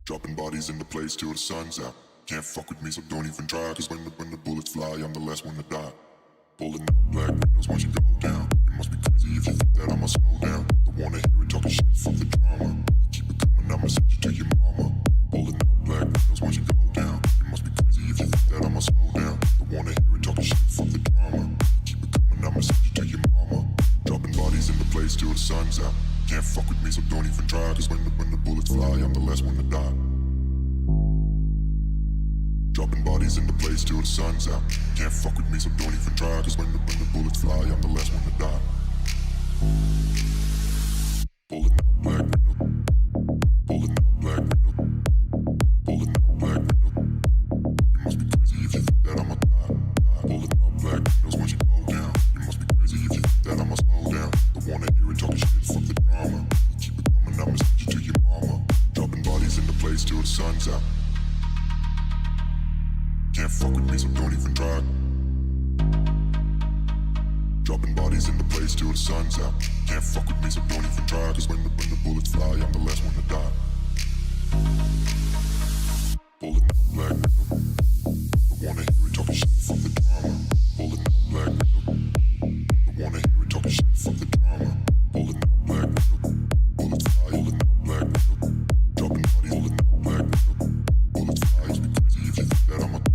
Dropping bodies in the place till the sun's out. Can't fuck with me, so don't even try. Cause when the bullets fly, I'm the last one to die. Pulling up black windows once you go down. You must be crazy if you think that I'ma slow down. Don't wanna hear it talking shit, fuck the drama. Keep it coming, I'ma send you to your mama. Pulling up black windows once you go down. You must be crazy if you think that I'ma slow down. Don't wanna hear it talking shit, fuck the drama. Keep it coming, I'ma send you to your mama. Dropping bodies in the place till the sun's out. Can't fuck with me, so don't even try. Cause when the bullets fly, I'm the last one to die. Dropping bodies in the place till the sun's out. Can't fuck with me, so don't even try. Cause when the bullets fly, I'm the last one to die. Pulling up black window. Pulling up black window. Pulling up black window. You must be crazy if you think that I'ma die. Pulling up black windows once you go down. You must be crazy if you think that I'ma slow down. Don't wanna hear it talking shit, fuck the drama. Keep it coming, I'ma send you to your mama. Dropping bodies in the place till the sun's out. Can't fuck with me, so don't even try. Dropping bodies in the place till the sun's out. Can't fuck with me, so don't even try. Cause when the bullets fly, I'm the last one to die. Pulling up black window. Don't wanna hear it talking shit, fuck the drama. Pulling up black window. Don't wanna hear it talking shit, fuck the drama. Pulling up black window. Bullets fly, pulling up black window. Dropping bodies, pulling up black window. Bullets fly, you be crazy if you think that I'ma die.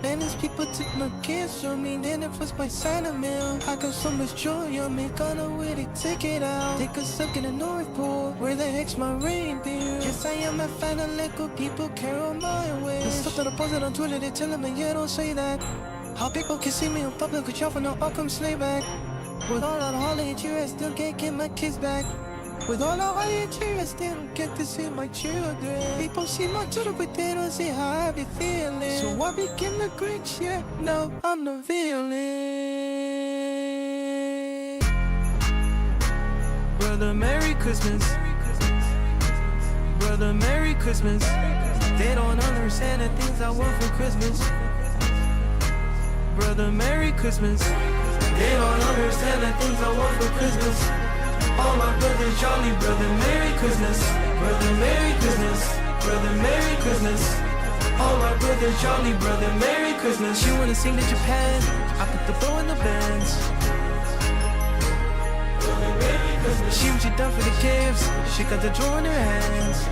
Man, these people took my kids from me, then it was by sign of mail. I got so much joy, I'm gonna where they take it out. Take a suck in the North Pole, where the heck's my reindeer? Yes, I am a fan of Lego, people carol my way. The stuff that I posted on Twitter, they telling me, yeah, don't say that. How people can see me in public, cause y'all for no I'll come slay back. With all that holly and cheer, I still can't get my kids back. With all the holly and cheer, I still don't get to see my children. People see my Twitter, but they don't see how I be feeling. So I became the Grinch, yeah, no, I'm the villain. Brother, Merry Christmas. Brother, Merry Christmas. They don't understand the things I want for Christmas. Brother, Merry Christmas. They don't understand the things I want for Christmas. All my brothers jolly, brother, Merry Christmas. Brother, Merry Christmas. Brother, Merry Christmas. All my brothers jolly, brother, Merry Christmas. She wanna sing to Japan, I put the bow in the bands. Brother, Merry Christmas. She was done for the gifts, she got the drawer in her hands.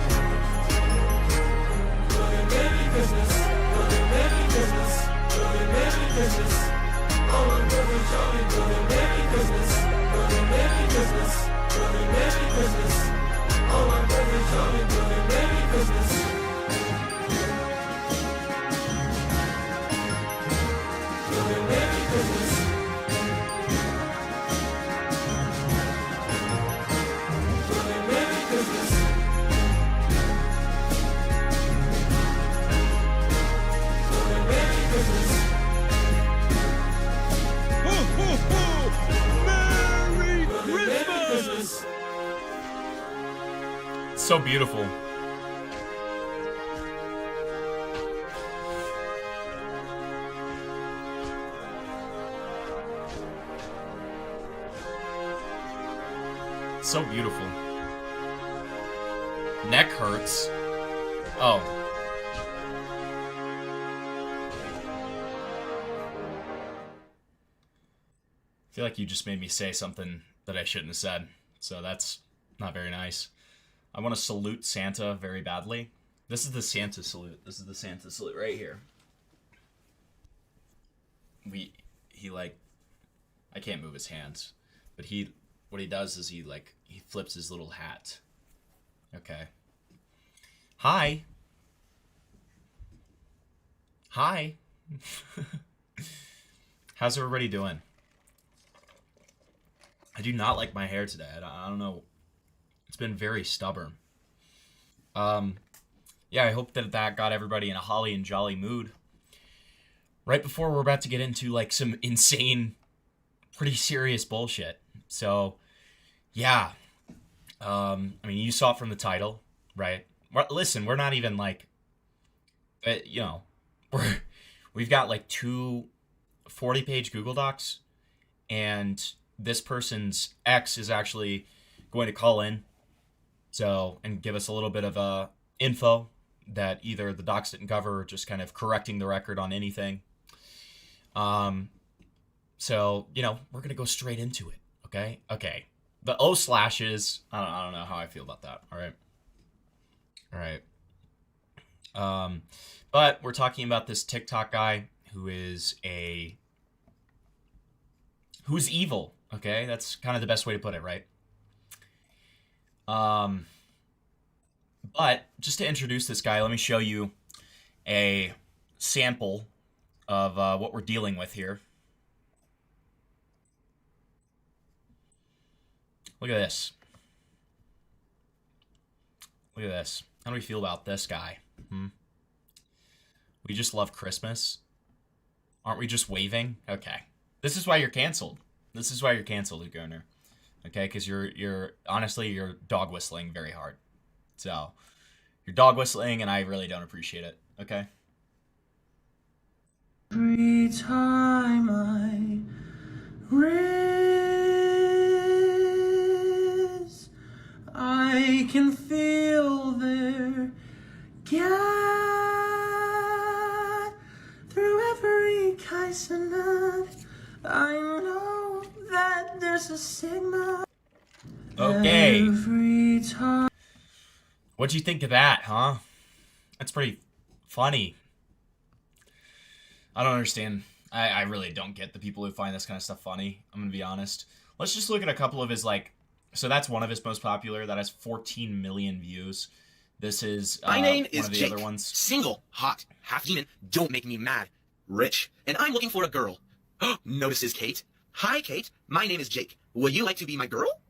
Brother, Merry Christmas. Brother, Merry Christmas. Brother, Merry Christmas. All my brothers jolly, brother, Merry Christmas. Brother, Merry Christmas. Brother, Merry Christmas. All my brothers jolly, brother, Merry Christmas. Brother, Merry Christmas. Brother, Merry Christmas. Brother, Merry Christmas. Merry Christmas! So beautiful. So beautiful. Neck hurts. Oh. I feel like you just made me say something that I shouldn't have said, so that's not very nice. I want to salute Santa very badly. This is the Santa salute. This is the Santa salute right here. I can't move his hands, but what he does is he flips his little hat. Okay. Hi. Hi. How's everybody doing? I do not like my hair today. I don't know. It's been very stubborn. Yeah, I hope that got everybody in a holly and jolly mood. Right before we're about to get into like some insane, pretty serious bullshit. So, yeah. I mean, you saw it from the title, right? Listen, we're not even like, you know, we've got like 2 40-page Google Docs, and this person's ex is actually going to call in, and give us a little bit of info that either the docs didn't cover or just kind of correcting the record on anything. So, we're gonna go straight into it. Okay. The O slashes. I don't know how I feel about that. All right. But we're talking about this TikTok guy who's evil. Okay, that's kind of the best way to put it, right? But just to introduce this guy, let me show you a sample of what we're dealing with here. Look at this. Look at this. How do we feel about this guy? We just love Christmas. Aren't we just waving? Okay. This is why you're canceled. This is why you're canceled, Ugoner. Okay, because you're honestly you're dog whistling very hard. So you're dog whistling, and I really don't appreciate it. Okay. Every time I raise, I can feel their gap through every consonant. I know that there's a sigma. Okay. Every time. What'd you think of that, huh? That's pretty funny. I don't understand. I really don't get the people who find this kind of stuff funny. I'm gonna be honest. Let's just look at a couple of his, so that's one of his most popular. That has 14 million views. This is My name one is of the Jake. other ones. Single, hot, half demon, don't make me mad. Rich, and I'm looking for a girl. Notices Kate. Hi, Kate. My name is Jake. Would you like to be my girl?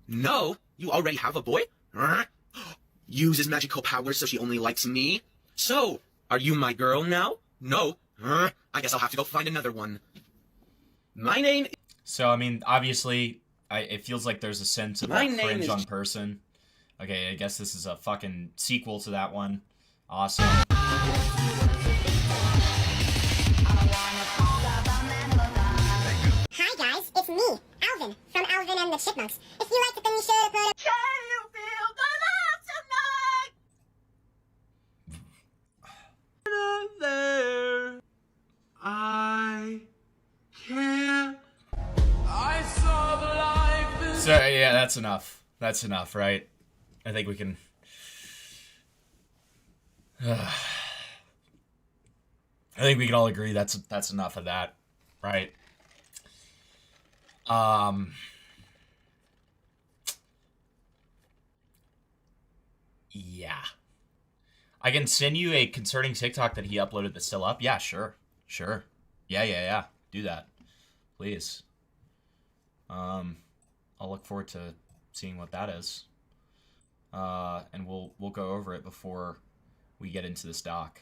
No, you already have a boy? Uses magical powers so she only likes me. So, are you my girl now? No. I guess I'll have to go find another one. My name. So I mean, obviously, it feels like there's a sense of My like, name cringe is- on person. Okay, I guess this is a fucking sequel to that one. Awesome. Hi guys, it's me, Alvin, from Alvin and the Chipmunks. If you liked it, then you should have put a... Can you feel the love tonight? There, I can't. I saw the life in... So yeah, that's enough. That's enough, right? I think we can. I think we can all agree that's enough of that, right? Yeah. I can send you a concerning TikTok that he uploaded that's still up. Yeah, sure. Yeah. Do that, please. I'll look forward to seeing what that is. And we'll go over it before we get into this doc.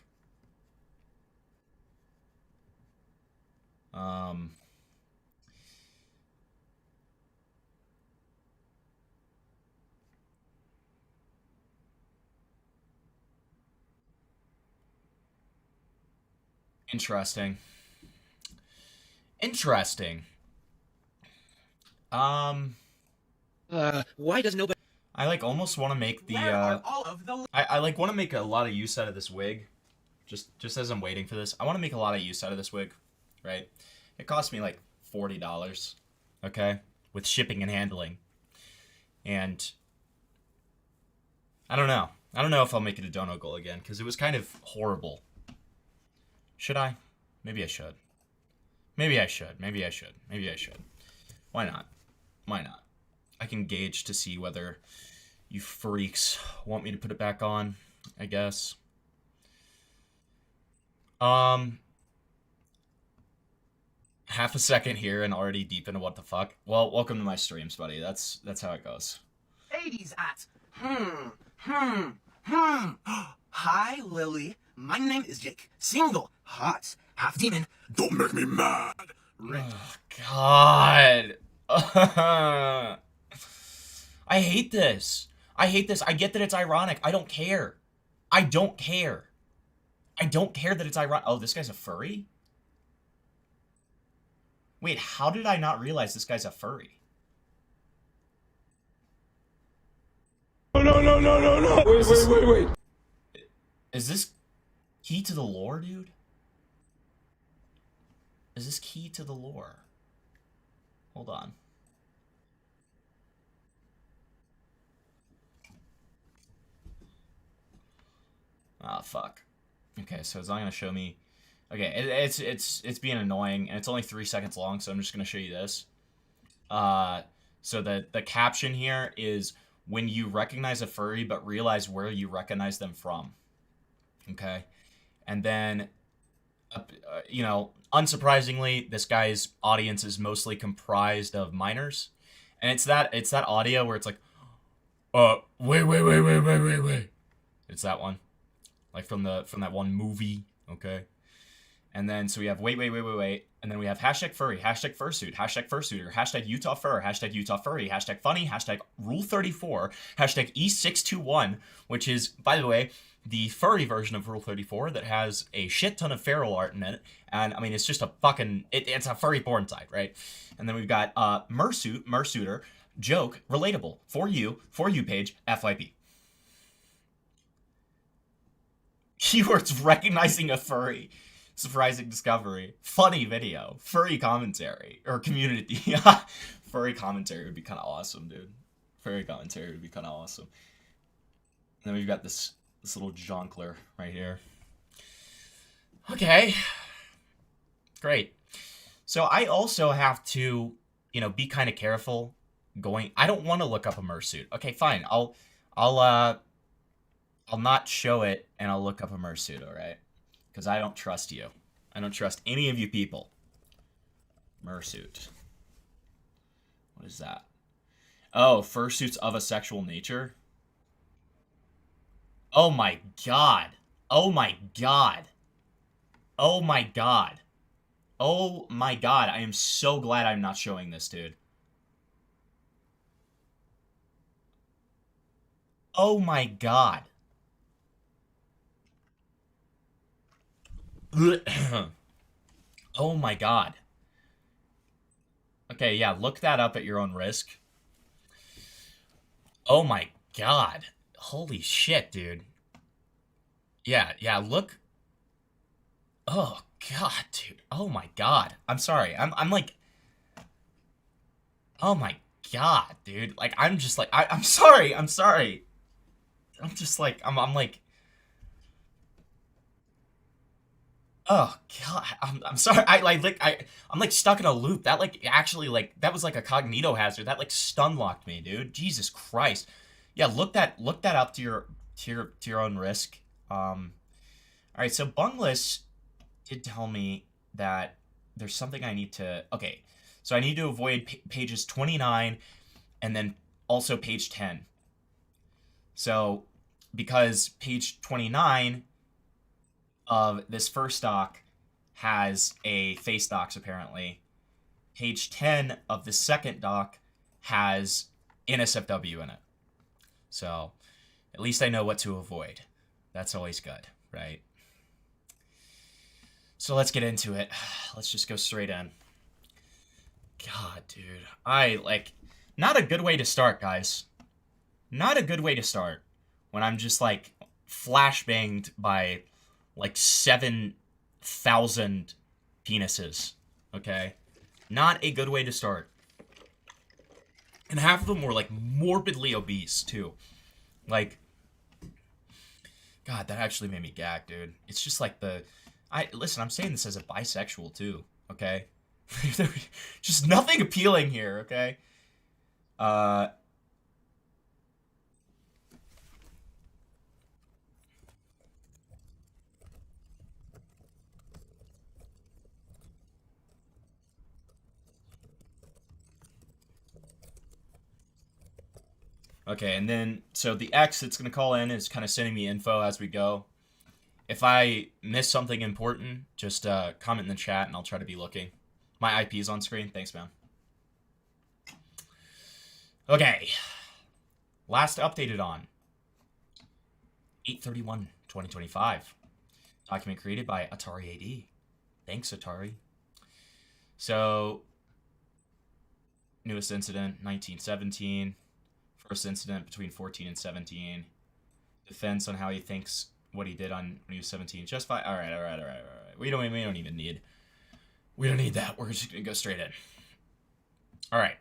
Interesting. Why does nobody... I like almost want to make the all of the... I like want to make a lot of use out of this wig. Just as I'm waiting for this, I want to make a lot of use out of this wig, right? It cost me like $40, okay, with shipping and handling. And I don't know if I'll make it a dono goal again because it was kind of horrible. Should I? Maybe I should. Maybe I should. Why not? I can gauge to see whether you freaks want me to put it back on, I guess. Half a second here and already deep into what the fuck. Well, welcome to my streams, buddy. That's how it goes. ladies at? Hi, Lily. My name is Jake. Single, hot, half demon. Don't make me mad. Oh, God. I hate this. I hate this. I get that it's ironic. I don't care. I don't care. I don't care that it's ironic. Oh, this guy's a furry? Wait, how did I not realize this guy's a furry? No. Wait. Is this key to the lore, dude? Is this key to the lore? Hold on. Ah, fuck. Okay, so it's not gonna show me. Okay, it's being annoying, and it's only 3 seconds long, so I'm just gonna show you this. So the caption here is when you recognize a furry, but realize where you recognize them from. Okay, and then, you know, unsurprisingly, this guy's audience is mostly comprised of minors, and it's that audio where it's like, wait. It's that one. Like from that one movie, okay? And then so we have wait, and then we have hashtag furry, hashtag fursuit, hashtag fursuiter, hashtag Utah fur, hashtag Utah furry, hashtag funny, hashtag rule 34, hashtag E621, which is, by the way, the furry version of rule 34 that has a shit ton of feral art in it. And I mean, it's just a fucking, it's a furry porn site, right? And then we've got mersuiter, joke, relatable, for you page, FYP. Keywords recognizing a furry. Surprising discovery. Funny video. Furry commentary. Or community. Furry commentary would be kind of awesome, dude. Furry commentary would be kind of awesome. And then we've got this little jongleur right here. Okay. Great. So I also have to, you know, be kind of careful going. I don't want to look up a mersuit. Okay, fine. I'll not show it, and I'll look up a mersuit, alright? Because I don't trust you. I don't trust any of you people. Mersuit. What is that? Oh, fursuits of a sexual nature? Oh my god. Oh my god. Oh my god. Oh my god. I am so glad I'm not showing this, dude. Oh my god. Oh my god. Okay, yeah, look that up at your own risk. Oh my god. Holy shit, dude. Yeah, look. Oh god, dude. Oh my god. I'm sorry. I'm like, oh my god, dude. Like, I'm just like, I'm sorry. I'm just like, I'm like, oh god, I'm sorry. I'm like stuck in a loop. That like actually like that was like a cognito hazard. That like stun locked me, dude. Jesus Christ. Yeah, look that up to your own risk. All right, so Bungless did tell me that there's something I need to. Okay, so I need to avoid pages 29 and then also page 10. So because page 29 of this first doc has a face docs apparently. Page 10 of the second doc has NSFW in it. So at least I know what to avoid. That's always good, right? So let's get into it. Let's just go straight in. God, dude. Not a good way to start, guys. Not a good way to start when I'm just like flashbanged by like 7,000 penises, okay? Not a good way to start. And half of them were like morbidly obese too. Like, God, that actually made me gag, dude. It's just like listen, I'm saying this as a bisexual too, okay? Just nothing appealing here, okay? Okay, and then, so the X that's going to call in is kind of sending me info as we go. If I miss something important, just comment in the chat and I'll try to be looking. My IP is on screen. Thanks, man. Okay. Last updated on 8/31/2025. Document created by Atari AD. Thanks, Atari. So, newest incident, 1917. First incident between 14 and 17. Defense on how he thinks what he did on when he was 17. Just fine. All right. We don't even need. We don't need that. We're just gonna go straight in. All right.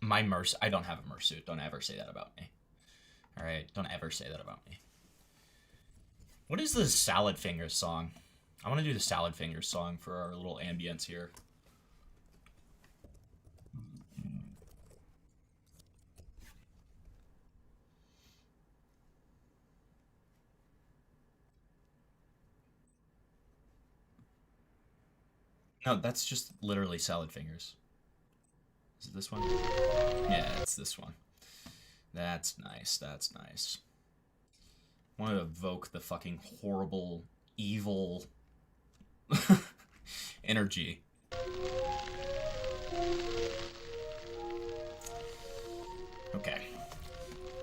My merc. I don't have a mersuit. Don't ever say that about me. All right. Don't ever say that about me. What is the Salad Fingers song? I want to do the Salad Fingers song for our little ambience here. No, that's just literally Salad Fingers. Is it this one? Yeah, it's this one. That's nice. That's nice. I want to evoke the fucking horrible, evil energy. Okay.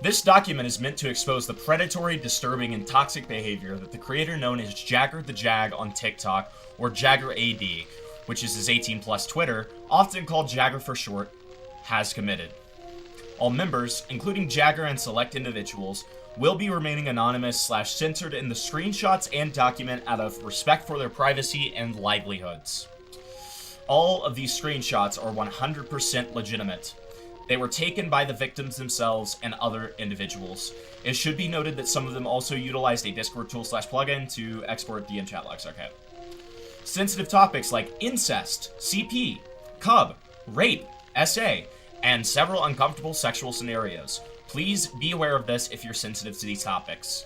This document is meant to expose the predatory, disturbing, and toxic behavior that the creator known as JaggerTheJag on TikTok, or JaggerAD, which is his 18+ Twitter, often called Jagger for short, has committed. All members, including Jagger and select individuals, will be remaining anonymous/censored in the screenshots and document out of respect for their privacy and livelihoods. All of these screenshots are 100% legitimate. They were taken by the victims themselves and other individuals. It should be noted that some of them also utilized a Discord tool/plugin to export DM chat logs. Okay. Sensitive topics like incest, CP, cub, rape, SA, and several uncomfortable sexual scenarios. Please be aware of this if you're sensitive to these topics.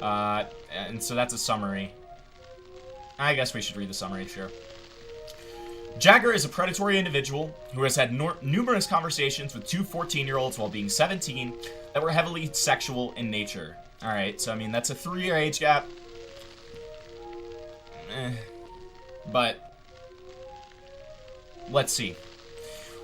And so that's a summary. I guess we should read the summary, sure. Jagger is a predatory individual who has had numerous conversations with two 14-year-olds while being 17 that were heavily sexual in nature. Alright, so I mean, that's a 3-year age gap. But let's see.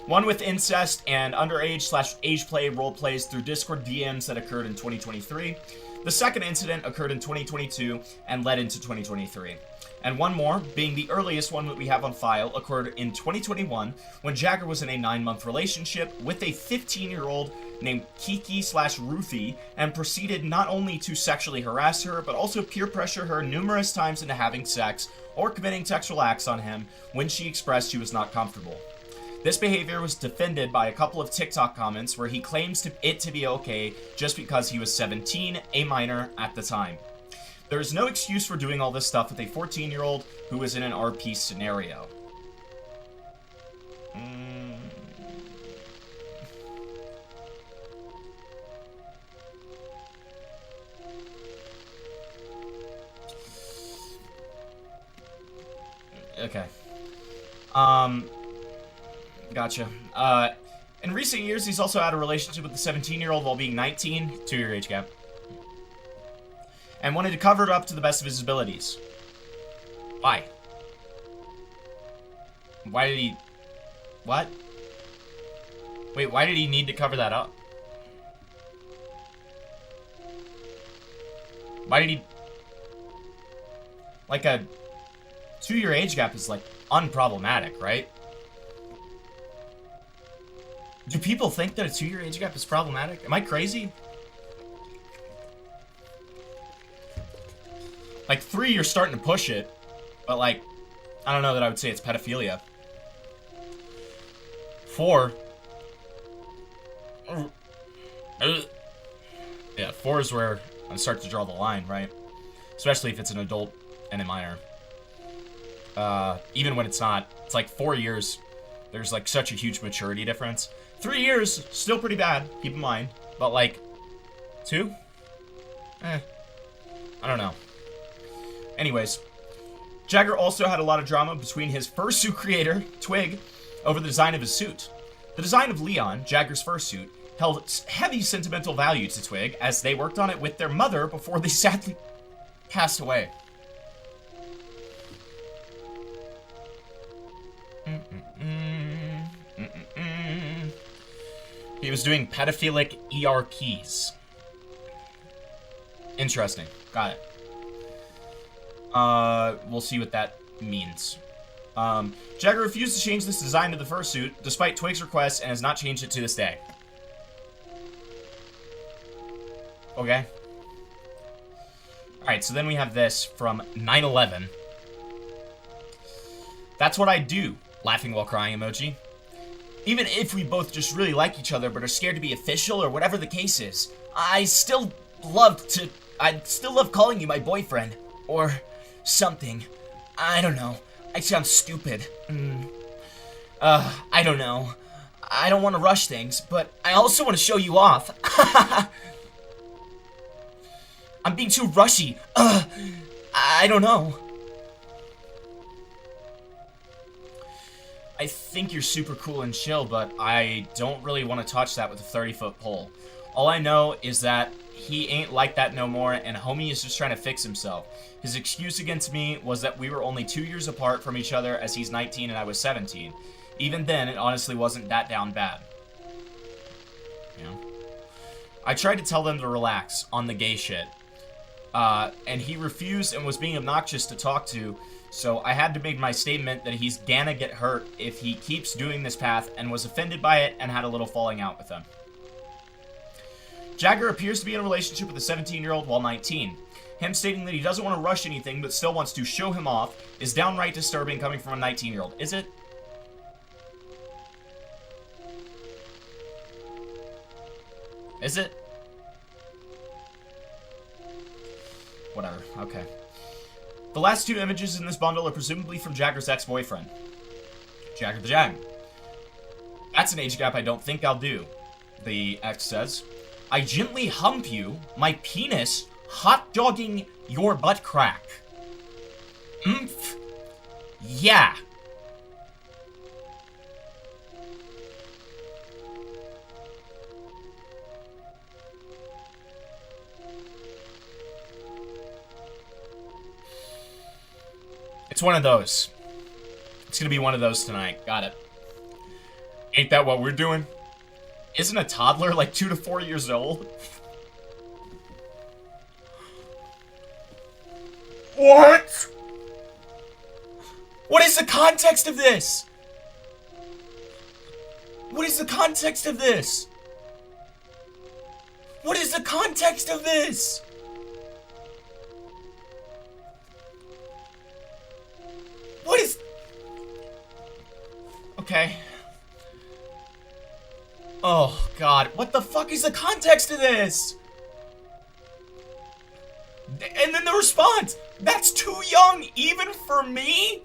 One with incest and underage/age play role plays through Discord DMs that occurred in 2023. The second incident occurred in 2022 and led into 2023. And one more, being the earliest one that we have on file, occurred in 2021 when Jagger was in a 9-month relationship with a 15-year-old named Kiki/Ruthie and proceeded not only to sexually harass her, but also peer pressure her numerous times into having sex or committing sexual acts on him when she expressed she was not comfortable. This behavior was defended by a couple of TikTok comments where he claims it to be okay just because he was 17, a minor at the time. There is no excuse for doing all this stuff with a 14-year-old who was in an RP scenario. Okay. Gotcha. In recent years, he's also had a relationship with a 17-year-old while being 19, 2-year age gap, and wanted to cover it up to the best of his abilities. Why? Why did he... What? Wait, why did he need to cover that up? Why did he... Like, a 2-year age gap is, like, unproblematic, right? Do people think that a 2-year age gap is problematic? Am I crazy? Like, 3, you're starting to push it. But, like, I don't know that I would say it's pedophilia. 4. Yeah, 4 is where I start to draw the line, right? Especially if it's an adult and a minor. Even when it's not. It's like 4 years. There's, like, such a huge maturity difference. 3 years, still pretty bad, keep in mind. But, like, 2? I don't know. Anyways, Jagger also had a lot of drama between his fursuit creator, Twig, over the design of his suit. The design of Leon, Jagger's fursuit, held heavy sentimental value to Twig as they worked on it with their mother before they sadly passed away. He was doing pedophilic ERPs. Interesting. Got it. We'll see what that means. Jagger refused to change this design of the fursuit, despite Twig's request, and has not changed it to this day. Okay. Alright, so then we have this from 9/11. That's what I do. Laughing while crying emoji. Even if we both just really like each other but are scared to be official or whatever the case is, I still love calling you my boyfriend. Or something. I don't know. I sound stupid. I don't know. I don't want to rush things, but I also want to show you off. I'm being too rushy. I don't know. I think you're super cool and chill, but I don't really want to touch that with a 30-foot pole. All I know is that he ain't like that no more, and homie is just trying to fix himself. His excuse against me was that we were only 2 years apart from each other, as he's 19 and I was 17. Even then, it honestly wasn't that down bad. You know? I tried to tell them to relax on the gay shit. And he refused and was being obnoxious to talk to, so I had to make my statement that he's gonna get hurt if he keeps doing this path, and was offended by it and had a little falling out with him. Jagger appears to be in a relationship with a 17-year-old while 19. Him stating that he doesn't want to rush anything but still wants to show him off is downright disturbing coming from a 19-year-old. Is it? Is it? Whatever. Okay. The last two images in this bundle are presumably from Jagger's ex-boyfriend, JaggerTheJag. That's an age gap I don't think I'll do, the ex says. I gently hump you, my penis hot-dogging your butt crack. Oomph. Yeah. It's one of those. It's gonna be one of those tonight. Got it. Ain't that what we're doing? Isn't a toddler like 2 to 4 years old? What? What is the context of this? What is the context of this? What is the context of this? What is... Okay. Oh, God. What the fuck is the context of this? And then the response. That's too young, even for me?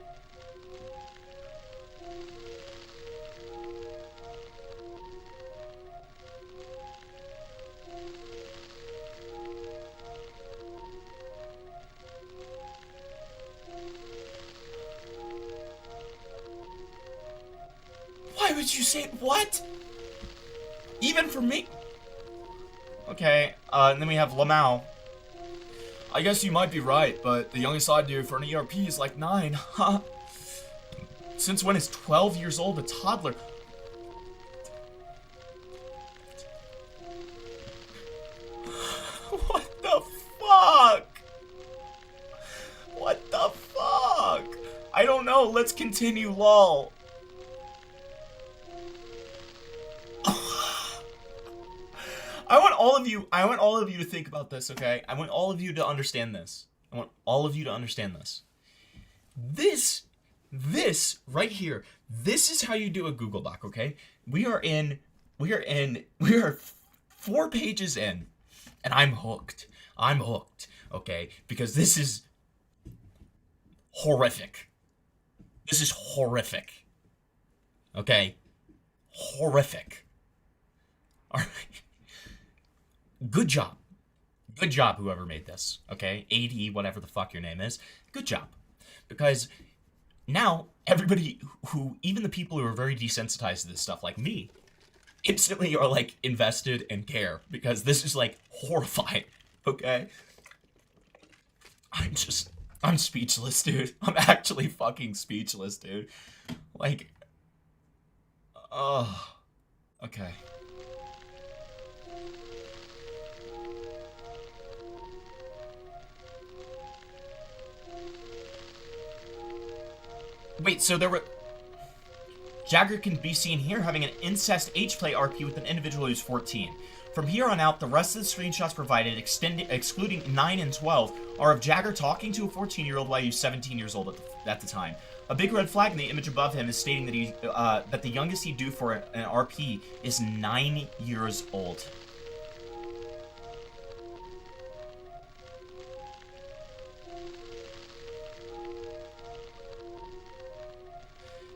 Why would you say what? Even for me? Okay, and then we have Lamau. I guess you might be right, but the youngest I do for an ERP is like 9, huh? Since when is 12 years old a toddler? What the fuck? What the fuck? I don't know, let's continue, lol. I want all of you to think about this, okay? I want all of you to understand this. I want all of you to understand this. This right here, this is how you do a Google Doc, okay? We are 4 pages in, and I'm hooked. I'm hooked, okay? Because this is horrific. This is horrific. Okay? Horrific. All right. Good job. Good job, whoever made this, okay? AD, whatever the fuck your name is. Good job. because now everybody who, even the people who are very desensitized to this stuff, like me, instantly are like invested and care because this is like horrifying. Okay, I'm speechless, dude. I'm actually fucking speechless, dude. Like, oh, okay. Wait, so there were... Jagger can be seen here having an incest age-play RP with an individual who's 14. From here on out, the rest of the screenshots provided, excluding 9 and 12, are of Jagger talking to a 14-year-old while he was 17 years old at the time. A big red flag in the image above him is stating that that the youngest he'd do for an RP is 9 years old.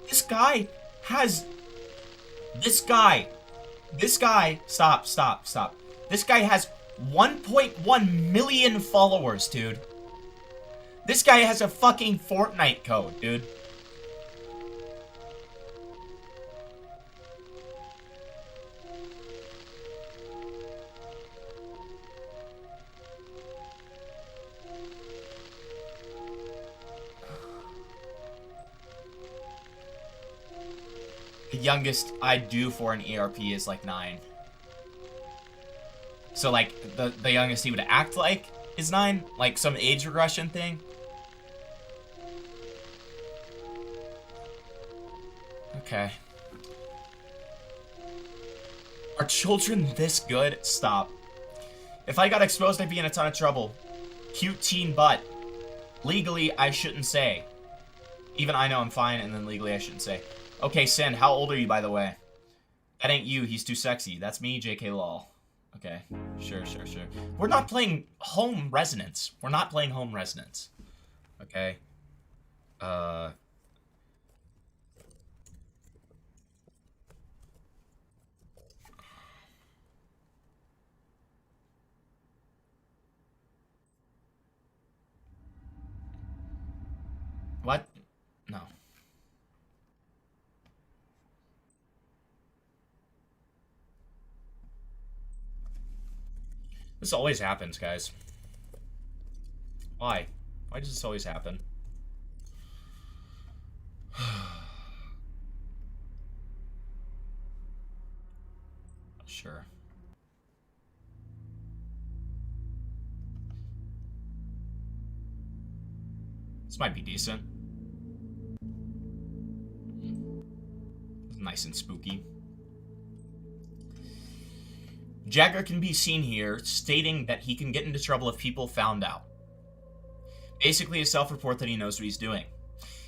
This guy has... This guy, stop. This guy has 1.1 million followers, dude. This guy has a fucking Fortnite code, dude. The youngest I do for an ERP is like 9. So like the youngest he would act like is 9, like some age regression thing. Okay. Are children this good? Stop. If I got exposed, I'd be in a ton of trouble. Cute teen butt. Legally, I shouldn't say. Even I know I'm fine, and then legally I shouldn't say. Okay, Sin, how old are you, by the way? That ain't you, he's too sexy. That's me, JK lol. Okay, sure. We're not playing Home Resonance. Okay. What? No. This always happens, guys. Why? Why does this always happen? Sure. This might be decent. Nice and spooky. Jagger can be seen here stating that he can get into trouble if people found out. Basically a self-report that he knows what he's doing.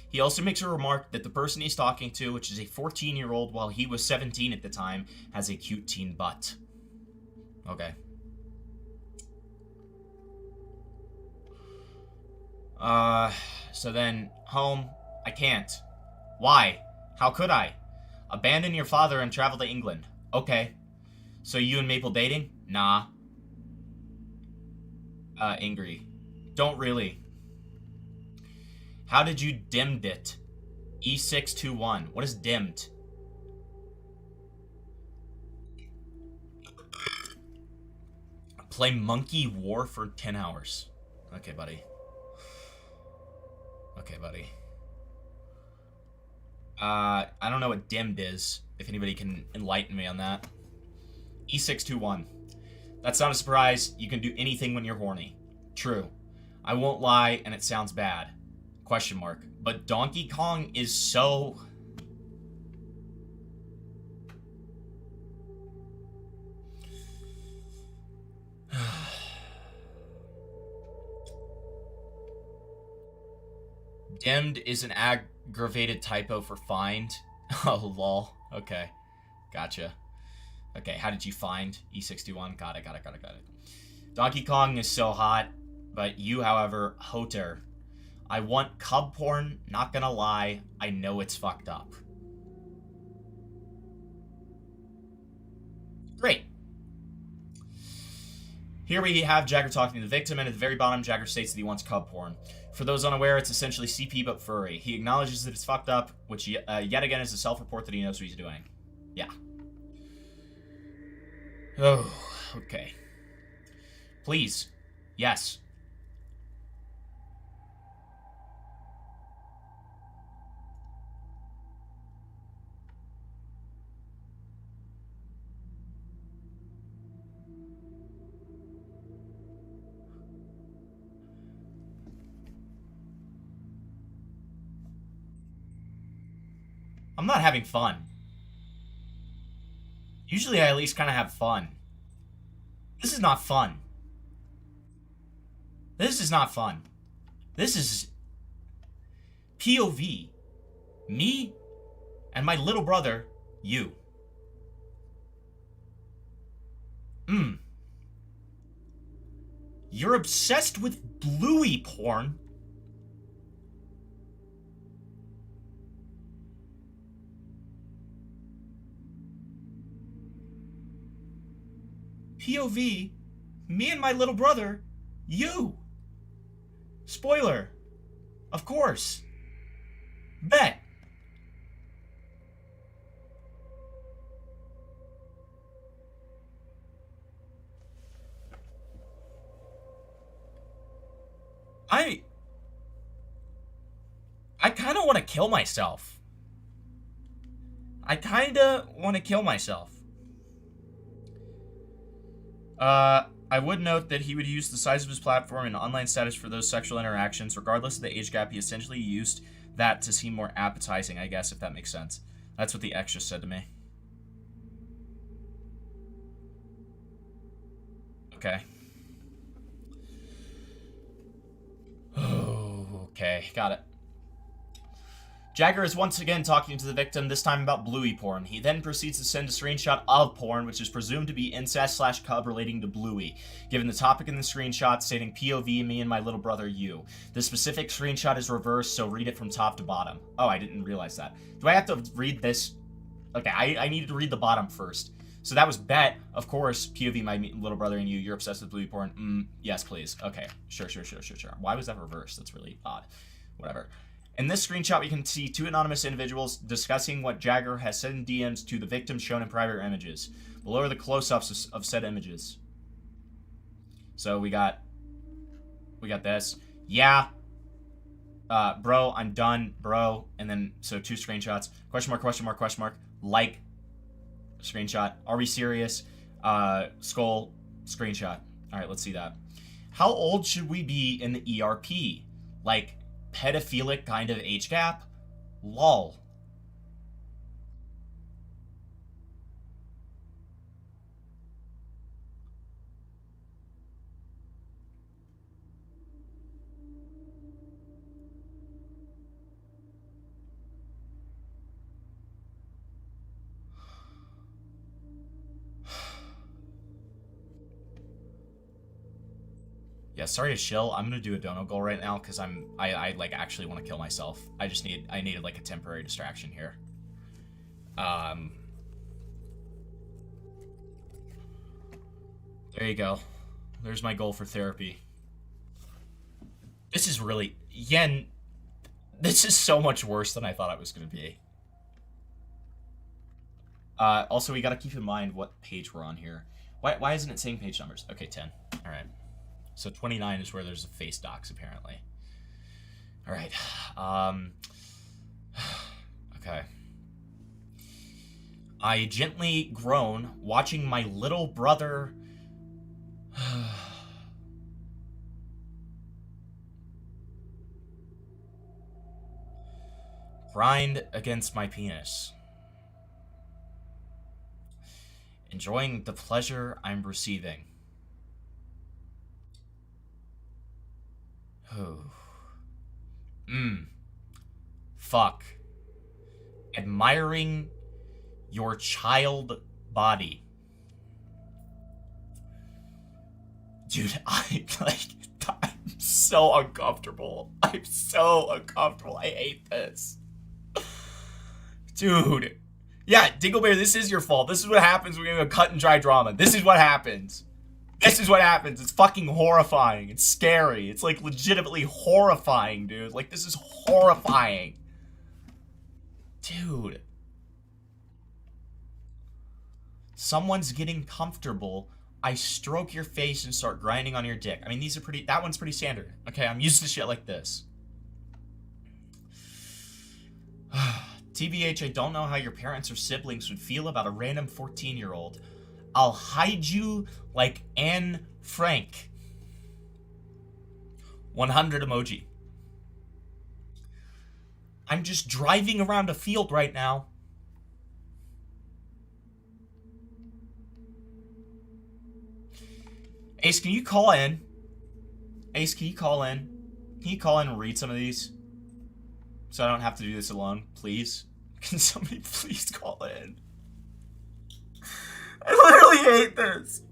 He also makes a remark that the person he's talking to, which is a 14-year-old while he was 17 at the time, has a cute teen butt. Okay. So then, home, I can't. Why? How could I? Abandon your father and travel to England. Okay. So you and Maple dating? Nah. Angry. Don't really. How did you dimmed it? E621. What is dimmed? Play Monkey War for 10 hours. Okay, buddy. I don't know what dimmed is, if anybody can enlighten me on that. E621. That's not a surprise. You can do anything when you're horny. True. I won't lie, and it sounds bad. Question mark. But Donkey Kong is so... Dimmed is an aggravated typo for find. Oh, lol. Okay. Gotcha. Okay, how did you find E61? Got it. Donkey Kong is so hot, but you, however, hoter. I want cub porn, not gonna lie, I know it's fucked up. Great. Here we have Jagger talking to the victim, and at the very bottom, Jagger states that he wants cub porn. For those unaware, it's essentially CP but furry. He acknowledges that it's fucked up, which yet again is a self-report that he knows what he's doing. Yeah. Oh, okay. Please. Yes. I'm not having fun. Usually I at least kind of have fun. This is not fun. This is not fun. This is POV. Me and my little brother, you. You're obsessed with bluey porn. POV, me and my little brother, you. Spoiler. Of course. Bet. I kind of want to kill myself. I kind of want to kill myself. I would note that he would use the size of his platform and online status for those sexual interactions. Regardless of the age gap, he essentially used that to seem more appetizing, I guess, if that makes sense. That's what the extra said to me. Okay. Oh, okay. Got it. Jagger is once again talking to the victim, this time about bluey porn. He then proceeds to send a screenshot of porn, which is presumed to be incest/cub relating to bluey, given the topic in the screenshot stating POV, me and my little brother, you. The specific screenshot is reversed, so read it from top to bottom. Oh, I didn't realize that. Do I have to read this? Okay, I needed to read the bottom first. So that was bet, of course, POV, my little brother and you, you're obsessed with bluey porn. Yes, please. Okay, sure. Why was that reversed? That's really odd. Whatever. In this screenshot, we can see two anonymous individuals discussing what Jagger has said in DMs to the victim shown in private images. Below are the close-ups of said images. So we got this. Yeah. Bro, I'm done, bro. And then, so two screenshots. Question mark, question mark, question mark. Like. Screenshot. Are we serious? Skull. Screenshot. All right, let's see that. How old should we be in the ERP? Like, pedophilic kind of age gap? Lol. Yeah, sorry to shill. I'm gonna do a dono goal right now because I like actually want to kill myself. I needed like a temporary distraction here. There you go. There's my goal for therapy. This is really Yen. This is so much worse than I thought it was gonna be. Also, we gotta keep in mind what page we're on here. Why isn't it saying page numbers? Okay, 10. All right. So 29 is where there's a face docs, apparently. All right. Okay. I gently groan, watching my little brother... grind against my penis. Enjoying the pleasure I'm receiving. Oh. Fuck. Admiring your child body. Dude, I'm so uncomfortable. I'm so uncomfortable. I hate this. Dude. Yeah, Dinglebear, this is your fault. This is what happens when we have a cut and dry drama. This is what happens. This is what happens. It's fucking horrifying. It's scary. It's like legitimately horrifying, dude. Like, this is horrifying. Dude. Someone's getting comfortable. I stroke your face and start grinding on your dick. I mean, these are pretty... That one's pretty standard. Okay, I'm used to shit like this. TBH, I don't know how your parents or siblings would feel about a random 14-year-old. I'll hide you like Anne Frank. 100 emoji. I'm just driving around a field right now. Ace, can you call in? Ace, can you call in? Can you call in and read some of these? So I don't have to do this alone, please? Can somebody please call in? I literally hate this.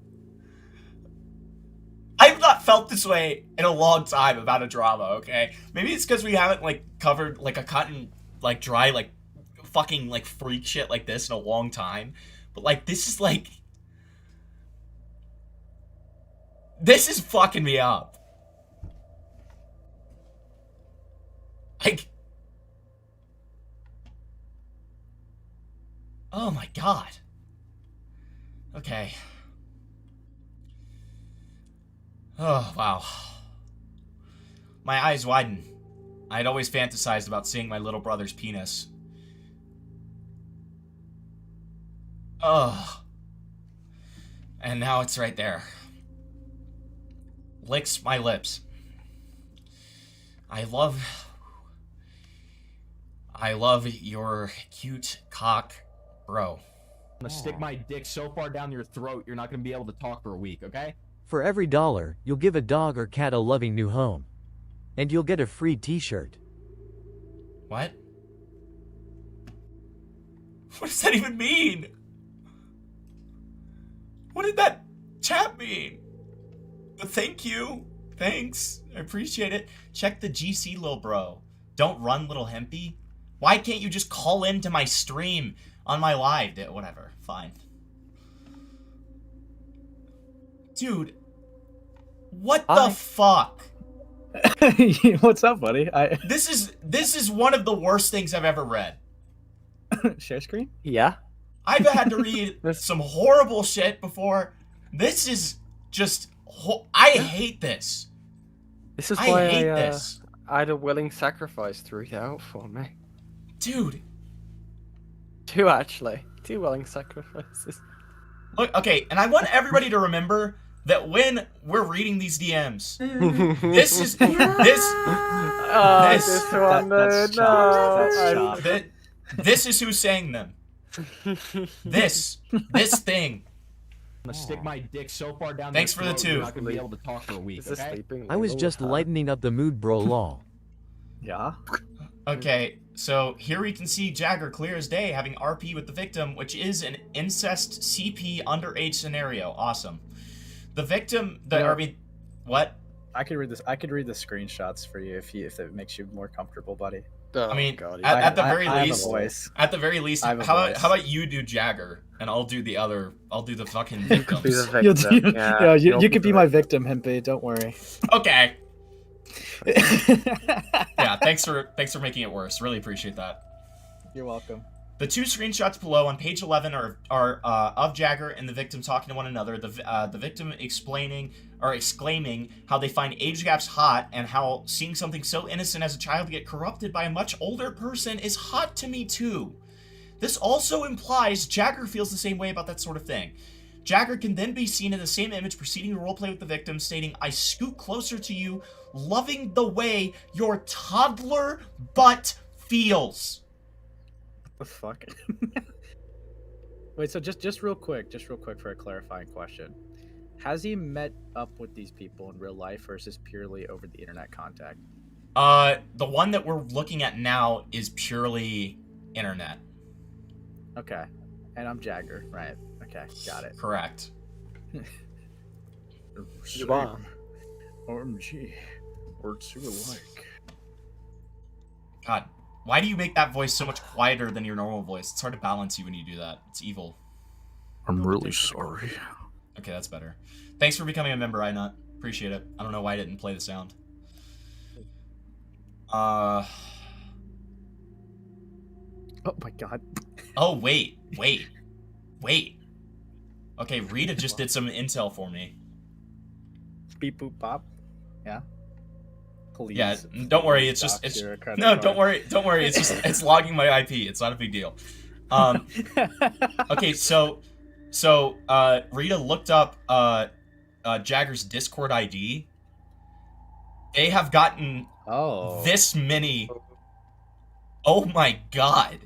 I've not felt this way in a long time about a drama, okay? Maybe it's because we haven't, like, covered, like, a cut and, like, dry, like, fucking, like, freak shit like this in a long time. But, like, this is, like... This is fucking me up. Like... Oh my god. Okay. Oh, wow. My eyes widen. I had always fantasized about seeing my little brother's penis. Ugh. And now it's right there. Licks my lips. I love your cute cock, bro. I'm gonna stick my dick so far down your throat, you're not gonna be able to talk for a week, okay? For every $1, you'll give a dog or cat a loving new home. And you'll get a free t-shirt. What? What does that even mean? What did that chat mean? But thank you. Thanks. I appreciate it. Check the GC, lil bro. Don't run, little hempy. Why can't you just call into my stream on my live? Whatever. Fine. Dude. What the fuck? What's up, buddy? This is one of the worst things I've ever read. Share screen? Yeah? I've had to read some horrible shit before. This is just... I hate this. This is I why hate this. I had a willing sacrifice to read out for me. Dude. Two, actually. 2 willing sacrifices. Look, okay, and I want everybody to remember that when we're reading these DMs, this is who's saying them. This thing. I'm gonna stick my dick so far down Thanks your for the throat, you're 2. not gonna be able to talk for a week, okay? I was just lightening up the mood, bro, lol. Yeah? Okay, so here we can see Jagger clear as day having RP with the victim, which is an incest CP underage scenario. Awesome. The victim, what? I could read this. I could read the screenshots for you if it makes you more comfortable, buddy. Oh, I mean, God, at the very I have a least, voice. at the very least, how about you do Jagger and I'll do the fucking victims. You could be my victim, Hempy. Don't worry. Okay. Yeah, thanks for making it worse. Really appreciate that. You're welcome. The 2 screenshots below on page 11 are of Jagger and the victim talking to one another. The victim exclaiming how they find age gaps hot and how seeing something so innocent as a child get corrupted by a much older person is hot to me too. This also implies Jagger feels the same way about that sort of thing. Jagger can then be seen in the same image proceeding to roleplay with the victim, stating, "I scoot closer to you, loving the way your toddler butt feels." The fuck? Wait, so just real quick for a clarifying question. Has he met up with these people in real life, or is this purely over the internet contact? The one that we're looking at now is purely internet. Okay. And I'm Jagger, right? Okay, got it. Correct. You are. OMG. We're too alike. God, why do you make that voice so much quieter than your normal voice? It's hard to balance you when you do that. It's evil. I'm really sorry. Okay, that's better. Thanks for becoming a member, iNut. Appreciate it. I don't know why I didn't play the sound. Oh my god. Oh, wait. Okay, Rita just did some intel for me. Beep boop bop. Yeah. Please. Yeah, don't worry, it's just don't worry, it's just it's logging my IP. It's not a big deal. Okay, so Rita looked up Jagger's Discord ID. They have gotten this many. Oh my god.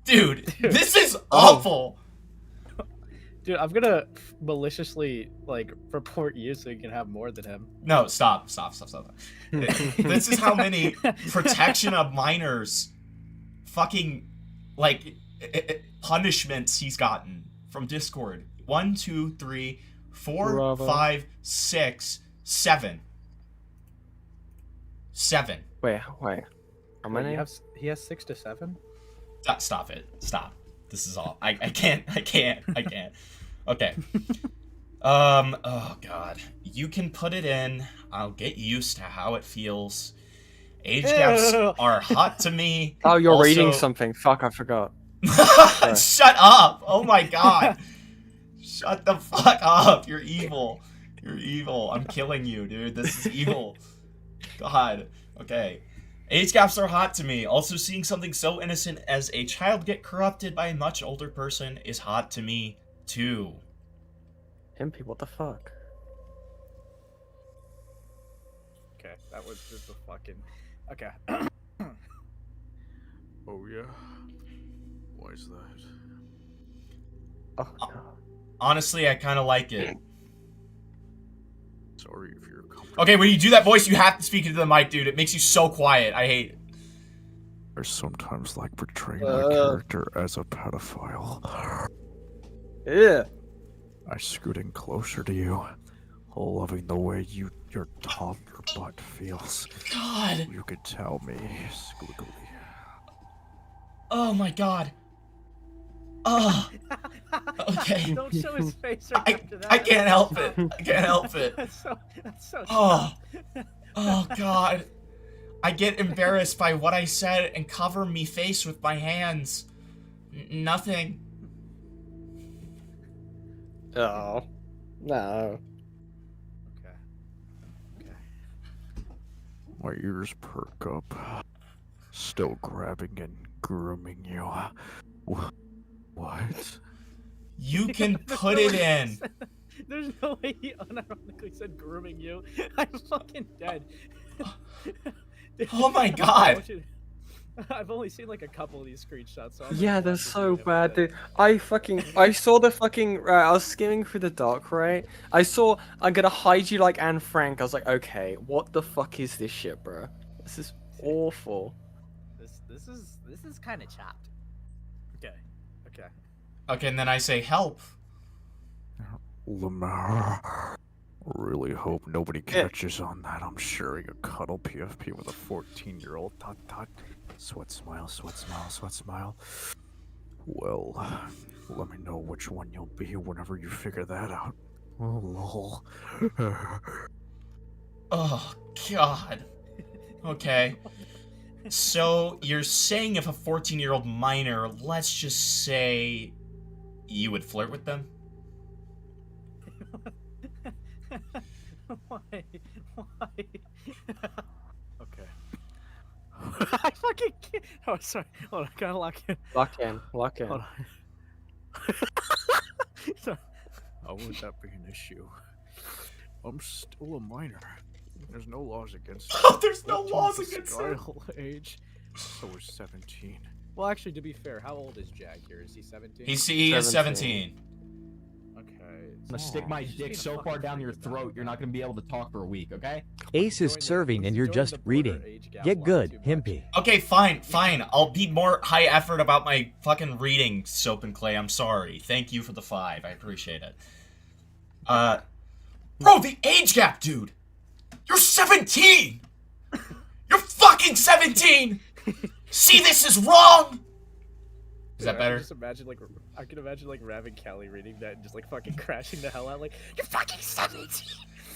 Dude, this is awful. Dude, I'm gonna maliciously like report you so you can have more than him. No, stop. This is how many protection of minors fucking like punishments he's gotten from Discord. 1, 2, 3, 4, Bravo. 5, 6, 7. 7. Wait. How many? He has 6 to 7? Stop it. Stop. This is all. I can't. Okay. Oh god. You can put it in. I'll get used to how it feels. Age gaps are hot to me. Oh, you're Also- reading something. Fuck, I forgot. Shut up! Oh my god. Shut the fuck up. You're evil. I'm killing you, dude. This is evil. God. Okay. Age gaps are hot to me. Also, seeing something so innocent as a child get corrupted by a much older person is hot to me, too. Himpy, what the fuck? Okay, that was just a fucking. Okay. Oh yeah. Why is that? Oh no. Honestly, I kind of like it. Sorry if you're comfortable. Okay, when you do that voice, you have to speak into the mic, dude. It makes you so quiet. I hate it. I sometimes like portraying my character as a pedophile. Yeah. I scoot in closer to you, loving the way your toddler butt feels. God. You could tell me, squiggly. Oh my god. Oh. Okay. Don't show his face right after that. I can't help it. That's so Oh. Oh god. I get embarrassed by what I said and cover me face with my hands. Nothing. Oh. No. Okay. My ears perk up. Still grabbing and grooming you. What? You can put it in. There's no way he unironically said grooming you. I'm fucking dead. Oh my god. I've only seen like a couple of these screenshots. So I'm Yeah, like, they're fuck, so this is bad, him. dude. I saw the fucking, I was skimming through the doc, right? I'm gonna hide you like Anne Frank. I was like, okay, what the fuck is this shit, bro? This is awful. This is kind of chopped. Okay. Okay, and then I say help. Lamar. Really hope nobody catches on that. I'm sharing a cuddle PFP with a 14-year-old. Dot dot. Sweat smile, sweat smile, sweat smile. Well, let me know which one you'll be whenever you figure that out. Oh, lol. Oh god. Okay. So you're saying if a 14-year-old minor, let's just say, you would flirt with them? Why? Okay. I fucking can't. Oh, sorry. Hold on. I gotta lock in. Lock in. Hold on. Sorry. How would that be an issue? I'm still a minor. There's no laws against it. Oh, there's no 14's laws the against it. style age. So is 17. Well, actually, to be fair, how old is Jag here? Is he 17? He is 17. Okay. I'm gonna stick my dick so far down your throat, you're not gonna be able to talk for a week, okay? Ace is serving and you're just reading. Get good, Himpy. Okay, fine. I'll be more high effort about my fucking reading, Soap and Clay. I'm sorry. Thank you for the 5. I appreciate it. Bro, the age gap, dude! You're 17! You're fucking 17! See, this is wrong! Is that better? I can imagine like Rav and Kelly reading that and just like fucking crashing the hell out, like you're fucking 17.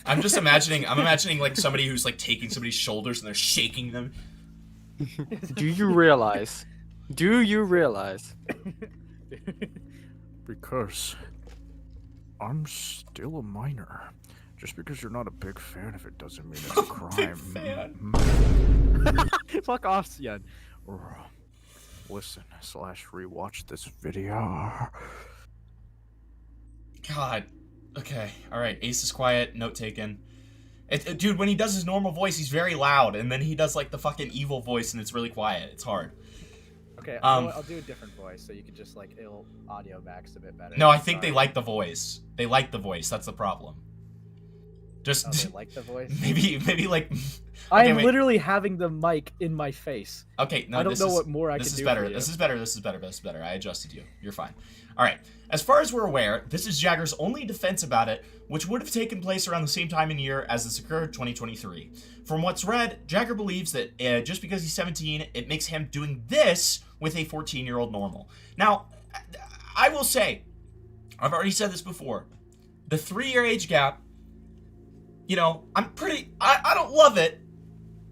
I'm just imagining. I'm imagining like somebody who's like taking somebody's shoulders and they're shaking them. Do you realize? Do you realize? Because I'm still a minor. Just because you're not a big fan of it doesn't mean it's a crime. Fuck off, Sian. Listen / rewatch this video. God. Okay. All right. Ace is quiet. Note taken. Dude, when he does his normal voice, he's very loud, and then he does like the fucking evil voice, and it's really quiet. It's hard. Okay, I'll do a different voice so you can just like it'll audio max a bit better. No, I think they like the voice. They like the voice. That's the problem. Just they like the voice. maybe like. I'm literally having the mic in my face. Okay, no, I don't know what more I can do. This is better. This is better. This is better. This is better. I adjusted you. You're fine. All right. As far as we're aware, this is Jagger's only defense about it, which would have taken place around the same time in year as this occurred, 2023. From what's read, Jagger believes that just because he's 17, it makes him doing this with a 14-year-old normal. Now, I will say, I've already said this before, the 3-year age gap, you know, I don't love it.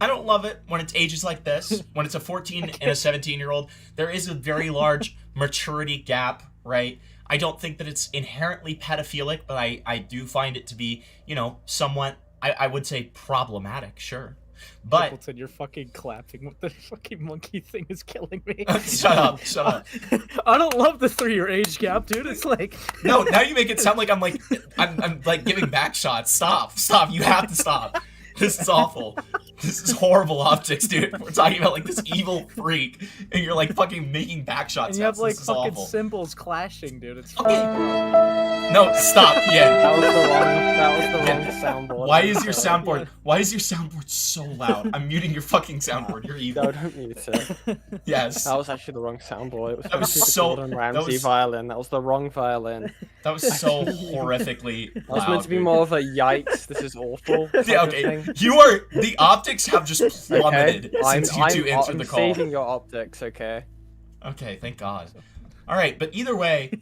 I don't love it when it's ages like this, when it's a 14 and a 17-year-old. There is a very large maturity gap, right? I don't think that it's inherently pedophilic, but I do find it to be, you know, somewhat, I would say problematic, sure. But Appleton, you're fucking clapping. What the fucking monkey thing is killing me. Shut up. I don't love the 3-year age gap, dude. It's like no, now you make it sound like I'm like giving back shots. Stop. You have to stop. This is awful. This is horrible optics, dude. We're talking about like this evil freak, and you're like fucking making back shots. And you have like this is fucking awful. symbols clashing, dude. It's okay. No, stop. Yeah. That was the wrong soundboard. Why is your soundboard? Why is your soundboard so loud? I'm muting your fucking soundboard. You're evil. No, don't mute it. Yes. That was actually the wrong soundboard. It was that was so. Gordon Ramsay violin. That was the wrong violin. That was so horrifically loud. That was meant to be more of a yikes. This is awful. Yeah, okay. You are. The optics have just plummeted since you two entered the call. I'm saving your optics, okay? Okay, thank God. All right, but either way,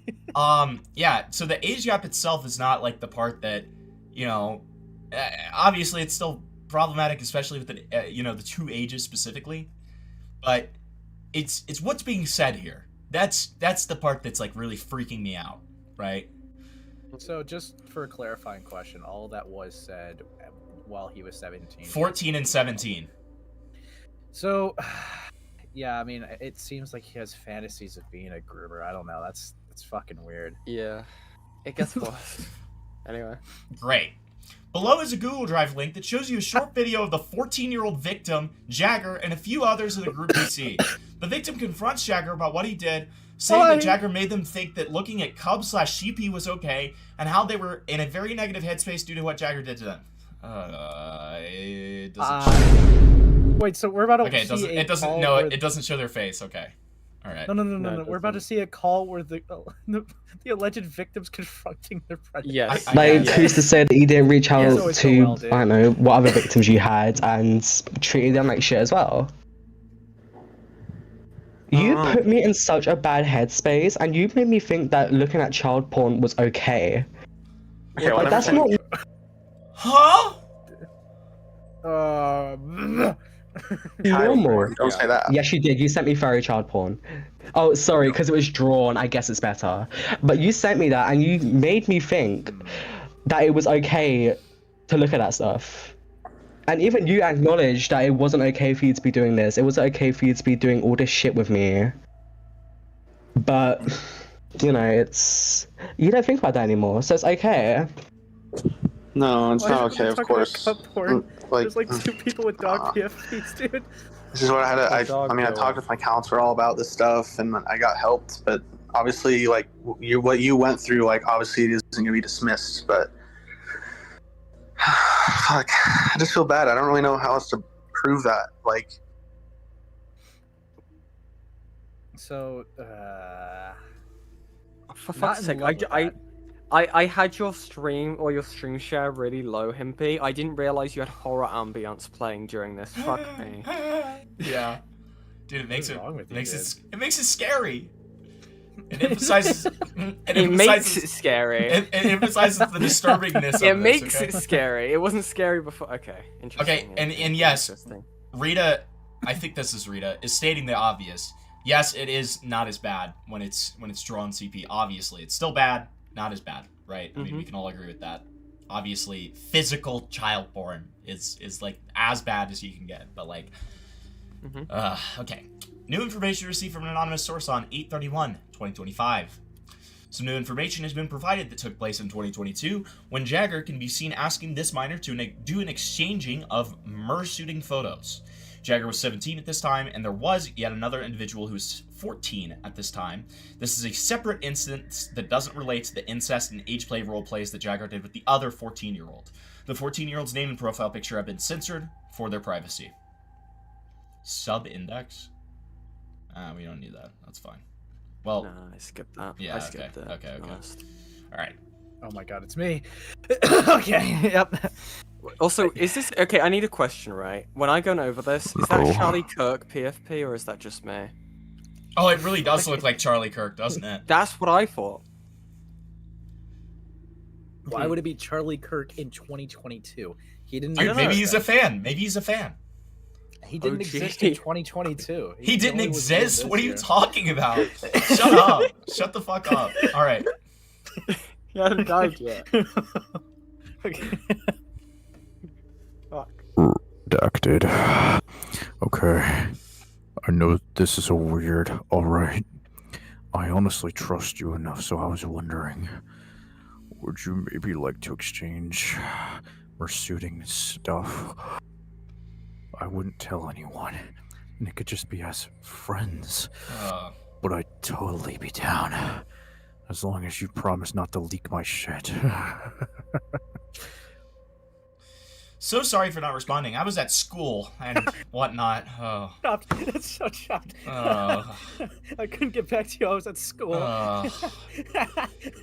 yeah. So the age gap itself is not like the part that, you know, obviously it's still problematic, especially with the, you know, the two ages specifically. But it's what's being said here. That's the part that's like really freaking me out, right? So just for a clarifying question, all that was said while he was 17. 14 and 17. So, yeah, I mean, it seems like he has fantasies of being a groomer. I don't know. That's fucking weird. Yeah, it gets worse. Anyway. Great. Below is a Google Drive link that shows you a short video of the 14-year-old victim, Jagger, and a few others in the group PC. The victim confronts Jagger about what he did, saying that Jagger made them think that looking at Cub/CP was okay, and how they were in a very negative headspace due to what Jagger did to them. It doesn't. Wait, so we're about to okay, see it doesn't. No, it doesn't show their face. Okay, all right. No. We're about to see a call where the alleged victims confronting their predator. Yes. Who's to say that you didn't reach out to well, I don't know what other victims you had and treated them like shit as well? You put me in such a bad headspace, and you made me think that looking at child porn was okay. Okay, like, that's not. Huh? Normal. Don't say that. Yes, you did. You sent me furry child porn. Oh, sorry, because it was drawn. I guess it's better. But you sent me that, and you made me think that it was okay to look at that stuff. And even you acknowledged that it wasn't okay for you to be doing this. It wasn't okay for you to be doing all this shit with me. But, you know, it's... You don't think about that anymore, so it's okay. No, it's not okay, of course. There's like 2 people with dog PFPs, dude. This is what I had to... I mean, I talked with my counselor all about this stuff, and I got helped, but obviously, like, what you went through, like, obviously it isn't going to be dismissed, but... Fuck, I just feel bad. I don't really know how else to prove that. Like, so, for fuck's sake, I had your stream or your stream share really low, Himpy. I didn't realize you had horror ambience playing during this. Fuck me. Yeah, dude, it makes it scary. It emphasizes. It makes it scary. It emphasizes the disturbingness. It of makes this, okay? it scary. It wasn't scary before. Okay, interesting. Okay, and yes, Rita, I think this is Rita, is stating the obvious. Yes, it is not as bad when it's drawn CP. Obviously, it's still bad, not as bad, right? I mean, we can all agree with that. Obviously, physical child porn is like as bad as you can get, but like, okay. New information received from an anonymous source on 8/31/2025. Some new information has been provided that took place in 2022 when Jagger can be seen asking this minor to do an exchanging of mersuiting photos. Jagger was 17 at this time, and there was yet another individual who was 14 at this time. This is a separate instance that doesn't relate to the incest and age play role plays that Jagger did with the other 14-year-old. The 14-year-old's name and profile picture have been censored for their privacy. Sub-index? We don't need that. That's fine. Well, no, I skipped that. Yeah, I skipped that. Okay. All right. Oh my god, it's me. Okay, yep. Also, is this okay? I need a question, right? When I go over this, is that Charlie Kirk PFP or is that just me? Oh, it really does look like Charlie Kirk, doesn't it? That's what I thought. Why would it be Charlie Kirk in 2022? He didn't. Dude, maybe he's a fan. Maybe he's a fan. He didn't exist in 2022. He didn't exist? What are you talking about? Shut up. Shut the fuck up. All right. He hasn't died yet. Okay. Redacted. Okay. I know this is a weird. Alright. I honestly trust you enough, so I was wondering, would you maybe like to exchange mersuiting stuff? I wouldn't tell anyone, and it could just be as friends. But I'd totally be down. As long as you promise not to leak my shit. So sorry for not responding. I was at school and whatnot. Oh. It's so chopped. Oh. I couldn't get back to you. I was at school. But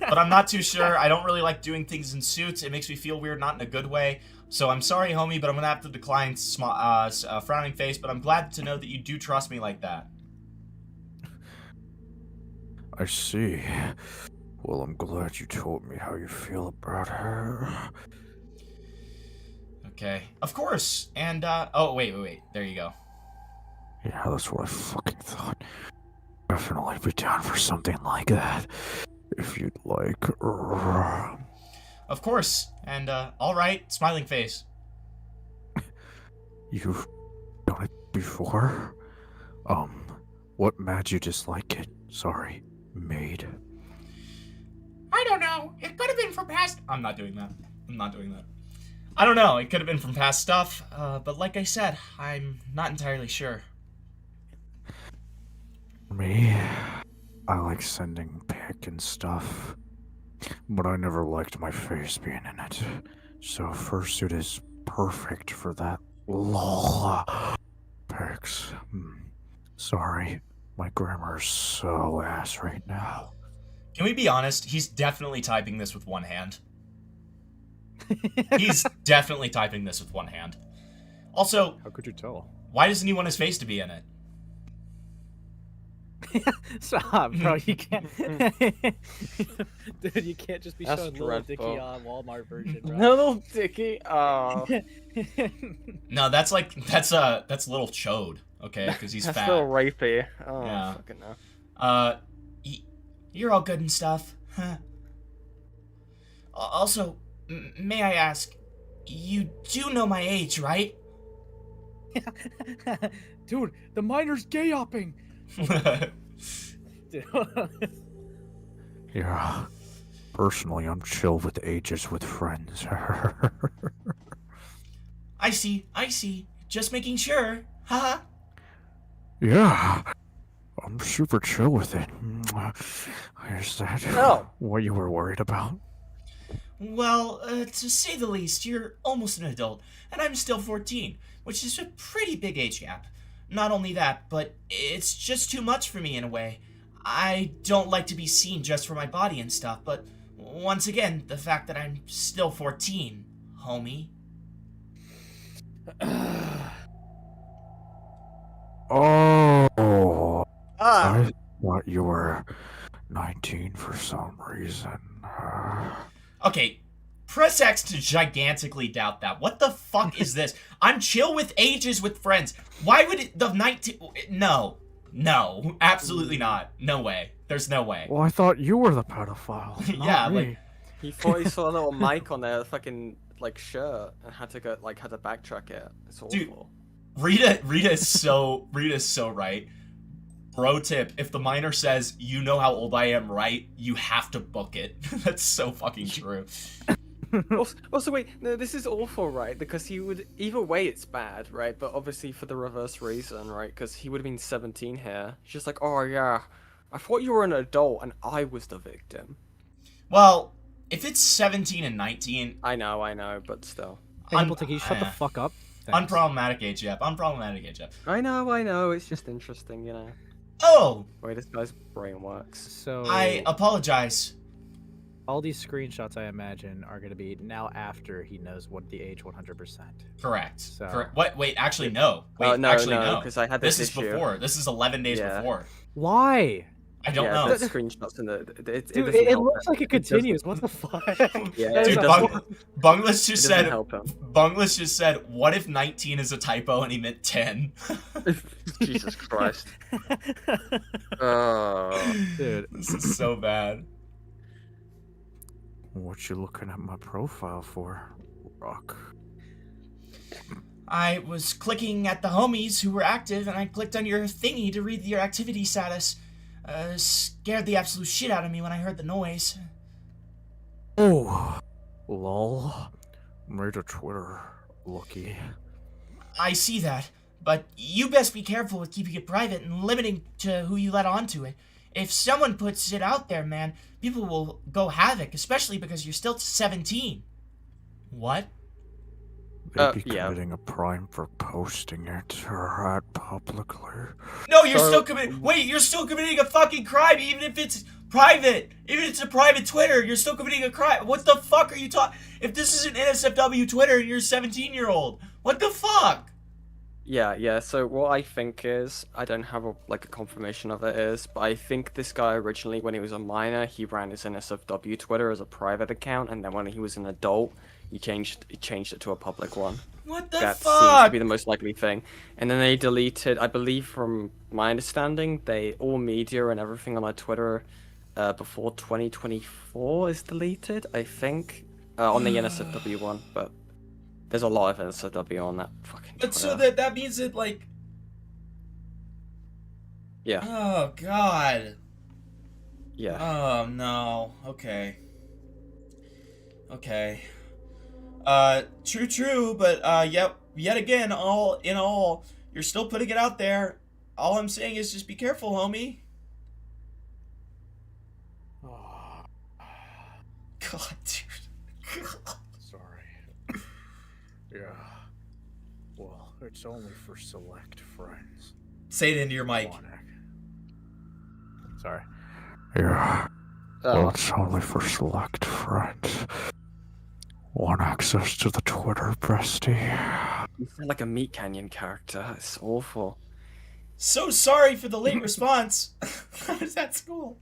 I'm not too sure. I don't really like doing things in suits. It makes me feel weird, not in a good way. So I'm sorry, homie, but I'm gonna have to decline frowning face. But I'm glad to know that you do trust me like that. I see. Well, I'm glad you told me how you feel about her. Okay. Of course. And, oh, wait. There you go. Yeah, that's what I fucking thought. Definitely be down for something like that. If you'd like. Of course. And, alright. Smiling face. You've done it before? What made you dislike it? Sorry, maid. I don't know. It could have been from past... I'm not doing that. I don't know. It could have been from past stuff. But like I said, I'm not entirely sure. Me? I like sending pic and stuff. But I never liked my face being in it. So fursuit is perfect for that. Lol. Pics. Sorry. My grammar's so ass right now. Can we be honest? He's definitely typing this with one hand. He's definitely typing this with one hand. Also, how could you tell? Why doesn't he want his face to be in it? Stop, bro. You can't. Dude, you can't just be showing Little Dicky on Walmart version, bro. Little Dicky? Oh. No, that's Little Chode, okay? Because he's that's fat. That's Little Rapey. Oh, yeah. Fucking no. You're all good and stuff. Huh. Also, may I ask, you do know my age, right? Dude, the minor's gay upping. Yeah. Personally, I'm chill with ages with friends. I see. Just making sure. Haha. Yeah. I'm super chill with it. Is that what you were worried about? Well, to say the least, you're almost an adult, and I'm still 14, which is a pretty big age gap. Not only that, but it's just too much for me in a way. I don't like to be seen just for my body and stuff, but once again, the fact that I'm still 14, homie. Oh. I thought you were 19 for some reason. Okay, press X to gigantically doubt that. What the fuck is this? I'm chill with ages with friends. Why would it, the 19... No. No. Absolutely not. No way. There's no way. Well, I thought you were the pedophile. Yeah, not me. like... He thought he saw a little mic on their fucking like shirt and had to backtrack it. It's awful. Dude, Rita is so right. Bro tip, if the minor says, you know how old I am, right? You have to book it. That's so fucking true. Also, wait, no, this is awful, right? Because he would, either way it's bad, right? But obviously for the reverse reason, right? Because he would have been 17 here. It's just like, oh yeah, I thought you were an adult and I was the victim. Well, if it's 17 and 19... I know, but still. Hey, can you shut the fuck up? Thanks. Unproblematic age, yep. Unproblematic age, yep. I know, it's just interesting, you know. Oh! The way this guy's brain works. So... I apologize. All these screenshots, I imagine, are going to be now after he knows what the age 100%. Correct. So... Correct. What? Wait, actually, no. Wait, no, actually, no. because I had this this is issue. before. This is 11 days before. Why? I don't know. The screenshots in the... Dude, it looks like it continues. What the fuck? Yeah, dude, Bunglas just said... help him. Bunglas just said, what if 19 is a typo and he meant 10? Jesus Christ. Oh. Dude. This is so bad. What you looking at my profile for, Rock? I was clicking at the homies who were active, and I clicked on your thingy to read your activity status. Scared the absolute shit out of me when I heard the noise. Oh, lol. Made a Twitter looky. I see that, but you best be careful with keeping it private and limiting to who you let onto it. If someone puts it out there, man, people will go havoc, especially because you're still 17. What? They'd be committing a crime for posting it right publicly. No, you're still committing. Wait, you're still committing a fucking crime, even if it's private. Even if it's a private Twitter, you're still committing a crime. What the fuck are you talking? If this is an NSFW Twitter and you're a 17-year-old, what the fuck? Yeah. So what I think is, I don't have a confirmation of it is, but I think this guy originally, when he was a minor, he ran his NSFW Twitter as a private account, and then when he was an adult, he changed it to a public one. What the that fuck? Seems to be the most likely thing. And then they deleted, I believe, from my understanding, all media and everything on my Twitter before 2024 is deleted. I think on the NSFW one, but there's a lot of NSFW on that fucking Twitter. But so that means that yeah. Oh god. Yeah. Oh no. Okay. True, but yet again, all in all, you're still putting it out there. All I'm saying is just be careful, homie. Oh. God, dude. Sorry. Yeah. Well, it's only for select friends. Say it into your mic. Sorry. Yeah. Well, it's only for select friends. Want access to the Twitter, bestie? You sound like a Meat Canyon character. It's awful. So sorry for the late response. I was at school.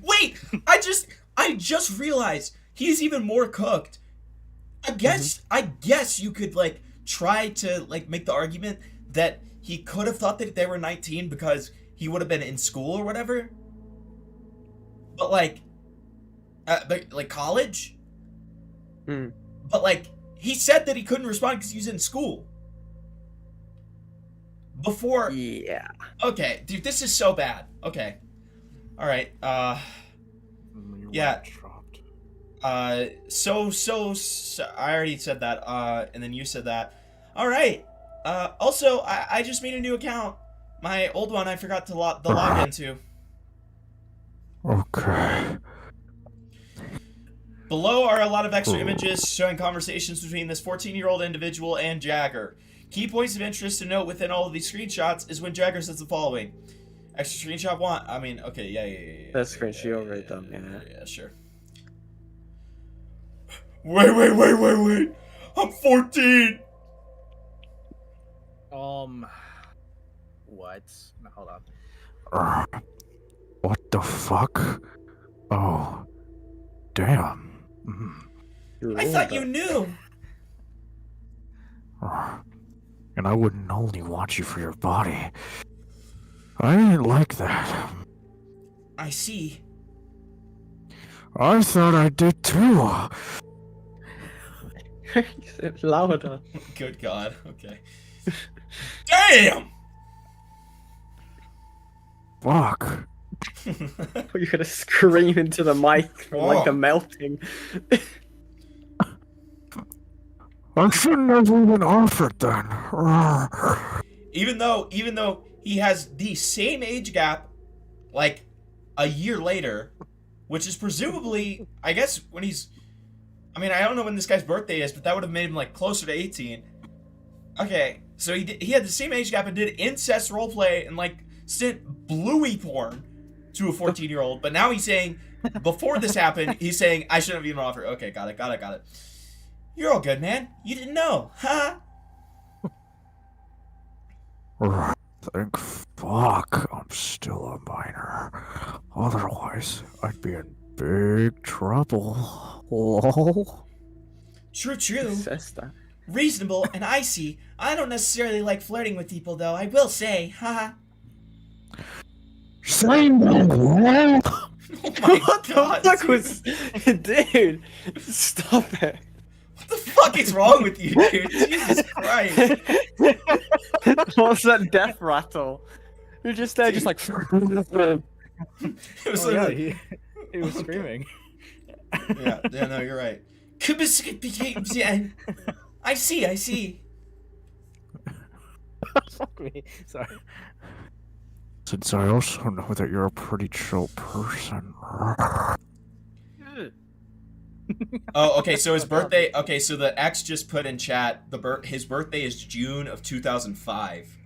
Wait, I just realized he's even more cooked. I guess you could try to make the argument that he could have thought that they were 19 because he would have been in school or whatever. But college. But he said that he couldn't respond because he was in school. Before. Yeah. Okay, dude, this is so bad. Okay. All right. Yeah. So I already said that. And then you said that. All right. Also, I just made a new account. My old one I forgot to log into. Okay. Below are a lot of extra images showing conversations between this 14-year-old individual and Jagger. Key points of interest to note within all of these screenshots is when Jagger says the following. Extra screenshot 1. I mean, okay, yeah. That's screenshot you already done, Yeah, sure. Wait. I'm 14. What? No, hold on. What the fuck? Oh, damn. I thought you knew. And I wouldn't only want you for your body. I didn't like that. I see. I thought I did too. Louder. Good God. Okay. Damn. Fuck. You're gonna scream into the mic from like the melting. I shouldn't have even offered then. Even though he has the same age gap, like a year later, which is presumably, I guess, when he's. I mean, I don't know when this guy's birthday is, but that would have made him like closer to 18. Okay, so he had the same age gap and did incest roleplay and like sent bluey porn to a 14-year-old. But now he's saying, before this happened, he's saying I shouldn't have even offered. Okay, got it. You're all good, man. You didn't know, huh? Thank fuck I'm still a minor. Otherwise, I'd be in big trouble. Lol. True. Says that. Reasonable and icy. I don't necessarily like flirting with people, though, I will say, haha. Same Oh my What God, the fuck was... Dude, stop it. What the fuck is wrong with you, dude? Jesus Christ. What's that death rattle? You're just there, just like... It was he was screaming. Yeah, no, you're right. I see. Fuck me. Sorry. Since I also know that you're a pretty chill person. Oh, okay, so his birthday... Okay, so the ex just put in chat, his birthday is June of 2005.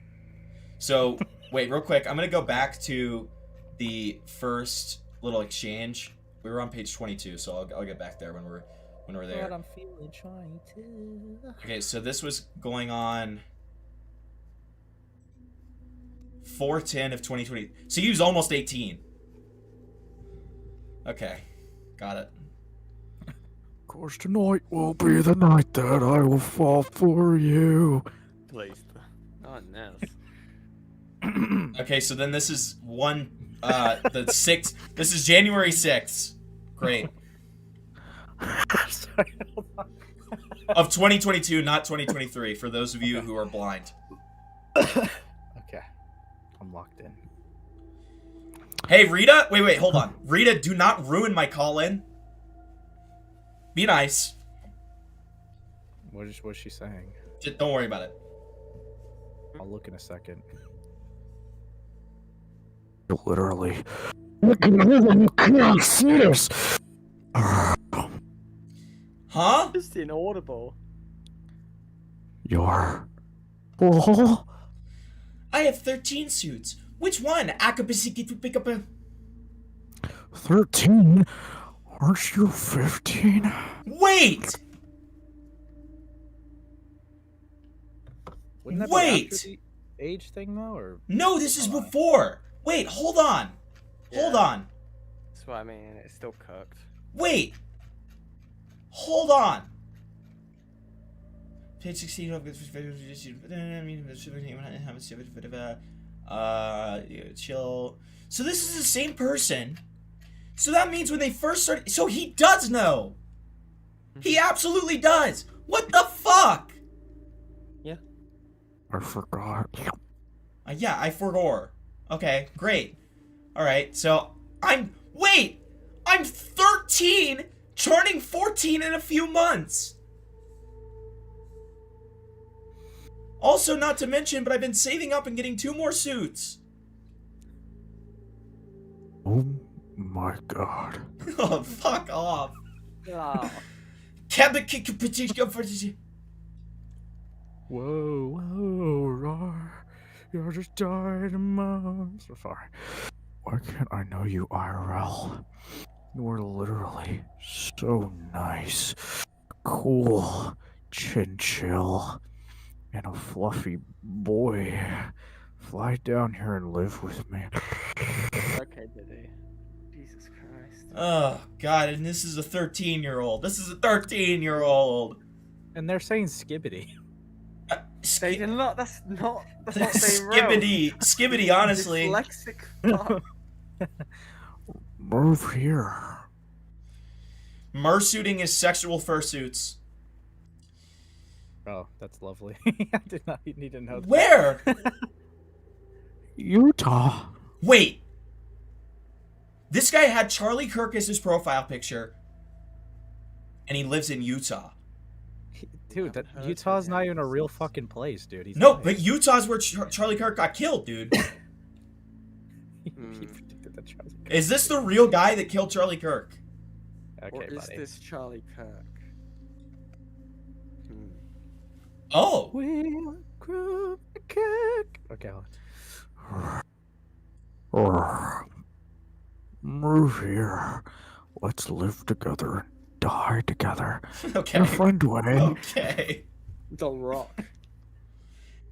So, wait, real quick, I'm gonna go back to the first little exchange. We were on page 22, so I'll get back there when we're there. But I'm feeling trying to. Okay, so this was going on 4/10 of 2020. So he was almost 18. Okay, got it. Of course, tonight will be the night that I will fall for you. Please. Oh, no. Okay, so then this is the 6th. This is January 6th. Great. Sorry, hold on. Of 2022, not 2023, for those of you who are blind. Okay. I'm locked in. Hey, Rita! Wait, hold on. Rita, do not ruin my call-in. Be nice. What's she saying? Just don't worry about it. I'll look in a second. Literally. Look at you can't see this. Huh? Just inaudible. You're... Oh. I have 13 suits. Which one? 13? Aren't you 15? Wait! Wouldn't that be Wait! after the age thing though, or No, this is before. Wait, hold on. Hold on. That's what I mean. It's still cooked. Wait. Hold on. Page 16 chill. So this is the same person. So that means when they first started, so he does know. He absolutely does. What the fuck? Yeah. I forgot. Yeah, I forgot. Okay, great. Alright, so I'm 13, turning 14 in a few months. Also, not to mention, but I've been saving up and getting 2 more suits. Oh my god. Oh, fuck off. Oh. Whoa, you're just dying a month. Sorry. Why can't I know you IRL? You are literally so nice, cool, chin chill, and a fluffy boy. Fly down here and live with me. Okay. Okay, did he? Jesus Christ. Oh God! And this is a 13-year-old. This is a 13-year-old. And they're saying skibbity. They did not. That's not what they wrote. Skibbity. Honestly. Dyslexic fuck. Move here. Mersuiting is sexual fursuits. Oh, that's lovely. I did not need to know that. Where? Utah. Wait. This guy had Charlie Kirk as his profile picture, and he lives in Utah. Dude, Utah's not even a real fucking place, dude. He's No, lying. but Utah's where Charlie Kirk got killed, dude. He predicted that Charlie Kirk. Is this the real guy that killed Charlie Kirk? Okay, Or is buddy. this Charlie Kirk? Oh. We'll group kick. Okay, Move here. Let's live together and die together. Okay. In a friend way. Okay. Don't rock.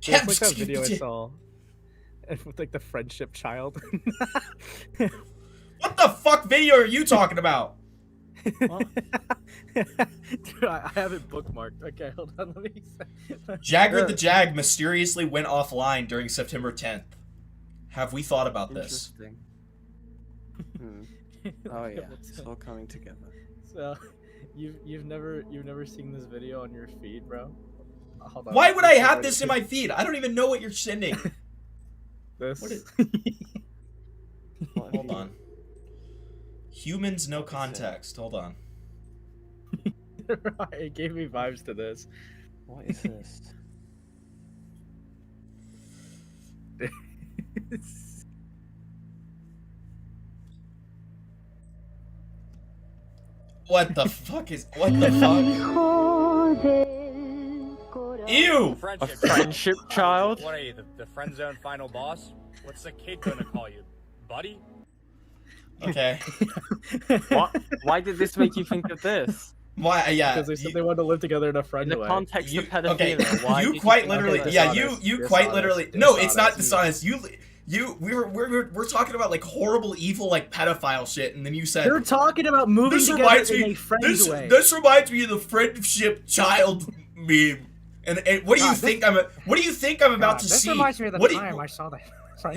It's like that video I saw. With like the friendship child. What the fuck video are you talking about? Dude, I have it bookmarked. Okay, hold on. Let me. JaggerTheJag mysteriously went offline during September 10th. Have we thought about this? Interesting. Oh yeah, it's all coming together. So, you've never seen this video on your feed, bro? Hold on. Why would I have this in my feed? I don't even know what you're sending. This. What is... Hold on. Humans, no context. Hold on. It gave me vibes to this. What is this? What the fuck is... What the fuck? Ew! A friendship child? What are you, the friend zone final boss? What's the kid gonna call you? Buddy? Okay. What? Why did this make you think of this? Why? Yeah. Because they said they wanted to live together in a friend In the way. context of pedophilia, Okay, why you did quite you literally, think yeah, dishonest? you quite literally, no, it's not Dishonest. dishonest. We're talking about like horrible, evil, like pedophile shit, and then you said They're talking about moving this together reminds in me. a friend way. This reminds me of the friendship child meme. And what do you think What do you think I'm about to this see? reminds me of the What do time you, I saw that.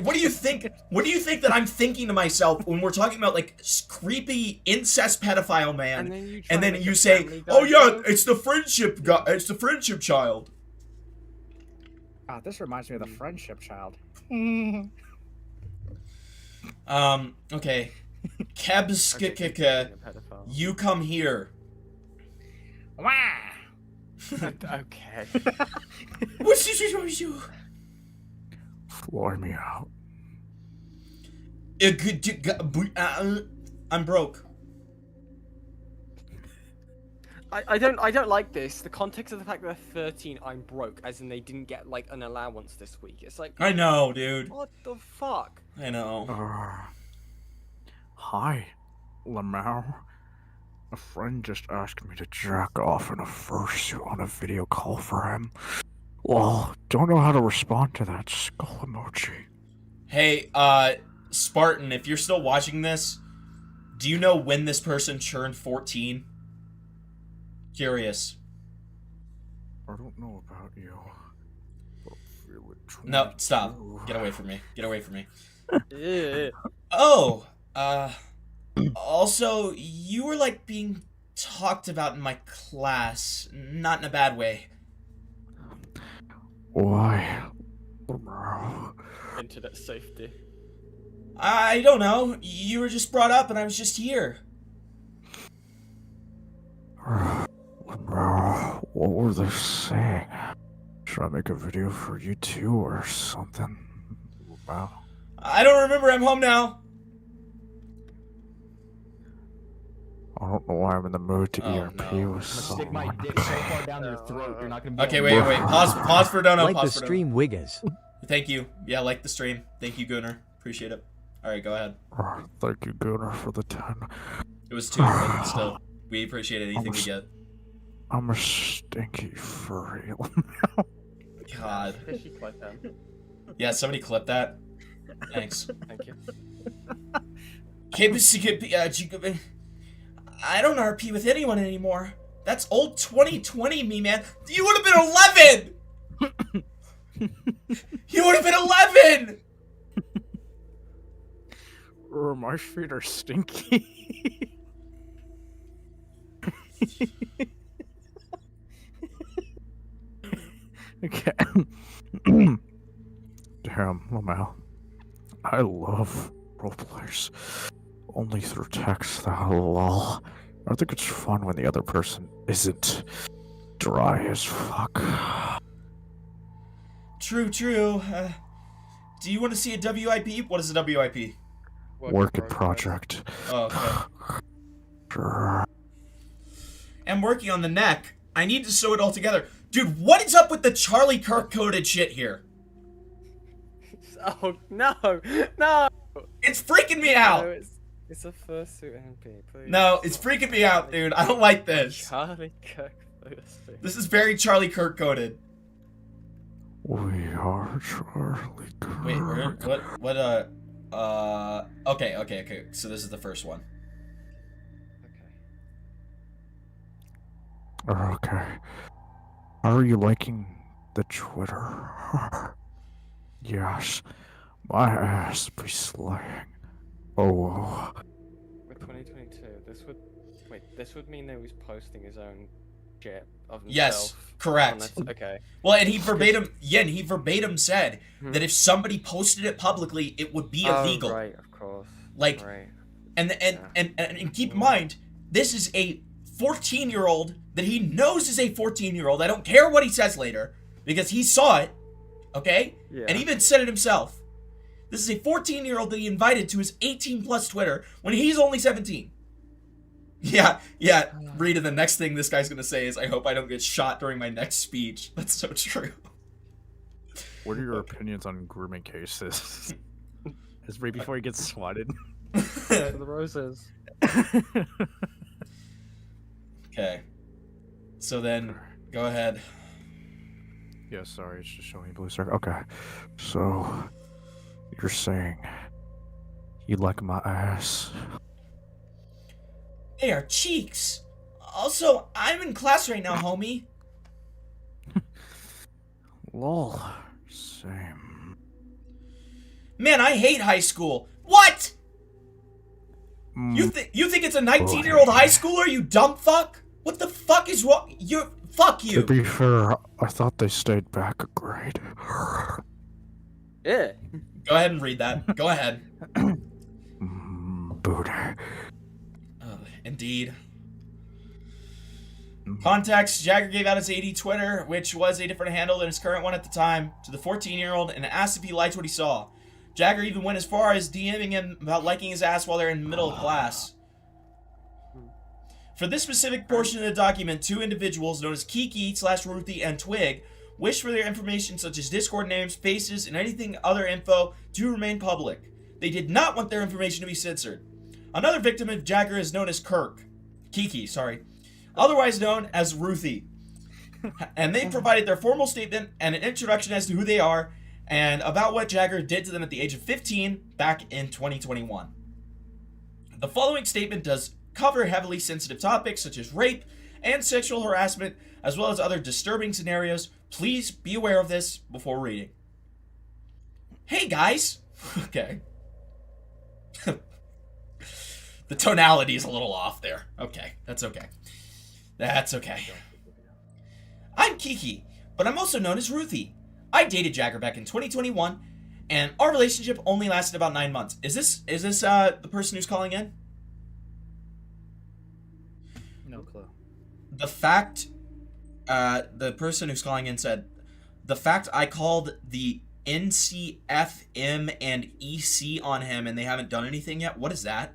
what do you think? What do you think that I'm thinking to myself when we're talking about like creepy incest pedophile man? And then you say, "Oh yeah, it's the friendship guy. It's the friendship child." Ah, this reminds me of the friendship child. Okay. Kebskikika, you come here. Wah! Okay. What's you? Fly me out. I'm broke. I don't like this. The context of the fact that they're 13, I'm broke, as in they didn't get like an allowance this week. It's like I know, dude. What the fuck? I know. Hi, Lamau. A friend just asked me to jack off in a fursuit on a video call for him. Well, don't know how to respond to that skull emoji. Hey, Spartan, if you're still watching this, do you know when this person turned 14? Curious. I don't know about you. But I feel it No, stop. 22. Get away from me. Get away from me. Yeah. Oh, also, you were like being talked about in my class, not in a bad way. Why? Internet safety. I don't know. You were just brought up and I was just here. What were they saying? Should I make a video for you too or something? Wow. I don't remember. I'm home now. I don't know why I'm in the mood to Oh, ERP no. with Stick my someone. dick so far down your throat, you're not gonna be Okay, able wait, to- wait. Pause for Dono. Like the Pause for Dono. stream, Wiggas. Thank you. Yeah, like the stream. Thank you, Gunnar. Appreciate it. All right, go ahead. Thank you, Gunnar, for the 10. It was 2, but still, we appreciate anything we get. I'm a stinky furry. God. Fishy clip then. Yeah, somebody clip that. Thanks. Thank you. I don't RP with anyone anymore. That's old 2020 me, man. You would have been 11! You would have been 11! My feet are stinky. Okay. Damn, Lamau. I love roleplayers. Only through text, lol. I think it's fun when the other person isn't dry as fuck. True. Do you want to see a WIP? What is a WIP? Work in project. Oh, okay. Sure. I'm working on the neck. I need to sew it all together. Dude, what is up with the Charlie Kirk coded shit here? Oh, no! No! It's freaking me out! No, it's a fursuit MP, please. No, it's freaking me out, dude. I don't like this. Charlie Kirk fursuit. This is very Charlie Kirk coded. We are Charlie Kirk. Wait, okay. So this is the first one. Okay. How are you liking the Twitter? Yes. My ass be slaying. Oh. With 2022, this would mean that he was posting his own shit of himself. Yes, correct. Okay. Well, and he verbatim said that if somebody posted it publicly, it would be illegal. Right, of course. Like, right. And keep in mind, this is a 14-year-old that he knows is a 14-year-old. I don't care what he says later, because he saw it, okay? Yeah. And even said it himself. This is a 14-year-old that he invited to his 18-plus Twitter when he's only 17. Yeah, Rita, the next thing this guy's gonna say is, I hope I don't get shot during my next speech. That's so true. What are your opinions on grooming cases? It's right before he gets swatted. For the roses. Okay. So then, go ahead. Yeah, sorry, it's just showing blue circle. Okay. So, you're saying you like my ass? They are cheeks. Also, I'm in class right now, homie. Lol. Same. Man, I hate high school. What? You think it's a 19-year-old high schooler, you dumb fuck? What the fuck is wrong? Fuck you. To be fair, I thought they stayed back a grade. Yeah. Go ahead and read that. Go ahead. Booty. Indeed. Context, Jagger gave out his AD Twitter, which was a different handle than his current one at the time, to the 14-year-old and asked if he liked what he saw. Jagger even went as far as DMing him about liking his ass while they're in middle class. For this specific portion of the document, two individuals known as Kiki/Ruthie and Twig wished for their information such as Discord names, faces, and anything other info to remain public. They did not want their information to be censored. Another victim of Jagger is known as Kiki, otherwise known as Ruthie. And they provided their formal statement and an introduction as to who they are and about what Jagger did to them at the age of 15 back in 2021. The following statement does cover heavily sensitive topics such as rape and sexual harassment, as well as other disturbing scenarios. Please be aware of this before reading. Hey guys! Okay. The tonality is a little off there. Okay, that's okay. That's okay. I'm Kiki, but I'm also known as Ruthie. I dated Jagger back in 2021, and our relationship only lasted about 9 months. Is this the person who's calling in? No clue. The fact, the person who's calling in said, the fact I called the NCFM and EC on him and they haven't done anything yet. What is that?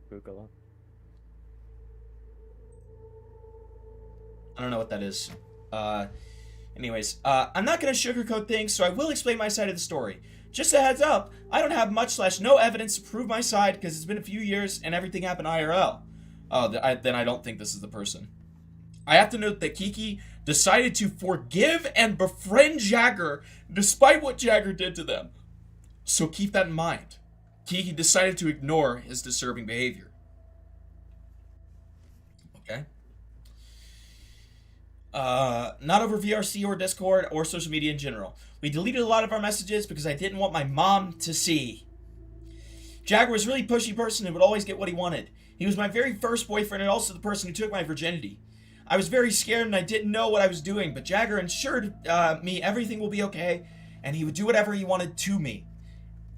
Google it. I don't know what that is. Anyways, I'm not going to sugarcoat things, so I will explain my side of the story. Just a heads up, I don't have much / no evidence to prove my side because it's been a few years and everything happened IRL. Oh, then I don't think this is the person. I have to note that Kiki decided to forgive and befriend Jagger despite what Jagger did to them. So keep that in mind. Kiki decided to ignore his disturbing behavior. Okay. Not over VRC or Discord or social media in general. We deleted a lot of our messages because I didn't want my mom to see. Jagger was a really pushy person and would always get what he wanted. He was my very first boyfriend and also the person who took my virginity. I was very scared and I didn't know what I was doing, but Jagger assured me everything will be okay and he would do whatever he wanted to me.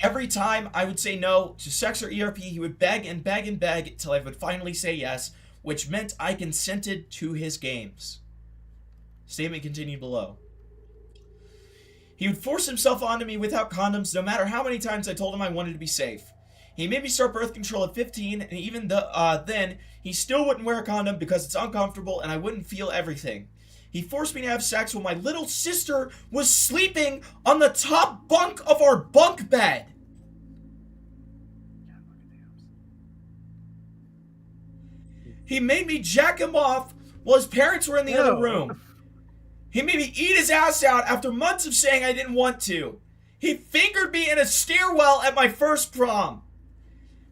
Every time I would say no to sex or ERP, he would beg and beg and beg till I would finally say yes, which meant I consented to his games. Statement continued below. He would force himself onto me without condoms no matter how many times I told him I wanted to be safe. He made me start birth control at 15, and even then, he still wouldn't wear a condom because it's uncomfortable and I wouldn't feel everything. He forced me to have sex while my little sister was sleeping on the top bunk of our bunk bed. He made me jack him off while his parents were in the other room. He made me eat his ass out after months of saying I didn't want to. He fingered me in a stairwell at my first prom.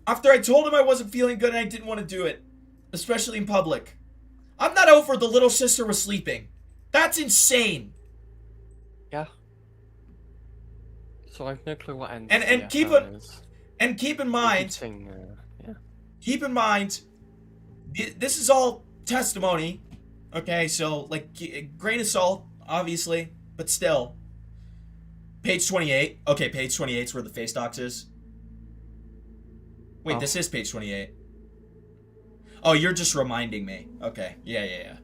After I told him I wasn't feeling good and I didn't want to do it, especially in public. I'm not over the little sister was sleeping. That's insane. Yeah. So I've no clue what ends. And keep in mind. Keep in mind. This is all testimony. Okay, so like grain of salt, obviously, but still. Page 28. Okay, page 28 is where the face docs is. Wait, this is page 28. Oh, you're just reminding me. Okay, yeah.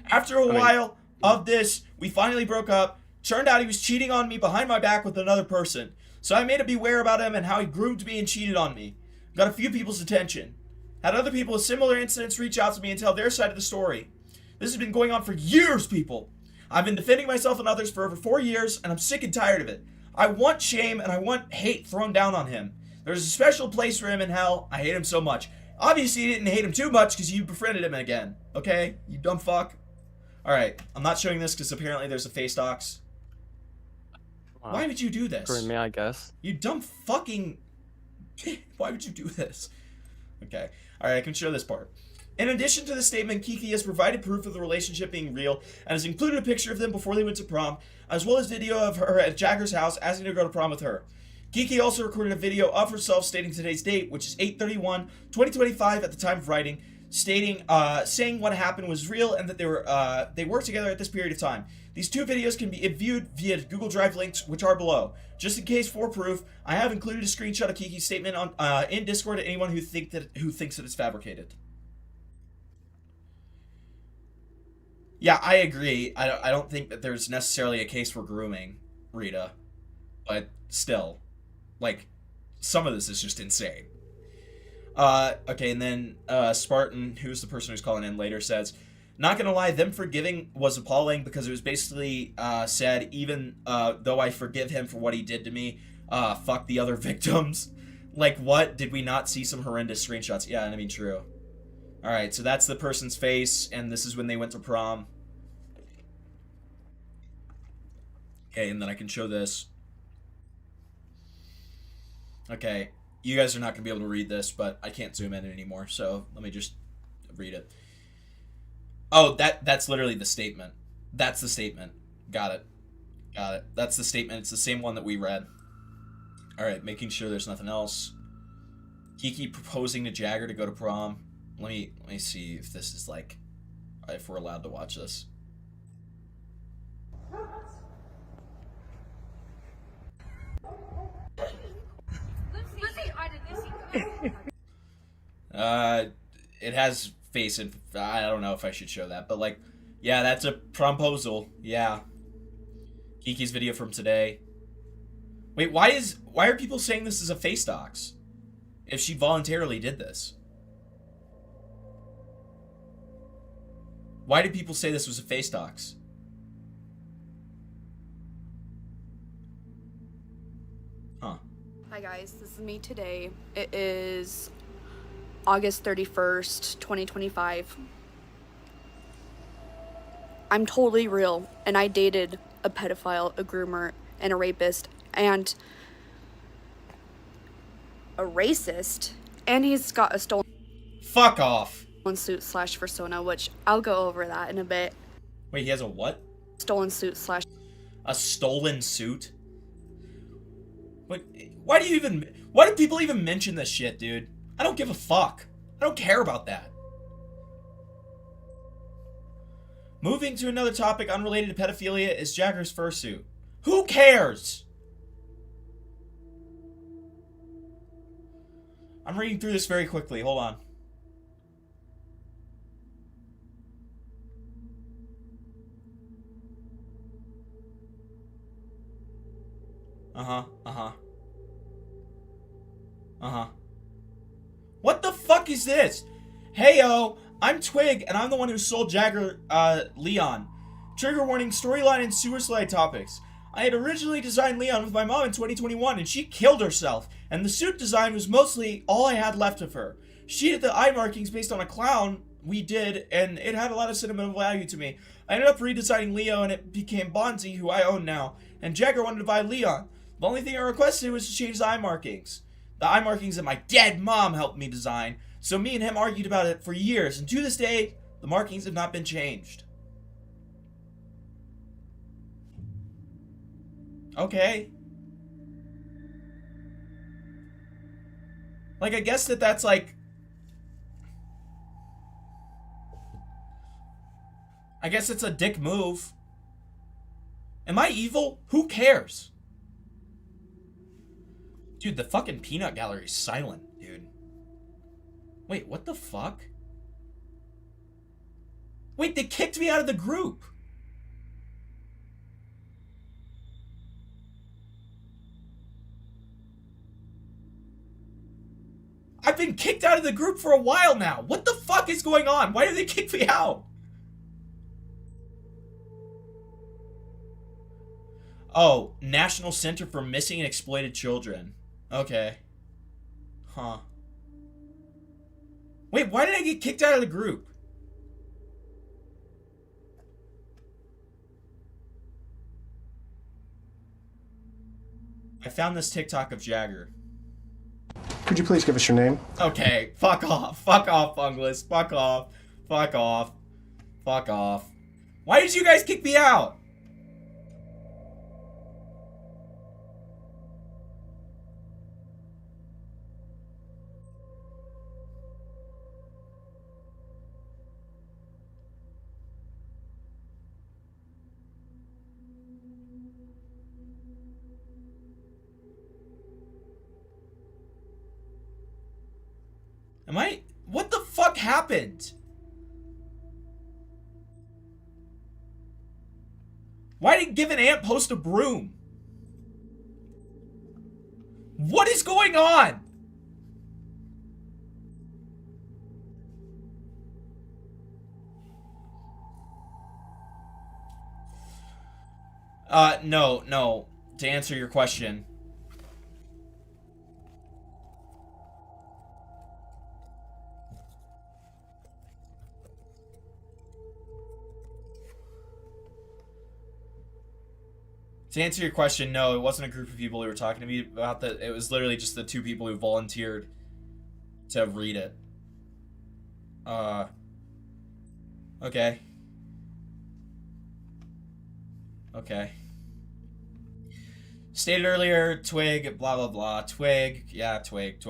After a while of this, we finally broke up. Turned out he was cheating on me behind my back with another person. So I made him beware about him and how he groomed me and cheated on me. Got a few people's attention. Had other people with similar incidents reach out to me and tell their side of the story. This has been going on for years, people. I've been defending myself and others for over 4 years, and I'm sick and tired of it. I want shame and I want hate thrown down on him. There's a special place for him in hell. I hate him so much. Obviously, you didn't hate him too much because you befriended him again. Okay? You dumb fuck. Alright, I'm not showing this because apparently there's a face docs. Why would you do this? For me, I guess. You dumb fucking... Why would you do this? Okay. Alright, I can show this part. In addition to the statement, Kiki has provided proof of the relationship being real and has included a picture of them before they went to prom, as well as video of her at Jagger's house asking to go to prom with her. Kiki also recorded a video of herself stating today's date, which is 8/31/2025 at the time of writing, stating, saying what happened was real and that they worked together at this period of time. These two videos can be viewed via Google Drive links, which are below. Just in case for proof, I have included a screenshot of Kiki's statement on in Discord to anyone who thinks that it's fabricated. Yeah, I agree. I don't think that there's necessarily a case for grooming, Rita, but still, like, some of this is just insane. Okay, and then Spartan, who's the person who's calling in later, says, not gonna lie, them forgiving was appalling because it was basically said, even though I forgive him for what he did to me, fuck the other victims. Like, what? Did we not see some horrendous screenshots? Yeah, I mean, true. Alright, so that's the person's face, and this is when they went to prom. Okay, and then I can show this. Okay, you guys are not going to be able to read this, but I can't zoom in anymore, so let me just read it. Oh, that's literally the statement. That's the statement. Got it. That's the statement. It's the same one that we read. Alright, making sure there's nothing else. Kiki proposing to Jagger to go to prom. Let me see if this is like, if we're allowed to watch this. It has face and I don't know if I should show that, but like, yeah, that's a promposal. Yeah. Kiki's video from today. Wait, why are people saying this is a face docs? If she voluntarily did this. Why did people say this was a face docs? Huh. Hi guys, this is me today. It is August 31st, 2025. I'm totally real, and I dated a pedophile, a groomer, and a rapist, and a racist, and he's got a stolen Fuck off. suit slash persona, which I'll go over that in a bit. Wait, he has a what? Stolen suit slash. A stolen suit? What? Why do people even mention this shit, dude? I don't give a fuck. I don't care about that. Moving to another topic unrelated to pedophilia is Jagger's fursuit. Who cares? I'm reading through this very quickly. Hold on. What the fuck is this? Heyo, I'm Twig, and I'm the one who sold Jagger, Leon. Trigger warning, storyline, and sewer slide topics. I had originally designed Leon with my mom in 2021, and she killed herself, and the suit design was mostly all I had left of her. She did the eye markings based on a clown we did, and it had a lot of sentimental value to me. I ended up redesigning Leo, and it became Bonzi, who I own now, and Jagger wanted to buy Leon. The only thing I requested was to change the eye markings. The eye markings that my dead mom helped me design, so me and him argued about it for years, and to this day, the markings have not been changed. Okay. Like, I guess that's like... I guess it's a dick move. Am I evil? Who cares? Dude, the fucking peanut gallery is silent, dude. Wait, what the fuck? Wait, they kicked me out of the group. I've been kicked out of the group for a while now. What the fuck is going on? Why did they kick me out? Oh, National Center for Missing and Exploited Children. Okay. Huh. Wait, why did I get kicked out of the group? I found this TikTok of Jagger. Could you please give us your name? Okay, fuck off. Fuck off, Fungless. Fuck off. Fuck off. Fuck off. Why did you guys kick me out? What the fuck happened? Why did Give an Ant post a broom? What is going on? No. To answer your question. To answer your question, no, it wasn't a group of people who were talking to me about that. It was literally just the two people who volunteered to read it. Okay. Okay. Stated earlier, Twig, blah, blah, blah. Twig, yeah, Twig,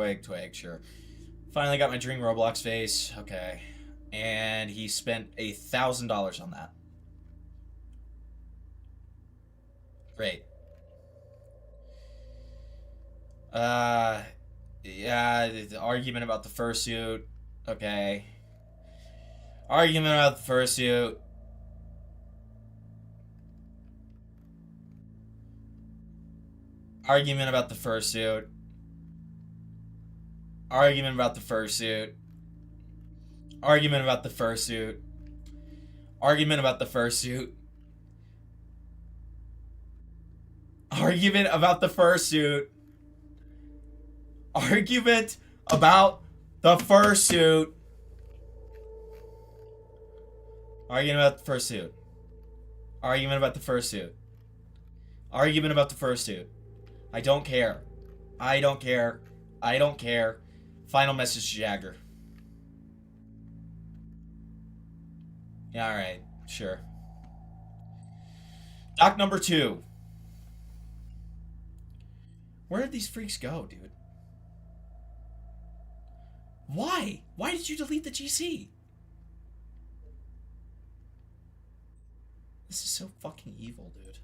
sure. Finally got my dream Roblox face. Okay. And he spent $1,000 on that. Great. Yeah, the argument about the fursuit. Okay. Argument about the fursuit. Argument about the fursuit. Argument about the fursuit. Argument about the fursuit. Argument about the fursuit. Argument about the fursuit. Argument about the fursuit. Argument about the fursuit. Argument about the fursuit. Argument about the fursuit. I don't care. I don't care. I don't care. Final message to Jagger. Yeah, alright. Sure. Doc number 2. Where did these freaks go, dude? Why? Why did you delete the GC? This is so fucking evil, dude.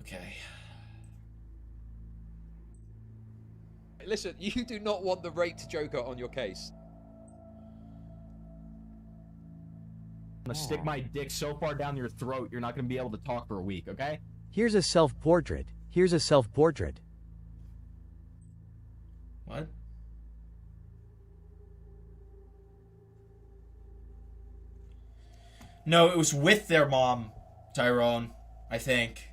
Okay. Listen, you do not want the raped Joker on your case. I'm gonna stick my dick so far down your throat, you're not gonna be able to talk for a week, okay? Here's a self-portrait. Here's a self-portrait. What? No, it was with their mom, Tyrone, I think.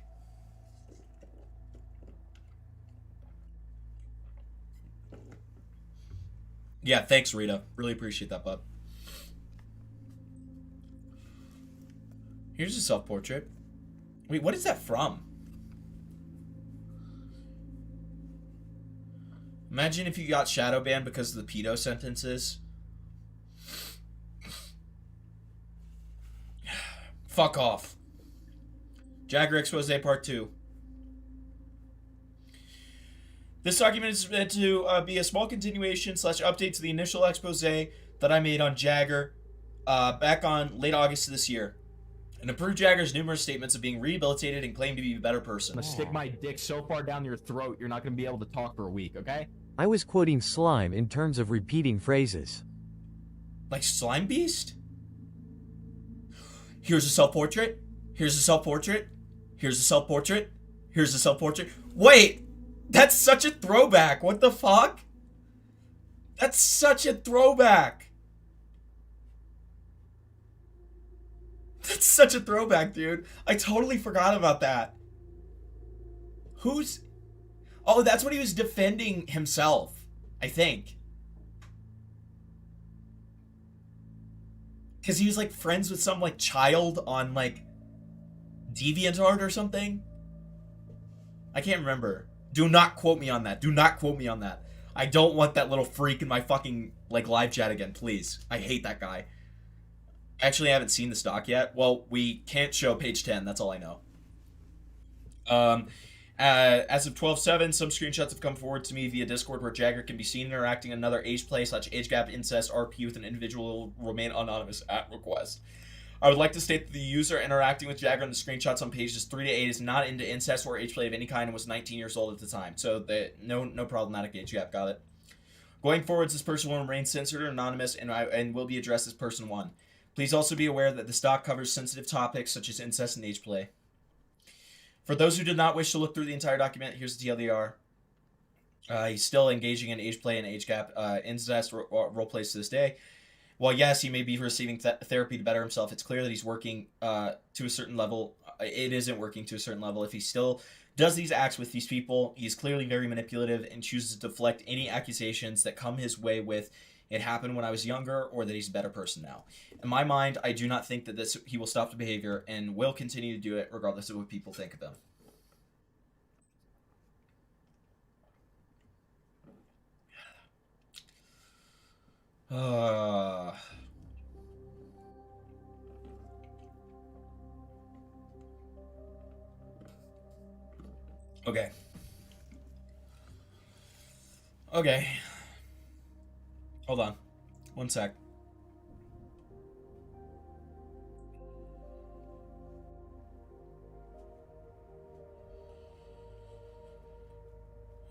Yeah, thanks, Rita. Really appreciate that, bud. Here's a self-portrait. Wait, what is that from? Imagine if you got shadow banned because of the pedo sentences. Fuck off. Jagger Expose Part 2. This document is meant to be a small continuation / update to the initial expose that I made on Jagger back on late August of this year. And to prove Jagger's numerous statements of being rehabilitated and claimed to be a better person. I'm gonna stick my dick so far down your throat, you're not gonna be able to talk for a week, okay? I was quoting Slime in terms of repeating phrases. Like Slime Beast? Here's a self-portrait. Here's a self-portrait. Here's a self-portrait. Here's a self-portrait. Wait! That's such a throwback. What the fuck? That's such a throwback. That's such a throwback, dude. I totally forgot about that. Who's... Oh, that's when he was defending himself, I think. Because he was, like, friends with some, like, child on, like, DeviantArt or something? I can't remember. Do not quote me on that. Do not quote me on that. I don't want that little freak in my fucking, like, live chat again, please. I hate that guy. Actually, I haven't seen this doc yet. Well, we can't show page 10. That's all I know. As of 12/7, some screenshots have come forward to me via Discord where Jagger can be seen interacting in another age play / age gap incest RP with an individual will remain anonymous at request. I would like to state that the user interacting with Jagger in the screenshots on pages 3 to 8 is not into incest or age play of any kind and was 19 years old at the time. So no problematic age gap. Got it. Going forwards, this person will remain censored or anonymous and will be addressed as person 1. Please also be aware that this doc covers sensitive topics such as incest and age play. For those who did not wish to look through the entire document, here's the TLDR. He's still engaging in age play and age gap incest role plays to this day. While yes, he may be receiving therapy to better himself, it's clear that he's working to a certain level. It isn't working to a certain level. If he still does these acts with these people, he's clearly very manipulative and chooses to deflect any accusations that come his way with it happened when I was younger or that he's a better person now. In my mind, I do not think that he will stop the behavior and will continue to do it regardless of what people think of him. Okay. Okay. Hold on. One sec.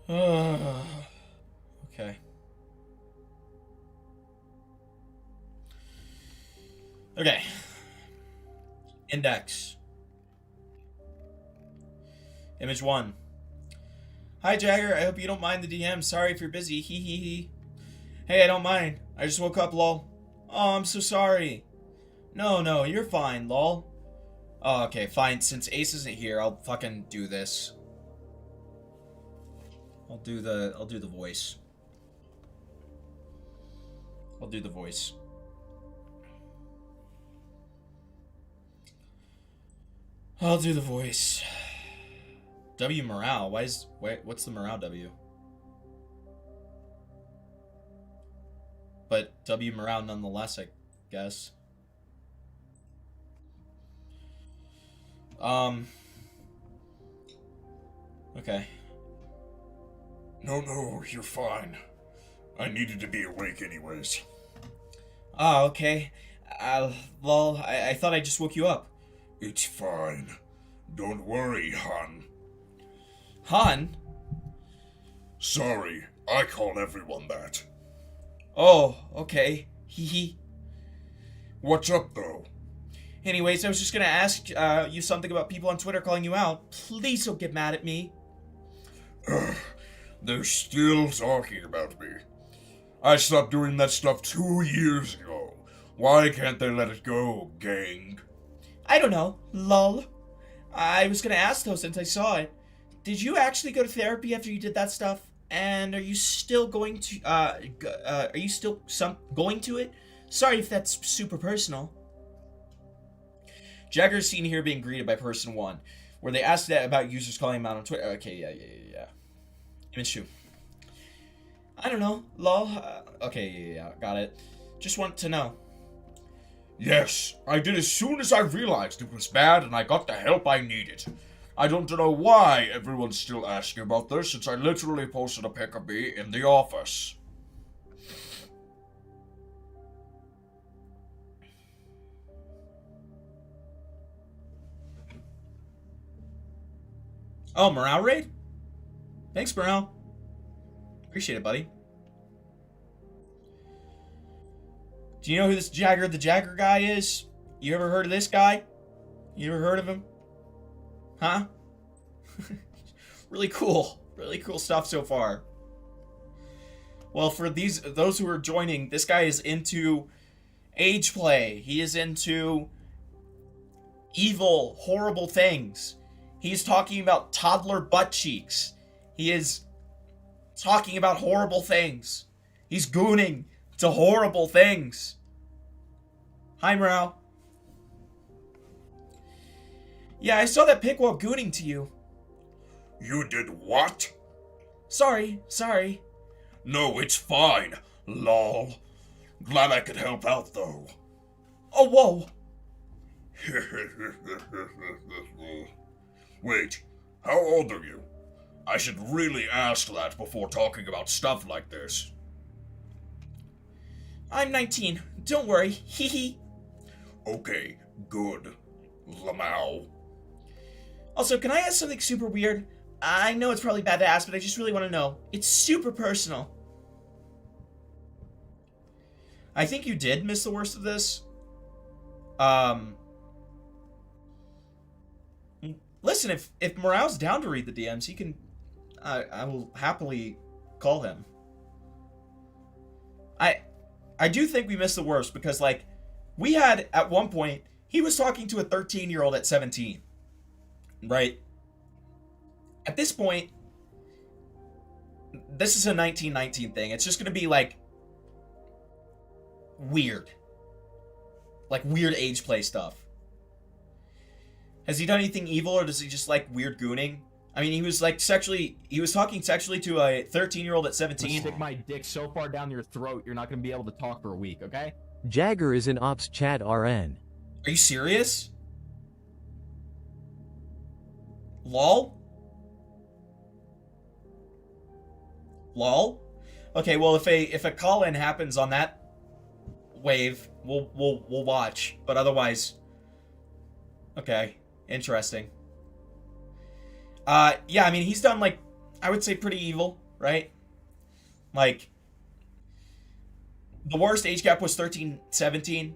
Okay. Okay. Index. Image 1. Hi, Jagger. I hope you don't mind the DM. Sorry if you're busy. Hee hee hee. Hey, I don't mind. I just woke up, lol. Oh, I'm so sorry. No, you're fine, lol. Oh, okay, fine. Since Ace isn't here, I'll fucking do this. I'll do the voice. I'll do the voice. I'll do the voice. W morale. What's the morale W? But W morale nonetheless, I guess. Okay. No, you're fine. I needed to be awake anyways. Oh, okay. Lol, I thought I just woke you up. It's fine. Don't worry, hon. Han? Sorry, I call everyone that. Oh, okay. Hee hee. What's up, though? Anyways, I was just gonna ask you something about people on Twitter calling you out. Please don't get mad at me. They're still talking about me. I stopped doing that stuff 2 years ago. Why can't they let it go, gang? I don't know. Lol. I was gonna ask though since I saw it. Did you actually go to therapy after you did that stuff? And are you still going to going to it? Sorry if that's super personal. Jagger's seen here being greeted by person 1, where they asked that about users calling him out on Twitter. Okay, yeah. Image 2. I don't know. Lol. Okay, yeah, got it. Just want to know. Yes, I did as soon as I realized it was bad and I got the help I needed. I don't know why everyone's still asking about this since I literally posted a pic of me in the office. Oh, morale raid? Thanks, morale. Appreciate it, buddy. Do you know who this JaggerTheJag guy is? You ever heard of this guy? You ever heard of him? Huh? Really cool. Really cool stuff so far. Well, for those who are joining, this guy is into age play. He is into evil, horrible things. He's talking about toddler butt cheeks. He is talking about horrible things. He's gooning to horrible things. Hi, Morale. Yeah, I saw that pic while gooning to you. You did what? Sorry. No, it's fine. Lol. Glad I could help out, though. Oh, whoa. Wait, how old are you? I should really ask that before talking about stuff like this. I'm 19. Don't worry. Hee hee. Okay, good. Lamau. Also, can I ask something super weird? I know it's probably bad to ask, but I just really want to know. It's super personal. I think you did miss the worst of this. Listen, if Morale's down to read the DMs, he can... I will happily call him. I do think we missed the worst because, like, we had, at one point, he was talking to a 13-year-old at 17. Right? At this point, this is a 1919 thing. It's just going to be, like, weird. Like, weird age play stuff. Has he done anything evil, or does he just like weird gooning? I mean, he was talking sexually to a 13-year-old at 17. Stick my dick so far down your throat, you're not gonna be able to talk for a week, okay? Jagger is in Ops Chat RN. Are you serious? Lol? Lol? Okay, well, if a call-in happens on that wave, we'll watch. But otherwise, okay. Interesting. Yeah, I mean, he's done, like, I would say pretty evil, right? Like, the worst age gap was 13, 17.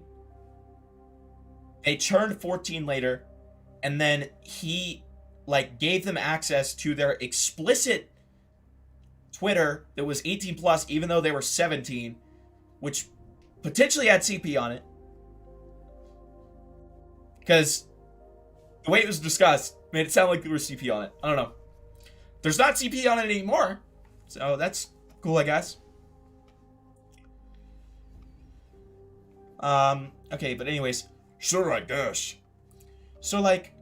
They turned 14 later, and then he, like, gave them access to their explicit Twitter that was 18 plus, even though they were 17, which potentially had CP on it. Because the way it was discussed made it sound like there was CP on it. I don't know. There's not CP on it anymore, so that's cool, I guess. Okay, but anyways. Sure, I guess. So, like,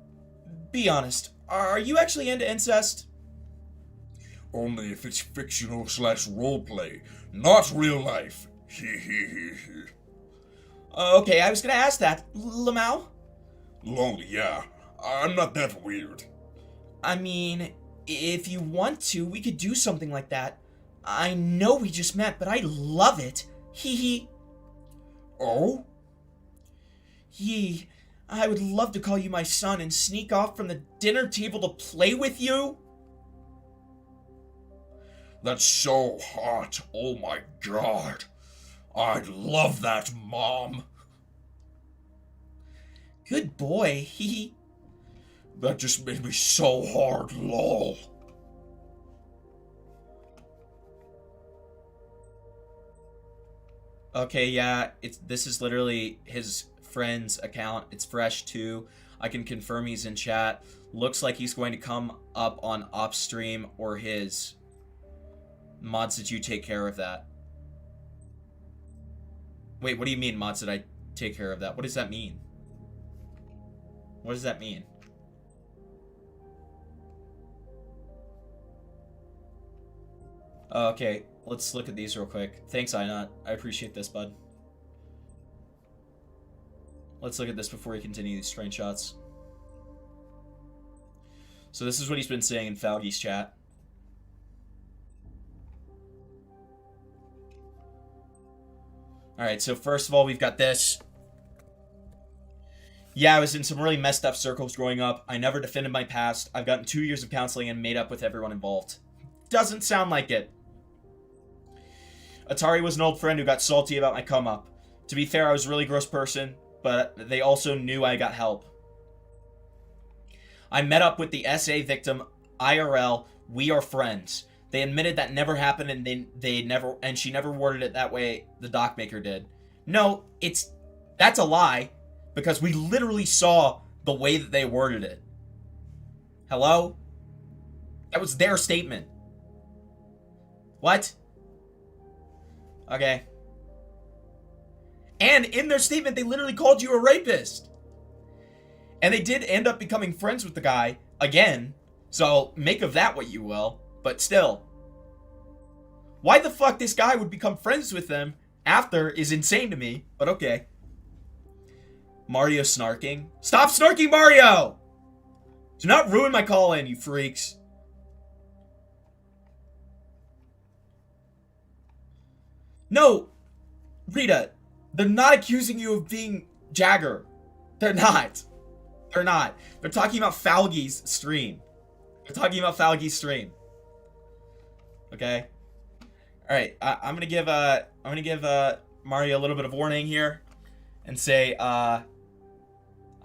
Be honest, are you actually into incest? Only if it's fictional / roleplay, not real life. Okay, I was gonna ask that. Lamau? Lonely, yeah. I'm not that weird. I mean, if you want to, we could do something like that. I know we just met, but I love it. Hee hee. Oh? Yee, I would love to call you my son and sneak off from the dinner table to play with you. That's so hot. Oh my god. I'd love that, Mom. Good boy, hee. That just made me so hard, lol. Okay, yeah, this is literally his friend's account. It's fresh too. I can confirm he's in chat. Looks like he's going to come up on off stream or his. Mods, did you take care of that? Wait, what do you mean, Mods, did I take care of that? What does that mean? What does that mean? Okay, let's look at these real quick. Thanks, Inot. I appreciate this, bud. Let's look at this before we continue these screenshots. So this is what he's been saying in Falgy's chat. Alright, so first of all, we've got this. Yeah, I was in some really messed up circles growing up. I never defended my past. I've gotten 2 years of counseling and made up with everyone involved. Doesn't sound like it. Atari was an old friend who got salty about my come up. To be fair, I was a really gross person, but they also knew I got help. I met up with the SA victim IRL. We are friends. They admitted that never happened, and she never worded it that way. The doc maker did. No, that's a lie, because we literally saw the way that they worded it. Hello? That was their statement. What? Okay. And in their statement, they literally called you a rapist. And they did end up becoming friends with the guy again. So make of that what you will. But still. Why the fuck this guy would become friends with them after is insane to me. But okay. Mario snarking. Stop snarking, Mario! Do not ruin my call-in, you freaks. No! Rita, they're not accusing you of being Jagger. They're not. They're not. They're talking about Falgy's stream. They're talking about Falgy's stream. Okay? Alright, I'm gonna give Mario a little bit of warning here. And say, I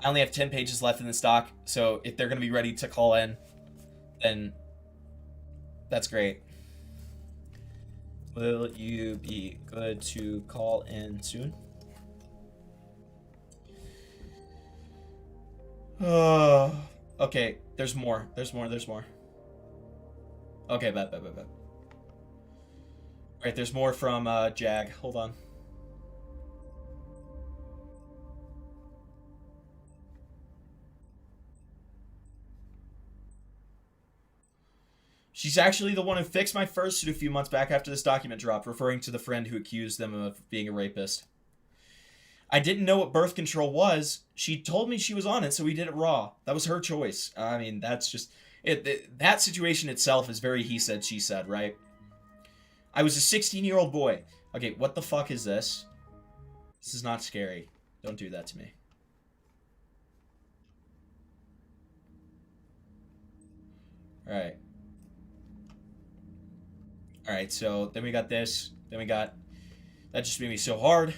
only have 10 pages left in this doc, so if they're gonna be ready to call in, then that's great. Will you be good to call in soon? Okay, there's more. There's more. Okay, bet. Alright, there's more from Jag. Hold on. She's actually the one who fixed my fursuit a few months back after this document dropped, referring to the friend who accused them of being a rapist. I didn't know what birth control was. She told me she was on it, so we did it raw. That was her choice. I mean, that's just... that situation itself is very he said, she said, right? I was a 16-year-old boy. Okay, what the fuck is this? This is not scary. Don't do that to me. Alright. Alright, so then we got this. Then we got... That just made me so hard.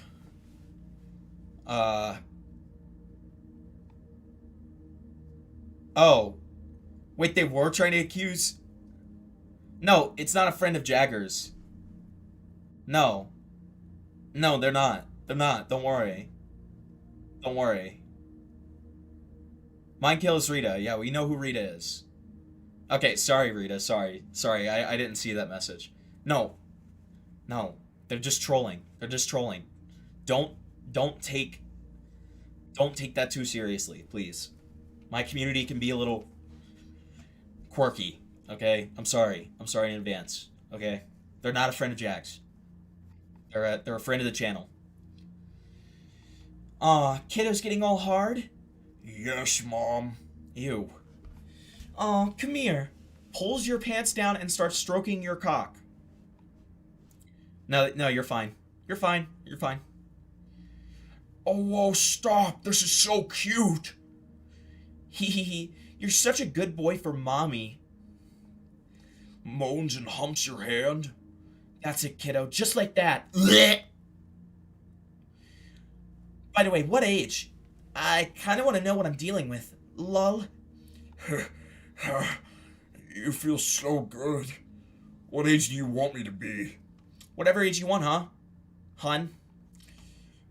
Oh. Wait, they were trying to accuse... No, it's not a friend of Jagger's. No. No, they're not. They're not. Don't worry. Don't worry. Mind kill is Rita. Yeah, we know who Rita is. Okay, sorry, Rita. Sorry. Sorry, I didn't see that message. No. No. They're just trolling. They're just trolling. Don't take that too seriously, please. My community can be a little quirky, okay? I'm sorry. I'm sorry in advance, okay? They're not a friend of Jack's. They're a friend of the channel. Aw, kiddo's getting all hard? Yes, Mom. Ew. Aw, come here. Pulls your pants down and starts stroking your cock. No, you're fine. You're fine. You're fine. Oh, stop. This is so cute. Hee. You're such a good boy for mommy. Moans and humps your hand. That's it, kiddo. Just like that. Blech. By the way, what age? I kind of want to know what I'm dealing with. Lol. You feel so good. What age do you want me to be? Whatever age you want, huh? Hun?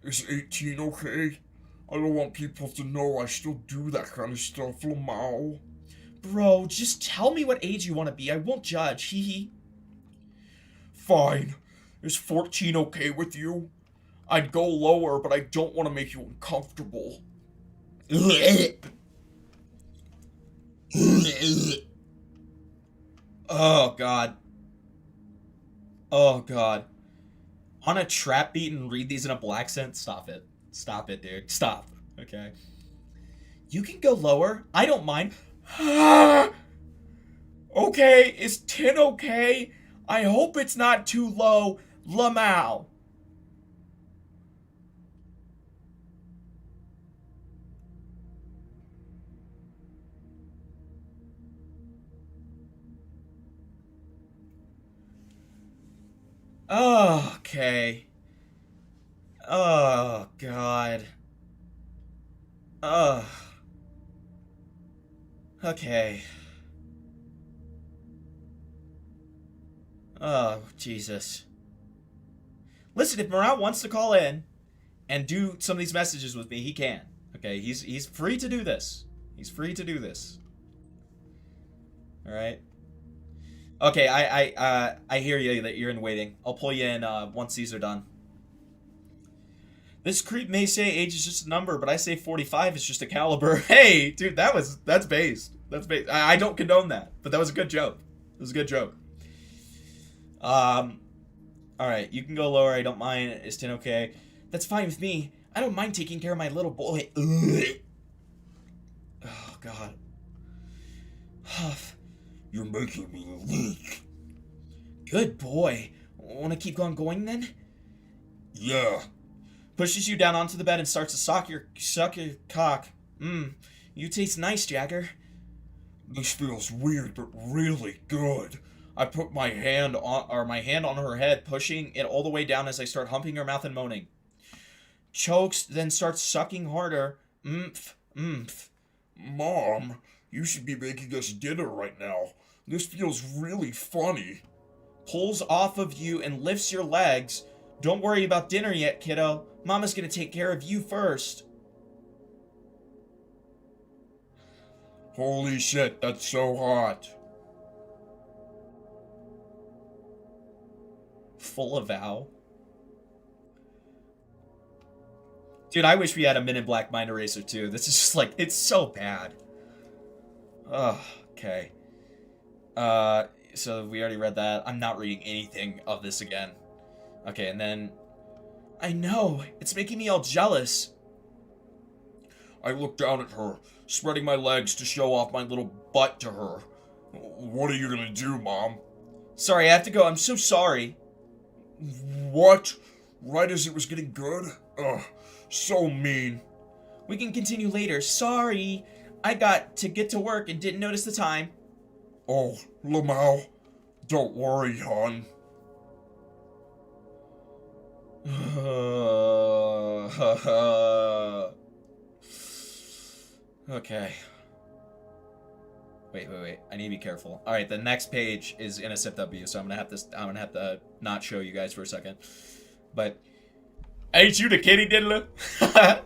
Is 18 okay? I don't want people to know I still do that kind of stuff, Lamau. Bro, just tell me what age you want to be. I won't judge. Hee. Fine. Is 14 okay with you? I'd go lower, but I don't want to make you uncomfortable. Oh, God. Oh, God. On a trap beat and read these in a black accent? Stop it. Stop it, dude. Stop. Okay. You can go lower. I don't mind. Okay, is 10 okay? I hope it's not too low. Lamau. Oh, okay. Oh, God. Ugh. Okay. Oh, Jesus. Listen, if Morale wants to call in and do some of these messages with me, he can. Okay, he's free to do this. He's free to do this. All right. Okay, I hear you that you're in waiting. I'll pull you in once these are done. This creep may say age is just a number, but I say 45 is just a caliber. Hey, dude, that's based. That's based. I don't condone that, but that was a good joke. It was a good joke. All right, you can go lower. I don't mind. Is 10 okay? That's fine with me. I don't mind taking care of my little boy. Ugh. Oh, God. Huff. You're making me leak. Good boy. Want to keep going then? Yeah. Pushes you down onto the bed and starts to suck your cock. You taste nice, Jagger. This feels weird, but really good. I put my hand on her head, pushing it all the way down as I start humping her mouth and moaning. Chokes, then starts sucking harder. Mom, you should be making us dinner right now. This feels really funny. Pulls off of you and lifts your legs. Don't worry about dinner yet, kiddo. Mama's gonna take care of you first. Holy shit, that's so hot. Full avow. Dude, I wish we had a Men in Black Mind Eraser too. This is just like, it's so bad. Ugh, okay. So we already read that. I'm not reading anything of this again. Okay, and then... I know, it's making me all jealous. I look down at her, spreading my legs to show off my little butt to her. What are you gonna do, Mom? Sorry, I have to go. I'm so sorry. What? Right as it was getting good? Ugh, so mean. We can continue later. Sorry. I got to get to work and didn't notice the time. Oh, Lamau, don't worry, hon. Okay. Wait. I need to be careful. All right, the next page is in a SIPW, so I'm gonna have to not show you guys for a second. But ain't you the kitty diddler? I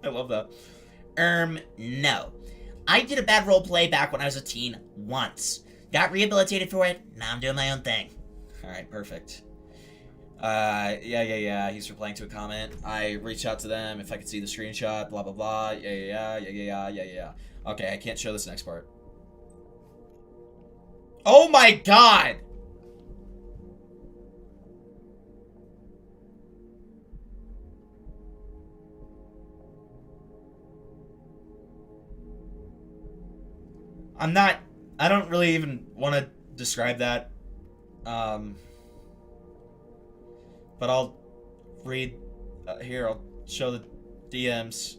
love that. No. I did a bad role play back when I was a teen once. Got rehabilitated for it. Now I'm doing my own thing. All right, perfect. Yeah. He's replying to a comment. I reached out to them if I could see the screenshot. Blah blah blah. Yeah. Okay, I can't show this next part. Oh my god! I don't really even want to describe that. But I'll read, here, I'll show the DMs.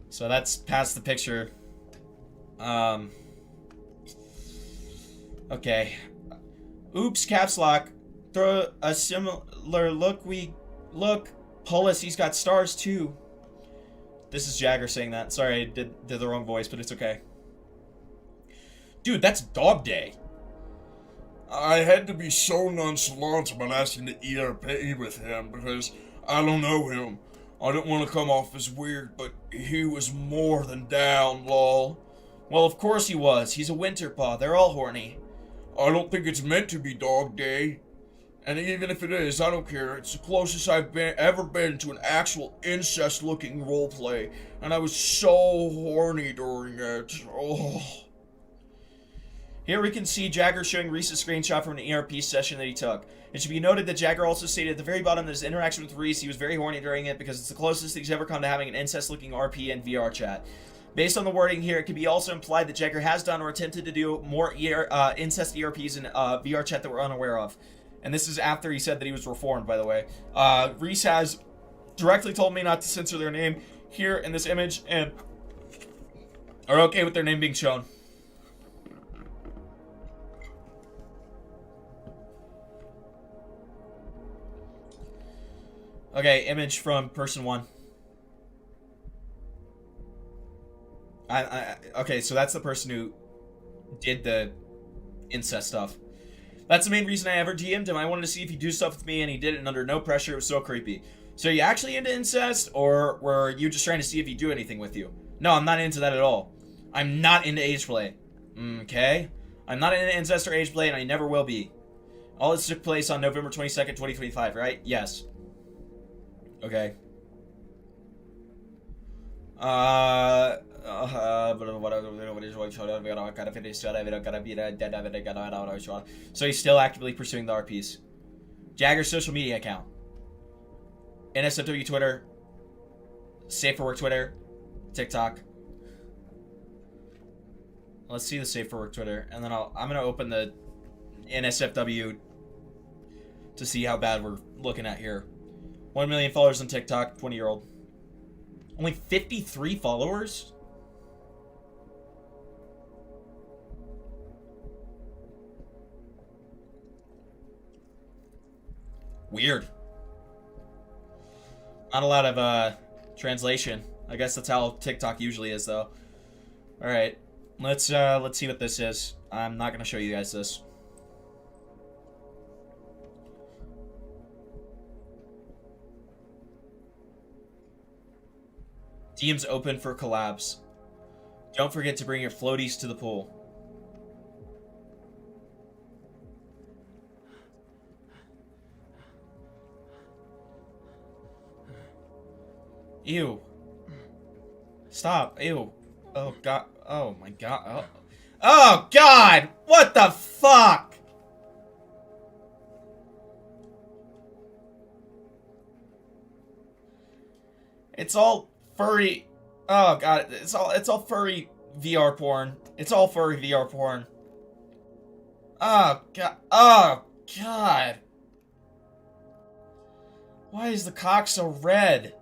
So that's past the picture. Okay. Oops, caps lock. Throw a similar look. Look, Polis, he's got stars too. This is Jagger saying that. Sorry, I did the wrong voice, but it's okay. Dude, that's dog day. I had to be so nonchalant about asking to ERP with him because I don't know him. I didn't want to come off as weird, but he was more than down, lol. Well, of course he was. He's a winter paw. They're all horny. I don't think it's meant to be dog day. And even if it is, I don't care. It's the closest I've ever been to an actual incest-looking roleplay, and I was so horny during it. Oh. Here we can see Jagger showing Reese a screenshot from an ERP session that he took. It should be noted that Jagger also stated at the very bottom that his interaction with Reese, he was very horny during it because it's the closest he's ever come to having an incest-looking RP and VR chat. Based on the wording here, it can be also implied that Jagger has done or attempted to do more incest ERPs and VR chat that we're unaware of. And this is after he said that he was reformed, by the way. Reese has directly told me not to censor their name here in this image and are okay with their name being shown. Okay, image from person one. Okay, so that's the person who did the incest stuff. That's the main reason I ever DM'd him. I wanted to see if he'd do stuff with me, and he did it, and under no pressure. It was so creepy. So are you actually into incest, or were you just trying to see if he'd do anything with you? No, I'm not into that at all. I'm not into age play. Okay? I'm not into incest or age play, and I never will be. All this took place on November 22nd, 2025, right? Yes. Okay. So he's still actively pursuing the RPs. Jagger's social media account. NSFW Twitter. Safe for Work Twitter. TikTok. Let's see the Safe for Work Twitter, and then I'm gonna open the NSFW to see how bad we're looking at here. 1 million followers on TikTok, 20-year-old. Only 53 followers? Weird. Not a lot of translation. I guess that's how TikTok usually is, though. All right, let's see what this is. I'm not gonna show you guys this. DM's open for collabs. Don't forget to bring your floaties to the pool. Ew. Stop. Ew. Oh god. Oh my god. Oh. Oh god! What the fuck? It's all furry. Oh god, it's all furry VR porn. It's all furry VR porn. Oh god. Oh god. Why is the cock so red?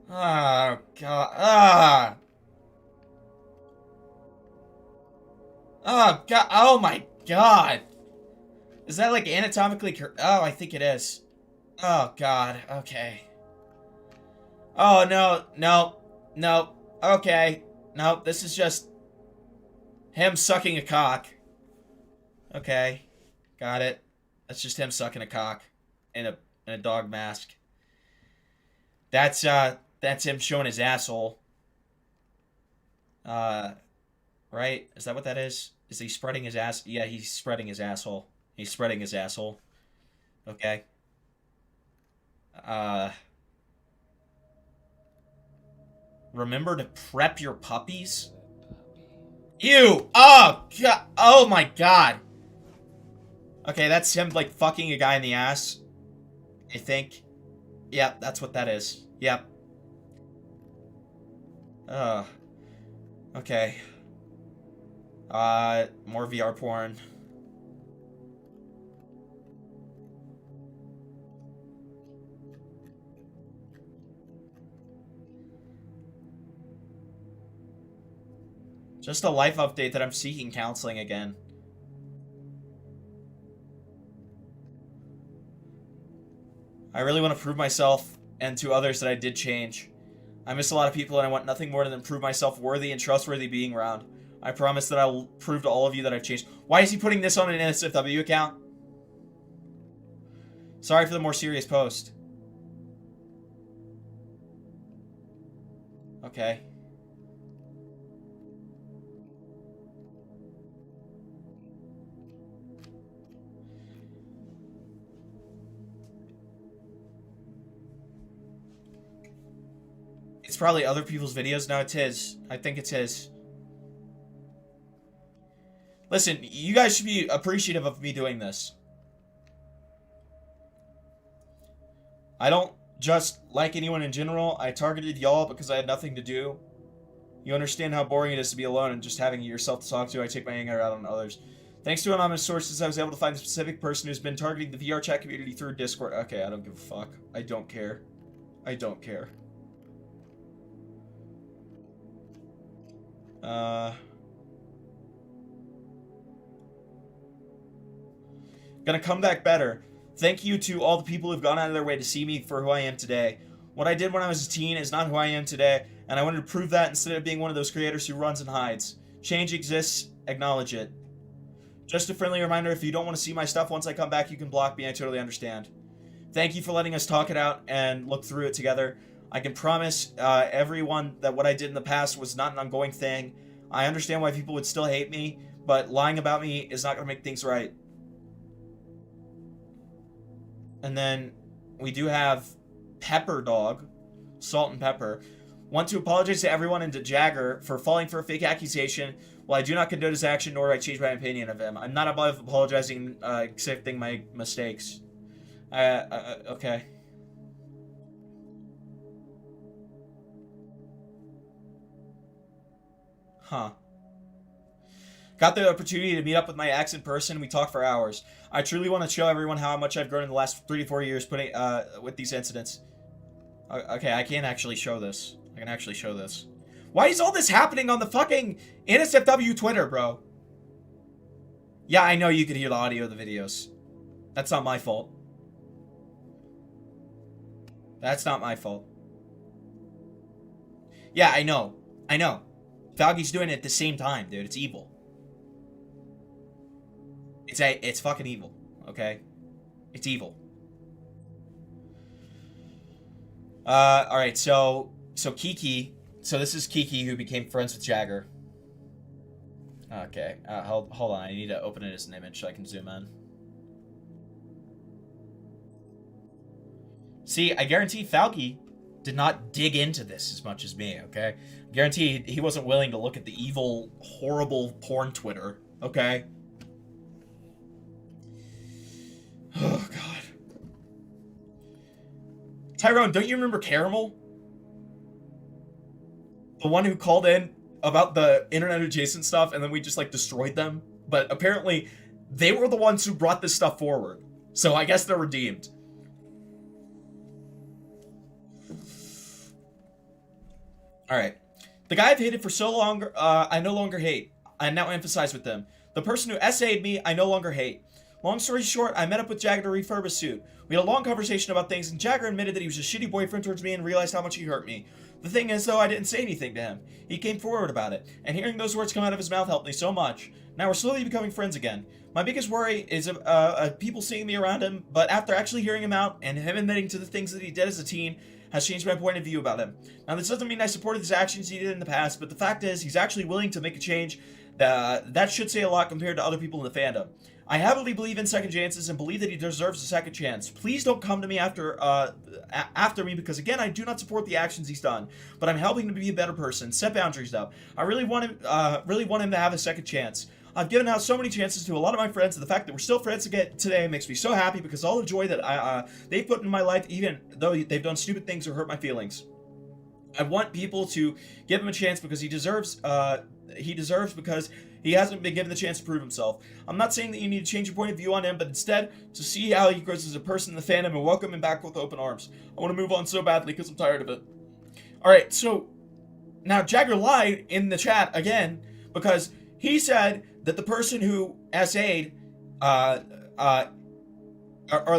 Oh god. Ah. Oh god. Oh my god. Is that like anatomically oh, I think it is. Oh god. Okay. Oh no. No. No. Okay. No, this is just him sucking a cock. Okay. Got it. That's just him sucking a cock in a dog mask. That's him showing his asshole. Right? Is that what that is? Is he spreading his ass? Yeah, he's spreading his asshole. He's spreading his asshole. Okay. Remember to prep your puppies? Ew! Oh, God. Oh my god. Okay, that's him, like, fucking a guy in the ass. I think. Yep, that's what that is. Yep. Okay. More VR porn. Just a life update that I'm seeking counseling again. I really want to prove myself and to others that I did change. I miss a lot of people and I want nothing more than prove myself worthy and trustworthy being around. I promise that I will prove to all of you that I've changed. Why is he putting this on an NSFW account? Sorry for the more serious post. Okay. It's probably other people's videos. No, it's his. I think it's his. Listen, you guys should be appreciative of me doing this. I don't just like anyone in general. I targeted y'all because I had nothing to do. You understand how boring it is to be alone and just having yourself to talk to. I take my anger out on others. Thanks to anonymous sources, I was able to find a specific person who's been targeting the VR chat community through Discord. Okay, I don't give a fuck. I don't care. I don't care. Gonna come back better. Thank you to all the people who've gone out of their way to see me for who I am today. What I did when I was a teen is not who I am today, and I wanted to prove that instead of being one of those creators who runs and hides. Change exists, acknowledge it. Just a friendly reminder, if you don't want to see my stuff once I come back, you can block me, I totally understand. Thank you for letting us talk it out and look through it together. I can promise everyone that what I did in the past was not an ongoing thing. I understand why people would still hate me, but lying about me is not going to make things right. And then we do have Pepper Dog, Salt and Pepper. Want to apologize to everyone and to Jagger for falling for a fake accusation. While I do not condone his action, nor do I change my opinion of him. I'm not above apologizing, accepting my mistakes. Okay. Huh. Got the opportunity to meet up with my ex in person. We talked for hours. I truly want to show everyone how much I've grown in the last 3 to 4 years putting with these incidents. Okay, I can actually show this. I can actually show this. Why is all this happening on the fucking NSFW Twitter, bro? Yeah, I know you could hear the audio of the videos. That's not my fault. That's not my fault. Yeah, I know. I know. Falgy's doing it at the same time, dude. It's evil. It's fucking evil, okay? It's evil. Alright, so Kiki, so this is Kiki who became friends with Jagger. Okay, hold on, I need to open it as an image so I can zoom in. See, I guarantee Falgy did not dig into this as much as me, okay? Guarantee he wasn't willing to look at the evil, horrible porn Twitter, okay? Oh, God. Tyrone, don't you remember Caramel? The one who called in about the internet adjacent stuff and then we just, like, destroyed them? But apparently, they were the ones who brought this stuff forward. So I guess they're redeemed. Alright. The guy I've hated for so long, I no longer hate. I now emphasize with them. The person who essayed me, I no longer hate. Long story short, I met up with Jagger to refurb his suit. We had a long conversation about things, and Jagger admitted that he was a shitty boyfriend towards me and realized how much he hurt me. The thing is, though, I didn't say anything to him. He came forward about it, and hearing those words come out of his mouth helped me so much. Now we're slowly becoming friends again. My biggest worry is people seeing me around him, but after actually hearing him out, and him admitting to the things that he did as a teen, has changed my point of view about him. Now, this doesn't mean I supported his actions he did in the past, but the fact is, he's actually willing to make a change. That should say a lot compared to other people in the fandom. I heavily believe in second chances and believe that he deserves a second chance. Please don't come to me after me, because again, I do not support the actions he's done, but I'm helping him to be a better person, set boundaries up. I really want him to have a second chance. I've given out so many chances to a lot of my friends, and the fact that we're still friends again today makes me so happy, because all the joy that they've put in my life, even though they've done stupid things or hurt my feelings. I want people to give him a chance because he deserves because he hasn't been given the chance to prove himself. I'm not saying that you need to change your point of view on him, but instead to see how he grows as a person in the fandom and welcome him back with open arms. I want to move on so badly because I'm tired of it. Alright, so now Jagger lied in the chat again because he said that the person who SA'd, or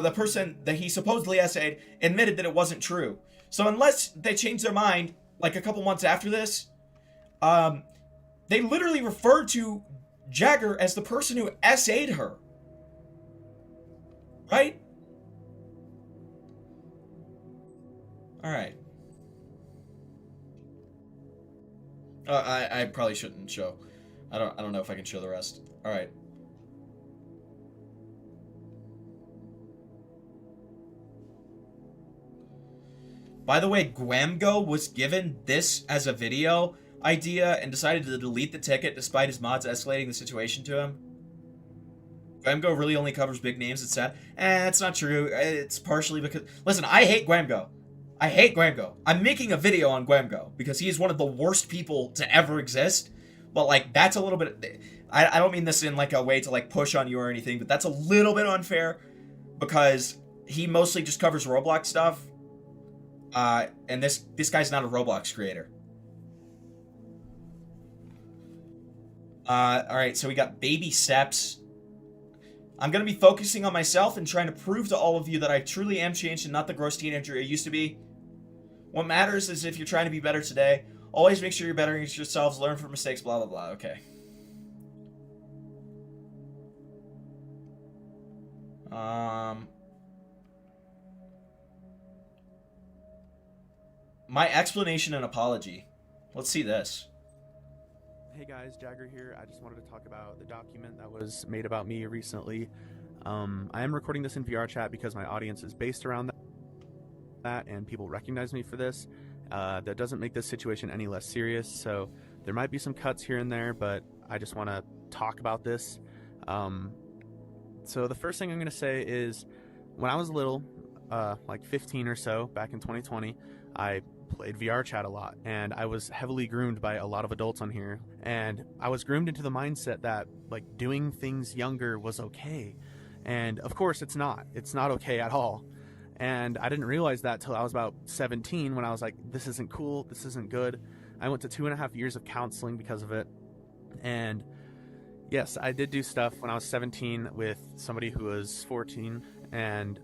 the person that he supposedly SA'd admitted that it wasn't true. So unless they change their mind, like a couple months after this, they literally referred to Jagger as the person who SA'd her. Right? Alright. I probably shouldn't show. I don't know if I can show the rest. Alright. By the way, Guamgo was given this as a video idea and decided to delete the ticket despite his mods escalating the situation to him. Guamgo really only covers big names, it's sad. It's not true. It's partially because... Listen, I hate Guamgo. I hate Guamgo. I'm making a video on Guamgo because he is one of the worst people to ever exist. But, like, that's a little bit... I don't mean this in, like, a way to, like, push on you or anything, but that's a little bit unfair because he mostly just covers Roblox stuff. And this guy's not a Roblox creator. Alright, so we got Baby Steps. I'm gonna be focusing on myself and trying to prove to all of you that I truly am changed and not the gross teenager I used to be. What matters is if you're trying to be better today, always make sure you're bettering yourselves, learn from mistakes, blah, blah, blah. Okay. My explanation and apology. Let's see this. Hey guys, Jagger here. I just wanted to talk about the document that was made about me recently. I am recording this in VR chat because my audience is based around that and people recognize me for this. That doesn't make this situation any less serious, so there might be some cuts here and there, but I just want to talk about this. So the first thing I'm going to say is when I was little, like 15 or so, back in 2020, I played VR chat a lot, and I was heavily groomed by a lot of adults on here, and I was groomed into the mindset that like doing things younger was okay, and of course it's not okay at all. And I didn't realize that till I was about 17 when I was like, this isn't cool, this isn't good. I went to 2.5 years of counseling because of it, and yes, I did do stuff when I was 17 with somebody who was 14, and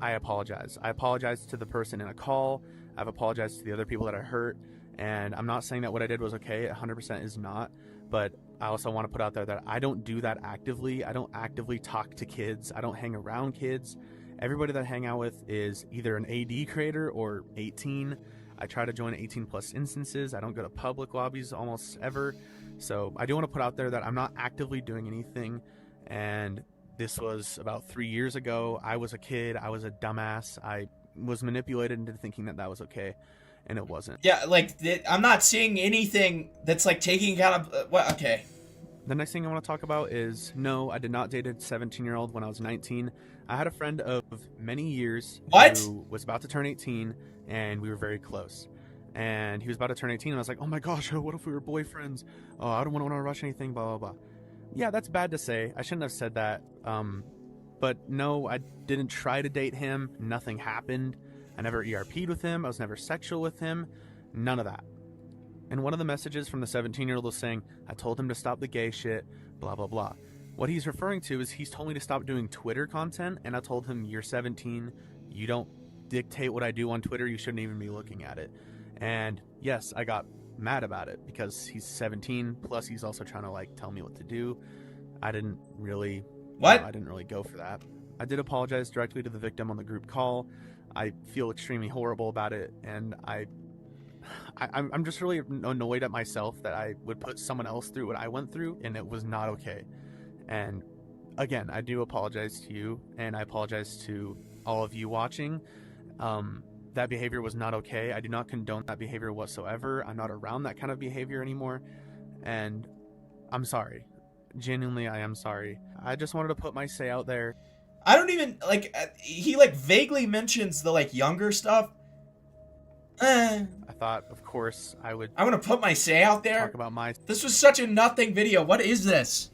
I apologize. I apologized to the person in a call. I've apologized to the other people that I hurt, and I'm not saying that what I did was okay. 100% is not, but I also want to put out there that I don't do that actively. I don't actively talk to kids. I don't hang around kids. Everybody that I hang out with is either an AD creator or 18. I try to join 18 plus instances. I don't go to public lobbies almost ever. So I do want to put out there that I'm not actively doing anything, and this was about 3 years ago. I was a kid. I was a dumbass. I was manipulated into thinking that that was okay, and it wasn't. Yeah, like, I'm not seeing anything that's, like, taking account of... Well, okay. The next thing I want to talk about is, no, I did not date a 17-year-old when I was 19. I had a friend of many years who was about to turn 18, and we were very close. And he was about to turn 18, and I was like, oh my gosh, what if we were boyfriends? Oh, I don't want to rush anything, blah, blah, blah. Yeah, that's bad to say. I shouldn't have said that. But no, I didn't try to date him. Nothing happened. I never ERP'd with him. I was never sexual with him. None of that. And one of the messages from the 17-year-old was saying, I told him to stop the gay shit, blah, blah, blah. What he's referring to is he's told me to stop doing Twitter content, and I told him, you're 17. You don't dictate what I do on Twitter. You shouldn't even be looking at it. And yes, I got mad about it because he's 17, plus he's also trying to like tell me what to do. I didn't really... I didn't really go for that. I did apologize directly to the victim on the group call. I feel extremely horrible about it, and I'm just really annoyed at myself that I would put someone else through what I went through, and it was not okay. And again, I do apologize to you, and I apologize to all of you watching. That behavior was not okay. I do not condone that behavior whatsoever. I'm not around that kind of behavior anymore, and I'm sorry. Genuinely, I am sorry. I just wanted to put my say out there. I don't even, like, he, like, vaguely mentions the, like, younger stuff. I thought, of course, I would... I'm gonna put my say out there. Talk about my... This was such a nothing video. What is this?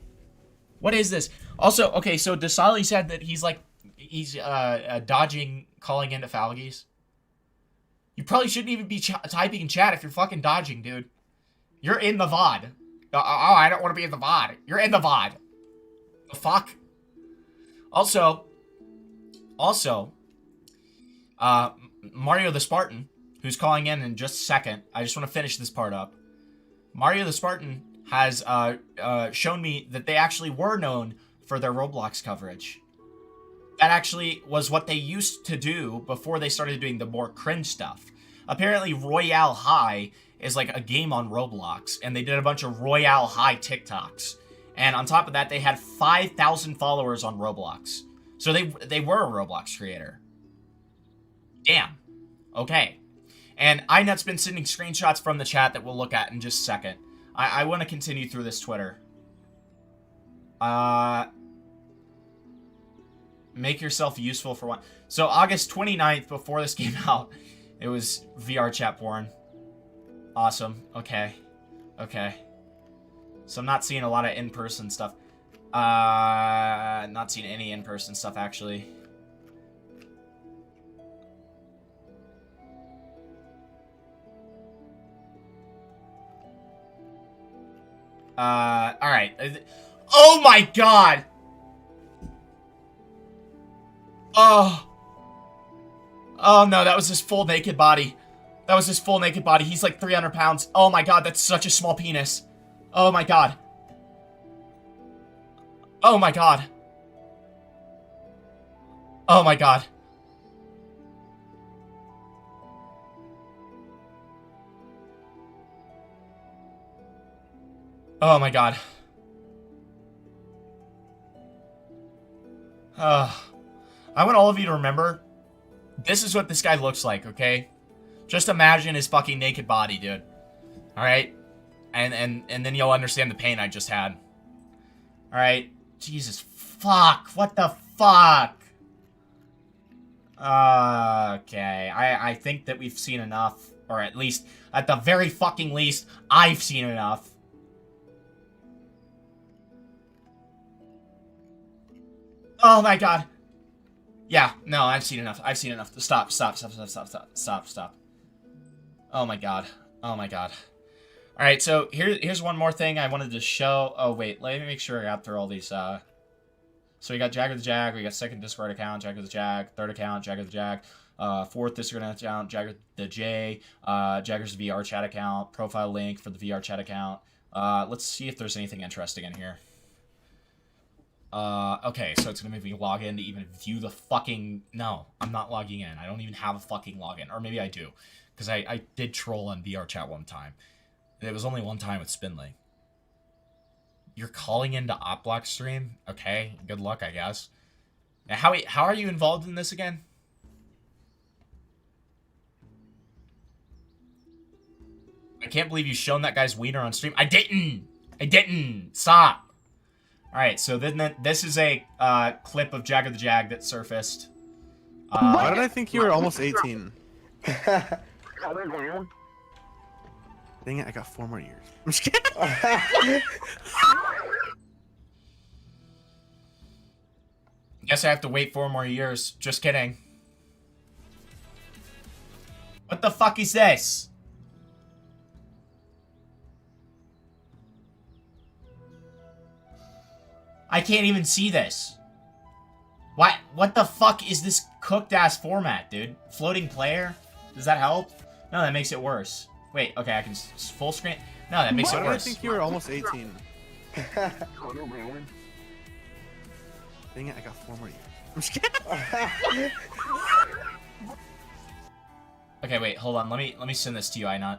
What is this? Also, okay, so Dasali said that he's, like, he's, dodging calling into Falgies. You probably shouldn't even be typing in chat if you're fucking dodging, dude. You're in the VOD. Oh, I don't want to be in the VOD. You're in the VOD. The fuck? Also, Mario the Spartan, who's calling in just a second. I just want to finish this part up. Mario the Spartan has shown me that they actually were known for their Roblox coverage. That actually was what they used to do before they started doing the more cringe stuff. Apparently, Royale High is like a game on Roblox, and they did a bunch of Royale High TikToks. And on top of that, they had 5,000 followers on Roblox. So they were a Roblox creator. Damn. Okay. And iNut's been sending screenshots from the chat that we'll look at in just a second. I want to continue through this Twitter. Make yourself useful for one. So August 29th, before this came out, it was VR chat porn. Awesome. Okay. Okay. So I'm not seeing a lot of in-person stuff. Not seeing any in-person stuff, actually. Alright. Oh my god! Oh. Oh no, that was his full naked body. That was his full naked body. He's like 300 pounds. Oh my god, that's such a small penis. Oh my god. Oh my god. Oh my god. Oh my god. I want all of you to remember, this is what this guy looks like, okay? Just imagine his fucking naked body, dude. Alright? And then you'll understand the pain I just had. Alright? Jesus, fuck. What the fuck? Okay. I think that we've seen enough. Or at least, at the very fucking least, I've seen enough. Oh my god. Yeah, no, I've seen enough. I've seen enough. Stop. Oh my god. Oh my god. Alright, so here's one more thing I wanted to show. Oh wait, let me make sure I got through all these, So we got JaggerTheJag, we got second Discord account, JaggerTheJag, third account, JaggerTheJag, fourth Discord account, JaggerTheJ, Jagger's VR chat account, profile link for the VR chat account. Let's see if there's anything interesting in here. Okay, so it's gonna make me log in to even view the fucking... No, I'm not logging in. I don't even have a fucking login. Or maybe I do. Because I did troll on VR chat one time. It was only one time with Spinley. You're calling into OpBlock stream? Okay, good luck, I guess. Now, how are you involved in this again? I can't believe you've shown that guy's wiener on stream. I didn't! Stop! Alright, so then this is a clip of JaggerTheJag that surfaced. Why did I think you were almost 18? Dang it, I got 4 more years. I'm just kidding. Guess I have to wait 4 more years. Just kidding. What the fuck is this? I can't even see this. What the fuck is this cooked-ass format, dude? Floating player? Does that help? No, that makes it worse. Wait, okay, I can full screen. No, that makes it worse. I think you were almost 18. Dang it, I got 4 more years. I'm just kidding. Okay, wait, hold on. Let me send this to you, Inut.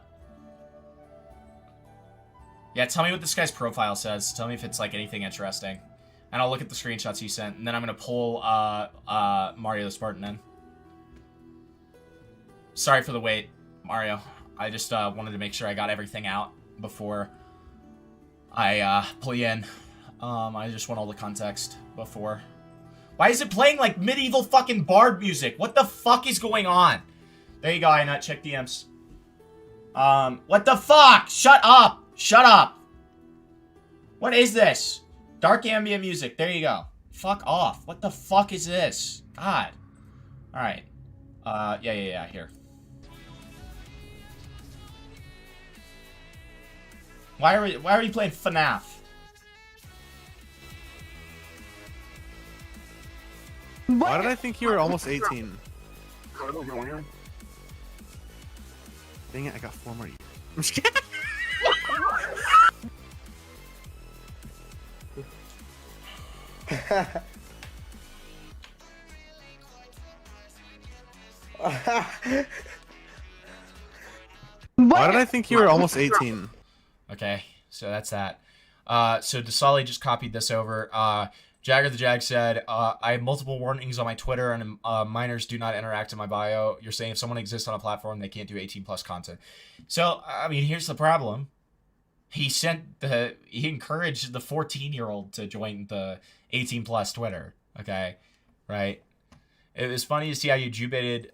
Yeah, tell me what this guy's profile says. Tell me if it's like anything interesting. And I'll look at the screenshots you sent, and then I'm gonna pull Mario the Spartan in. Sorry for the wait, Mario. I just wanted to make sure I got everything out before I pull you in. I just want all the context before. Why is it playing like medieval fucking bard music? What the fuck is going on? There you go, Inut. Check DMs. What the fuck? Shut up! Shut up! What is this? Dark ambient music. There you go. Fuck off. What the fuck is this? God. Alright. Yeah. Here. Why are you playing FNAF? Why did I think you were almost 18? Dang it, I got 4 more years. I'm just kidding. Why did I think you were almost 18? Okay, so that's that. So Desali just copied this over. JaggerTheJag said, I have multiple warnings on my Twitter and minors do not interact in my bio. You're saying if someone exists on a platform, they can't do 18+ content. So, I mean, here's the problem. He encouraged the 14-year-old to join the 18+ Twitter. Okay, right? It was funny to see how you jubated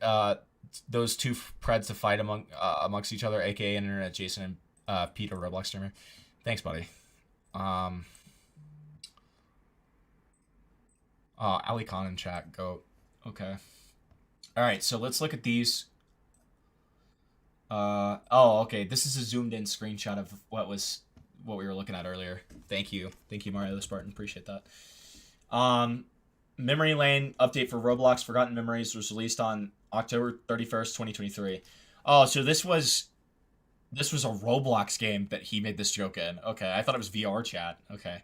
those two preds to fight amongst each other, aka Internet Jason and Peter Roblox streamer. Thanks, buddy. Ali Khan in chat. Go. Okay. All right. So let's look at these. Okay. This is a zoomed in screenshot of what we were looking at earlier. Thank you, Mario the Spartan. Appreciate that. Memory Lane update for Roblox Forgotten Memories was released on October 31st, 2023. Oh, so this was a Roblox game that he made this joke in. Okay, I thought it was VR chat. Okay.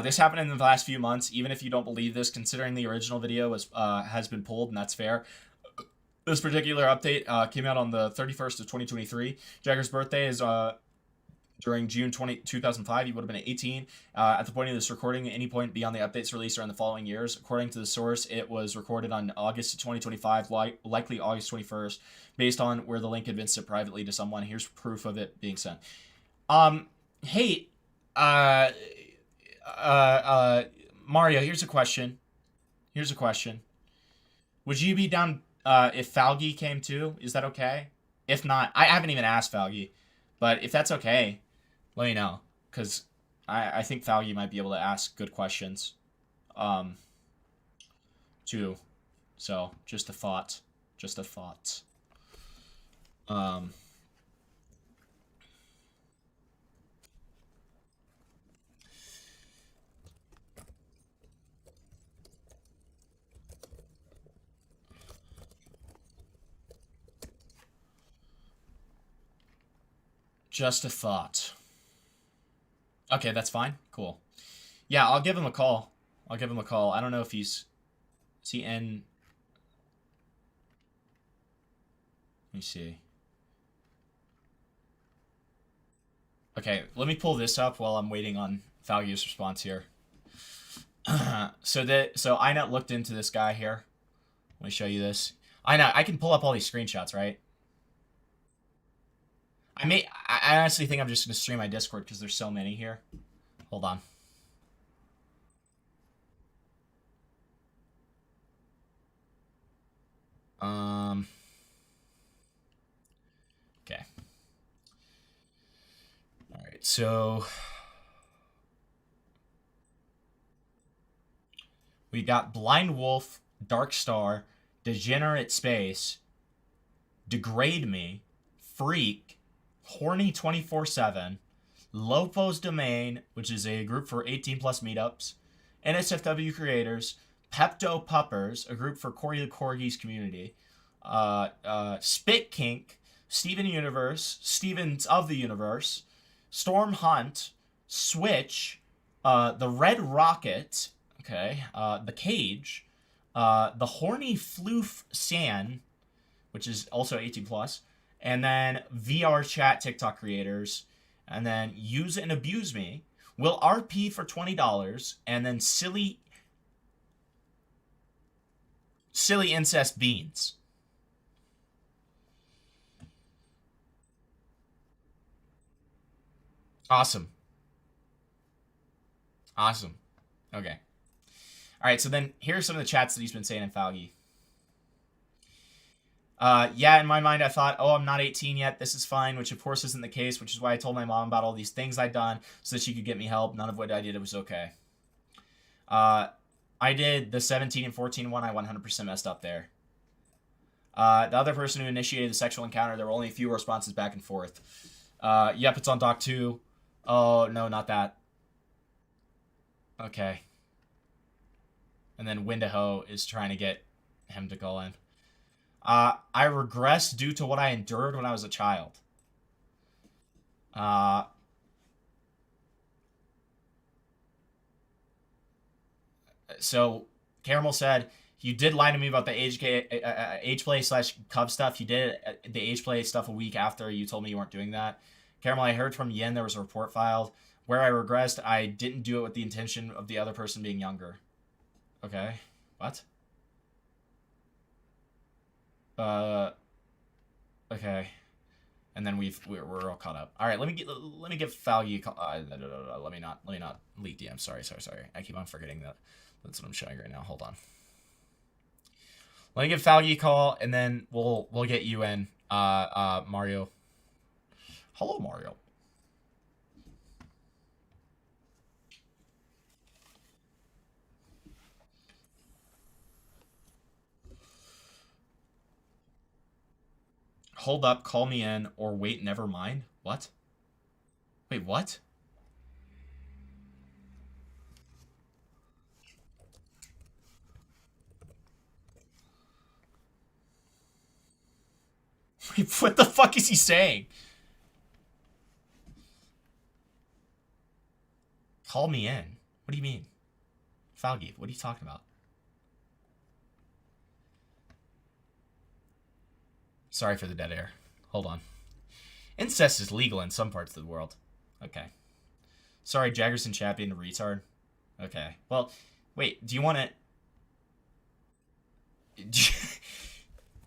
This happened in the last few months. Even if you don't believe this, considering the original video has been pulled, and that's fair. This particular update came out on the 31st of 2023. Jagger's birthday is during June 2005. He would have been 18. At the point of this recording, at any point beyond the update's release or in the following years. According to the source, it was recorded on August of 2025, likely August 21st, based on where the link had been sent privately to someone. Here's proof of it being sent. Hey, Mario, here's a question. Would you be down if Falgi came too? Is that okay? If not, I haven't even asked Falgi, but if that's okay, let me know, because I think Falgi might be able to ask good questions too. So just a thought. Just a thought. Okay, that's fine. Cool. Yeah, I'll give him a call. I don't know if is he in... Let me see. Okay, let me pull this up while I'm waiting on Falgi's response here. So Inut looked into this guy here. Let me show you this. I can pull up all these screenshots, right? I honestly think I'm just going to stream my Discord because there's so many here. Hold on. Okay. All right, so we got Blind Wolf, Dark Star, Degenerate Space, Degrade Me, Freak, Horny 24/7, Lopo's Domain, which is a group for 18+ meetups, NSFW Creators, Pepto Puppers, a group for Corey the Corgi's community, Spit Kink, Steven Universe, Stevens of the Universe, Storm Hunt, Switch, the Red Rocket, okay, the Cage, the Horny Floof San, which is also 18 plus. And then VR chat TikTok creators. And then use and abuse me. Will RP for $20. And then silly incest beans. Awesome. Awesome. Okay. All right, so then here's some of the chats that he's been saying in Falgi. Yeah, in my mind, I thought, oh, I'm not 18 yet. This is fine, which of course isn't the case, which is why I told my mom about all these things I'd done so that she could get me help. None of what I did was okay. I did the 17 and 14 one. I 100% messed up there. The other person who initiated the sexual encounter, there were only a few responses back and forth. Yep, it's on Doc 2. Oh, no, not that. Okay. And then Windaho is trying to get him to call in. I regress due to what I endured when I was a child. So, Caramel said, you did lie to me about the age play / Cub stuff. You did the age play stuff a week after you told me you weren't doing that. Caramel, I heard from Yen there was a report filed. Where I regressed, I didn't do it with the intention of the other person being younger. Okay. What? Okay. And then we're all caught up. All right, let me give Falgi a call. Let me not leak DM. Sorry. I keep on forgetting that. That's what I'm showing right now. Hold on. Let me give Falgi a call, and then we'll get you in, Mario. Hello, Mario. Hold up, call me in, or wait, never mind. What? Wait, what? Wait, what the fuck is he saying? Call me in? What do you mean? Falgi, what are you talking about? Sorry for the dead air. Hold on. Incest is legal in some parts of the world. Okay. Sorry, Jaggerson chat being a retard. Okay. Well, wait, do you want to...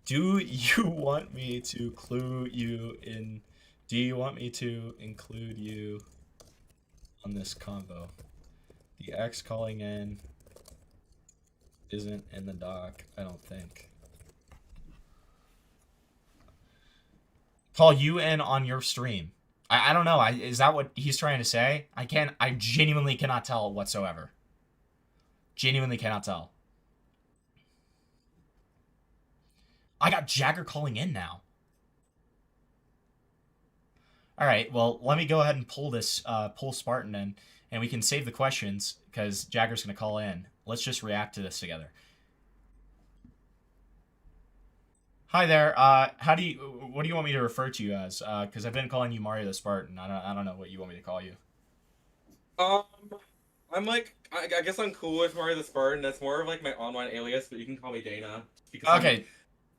Do you want me to clue you in... Do you want me to include you on this convo? The X calling in isn't in the doc, I don't think. Call you in on your stream. I don't know. Is that what he's trying to say? I genuinely cannot tell whatsoever. Genuinely cannot tell. I got Jagger calling in now. All right, well, let me go ahead and pull this, pull Spartan in, and we can save the questions, because Jagger's going to call in. Let's just react to this together. Hi there, what do you want me to refer to you as? Because I've been calling you Mario the Spartan. I don't know what you want me to call you. I'm like, I guess I'm cool with Mario the Spartan. That's more of like my online alias, but you can call me Dana. Because okay.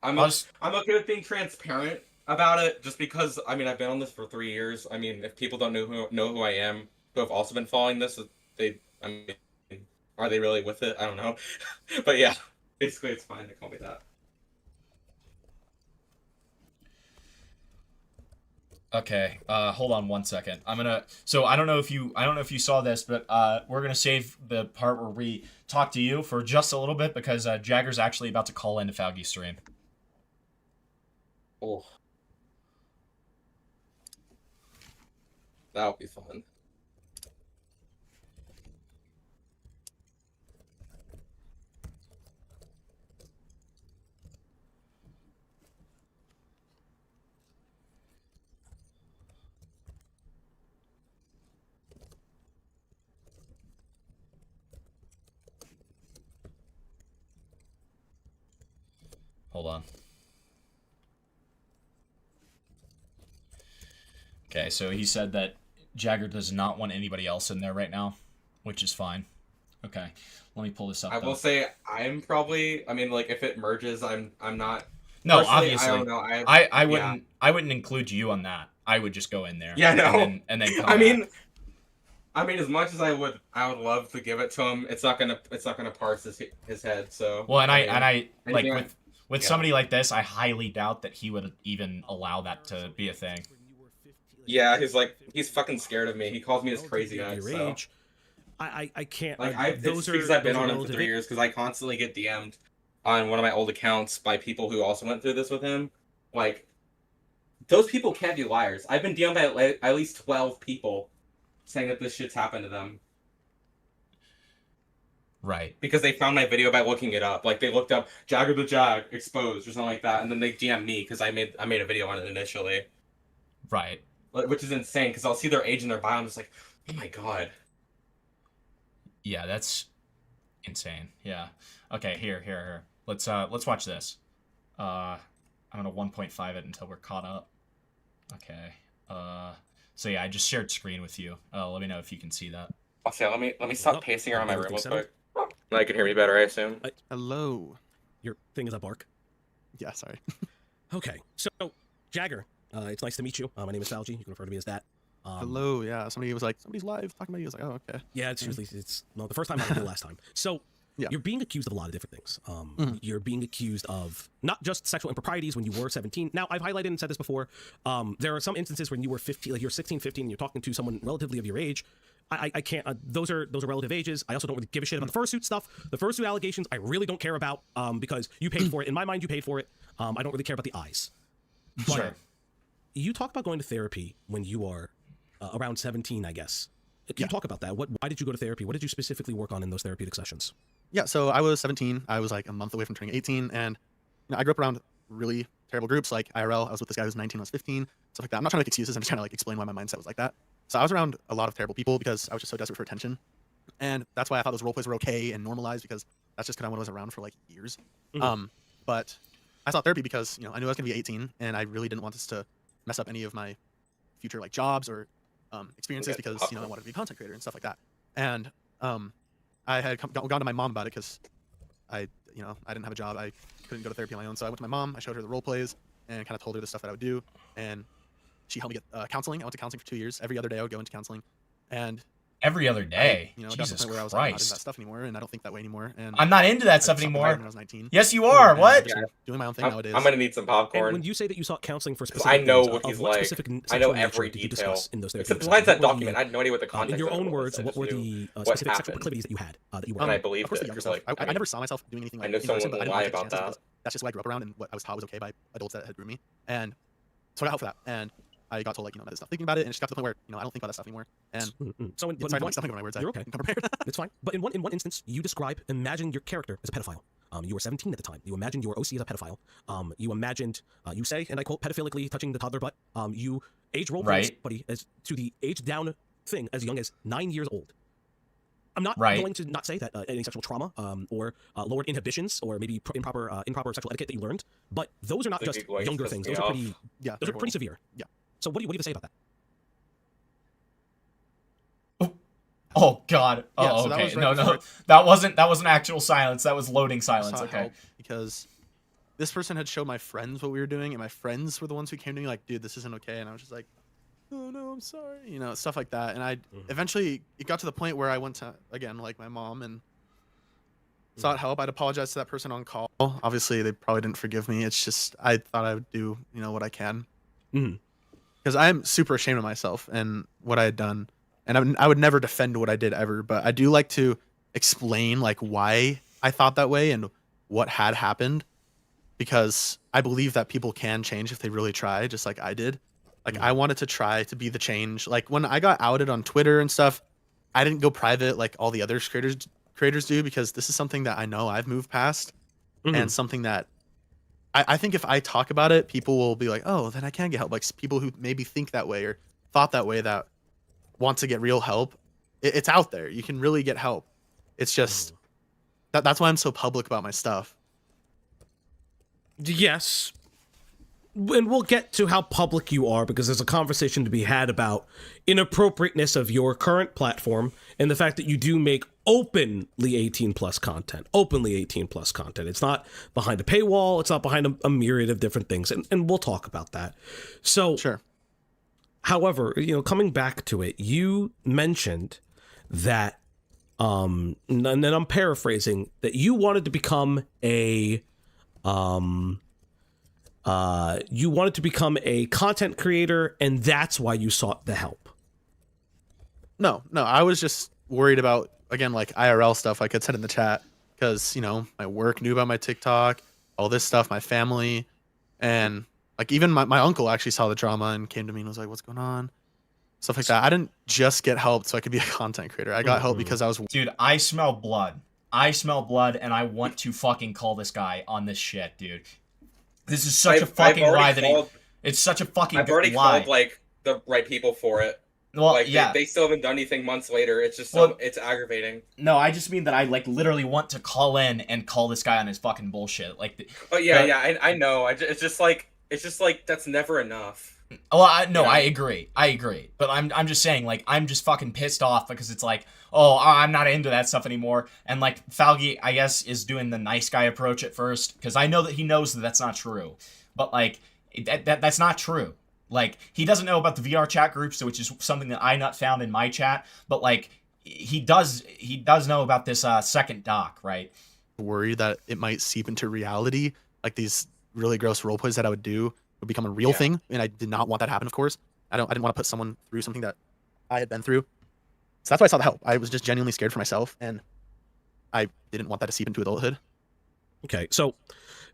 I'm okay with being transparent about it, just because, I mean, I've been on this for 3 years. I mean, if people don't know who I am, who have also been following this, are they really with it? I don't know. But yeah, basically it's fine to call me that. Okay, hold on 1 second. So I don't know if you saw this, but we're gonna save the part where we talk to you for just a little bit, because Jagger's actually about to call into Falgi's stream. Oh. That would be fun. Hold on. Okay, so he said that Jagger does not want anybody else in there right now, which is fine. Okay, let me pull this up. I will say I'm probably, I mean, like, if it merges, I'm not. No, Personally, obviously. I don't know. I wouldn't. I wouldn't include you on that. I would just go in there. Yeah, no. And then come I mean, back. as much as I would love to give it to him. It's not gonna parse his head. So. Well, and I like anything with yeah. somebody like this, I highly doubt that he would even allow that to be a thing. Yeah, he's fucking scared of me. He calls me his crazy guy. Your So. age, I can't. Like those it's because I've been on him for relative. 3 years because I constantly get DM'd on one of my old accounts by people who also went through this with him. Like, those people can't be liars. I've been DM'd by at least 12 people saying that this shit's happened to them. Right. Because they found my video by looking it up. Like, they looked up JaggerTheJag exposed or something like that, and then they DM'd me because I made a video on it initially. Right. Which is insane because I'll see their age in their bio and I'm just like, oh my god. Yeah, that's insane. Yeah. Okay, here. Let's watch this. I'm gonna 1.5 it until we're caught up. Okay. So yeah, I just shared screen with you. Let me know if you can see that. Okay, let me stop pacing around my room real quick. Now you can hear me better, I assume. Hello. Your thing is a bark. Yeah, sorry. Okay, so Jagger, it's nice to meet you. My name is Salji. You can refer to me as that. Hello. Yeah, somebody was like, somebody's live talking about you. I was like, oh, okay. Yeah, it's usually the first time, not the last time. So. Yeah. You're being accused of a lot of different things. You're being accused of not just sexual improprieties when you were 17. Now, I've highlighted and said this before. There are some instances when you were 15, like you're 16, 15, and you're talking to someone relatively of your age. I can't. Those are relative ages. I also don't really give a shit about the fursuit stuff. The fursuit allegations, I really don't care about because you paid for it. In my mind, you paid for it. I don't really care about the eyes. But Sure. You talk about going to therapy when you are around 17, I guess. Can you talk about that? Why did you go to therapy? What did you specifically work on in those therapeutic sessions? Yeah, so I was 17. I was like a month away from turning 18, and I grew up around really terrible groups like IRL. I was with this guy who was 19, I was 15, stuff like that. I'm not trying to make excuses. I'm just trying to like explain why my mindset was like that. So I was around a lot of terrible people because I was just so desperate for attention, and that's why I thought those role plays were okay and normalized because that's just because I was around for like years. But I sought therapy because I knew I was gonna be 18, and I really didn't want this to mess up any of my future like jobs or experiences because I wanted to be a content creator and stuff like that. And I had gone to my mom about it because I didn't have a job. I couldn't go to therapy on my own. So I went to my mom. I showed her the role plays and kind of told her the stuff that I would do. And she helped me get counseling. I went to counseling for 2 years. Every other day I would go into counseling. And every other day. I got to Jesus the point where I was like, I'm not into Christ. that stuff anymore, and I don't think that way anymore. And I'm not into that stuff I stopped anymore. when I was 19. Yes, you are. And What? I'm doing my own thing nowadays. I'm gonna need some popcorn. And when you say that you sought counseling for specific I know things, what he's what like. specific I know sexual nature every did you detail. discuss in those It's therapeutic a blindside sessions? What were document. I had no idea what the context in your of own it was. words, I what just were knew the what specific sexual happened. proclivities that you had? That you were And I of believed course, it, the younger 'cause, stuff. like, I I never mean, saw myself doing anything like I know in person, someone but I will didn't lie take about chances that. because that's just what I grew up around and what I was taught was okay by adults that had groomed me. And so I got help for that. And I got told like I stop thinking about it, and it just got to the point where I don't think about that stuff anymore. And So sorry, I don't like stuffing my words. you're okay. Come prepared. It's fine. But in one instance, you imagine your character as a pedophile. You were 17 at the time. You imagined your OC as a pedophile. You imagined, you say, and I quote, pedophilically touching the toddler butt. You age role play somebody as to the age down thing as young as 9 years old. I'm not going to not say that any sexual trauma or lowered inhibitions or maybe improper sexual etiquette that you learned, but those are not just younger things. Those are pretty, those are pretty severe. Yeah. So what do you have to say about that? Oh God. Oh, Yeah, so that okay. was right No. before- That wasn't actual silence. That was loading silence. sought Okay. help because this person had showed my friends what we were doing, and my friends were the ones who came to me like, dude, this isn't okay. And I was just like, oh no, I'm sorry, stuff like that. And I eventually, it got to the point where I went to, again, like my mom and sought help. I'd apologize to that person on call. Obviously, they probably didn't forgive me. It's just, I thought I would do, what I can. Because I'm super ashamed of myself and what I had done. And I would never defend what I did ever, but I do like to explain like why I thought that way and what had happened, because I believe that people can change if they really try, just like I did. Like I wanted to try to be the change. Like when I got outed on Twitter and stuff, I didn't go private like all the other creators do, because this is something that I know I've moved past and something that I think if I talk about it, people will be like, oh, then I can get help. Like people who maybe think that way or thought that way that want to get real help, it's out there. You can really get help. It's just that's why I'm so public about my stuff. Yes. and we'll get to how public you are, because there's a conversation to be had about inappropriateness of your current platform and the fact that you do make openly 18 plus content. Openly 18 plus content. It's not behind a paywall. It's not behind a myriad of different things, and we'll talk about that. So, sure. However, coming back to it, you mentioned that, and then I'm paraphrasing, that you wanted to become a content creator, and that's why you sought the help. No, I was just worried about, again, like IRL stuff I could send in the chat, because, my work knew about my TikTok, all this stuff, my family, and like even my uncle actually saw the drama and came to me and was like, what's going on? Stuff like that. I didn't just get help so I could be a content creator. I got help because I was... Dude, I smell blood. I smell blood, and I want to fucking call this guy on this shit, dude. This is such a fucking lie that it's such a fucking I've already lie. called, like, the right people for it. Well, like, yeah. They still haven't done anything months later. It's just it's aggravating. No, I just mean that I, like, literally want to call in and call this guy on his fucking bullshit. Like, I know. It's just like that's never enough. Well, I agree. But I'm just saying, like, I'm just fucking pissed off because it's like, oh, I'm not into that stuff anymore. And, like, Falgi, I guess, is doing the nice guy approach at first, because I know that he knows that that's not true. But, like, that's not true. Like, he doesn't know about the VR chat groups, which is something that I not found in my chat. But, like, he does know about this second doc, right? Worry that it might seep into reality, like these really gross roleplays that I would do would become a real thing, and I did not want that to happen. Of course, I didn't want to put someone through something that I had been through. So that's why I sought the help. I was just genuinely scared for myself, and I didn't want that to seep into adulthood. Okay, so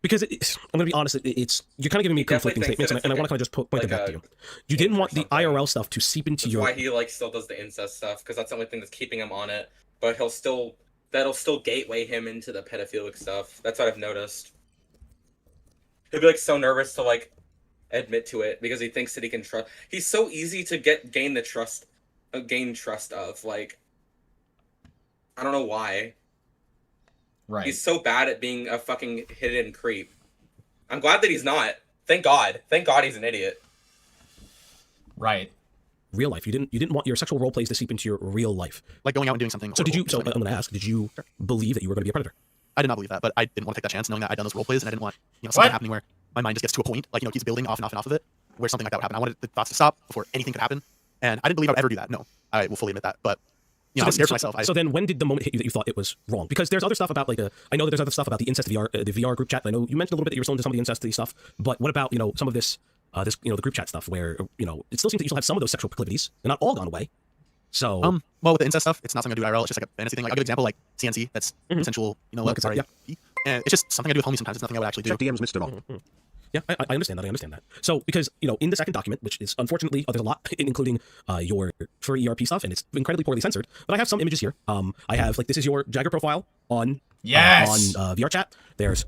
because I'm gonna be honest, you're kind of giving me conflicting statements, and I want to kind of just point that back to you. You didn't want the IRL stuff to seep into That's your. why he like still does the incest stuff, because that's the only thing that's keeping him on it. But that'll still gateway him into the pedophilic stuff. That's what I've noticed. He'll be like so nervous to like admit to it because he thinks that he can trust. He's so easy to gain trust of. Like, I don't know why. Right. He's so bad at being a fucking hidden creep. I'm glad that he's not. Thank God. Thank God he's an idiot. Right. Real life. You didn't want your sexual role plays to seep into your real life. Like going out and doing something. So I'm going to ask, did you believe that you were going to be a predator? I did not believe that, but I didn't want to take that chance, knowing that I'd done those role plays, and I didn't want something happening where my mind just gets to a point, like keeps building off and off and off of it, where something like that would happen. I wanted the thoughts to stop before anything could happen, and I didn't believe I'd ever do that. No, I will fully admit that, but I was scared for myself. So then, when did the moment hit you that you thought it was wrong? Because there's other stuff about I know that there's other stuff about the incest VR, the VR group chat. I know you mentioned a little bit that you were still into some of the incest stuff, but what about some of this, the group chat stuff where it still seems that you still have some of those sexual proclivities. They're not all gone away. So well, with the incest stuff, it's not something I do IRL. It's just like a fantasy thing. Like I'll give an example, like CNC. That's consensual. Sorry, yeah. And it's just something I do with homies sometimes. It's nothing I would actually do. Check DMs, Mr. Ball. Yeah, I understand that. I understand that. So, because, in the second document, which is unfortunately, there's a lot, including your furry ERP stuff, and it's incredibly poorly censored, but I have some images here. I have, this is your Jagger profile on VR chat. There's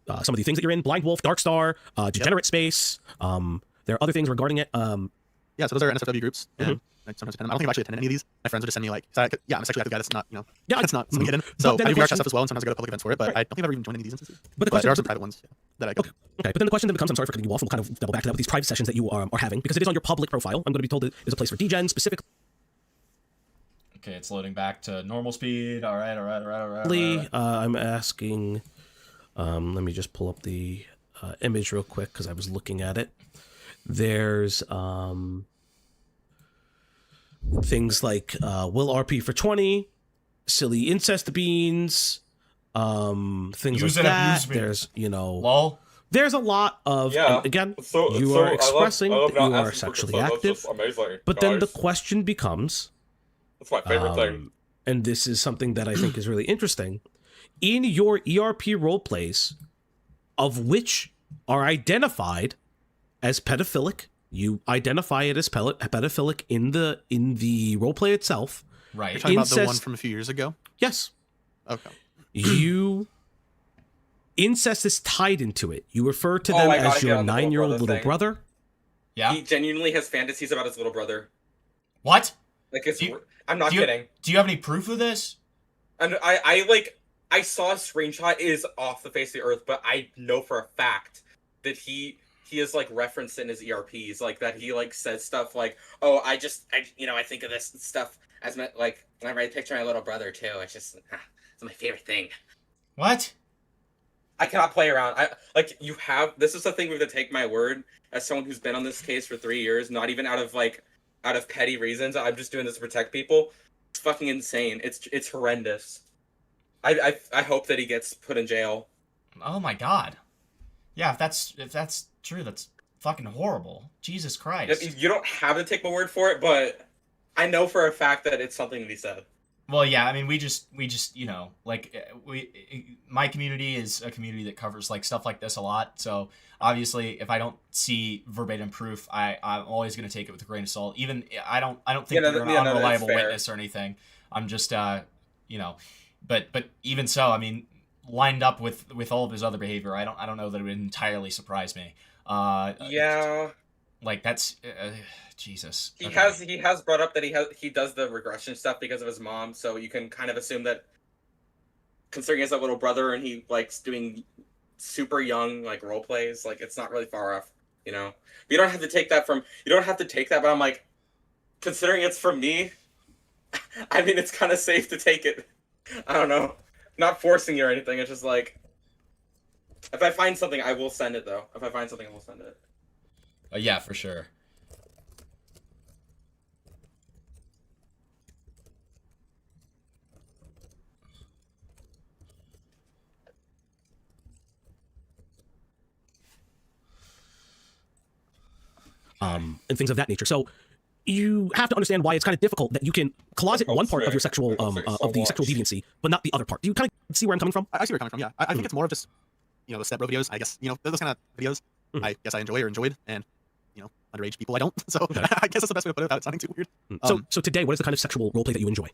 some of the things that you're in, Blind Wolf, Dark Star, Degenerate Space. There are other things regarding it. Yeah, so those are NSFW groups, and I sometimes attend them. I don't think I've actually attended any of these. My friends would just send me I'm a sexually active guy. That's not, that's not something hidden. So I do VR chat stuff as well, and sometimes I go to public events for it, but I don't think I've ever even joined any of these instances. But there are some private ones that I go to. Okay, but then the question then becomes, I'm sorry for cutting you off, and we'll kind of double back to that with these private sessions that you are having, because it is on your public profile. I'm going to be told that there's a place for DGen specifically. Okay, it's loading back to normal speed. All right. I'm asking, let me just pull up the image real quick, because I was looking at it. There's things like Will RP for 20, silly incest beans, things Use like that. abuse me. There's, lol. There's a lot of, and again, you are expressing that you are sexually active, but then the question becomes, that's my favorite thing. And this is something that I think is really interesting, in your ERP role plays, of which are identified as pedophilic. You identify it as pedophilic in the roleplay itself. Right. You're talking about the one from a few years ago? Yes. Okay. Incest is tied into it. You refer to them as your 9-year-old little brother. Yeah. He genuinely has fantasies about his little brother. What? Like, I'm not kidding. Do you have any proof of this? And I saw a screenshot. It is off the face of the earth, but I know for a fact that he he is like referenced in his ERPs, like that he like says stuff like, "Oh, I think of this stuff as my like whenever I picture my little brother too. It's just it's my favorite thing." What? I cannot play around. This is the thing we have to take my word as someone who's been on this case for 3 years, not even out of petty reasons. I'm just doing this to protect people. It's fucking insane. It's horrendous. I hope that he gets put in jail. Oh my god. Yeah, if that's true, that's fucking horrible. Jesus Christ. You don't have to take my word for it, but I know for a fact that it's something that he said. Well, yeah, I mean, we just my community is a community that covers like stuff like this a lot. So obviously, if I don't see verbatim proof, I'm always going to take it with a grain of salt. Even I don't think you're an unreliable witness or anything. I'm just but even so, I mean, lined up with all of his other behavior, I don't know that it would entirely surprise me. Yeah. Like that's Jesus. He has brought up that he does the regression stuff because of his mom, so you can kind of assume that, considering he has a little brother and he likes doing super young like role plays, like it's not really far off, you know. But you don't have to take that, but I'm like, considering it's from me, I mean it's kind of safe to take it. I don't know, not forcing you or anything. It's just like, if I find something, I will send it though. If I find something, I will send it. Yeah, for sure. And things of that nature. So you have to understand why it's kind of difficult that you can closet one part of your sexual of the sexual deviancy, but not the other part. Do you kind of see where I'm coming from? I see where you're coming from. Yeah, I think it's more of just the stepbro videos. I guess those kind of videos. I guess I enjoy or enjoyed, and underage people I don't. So I guess that's the best way to put it without sounding too weird. So today, what is the kind of sexual roleplay that you enjoy?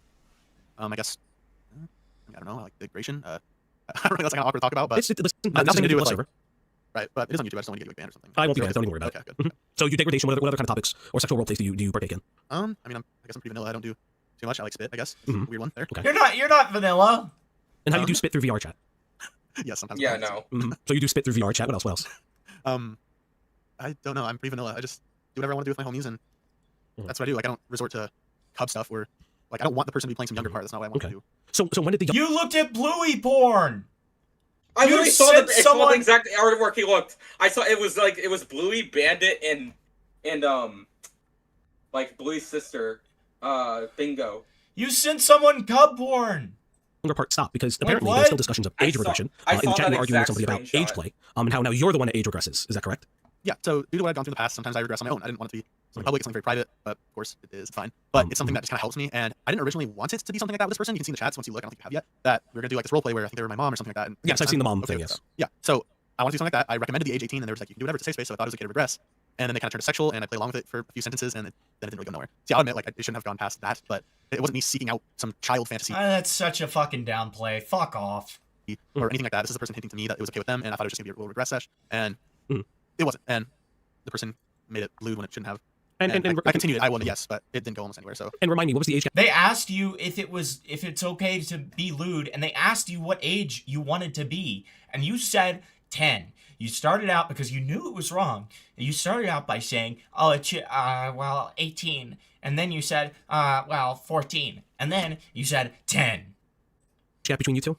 I guess I don't know. I like degradation. I don't think that's kind of awkward to talk about, but It's nothing to do with server. Right, but it is on YouTube. I just don't want to get you banned or something. I won't be banned. Don't even worry about it. Good. So you degradation. What other kind of topics or sexual roleplays do you partake in? I mean, I guess I'm pretty vanilla. I don't do too much. I like spit. I guess weird one there. Okay. You're not vanilla. And how do you do spit through VR chat? Yeah, sometimes. Yeah, no. So you do spit through VR chat. What else? I don't know. I'm pretty vanilla. I just do whatever I want to do with my homies, and that's what I do. Like I don't resort to cub stuff where, like, I don't want the person to be playing some younger part. That's not what I want to do. So when did the You looked at Bluey porn. I literally saw the exact artwork he looked. I saw it was Bluey, Bandit, and like Bluey's sister, Bingo. You sent someone cub porn. younger part stop because apparently there's still discussions of age regression. In the chat, we're arguing with somebody about age play, and how now you're the one that age regresses. Is that correct? Yeah. So due to what I've gone through in the past, sometimes I regress on my own. I didn't want it to be something public. It's something very private, but of course it is fine. But it's something that just kind of helps me, and I didn't originally want it to be something like that with this person. You can see in the chats once you look. I don't think you have yet that we're gonna do like this role play where I think they were my mom or something like that. And yes, I've seen the mom thing. Yes. Yeah. So I want to do something like that. I recommended the age 18, and they were just like, you can do whatever, it's a safe space. So I thought it was okay to regress. And then they kind of turned to sexual, and I played along with it for a few sentences, and then it didn't really go nowhere. See, I'll admit, like, it shouldn't have gone past that, but it wasn't me seeking out some child fantasy. That's such a fucking downplay. Fuck off. Or anything like that. This is a person hinting to me that it was okay with them, and I thought it was just going to be a regress sesh, and it wasn't. And the person made it lewd when it shouldn't have. And I continued it. I won, yes, but it didn't go almost anywhere. So. And remind me, what was the age gap? They asked you if it's okay to be lewd, and they asked you what age you wanted to be, and you said 10. You started out because you knew it was wrong. You started out by saying, "Oh, it's 18," and then you said, 14," and then you said 10. Gap between you two?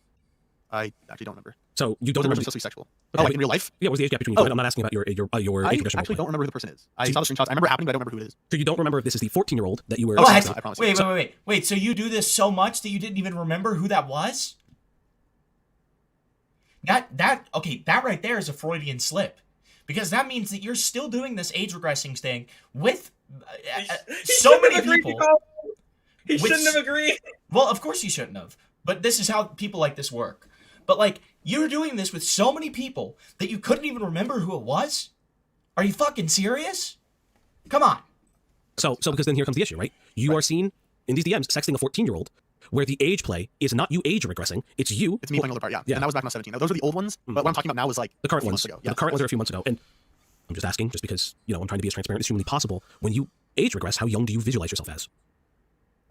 I actually don't remember. So you don't remember? Supposed to be sexual. Okay. Oh, like in real life? Yeah, what was the age gap between you? I'm not asking about your age regression. I actually don't remember who the person is. I saw the screenshots. I remember it happening, but I don't remember who it is. So you don't remember if this is the 14-year-old that you were? I promise. Wait. So you do this so much that you didn't even remember who that was? That right there is a Freudian slip, because that means that you're still doing this age regressing thing with so many people. He shouldn't have agreed. Well, of course he shouldn't have. But this is how people like this work. But like, you're doing this with so many people that you couldn't even remember who it was? Are you fucking serious? Come on. So because then here comes the issue, right? You are seen in these DMs sexting a 14-year-old. Where the age play is not you age regressing, it's you. It's me playing older part, yeah. And that was back when I was 17. Those are the old ones, but what I'm talking about now is like the current ones. Ago. The current ones are a few months ago. And I'm just asking, just because, I'm trying to be as transparent as humanly possible. When you age regress, how young do you visualize yourself as?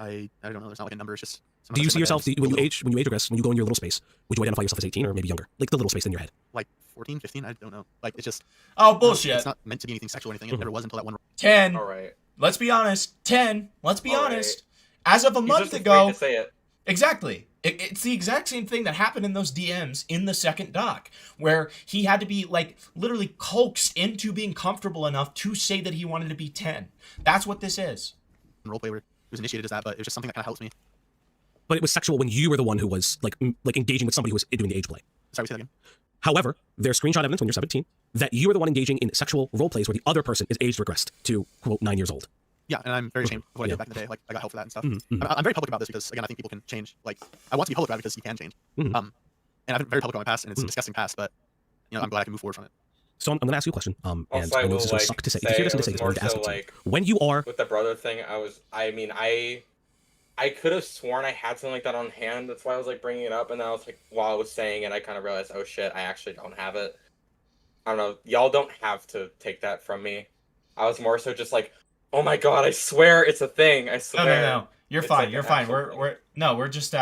I don't know. There's not like a number. It's just. Do you see yourself when you age regress, when you go in your little space? Would you identify yourself as 18 or maybe younger, like the little space in your head? Like 14, 15. I don't know. Like it's just. Oh bullshit! It's not meant to be anything sexual or anything. It never was until that one. 10. All right. Let's be honest. 10. Let's be All honest. As of a He's month just ago. afraid to say it. Exactly. It's the exact same thing that happened in those DMs in the second doc, where he had to be like literally coaxed into being comfortable enough to say that he wanted to be 10. That's what this is. Roleplay where it was initiated as that, but it was just something that kind of helps me. But it was sexual when you were the one who was like engaging with somebody who was doing the age play. Sorry, say that again. However, there's screenshot evidence when you're 17 that you are the one engaging in sexual role plays where the other person is age regressed to quote 9 years old. Yeah, and I'm very ashamed of what I did back in the day. Like I got help for that and stuff. I'm very public about this because again, I think people can change. Like I want to be public about it because you can change. And I've been very public about my past, and it's a disgusting past, but I'm glad I can move forward from it. So I'm going to ask you a question. And Also, I know this is going to suck to say. If you hear this and say it's going to ask it to you. When you are with the brother thing, I could have sworn I had something like that on hand. That's why I was like bringing it up, and then I was like, while I was saying it, I kind of realized, oh shit, I actually don't have it. I don't know. Y'all don't have to take that from me. I was more so just like, oh my god, I swear it's a thing. I swear. No. You're fine. Like You're fine. We're just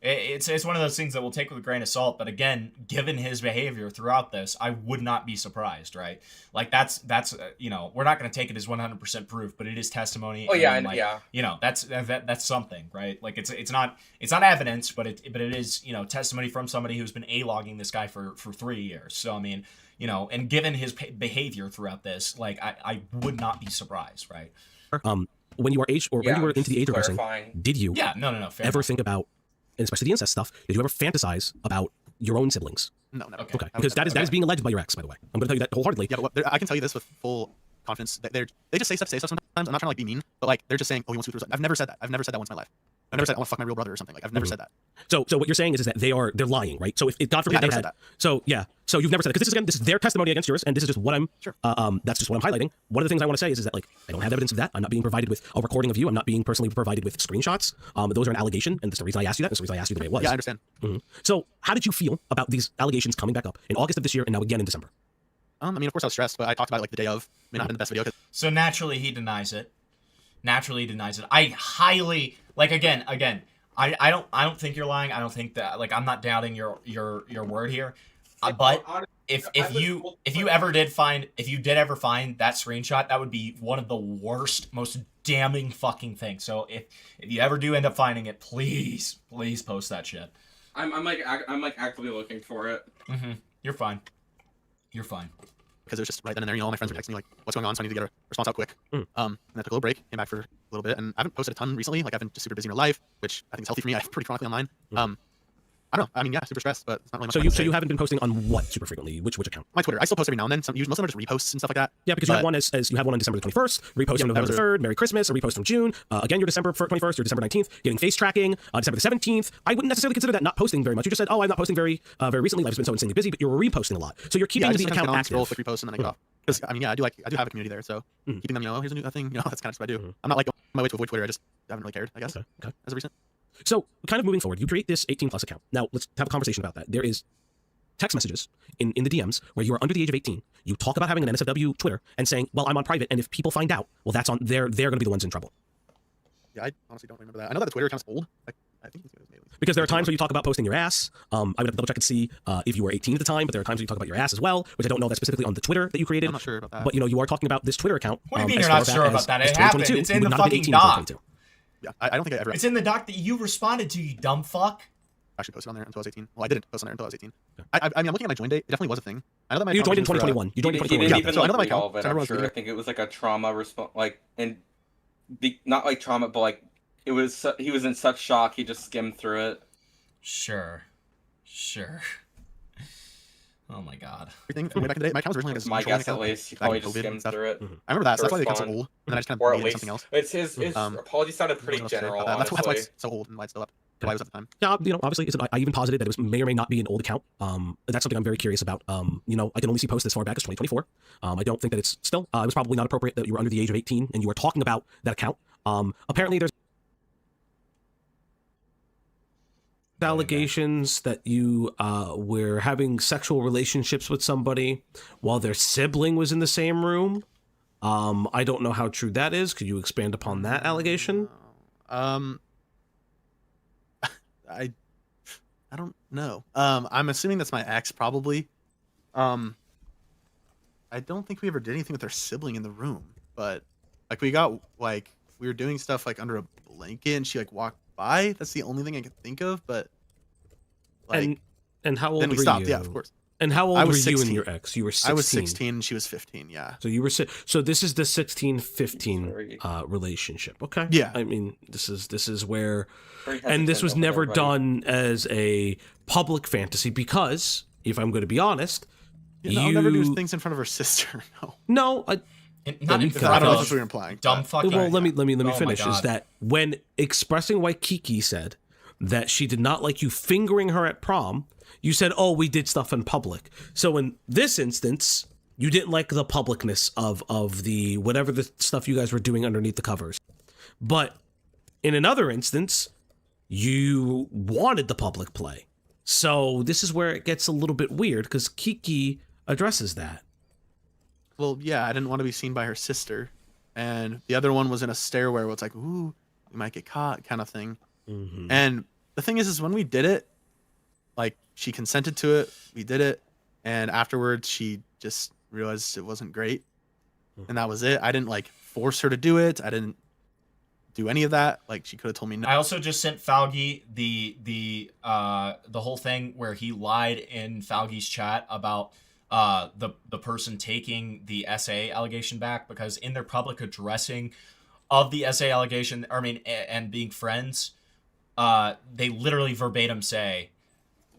it's one of those things that we'll take with a grain of salt. But again, given his behavior throughout this, I would not be surprised, right? Like that's we're not going to take it as 100% proof, but it is testimony. Oh yeah, and that's something, right? Like it's not evidence, but it is testimony from somebody who's been a-logging this guy for 3 years. So I mean, and given his behavior throughout this, like I would not be surprised, right? When you were age or when you were into the age regressing, did you ever think about, and especially the incest stuff, did you ever fantasize about your own siblings? No, never. Okay, because that is being alleged by your ex, by the way. I'm going to tell you that wholeheartedly. Yeah, but I can tell you this with full confidence. They just say stuff sometimes. I'm not trying to like be mean, but like they're just saying, oh, he wants to. I've never said that. I've never said that once in my life. I've never said I want to fuck my real brother or something. Like I've never said that. So what you're saying is that they're lying, right? So if God forbid they had that. So you've never said that, because this is their testimony against yours, and this is just what I'm that's just what I'm highlighting. One of the things I want to say is that like I don't have evidence of that. I'm not being provided with a recording of you. I'm not being personally provided with screenshots. Those are an allegation, and that's the reason I asked you that. That's the reason I asked you the way it was. Yeah, I understand. So how did you feel about these allegations coming back up in August of this year and now again in December? I mean, of course I was stressed, but I talked about it like the day of. May not have been the best video. So naturally he denies it. I highly again. I don't think you're lying. I don't think that I'm not doubting your word here. But if you did ever find that screenshot, that would be one of the worst, most damning fucking things. So if you ever do end up finding it, please post that shit. I'm actively looking for it. You're fine. You're fine. Because it was just right then and there, all my friends were texting me like, "What's going on?" So I need to get a response out quick. And I took a little break, came back for a little bit, and I haven't posted a ton recently. Like I've been just super busy in real life, which I think is healthy for me. I'm pretty chronically online. I don't know. I mean, yeah, super stressed, but it's not really much. So you haven't been posting on what super frequently? Which account? My Twitter. I still post every now and then. Most of them are just reposts and stuff like that. Yeah, because you have one as you have one on December the 21st, repost on November the 3rd, Merry Christmas, a repost from June. Again, you're December 21st, you're December 19th, getting face tracking, December the 17th. I wouldn't necessarily consider that not posting very much. You just said, oh, I'm not posting very recently. Life's been so insanely busy, but you're reposting a lot. So you're keeping the account active. Scroll, quick repost, and then I get off. Because I mean, yeah, I do have a community there, so keeping them, here's a new thing, that's kind of what I do. I'm not like going my way to avoid Twitter. I just haven't really cared, I guess. Okay. As of recent. So, kind of moving forward, you create this 18 plus account. Now, let's have a conversation about that. There is text messages in the DMs where you are under the age of 18. You talk about having an NSFW Twitter and saying, well, I'm on private, and if people find out, well, that's on, they're going to be the ones in trouble. Yeah, I honestly don't remember that. I know that the Twitter account's old. I think it's because there are times when you talk about posting your ass. I would have to double check and see if you were 18 at the time, but there are times when you talk about your ass as well, which I don't know that's specifically on the Twitter that you created. I'm not sure about that. But you are talking about this Twitter account. What do you mean you're not sure about that? It happened. It's in the fucking doc. Yeah, I don't think I ever. It's in the doc that you responded to, you dumb fuck. Actually posted on there until I was 18. Well, I didn't post on there until I was 18. I mean, I'm looking at my join date. It definitely was a thing. I know that my you joined in 2021. You joined in 2021. He didn't even so I know that my recall it, I'm sure. I think it was like a trauma response, not like trauma, but like it was. He was in such shock. He just skimmed through it. Sure. Oh my god. Everything from way back in the day. My account was originally my guess at least. He probably just skimmed through it. I remember that. So that's why the account's so old. And then I just kind of made something else. It's his apology sounded pretty general. That's why it's so old and why it's still up. Why was at the time? Yeah, obviously, I even posited that it may or may not be an old account. That's something I'm very curious about. I can only see posts as far back as 2024. I don't think that it's still. It was probably not appropriate that you were under the age of 18 and you were talking about that account. Apparently, there's allegations that you were having sexual relationships with somebody while their sibling was in the same room. I don't know how true that is. Could you expand upon that allegation? I don't know. I'm assuming that's my ex, probably. I don't think we ever did anything with her sibling in the room, but like we were doing stuff like under a blanket, and she like walked by. That's the only thing I could think of. But like, and how old then we were stopped. you? Yeah, of course. And how I old were was you 16. and your ex? You were 16. I was 16 and she was 15. Yeah. So you were so this is the 16-15 relationship. Okay. Yeah. I mean, this is where, Very and this hesitant was over never there, buddy. done as a public fantasy because, if I'm going to be honest, Yeah, I'll never do things in front of her sister. No. No. Not let me in finish. front I don't know of if we were implying. dumb fucking. Well, let me Oh my finish. Is God. that when expressing why Kiki said that she did not like you fingering her at prom, you said, "Oh, we did stuff in public." So in this instance, you didn't like the publicness of the whatever the stuff you guys were doing underneath the covers. But in another instance, you wanted the public play. So this is where it gets a little bit weird because Kiki addresses that. Well, yeah, I didn't want to be seen by her sister, and the other one was in a stairwell where it's like, ooh, we might get caught, kind of thing. Mm-hmm. And the thing is when we did it, like she consented to it, we did it, and afterwards she just realized it wasn't great, and that was it. I didn't like force her to do it. I didn't do any of that. Like she could have told me no. I also just sent Falgi the whole thing where he lied in Falgi's chat about the person taking the SA allegation back, because in their public addressing of the SA allegation, and being friends, they literally verbatim say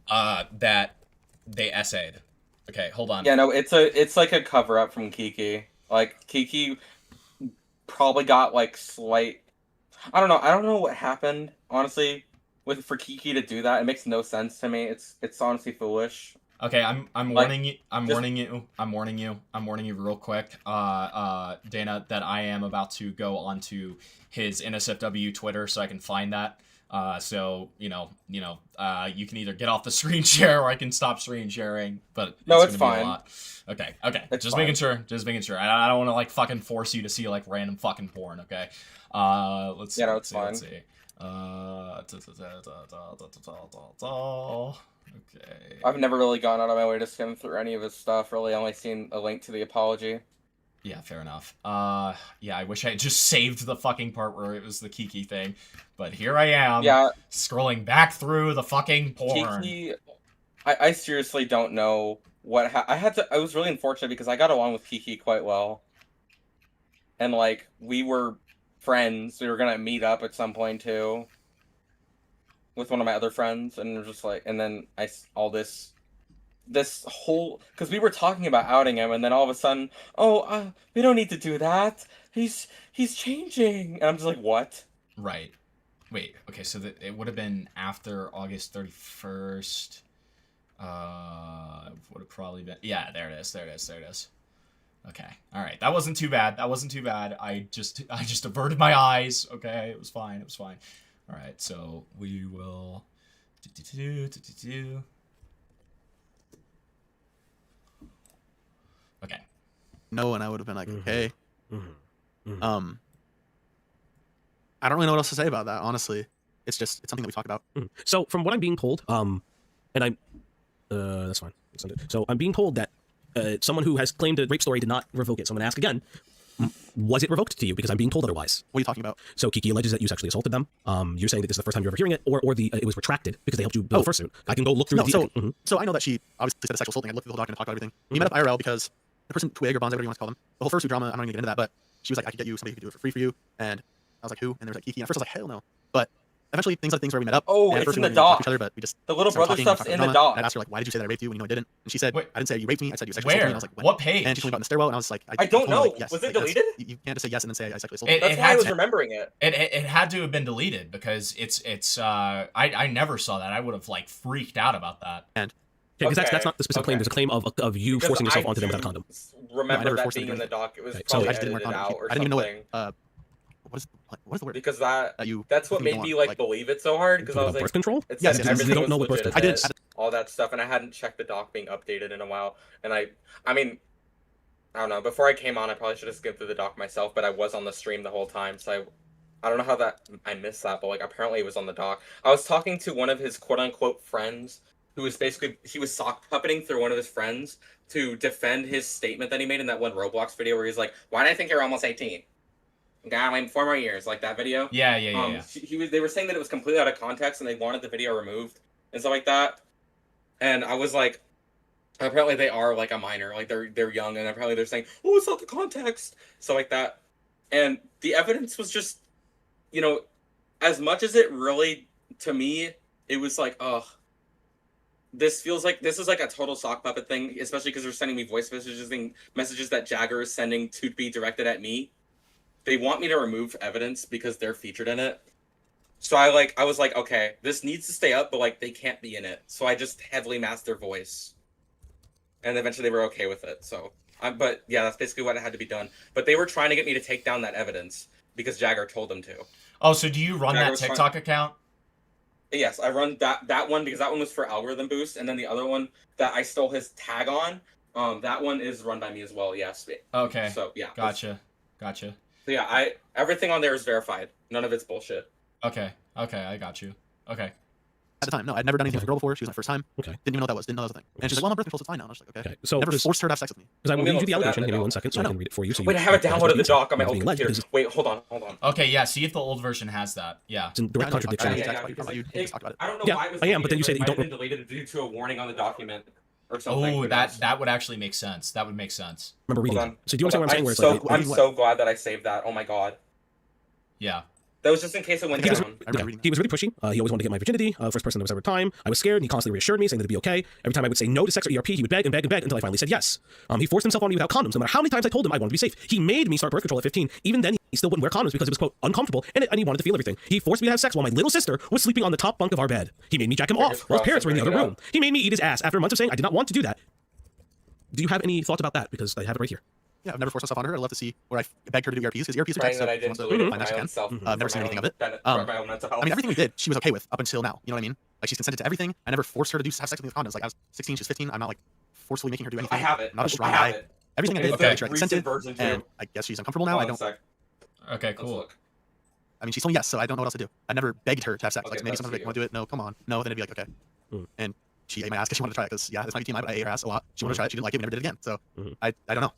that they essayed. Okay, hold on. Yeah, no, it's like a cover up from Kiki. Like Kiki probably got like slight. I don't know what happened honestly for Kiki to do that. It makes no sense to me. It's honestly foolish. Okay, I'm Like, warning you. I'm warning you real quick, Dana, that I am about to go onto his NSFW Twitter so I can find that. So you can either get off the screen share or I can stop screen sharing. But No, it's it's gonna be a fine. lot. Okay. It's Just fine. making sure. I don't want to like fucking force you to see like random fucking porn. Okay. Let's see. Yeah, no, let's it's see. fine. Let's see. Okay. I've never really gone out of my way to skim through any of his stuff. Really, only seen a link to the apology. Yeah, fair enough. Yeah, I wish I had just saved the fucking part where it was the Kiki thing, but here I am. Yeah. Scrolling back through the fucking porn. Kiki, I seriously don't know what I was really unfortunate because I got along with Kiki quite well, and like we were friends. We were gonna meet up at some point too with one of my other friends, and it was just like, and then this whole, because we were talking about outing him, and then all of a sudden, we don't need to do that. He's changing, and I'm just like, what? Right. Wait. Okay. So it would have been after August 31st. Would have probably been. Yeah. There it is. Okay. All right. That wasn't too bad. I just averted my eyes. Okay. It was fine. All right. So we will. Okay. No, and I would have been like, okay. Mm-hmm. I don't really know what else to say about that, honestly. It's something that we talk about. So from what I'm being told, and I'm, that's fine. So I'm being told that someone who has claimed a rape story did not revoke it. So I'm going to ask again, was it revoked to you? Because I'm being told otherwise. What are you talking about? So Kiki alleges that you sexually assaulted them. You're saying that this is the first time you're ever hearing it, or it was retracted because they helped you build a fursuit. I can go look through the So I know that she obviously said a sexual assault thing. I looked through the whole document and talked about everything. We met up IRL because the person, Twig or Bonze, whatever you want to call them, the whole fursuit drama, I don't even get into that, but she was like, I could get you somebody who could do it for free for you. And I was like, who? And there was like Kiki. And at first I was like, hell no. But eventually things where we met up. Oh, and at it's first in we the didn't talk to doc. each other, but we just The little started brother talking, stuff's talked in about the drama. doc. And I asked her like, why did you say that I raped you when you know I didn't? And she said, I didn't say you raped me. I said you sexually Where? assaulted me. And I was like, when? What page? And she told me about in the stairwell, and I was like, I don't know. Like, yes. Was it Like, deleted? You can't just say yes and then say I sexually assaulted. That's why I was remembering it. It had to have been deleted because it's I never saw that. I would have like freaked out about that. And because that's not the specific claim. There's a claim of you Because forcing yourself I onto them do without a condom. Remember that forced being them in to the doc. It was Right, So probably I just didn't wear edited condoms. out or I didn't even know something. what is the word? Because that's you. what you made don't me want, like believe it so hard. Because I was like, birth control? It Yes, said yes, everything you don't was know what birth legit, control is. I did. all that stuff, and I hadn't checked the doc being updated in a while. And I mean, I don't know. Before I came on, I probably should have skimmed through the doc myself, but I was on the stream the whole time, so I don't know how that I missed that, but like apparently it was on the doc. I was talking to one of his quote unquote friends who was basically he was sock puppeting through one of his friends to defend his statement that he made in that one Roblox video where he's like, "Why do I think you're almost 18? God, I'm 4 more years," like that video. Yeah. They were saying that it was completely out of context and they wanted the video removed and stuff like that. And I was like, apparently they are like a minor, like they're young, and apparently they're saying, "Oh, it's not the context," so like that. And the evidence was just, you know, as much as it really, to me, it was like, ugh. This feels like this is like a total sock puppet thing, especially because they're sending me voice messages that Jagger is sending to be directed at me. They want me to remove evidence because they're featured in it. So I was like, okay, this needs to stay up, but like they can't be in it. So I just heavily masked their voice, and eventually they were okay with it. So, but yeah, that's basically what had to be done. But they were trying to get me to take down that evidence because Jagger told them to. Oh, so do you run Jagger that TikTok account? Yes, I run that one because that one was for algorithm boost, and then the other one that I stole his tag on, that one is run by me as well. Yes. Okay. So yeah. Gotcha. So yeah, everything on there is verified. None of it's bullshit. Okay, I got you. Okay. At the time, no, I'd never done anything with a girl before. She was my first time. Okay. Didn't even know what that was. Didn't know that was a thing. And she's like, "Well, I'm on birth control, so it's fine now." And I was like, "Okay." So never forced her to have sex with me. Because I will read you the allegation. Give me 1 second so I can read it for you. So Wait, I have it downloaded the doc on my old computer. Wait, hold on. Okay, yeah. See if the old version has that. Yeah. It's in direct contradiction. I don't know why it was I am, but then you say that you don't. been deleted due to a warning on the document or something. Oh, that would actually make sense. That would make sense. Remember reading that. So do you understand what I'm saying? I'm so glad that I saved that. Oh my god. Yeah. That was just in case it went down. He was really pushy. He always wanted to get my virginity. First person that was ever time. I was scared, and he constantly reassured me, saying that it'd be okay. Every time I would say no to sex or ERP, he would beg and beg and beg until I finally said yes. He forced himself on me without condoms, no matter how many times I told him I wanted to be safe. He made me start birth control at 15. Even then, he still wouldn't wear condoms because it was, quote, uncomfortable, and he wanted to feel everything. He forced me to have sex while my little sister was sleeping on the top bunk of our bed. He made me jack him off while his parents were in the other room. He made me eat his ass after months of saying I did not want to do that. Do you have any thoughts about that? Because I have it right here. Yeah, I've never forced myself on her. I'd love to see where I begged her to do ERPs, because ERPs are text, so I didn't delete it for my own self. I've never seen anything of it. I mean, everything we did, she was okay with up until now. You know what I mean? Like, she's consented to everything. I never forced her to have sex with me with condoms. Like, I was 16, she's 15. I'm not, like, forcefully making her do anything. I have it. I'm not a strong guy. Everything I did, I made sure I consented, and I guess she's uncomfortable now. I don't... Okay, cool. I mean, she's told me yes, so I don't know what else to do. I never begged her to have sex. Like, maybe sometimes like, want to do it? No, come on. No, then it'd be like, okay. And she ate my ass because she wanted to try it, because, yeah, this might be TMI, but I ate her ass a lot. She wanted to try it, she didn't like it, we never did it again. So, I don't know.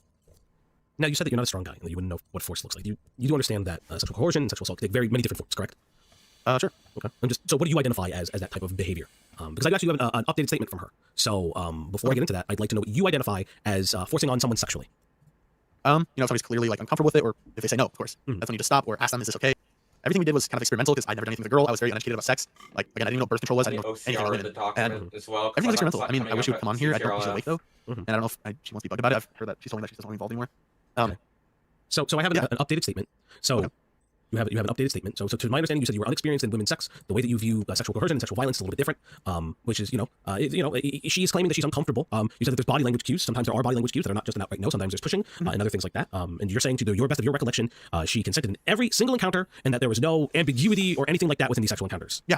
Now, you said that you're not a strong guy, and that you wouldn't know what force looks like. You do understand that sexual coercion and sexual assault take very many different forms, correct? Sure. Okay. And so what do you identify as that type of behavior? Because I actually have an updated statement from her. So before I get into that, I'd like to know what you identify as forcing on someone sexually. You know, if somebody's clearly like uncomfortable with it, or if they say no, of course, that's when you just stop or ask them, is this okay? Everything we did was kind of experimental because I'd never done anything with a girl. I was very uneducated about sex. Like, again, I didn't know what birth control was. I didn't know anything about women. And as well, everything was experimental. I mean, I wish she would come on here. I don't think she's awake though, and I don't know if she wants to be bugged about it. I've heard that she's told me that she doesn't want to be involved anymore. So I have an updated statement. So you have an updated statement. So to my understanding, you said you were unexperienced in women's sex. The way that you view sexual coercion and sexual violence is a little bit different. Which is, she is claiming that she's uncomfortable. You said that there's body language cues. Sometimes there are body language cues that are not just an outright no. Sometimes there's pushing and other things like that. And you're saying to your best of your recollection, she consented in every single encounter, and that there was no ambiguity or anything like that within these sexual encounters. Yeah.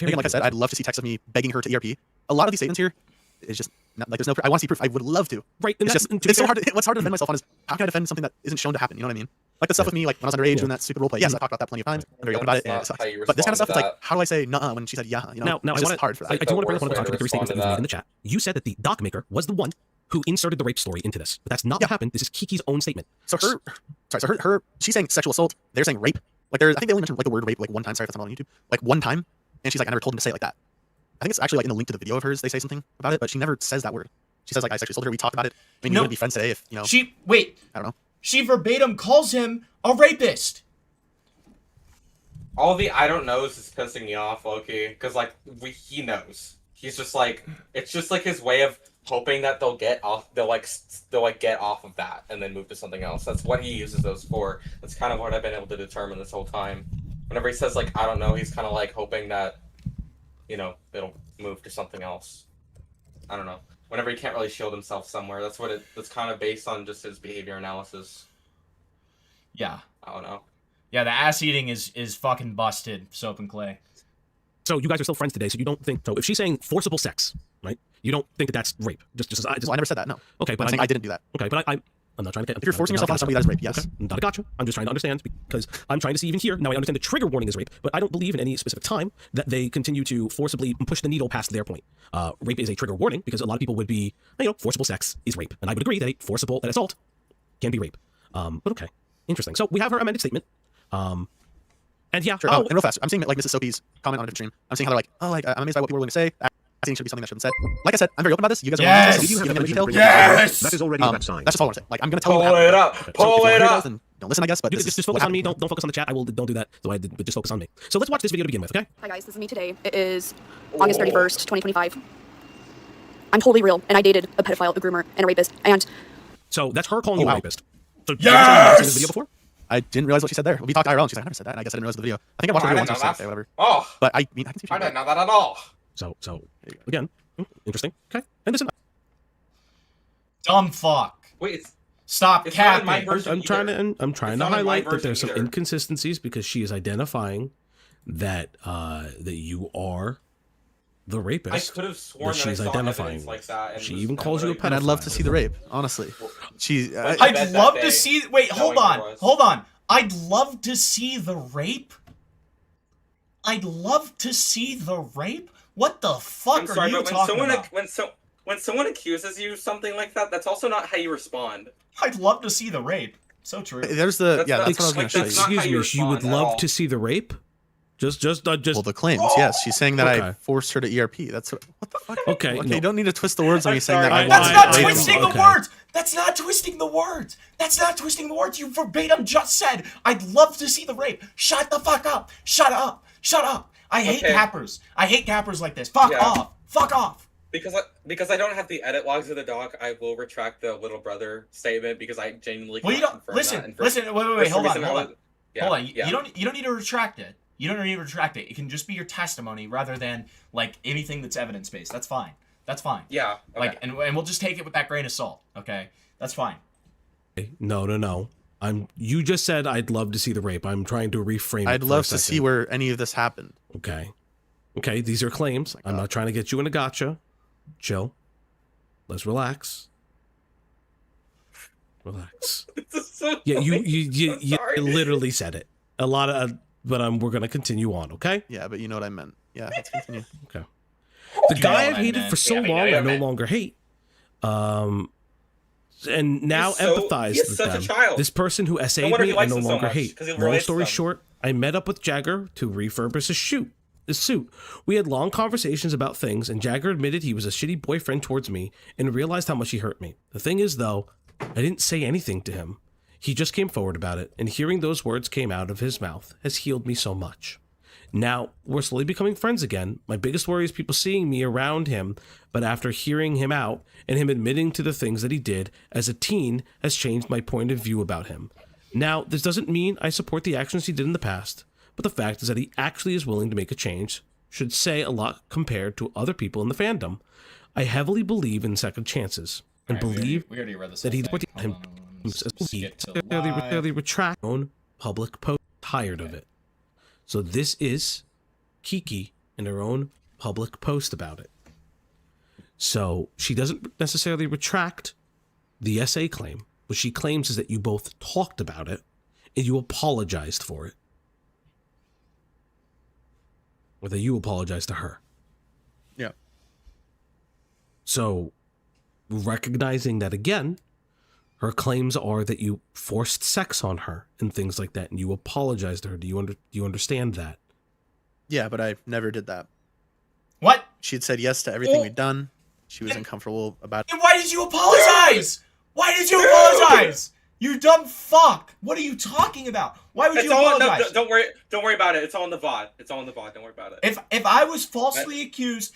Again, like I said, I'd love to see texts of me begging her to ERP. A lot of these statements here is just not, like, there's no. I want to see proof. I would love to. Right. It's just it's so hard. What's hard to defend myself on is how can I defend something that isn't shown to happen? You know what I mean? Like the stuff with me, like when I was underage doing that stupid roleplay. Yes, I talked about that plenty of times. I'm very open about it. And it sucks. But this kind of stuff, it's like, how do I say nuh-uh when she said yeah? You know, now it's just hard for that. I do want to bring up one of the contradictory statements that you made in the chat. You said that the doc maker was the one who inserted the rape story into this, but that's not what happened. This is Kiki's own statement. So she's saying sexual assault. They're saying rape. Like I think they only mentioned like the word rape like one time. Sorry if that's not on YouTube. Like one time, and she's like, I never told him to say it like that. I think it's actually like in the link to the video of hers. They say something about it, but she never says that word. She says like I sexually assaulted her. We talked about it. I mean, you wouldn't be friends today if you know. Wait. I don't know. She verbatim calls him a rapist. All the I don't knows is pissing me off, Loki, because like he knows. He's just like it's just like his way of hoping that they'll get off. They'll get off of that and then move to something else. That's what he uses those for. That's kind of what I've been able to determine this whole time. Whenever he says like I don't know, he's kind of like hoping that it'll move to something else. I don't know. Whenever he can't really shield himself somewhere, that's kind of based on just his behavior analysis. Yeah. I don't know. Yeah, the ass eating is fucking busted, Soap and Clay. So you guys are still friends today, so you don't think so if she's saying forcible sex, right? You don't think that that's rape? Just well, I never said that, no. Okay, but I didn't do that. Okay, but I'm not trying to. If you're forcing yourself on somebody, that is rape. Yes. Okay. Not a gotcha. I'm just trying to understand because I'm trying to see even here. Now I understand the trigger warning is rape, but I don't believe in any specific time that they continue to forcibly push the needle past their point. Rape is a trigger warning because a lot of people would be, forcible sex is rape, and I would agree that that assault can be rape. But okay, interesting. So we have her amended statement. And yeah. Sure. And real fast, I'm seeing like Mrs. Sophie's comment on a different stream. I'm seeing how they're like, I'm amazed by what people are willing to say. I think it should be something that should have been said. Like I said, I'm very open about this. You guys are yes! willing to give me detail. Yes! That is already that sign. That's just all I want to say. Like I'm gonna tell Pull it up. Pull it up. Don't listen, I guess. But just focus on me. Don't focus on the chat. Don't do that. So but just focus on me. So let's watch this video to begin with, okay? Hi guys, this is me today. It is August 31st, 2025. I'm totally real, and I dated a pedophile, a groomer, and a rapist. And so that's her calling you a rapist. So yes! Seen this video before? I didn't realize what she said there. We talked IRL, and she's like, I never said that. And I guess I didn't realize the video. I think I watched the video once or something, whatever. Oh. But I mean, I can see. I didn't know that at all. So again, interesting. Okay, and listen. Dumb fuck. Wait, stop capping. I'm trying to highlight that there's some inconsistencies because she is identifying that that you are the rapist. I could have sworn that she's I saw identifying like that. she even calls you a pedophile. And I'd love to see the rape, honestly. I'd love to see. Wait, hold on. I'd love to see the rape. I'd love to see the rape. What the fuck are you talking about? When someone accuses you of something like that, that's also not how you respond. I'd love to see the rape. So true. There's the that's what I was gonna say. Excuse me, you would love to see the rape? Just well, the claims, yes. She's saying that I forced her to ERP. That's what the fuck? Okay, you don't need to twist the words on me saying that. That's not twisting the words. That's not twisting the words. That's not twisting the words. You verbatim just said, I'd love to see the rape. Shut the fuck up. Shut up. Shut up. I hate cappers. I hate cappers like this. Fuck off. Fuck off. Because I don't have the edit logs of the doc, I will retract the little brother statement because I genuinely can't confirm that. Listen. Wait. Hold on. Hold on. Yeah. You don't need to retract it. You don't need to retract it. It can just be your testimony rather than like anything that's evidence based. That's fine. That's fine. Yeah. Okay. Like, and we'll just take it with that grain of salt. Okay. That's fine. No. You just said I'd love to see the rape. I'm trying to reframe it. I'd love to see where any of this happened. Okay. These are claims. I'm not trying to get you in a gotcha. Chill. Let's relax. Yeah, you literally said it. A lot of, but we're gonna continue on, okay? Yeah, but you know what I meant. Yeah, let's continue. Okay. The guy I've hated for so long, I no longer hate. And now empathize with them. This person who SA'd me, I no longer hate. Long story short, I met up with Jagger to refurbish his suit. We had long conversations about things, and Jagger admitted he was a shitty boyfriend towards me and realized how much he hurt me. The thing is, though, I didn't say anything to him. He just came forward about it, and hearing those words came out of his mouth has healed me so much. Now, we're slowly becoming friends again. My biggest worry is people seeing me around him, but after hearing him out and him admitting to the things that he did as a teen has changed my point of view about him. Now, this doesn't mean I support the actions he did in the past, but the fact is that he actually is willing to make a change should say a lot compared to other people in the fandom. I heavily believe in second chances and believe that he put him clearly retract own public post. Tired of it. So this is Kiki in her own public post about it. So she doesn't necessarily retract the SA claim. What she claims is that you both talked about it and you apologized for it. Or that you apologized to her. Yeah. So recognizing that again, her claims are that you forced sex on her and things like that, and you apologized to her. Do you understand that? Yeah, but I never did that. What? She'd said yes to everything we'd done. She was uncomfortable about it. Why did you apologize? Why did you apologize? You dumb fuck. What are you talking about? Why would you apologize? Don't worry about it. It's all in the VOD. Don't worry about it. If I was falsely accused,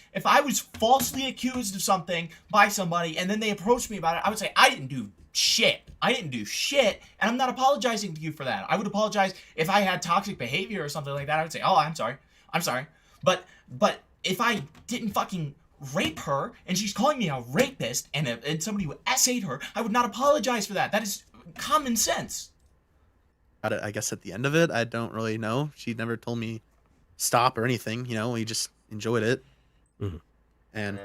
of something by somebody and then they approached me about it, I would say I didn't do shit. And I'm not apologizing to you for that. I would apologize if I had toxic behavior or something like that. I would say, "Oh, I'm sorry." But if I didn't fucking rape her and she's calling me a rapist and somebody who SA'd her, I would not apologize for that. That is common sense. I guess at the end of it, I don't really know. She never told me stop or anything. We just enjoyed it. Mm-hmm. And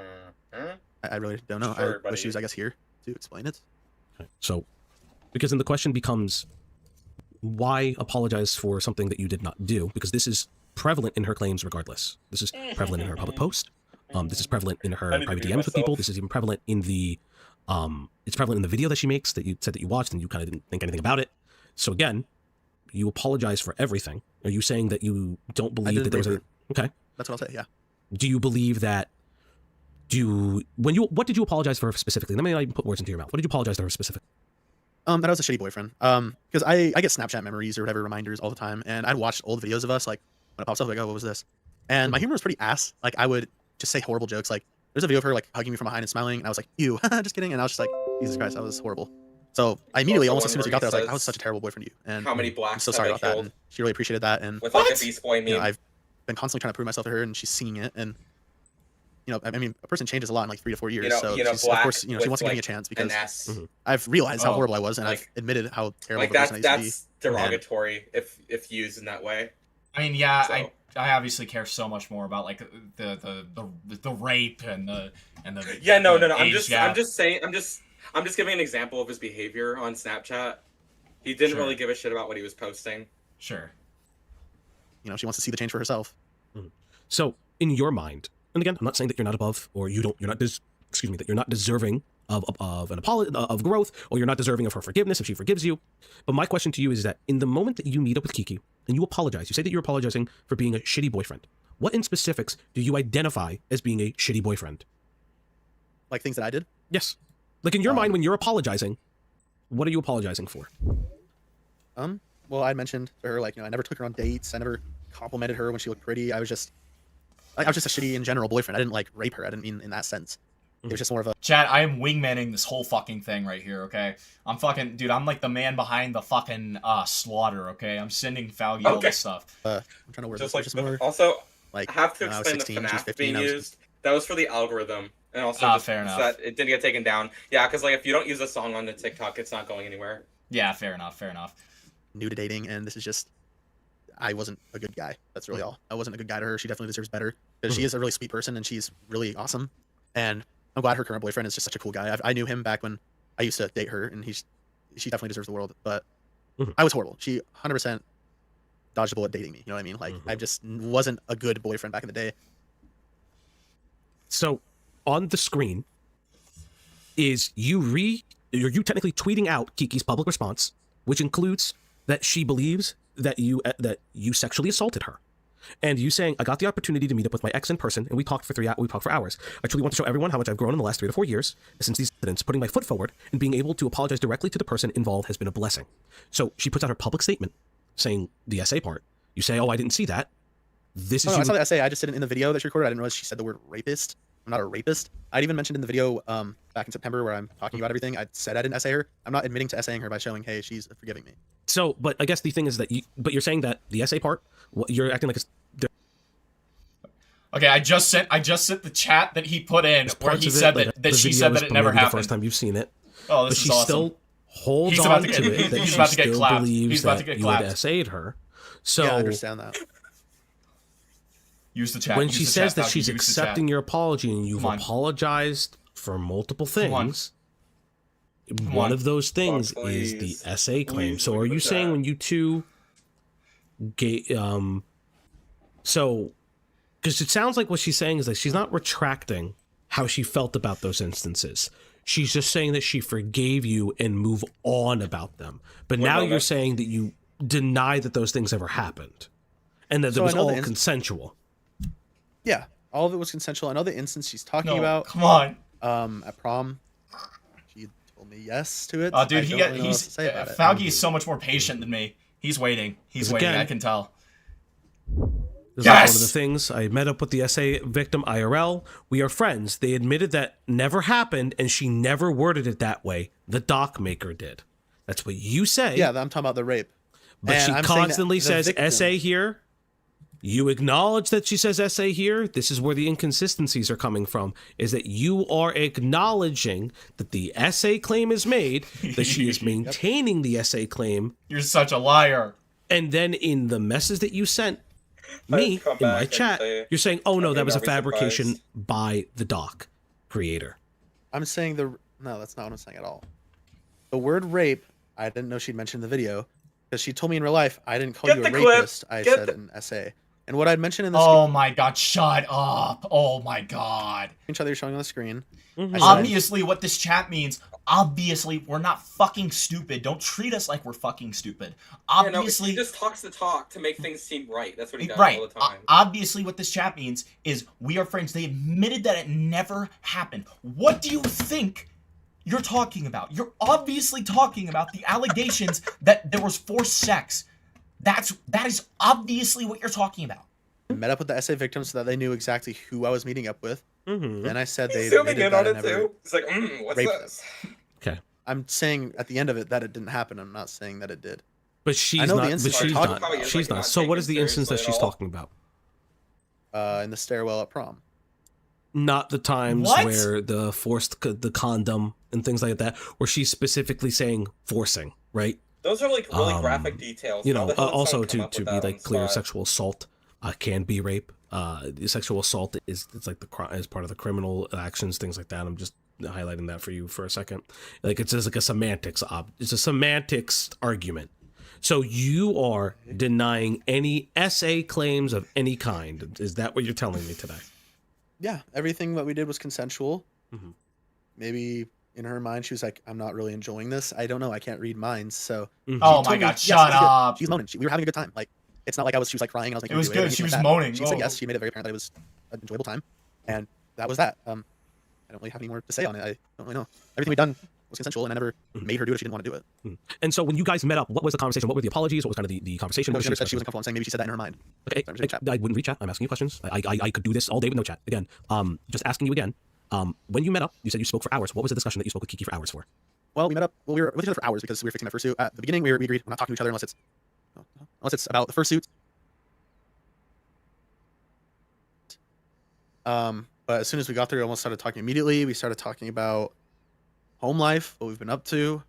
I really don't know. I wish she was, I guess, here to explain it. So Because then the question becomes, why apologize for something that you did not do? Because this is prevalent in her claims regardless. This is prevalent in her public post. This is prevalent in her private DMs with people. This is even prevalent in the it's prevalent in the video that she makes that you said that you watched and you kind of didn't think anything about it. So again, you apologize for everything. Are you saying that you don't believe that there was a okay? That's what I'll say. Yeah. Do you believe that? What did you apologize for specifically? Let me not even put words into your mouth. What did you apologize to her specifically? That I was a shitty boyfriend. Because I get Snapchat memories or whatever reminders all the time, and I'd watch old videos of us, like when it pops up, like, oh, what was this? And my humor was pretty ass. Like I would just say horrible jokes. Like there's a video of her like hugging me from behind and smiling, and I was like, ew, just kidding. And I was just like, Jesus Christ, that was horrible. So I immediately, almost as soon as we got there, I was like, I was such a terrible boyfriend to you. And how many blacks I'm so have sorry I about that. killed? And she really appreciated that. And With like a Beast Boy meme. you know, I've been constantly trying to prove myself to her, and she's seeing it. And you know, I mean, a person changes a lot in like 3 to 4 years. So she's, of course, you know, she wants to give me a chance because I've realized how horrible I was, and I've admitted how terrible the person I used to be. That's derogatory if used in that way. I mean, yeah, so. I obviously care so much more about like the rape and the yeah, no. I'm just giving an example of his behavior on Snapchat. He didn't really give a shit about what he was posting. Sure. You know, she wants to see the change for herself. So in your mind, and again, I'm not saying that you're not above or that you're not deserving of an apology, of growth, or you're not deserving of her forgiveness if she forgives you. But my question to you is that in the moment that you meet up with Kiki and you apologize, you say that you're apologizing for being a shitty boyfriend. What in specifics do you identify as being a shitty boyfriend? Like things that I did? Yes. Like in your mind, when you're apologizing, what are you apologizing for? Well, I mentioned to her, like, you know, I never took her on dates. I never complimented her when she looked pretty. I was just a shitty in general boyfriend. I didn't like rape her. I didn't mean in that sense. It was just more of a... Chad, I am wingmanning this whole fucking thing right here, okay? I'm fucking... Dude, I'm like the man behind the fucking slaughter, okay? I'm sending Falgi all this stuff. I'm trying to work just this like more... Also, like, I have to I was explain 16, the she was FNAF 15, being used. That was for the algorithm. And also fair enough. that it didn't get taken down. Yeah, because like if you don't use a song on the TikTok, it's not going anywhere. Yeah, fair enough. New to dating, and this is just... I wasn't a good guy. That's really all. I wasn't a good guy to her. She definitely deserves better. Because she is a really sweet person, and she's really awesome. And I'm glad her current boyfriend is just such a cool guy. I knew him back when I used to date her, and she definitely deserves the world. But I was horrible. She 100% dodged a bullet dating me. You know what I mean? Like, I just wasn't a good boyfriend back in the day. So, on the screen is you technically tweeting out Kiki's public response, which includes that she believes that you sexually assaulted her. And you saying, I got the opportunity to meet up with my ex in person, and we talked for hours. I truly want to show everyone how much I've grown in the last 3 to 4 years since these incidents. Putting my foot forward and being able to apologize directly to the person involved has been a blessing. So she puts out her public statement saying the essay part. You say, oh, I didn't see that. This is I saw the essay. I just didn't in the video that she recorded. I didn't realize she said the word rapist. I'm not a rapist. I'd even mentioned in the video back in September where I'm talking about everything. I said I didn't essay her. I'm not admitting to essaying her by showing, hey, she's forgiving me. So, but I guess the thing is that you're saying that the essay part, you're acting like it's... Okay, I just sent the chat that he put in where he said that she said that it never happened. The first time you've seen it. Oh, this but is she awesome. still holds He's on about to to get- it that he's she about to get still clapped. believes He's about to that get you had clapped. essayed her. So Yeah, I understand that. Use the chat. when use she the says chat, that Falky, she's use the chat. accepting your apology and you've Come on. apologized for multiple Come on. things, Come one on. of those things Oh, is please. the essay claim. Please So look are at you the saying chat. when you two so because it sounds like what she's saying is that she's not retracting how she felt about those instances. She's just saying that she forgave you and move on about them. But One now moment. you're saying that you deny that those things ever happened and that it So I was know all the consensual. Yeah, all of it was consensual. I know the instance she's talking No, about. come on. At prom, she told me yes to it. Oh, dude, I don't really know what else he's to say about it. Falky is so much more patient than me. He's waiting. He's 'Cause waiting. again- I can tell. This is one of Yes! the things. I met up with the essay victim IRL. We are friends. They admitted that never happened, and she never worded it that way. The doc maker did. That's what you say. Yeah, I'm talking about the rape. But And she I'm saying that constantly the says victim- essay here. You acknowledge that she says essay here. This is where the inconsistencies are coming from, is that you are acknowledging that the essay claim is made, that she is maintaining the essay claim. You're such a liar. And then in the message that you sent me come in my back and chat, say, you're saying, oh no, "I that would was a not be fabrication surprised." by the doc creator. I'm saying no, that's not what I'm saying at all. The word rape I didn't know she'd mentioned the video because she told me in real life I didn't call Get you the a clip. rapist. I said an essay. And what I'd mentioned in the Oh my god, shut up. Oh my god. screenshot that you're showing on the screen. Mm-hmm. I said, Obviously, what this chat means, obviously, we're not fucking stupid. Don't treat us like we're fucking stupid. Obviously, he just talks the talk to make things seem right. That's what he does right. all the time. Obviously, what this chat means is we are friends. They admitted that it never happened. What do you think you're talking about? You're obviously talking about the allegations that there was forced sex. That is obviously what you're talking about. met up with the essay victims so that they knew exactly who I was meeting up with. Mm-hmm. Then I said He's they zooming admitted in that on I it never too. It's like, what's raped this? them. Okay. I'm saying at the end of it that it didn't happen. I'm not saying that it did. But she's I know not. the But instance she's you're not. talking about. She's not. So what is the instance that she's talking about? In the stairwell at prom. Not the times What? where the the condom and things like that, where she's specifically saying forcing, right? Those are like really graphic details. You How know, the hell did also someone come to up be with that on like the clear, spot? sexual assault can be rape. Sexual assault is it's like as part of the criminal actions, things like that. I'm just highlighting that for you for a second. Like it's just like a semantics it's a semantics argument. So you are denying any essay claims of any kind. Is that what you're telling me today? Yeah, everything that we did was consensual. Mm-hmm. Maybe in her mind she was like, "I'm not really enjoying this." I don't know. I can't read minds, so. Mm-hmm. Oh She my told me, god, yes, shut it was good. up. She's moaning. We were having a good time. Like it's not like she was like crying and I was making It was her do good. or She anything was like that. moaning. She said Oh. yes. She made it very apparent that it was an enjoyable time, and that was that. I don't really have any more to say on it. I don't really know. Everything we'd done was consensual, and I never made her do it if she didn't want to do it. And so when you guys met up, what was the conversation? What were the apologies? What was kind of the conversation? No, What she was said she wasn't comfortable. I'm saying maybe she said that in her mind. Okay, I wouldn't reach out. I'm asking you questions. I could do this all day with no chat. Again, just asking you again. When you met up, you said you spoke for hours. What was the discussion that you spoke with Kiki for hours for? Well, we met up. Well, we were with each other for hours because we were fixing my fursuit. At the beginning, we agreed we're not talking to each other unless it's about the fursuit. But as soon as we got there, we almost started talking immediately. We started talking about home life, what we've been up to.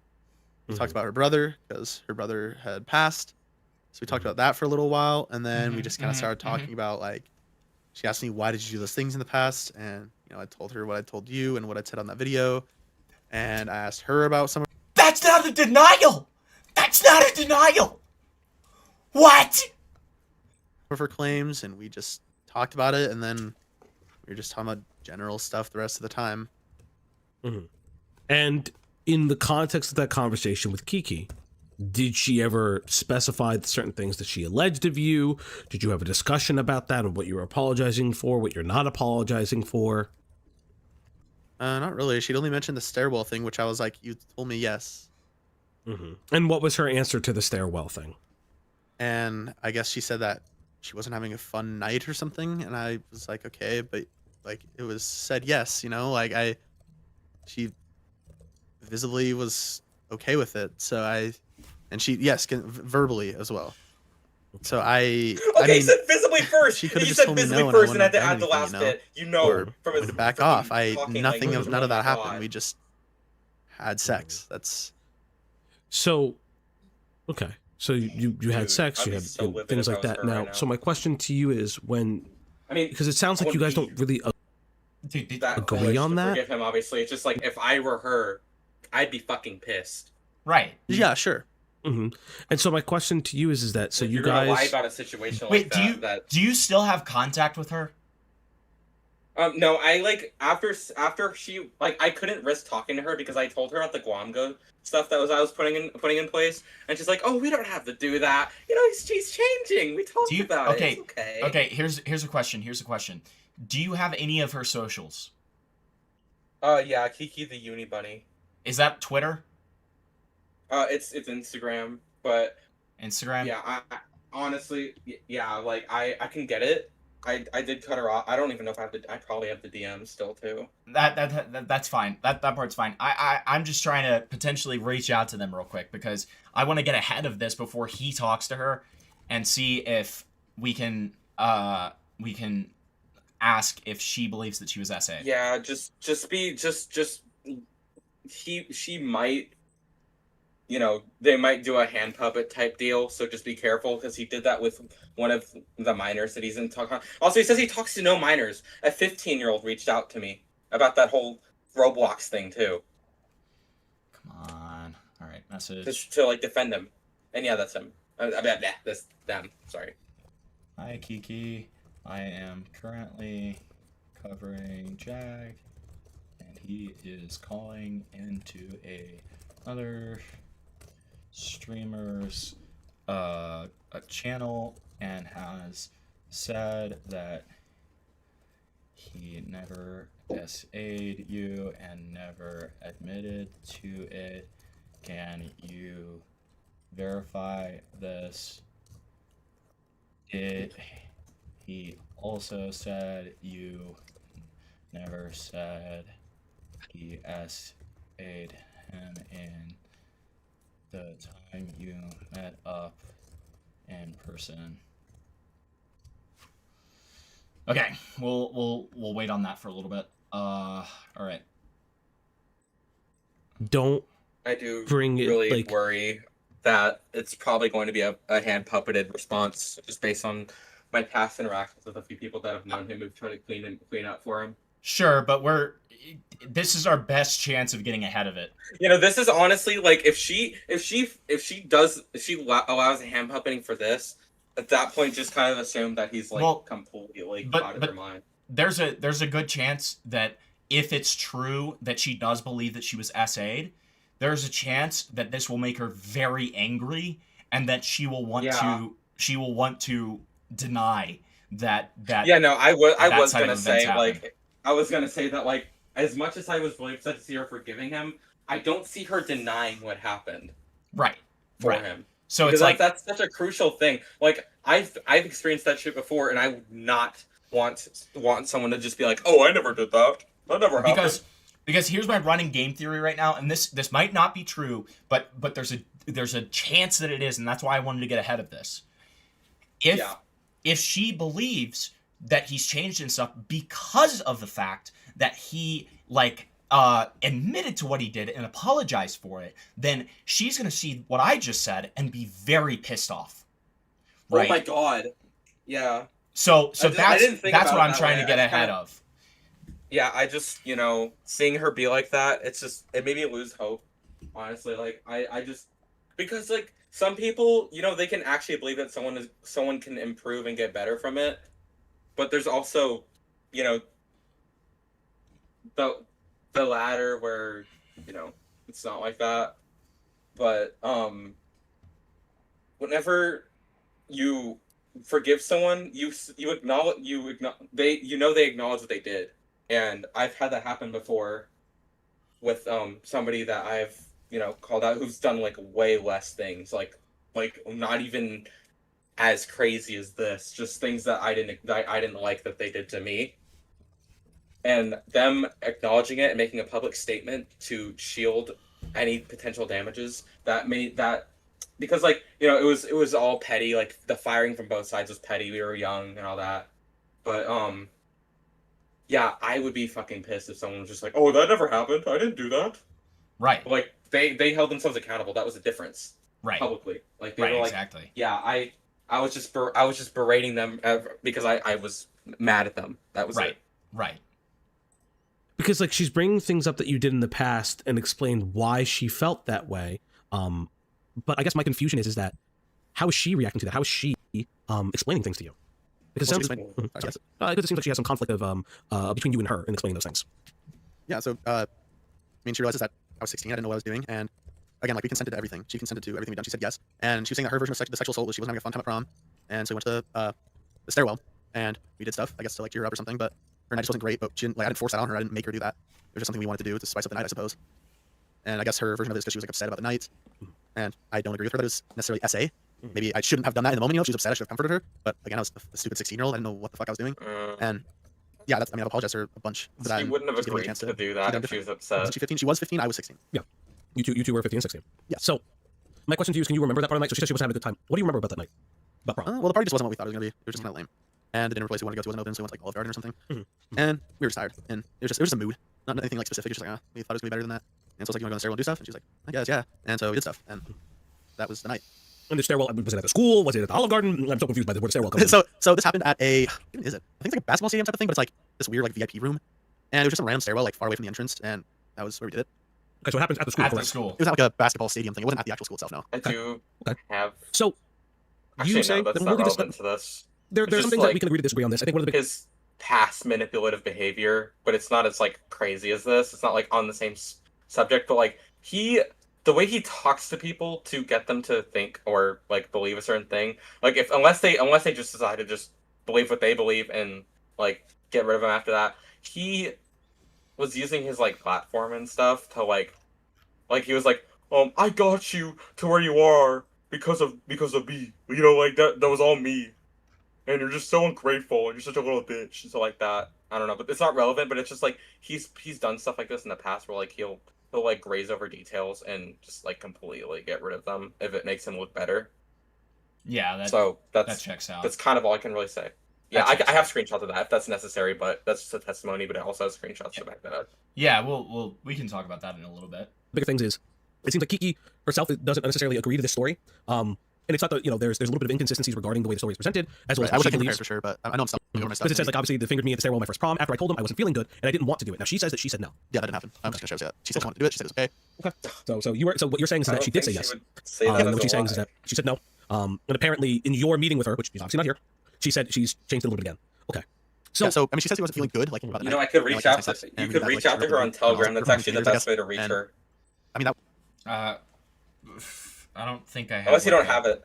We talked about her brother because her brother had passed. So we talked about that for a little while, and then we just kind of started talking about like, she asked me, why did you do those things in the past? And I told her what I told you and what I said on that video. And I asked her about some That's not a denial. That's not a denial. What? of her claims, and we just talked about it, and then we were just talking about general stuff the rest of the time. Mm-hmm. And in the context of that conversation with Kiki, did she ever specify certain things that she alleged of you? Did you have a discussion about that and what you were apologizing for, what you're not apologizing for? Not really. She'd only mentioned the stairwell thing, which I was like, you told me yes. Mm-hmm. And what was her answer to the stairwell thing? And I guess she said that she wasn't having a fun night or something. And I was like, okay, but like it was said yes, like she visibly was okay with it. So she, yes, verbally as well. So Okay, I mean, you said visibly first. she could've You just said told me visibly no, and I first, and wouldn't had have to add the done last anything, bit. or from his to back off. talking Nothing language. of none of that Oh my happened. God. We just had sex. That's So, okay. So you had sex, I'd you be had so livid things if I like was that. her Now, right now. so my question to you is because it sounds like you guys don't really That agree on that. Forgive him, obviously. It's just like if I were her, I'd be fucking pissed. Right. Yeah, sure. Mm-hmm. And so my question to you is that so If you you're gonna guys lie about a situation Wait, like that. do you still have contact with her? No, I like after she I couldn't risk talking to her because I told her about the Guamgo stuff that I was putting in place, and she's like, "Oh, we don't have to do that. She's changing. We talked about it. It's okay." Okay. Here's a question. Do you have any of her socials? Yeah, Kiki the Uni Bunny. Is that Twitter? It's Instagram, but Instagram. Yeah, I honestly, yeah, like I can get it. I did cut her off. I don't even know if I probably have the DM still too. That's fine. That part's fine. I'm just trying to potentially reach out to them real quick because I want to get ahead of this before he talks to her and see if we can ask if she believes that she was SA. Yeah, she might, they might do a hand puppet type deal, so just be careful because he did that with one of the minors that he's in talk on. Also, he says he talks to no minors. A 15-year-old reached out to me about that whole Roblox thing too. Come on. All right. Message. to like defend him. And yeah, that's him. That's them. Sorry. Hi Kiki, I am currently covering Jag, and he is calling into another streamer's a channel and has said that he never SA'd you and never admitted to it. Can you verify this? He also said you never said he SA'd him in the time you met up in person. Okay, we'll wait on that for a little bit. All right. Don't I do bring it, really like, worry that it's probably going to be a hand puppeted response, just based on my past interactions with a few people that have known him who've tried to clean up for him. Sure, but this is our best chance of getting ahead of it. You know, this is honestly like if she allows a hand puppeting for this, at that point just kind of assume that he's like completely out of her mind. There's a good chance that if it's true that she does believe that she was SA'd, there's a chance that this will make her very angry and that she will want to deny that. Yeah, no, I was side of gonna events say happened. like as much as I was really upset to see her forgiving him, I don't see her denying what happened. Right. For Right. him. So because it's like that's such a crucial thing. Like I've experienced that shit before, and I would not want someone to just be like, "Oh, I never did that. That never happened." Because here's my running game theory right now, and this might not be true, but there's a chance that it is, and that's why I wanted to get ahead of this. If she believes that he's changed and stuff because of the fact that he admitted to what he did and apologized for it, then she's gonna see what I just said and be very pissed off. Right? Oh my god. Yeah. So I didn't think that's about what it I'm that trying way. to get I ahead kinda- of. Yeah, I just, seeing her be like that, it made me lose hope. Honestly, like I just because like some people, they can actually believe that someone can improve and get better from it. But there's also, the latter where, it's not like that. But whenever you forgive someone, they acknowledge what they did. And I've had that happen before with somebody that I've called out who's done like way less things, like not even as crazy as this, just things that I didn't like that they did to me, and them acknowledging it and making a public statement to shield any potential damages because it was all petty, like the firing from both sides was petty, we were young and all that, but yeah, I would be fucking pissed if someone was just like, "Oh, that never happened. I didn't do that." Right. Like they held themselves accountable. That was the difference. Right. Publicly. Like they Right, were like, exactly. Yeah, I was just berating them because I was mad at them. That was it. Right. Because like she's bringing things up that you did in the past and explained why she felt that way. But I guess my confusion is that how is she reacting to that? How is she explaining things to you? Because it seems like she has some conflict of between you and her in explaining those things. Yeah, so she realizes that I was 16, I didn't know what I was doing, and again, like we consented to everything. She consented to everything we done. She said yes, and she was saying that her version of the sexual assault was she wasn't having a fun time at prom, and so we went to the stairwell and we did stuff, I guess to like cheer her up or something. But her night just wasn't great. But she didn't I didn't force that on her. I didn't make her do that. It was just something we wanted to do to spice up the night, I suppose. And I guess her version of it is because she was like upset about the night, and I don't agree with her that it was necessarily SA. Maybe I shouldn't have done that in the moment. She was upset. I should have comforted her. But again, I was a stupid 16-year-old. I didn't know what the fuck I was doing. And yeah, I've apologized to her a bunch for that. She wouldn't have agreed to do that if she was upset. Wasn't she 15? She was 15. I was 16. Yeah. You two were 15 and 16. Yeah. So my question to you is, can you remember that part of the night? So she said she wasn't having a good time. What do you remember about that night? About prom? Well, the party just wasn't what we thought it was gonna be. It was just kind of lame. And the dinner place we wanted to go to wasn't open, so we went to like Olive Garden or something. And we were just tired, and it was just a mood, not anything like specific. Just like we thought it was gonna be better than that. And so I was like, "You want to go on the stairwell and do stuff?" And she was like, "I guess, yeah." And so we did stuff, and that was the night. And the stairwell, was it at the school? Was it at the Olive Garden? I'm so confused by where the stairwell comes So this happened at a, what is it? I think it's like a basketball stadium type of thing, but it's like this weird like VIP room, and it was just a random stairwell like far away from the entrance, and that was where we did it. Okay, so it happens at the school. At the correct? school. It was at like a basketball stadium thing. It wasn't at the actual school itself. No. I do have. So Actually, you say no, that's that not we'll relevant to this. There's It's some just, things that we can agree to disagree on this. I think one of the big his past manipulative behavior, but it's not as like crazy as this. It's not like on the same subject, but like the way he talks to people to get them to think or like believe a certain thing, like unless they just decide to just believe what they believe and like get rid of him after that, he was using his like platform and stuff to like he was like, I got you to where you are because of me, you know, like that was all me, and you're just so ungrateful and you're such a little bitch and stuff like that. I don't know, but it's not relevant. But it's just like he's done stuff like this in the past where like he'll like graze over details and just like completely get rid of them if it makes him look better. Yeah, that checks out. That's kind of all I can really say. Yeah, I have screenshots of that if that's necessary, but that's just a testimony. But it also has screenshots to back that up. Yeah, we can talk about that in a little bit. Bigger things is, it seems like Kiki herself doesn't necessarily agree to this story. And it's not that, there's a little bit of inconsistencies regarding the way the story is presented, as well as I wish she I could believes. for sure, but I know I'm stuck over my stuff. Because it says, like, obviously, they fingered me at the stairwell of my first prom. After I told them I wasn't feeling good, and I didn't want to do it. Now, she says that she said no. Yeah, that didn't happen. I'm just gonna show you that. She said she wanted to do it. She said it was okay. Okay. So what you're saying is that she did say yes. Say that and what she's saying is that she said no. And apparently, in your meeting with her, which she's obviously not here, she said she's changed it a little bit again. Okay. So, I mean, she says she wasn't feeling good. Like, about I could reach out to you. Could reach out to her on Telegram. That's actually the best way to reach her. I mean, that. I don't think I have. Unless you don't have it.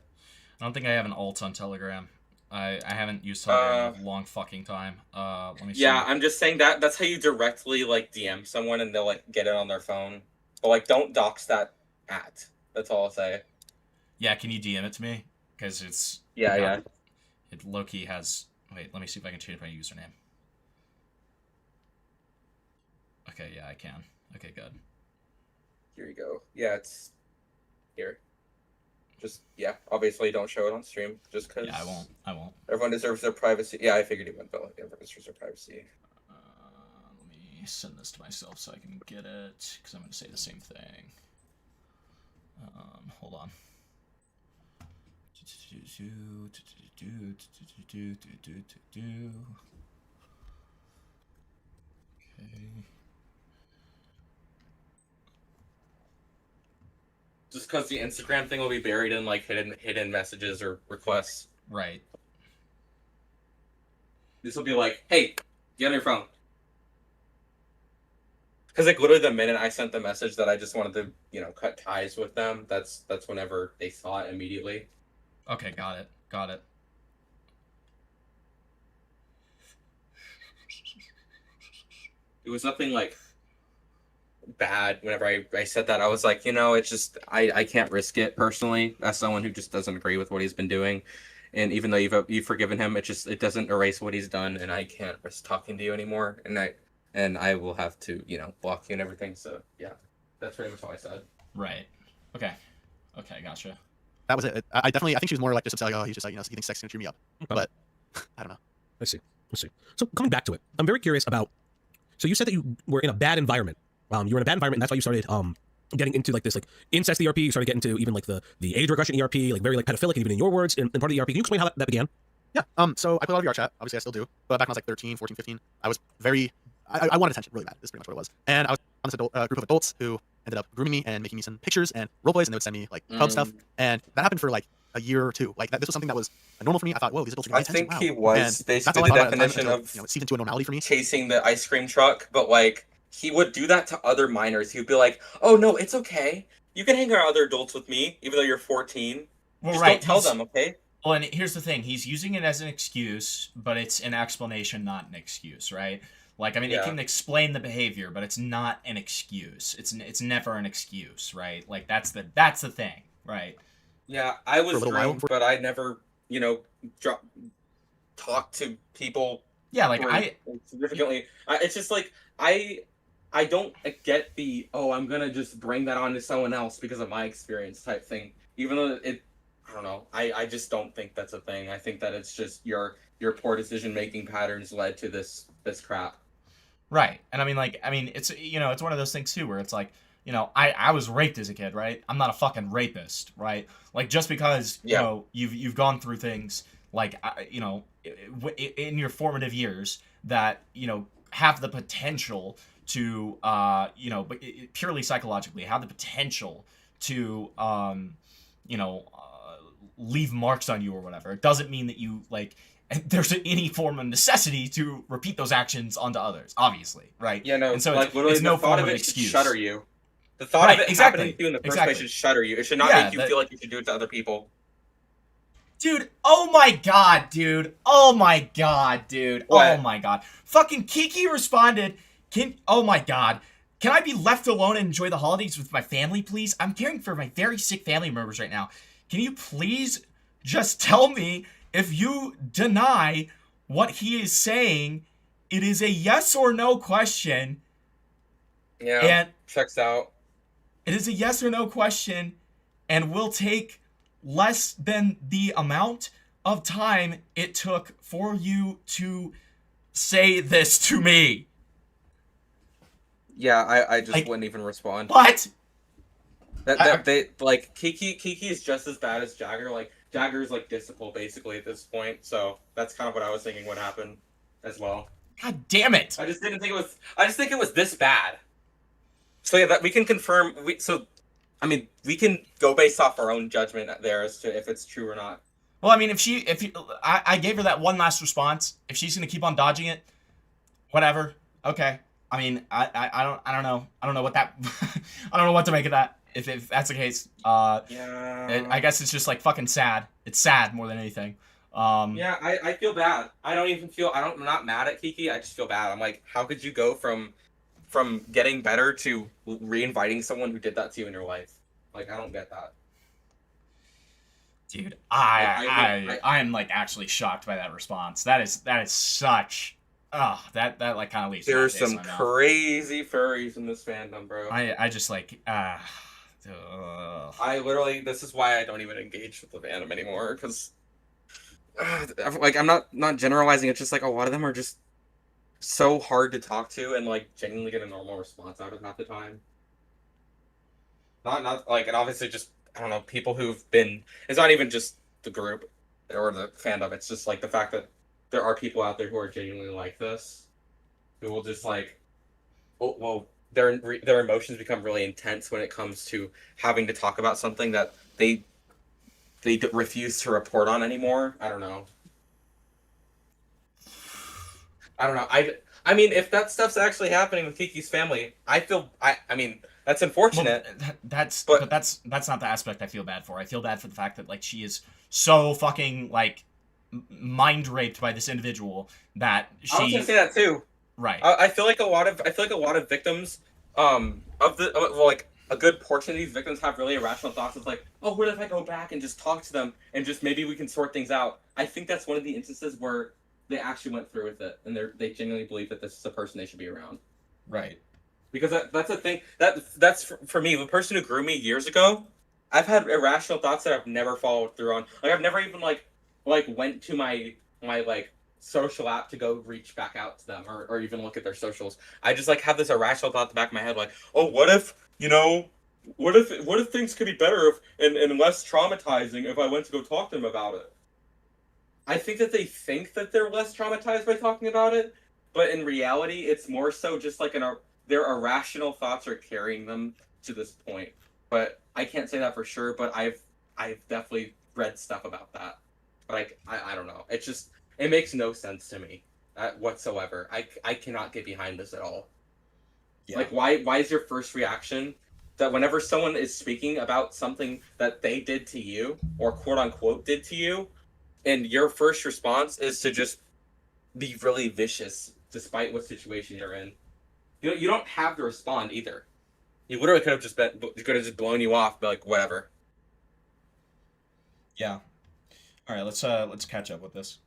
I don't think I have an alt on Telegram. I haven't used Telegram in a long fucking time. Let me see. Yeah, I'm just saying that's how you directly like DM someone and they'll like get it on their phone. But like, don't dox that at. That's all I'll say. Yeah, can you DM it to me? Because it's yeah. It low-key has. Wait, let me see if I can change my username. Okay, yeah, I can. Okay, good. Here you go. Yeah, it's here. Just, obviously don't show it on stream, just because... Yeah, I won't. Everyone deserves their privacy. Yeah, I figured you would, but everyone deserves their privacy. Let me send this to myself so I can get it, because I'm going to say the same thing. Hold on. Okay. Just because the Instagram thing will be buried in like hidden messages or requests. Right. This will be like, hey, get on your phone. Because like literally the minute I sent the message that I just wanted to, cut ties with them, that's whenever they saw it immediately. Okay, got it. It was nothing like bad. Whenever I said that, I was like, it's just I can't risk it personally as someone who just doesn't agree with what he's been doing, and even though you've forgiven him, it doesn't erase what he's done, and I can't risk talking to you anymore, and I will have to block you and everything. So yeah, that's pretty much all I said. Right. Okay, gotcha. That was it. I think she was more like just like, oh, he's just like, he thinks sex is gonna cheer me up, but I don't know. Let's see. So coming back to it, I'm very curious about. So you said that you were in a bad environment. You were in a bad environment, and that's why you started getting into like this like incest ERP. You started getting into even like the age regression ERP, like very like pedophilic, even in your words, and part of the ERP. Can you explain how that began? Yeah. So I played a lot of VR chat. Obviously, I still do. But back when I was like 13, 14, 15, I was very. I wanted attention really bad. Is pretty much what it was. And I was on this group of adults who ended up grooming me and making me send pictures and role plays, and they would send me like pub stuff. And that happened for like a year or two. Like this was something that was normal for me. I thought, whoa, these adults are getting attention. I think he was basically the definition of it seeped into a normality for me. Chasing the ice cream truck, but like he would do that to other minors. He would be like, "Oh no, it's okay. You can hang around other adults with me, even though you're 14. Well, just right. Don't tell them, okay?" Well, and here's the thing: he's using it as an excuse, but it's an explanation, not an excuse, right? Like, I mean, it can explain the behavior, but it's not an excuse. It's never an excuse, right? Like that's the thing, right? Yeah, I was groomed, but I never, talked to people. Yeah, like significantly. It's just like I don't get the I'm gonna just bring that on to someone else because of my experience type thing. Even though I don't know. I just don't think that's a thing. I think that it's just your poor decision making patterns led to this crap. Right. And it's it's one of those things too where it's like, I was raped as a kid, right? I'm not a fucking rapist, right? Like just because, you've gone through things like in your formative years that, have the potential to, but purely psychologically, have the potential to, leave marks on you or whatever. It doesn't mean that you, like, there's any form of necessity to repeat those actions onto others, obviously, right? Yeah, no, and so like, literally, it's no the thought form of of it should excuse. shudder you. The thought of it happening to you in the first place should shudder you. It should not make you feel like you should do it to other people. Dude, oh my god, dude. Oh my god, dude. What? Oh my god. Fucking Kiki responded, oh my god. Can I be left alone and enjoy the holidays with my family, please? I'm caring for my very sick family members right now. Can you please just tell me if you deny what he is saying? It is a yes or no question. Yeah, and checks out. It is a yes or no question, and will take less than the amount of time it took for you to say this to me. Yeah, I just wouldn't even respond. What? They like Kiki is just as bad as Jagger. Like Jagger's like disciple basically at this point. So that's kind of what I was thinking would happen as well. God damn it! I just think it was this bad. So yeah, that we can confirm. We can go based off our own judgment there as to if it's true or not. Well, I mean, I gave her that one last response. If she's gonna keep on dodging it, whatever. Okay. I mean, I don't know. I don't know what that. I don't know what to make of that. If that's the case, I guess it's just like fucking sad. It's sad more than anything. Yeah, I feel bad. I'm not mad at Kiki. I just feel bad. I'm like, how could you go from getting better to re-inviting someone who did that to you in your life? Like, I don't get that. Dude, I'm like actually shocked by that response. That is such. That like kind of leaves. There's some crazy furries in this fandom, bro. I just like. I literally, this is why I don't even engage with the fandom anymore, because like I'm not generalizing. It's just like a lot of them are just so hard to talk to and like genuinely get a normal response out of half the time. Not like, and obviously just, I don't know, people who've been, it's not even just the group or the fandom, it's just like the fact that there are people out there who are genuinely like this, who will just like, their emotions become really intense when it comes to having to talk about something that they refuse to report on anymore. I don't know. I mean, if that stuff's actually happening with Kiki's family, I mean, that's unfortunate. Well, but that's not the aspect I feel bad for. I feel bad for the fact that like she is so fucking like mind raped by this individual that she. I was gonna say that too. Right. I feel like a lot of victims, like a good portion of these victims have really irrational thoughts of like, oh, what if I go back and just talk to them and just maybe we can sort things out. I think that's one of the instances where they actually went through with it, and they genuinely believe that this is a person they should be around. Right. Because that's a thing that's for me, the person who grew me years ago. I've had irrational thoughts that I've never followed through on. Like I've never even like went to my like social app to go reach back out to them or even look at their socials. I just like have this irrational thought at the back of my head like, oh, what if things could be better and less traumatizing if I went to go talk to them about it. I think that they think that they're less traumatized by talking about it, but in reality, it's more so just like their irrational thoughts are carrying them to this point. But I can't say that for sure, but I've definitely read stuff about that. But I don't know. It makes no sense to me whatsoever. I cannot get behind this at all. Yeah. Like, why is your first reaction that whenever someone is speaking about something that they did to you, or quote unquote did to you, and your first response is to just be really vicious, despite what situation you're in. You don't have to respond either. You literally could have just blown you off, but like whatever. Yeah. All right, let's catch up with this.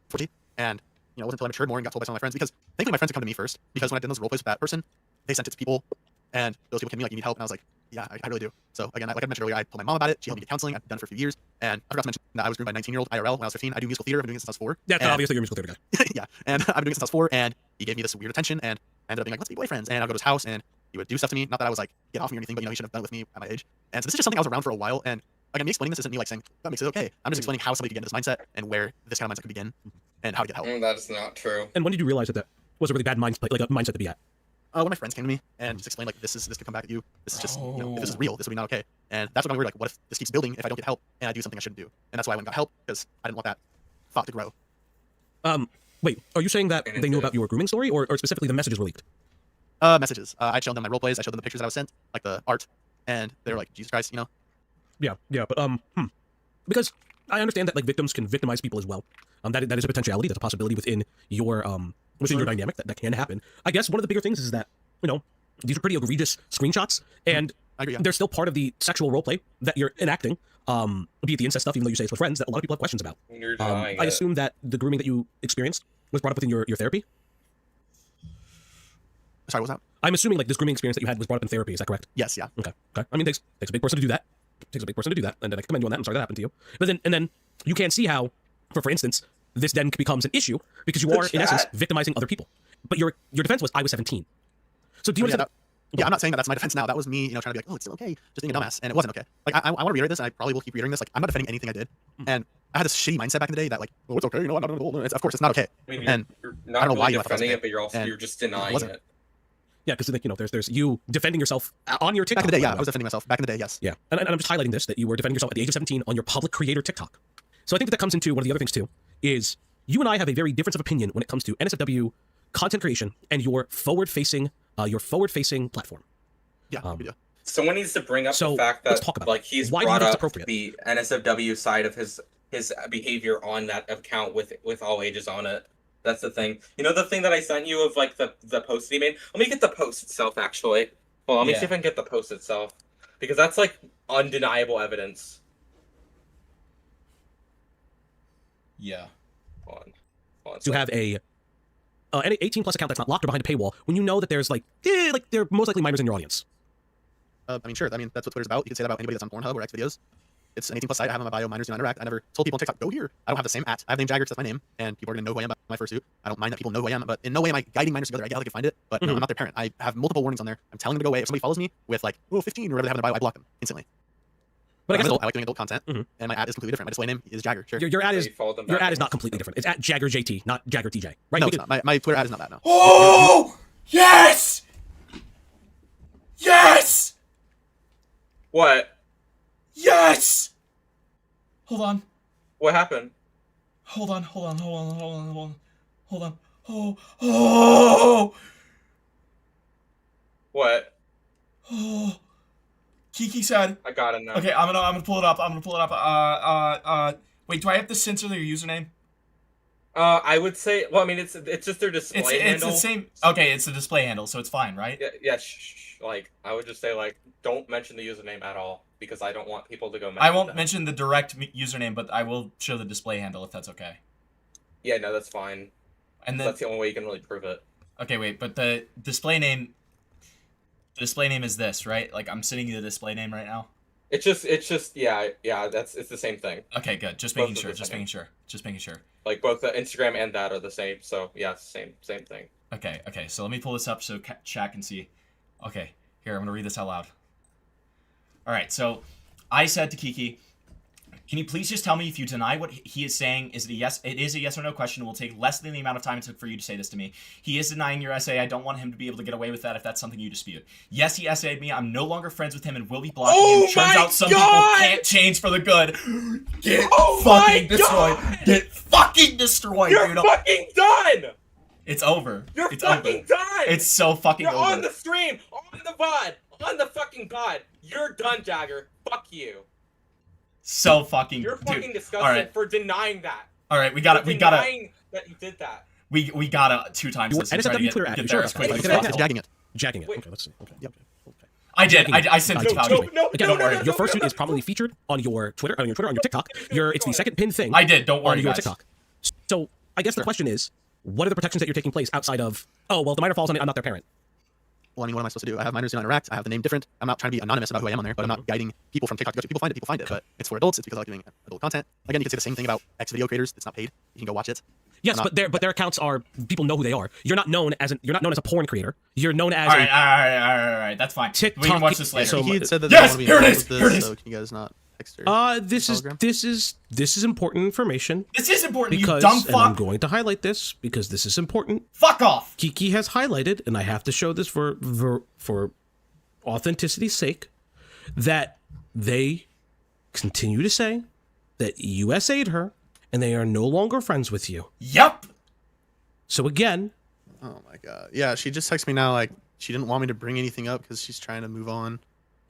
And it wasn't until I matured more and got told by some of my friends, because thankfully my friends had come to me first, because when I did those roleplays with that person, they sent it to people, and those people came to me like, you need help, and I was like, yeah, I really do. So again, like I mentioned earlier, I told my mom about it. She helped me get counseling. I've done it for a few years, and I forgot to mention that I was groomed by a 19-year-old IRL when I was 15. I do musical theater. I've been doing it since I was 4. Yeah, obviously you're a musical theater guy. Yeah, and I've been doing it since I was 4, and he gave me this weird attention, and I ended up being like, let's be boyfriends. And I'd go to his house, and he would do stuff to me. Not that I was like, get off me or anything, but he shouldn't have done it with me at my age. And so this is just something I was around for a while, and again, me explaining this isn't me like saying that makes it okay. I'm just explaining how somebody could get into this mindset and where this kind of mindset could begin, and how to get help. That is not true. And when did you realize that was a really bad mindset, like a mindset to be at? one of my friends came to me and just explained like this could come back at you. This is just if this is real, this would be not okay. And that's what got me worried. Like, what if this keeps building if I don't get help and I do something I shouldn't do? And that's why I went and got help because I didn't want that thought to grow. Wait, are you saying that they knew about your grooming story, or specifically the messages were leaked? Messages. I showed them my role plays. I showed them the pictures that I was sent, like the art, and they were like, Jesus Christ, Yeah, but because I understand that like victims can victimize people as well. That is a potentiality. That's a possibility within your your dynamic that can happen. I guess one of the bigger things is that these are pretty egregious screenshots, and they're still part of the sexual role play that you're enacting. Be it the incest stuff, even though you say it's with friends, that a lot of people have questions about. You're denying I it. assume that the grooming that you experienced was brought up within your therapy. Sorry, what was that? I'm assuming like this grooming experience that you had was brought up in therapy. Is that correct? Yes. Yeah. Okay. I mean, takes a big person to do that. Takes a big person to do that, and I commend you on that. I'm sorry that happened to you. But then you can see how, for instance, this then becomes an issue because you are in essence victimizing other people. But your defense was I was 17. So do you understand? Yeah, I'm not saying that that's my defense now. That was me, trying to be like, oh, it's still okay, just being a dumbass, and it wasn't okay. Like, I want to reiterate this, and I probably will keep reiterating this. Like, I'm not defending anything I did, and I had this shitty mindset back in the day that like, oh, it's okay, I'm not an adult. Of course, it's not okay. I mean, and you're I not don't know really why you thought that was defending okay. it, but you're just denying it. Yeah, because like there's you defending yourself on your TikTok. Back in the day, yeah, I was defending myself. Back in the day, yes. Yeah, and I'm just highlighting this that you were defending yourself at the age of 17 on your public creator TikTok. So I think that comes into one of the other things too is you and I have a very difference of opinion when it comes to NSFW content creation and your forward-facing platform. Yeah, we do. Someone needs to bring up the fact that like he's brought up the NSFW side of his behavior on that account with all ages on it. That's the thing. You know the thing that I sent you of like the post that he made? Let me get the post itself actually. Well, let me see if I can get the post itself. Because that's like undeniable evidence. Yeah. Hold on. To have an 18 plus account that's not locked or behind a paywall when you know that there's like there are most likely minors in your audience. I mean, sure. I mean, that's what Twitter's about. You can say that about anybody that's on Pornhub or X videos. It's an 18 plus site. I have on my bio, minors do not interact. I never told people on TikTok, go here. I don't have the same @. I have the name Jagger, that's my name, and people are gonna know who I am by my fursuit. I don't mind that people know who I am, but in no way am I guiding minors to go there. I get how they can find it, but no, I'm not their parent. I have multiple warnings on there. I'm telling them to go away. If somebody follows me with like, 15 or whatever they have in their bio, I block them instantly. But I'm an adult. I like doing adult content, and my @ is completely different. My display name is Jagger. Sure. Your @ is not completely different. It's @JaggerJT, not JaggerTheJag. Right? No, it's not. My Twitter @ is not that. No. Oh yes, yes. What? Yes. Hold on. What happened? Hold on. Oh. What? Oh. Kiki said. I got it now. Okay, I'm gonna pull it up. Wait, do I have to censor their username? I would say. Well, I mean, it's just their display handle. It's the same. Okay, it's the display handle, so it's fine, right? Yeah. Like, I would just say like, don't mention the username at all because I don't want people to go. I won't mention the direct username, but I will show the display handle if that's okay. Yeah, no, that's fine. And then, that's the only way you can really prove it. Okay, wait, but the display name. The display name is this, right? Like, I'm sending you the display name right now. It's just yeah. It's the same thing. Okay, good. Just making sure. Like both the Instagram and that are the same. So yeah, it's the same thing. Okay. So let me pull this up so chat can see. Okay, here, I'm gonna read this out loud. All right, so I said to Kiki, can you please just tell me if you deny what he is saying? Is it a yes? It is a yes or no question. It will take less than the amount of time it took for you to say this to me. He is denying your essay. I don't want him to be able to get away with that if that's something you dispute. Yes, he essayed me. I'm no longer friends with him and will be blocking him. Turns out some people can't change for the good. Get fucking destroyed. Get fucking destroyed, You're dude. fucking done! It's over. You're it's fucking over. done! It's so fucking You're over. on the stream, on the VOD, on the fucking VOD. You're done, Jagger. Fuck you. So fucking. You're fucking dude. disgusting All right. for denying that. All right, we gotta. Denying that you did that. We gotta 2 times. NSFW Twitter get @ there as quick as possible. Jagging it. Jagging it. Okay, let's see. Okay. Yep. I did. I sent it to Valkyrie. Don't worry. Your first suit is probably featured on your Twitter, on your TikTok. It's the second pinned thing. I did. Don't worry, on your guys. TikTok. So I guess the question is, what are the protections that you're taking place outside of? Oh well, the minor falls on it. I'm not their parent. Well, I mean, what am I supposed to do? I have minors do not interact. I have the name different. I'm not trying to be anonymous about who I am on there, but I'm not guiding people from TikTok to go to. People find it. But it's for adults. It's because I like doing adult content. Again, you can say the same thing about X video creators. It's not paid. You can go watch it. Yes, but their accounts are, people know who they are. You're not known as a porn creator. You're known as all right. That's fine. TikTok. We can watch this later. So he said that yes, they here want it to is. be Here it is. So can you guys not text her. This is important information. This is important, because, you dumb and I'm fuck. going to highlight this because this is important. Fuck off. Kiki has highlighted, and I have to show this for authenticity's sake, that they continue to say that you USA'd her, and they are no longer friends with you. Yep. So again. Oh my god. Yeah, she just texted me now like she didn't want me to bring anything up because she's trying to move on.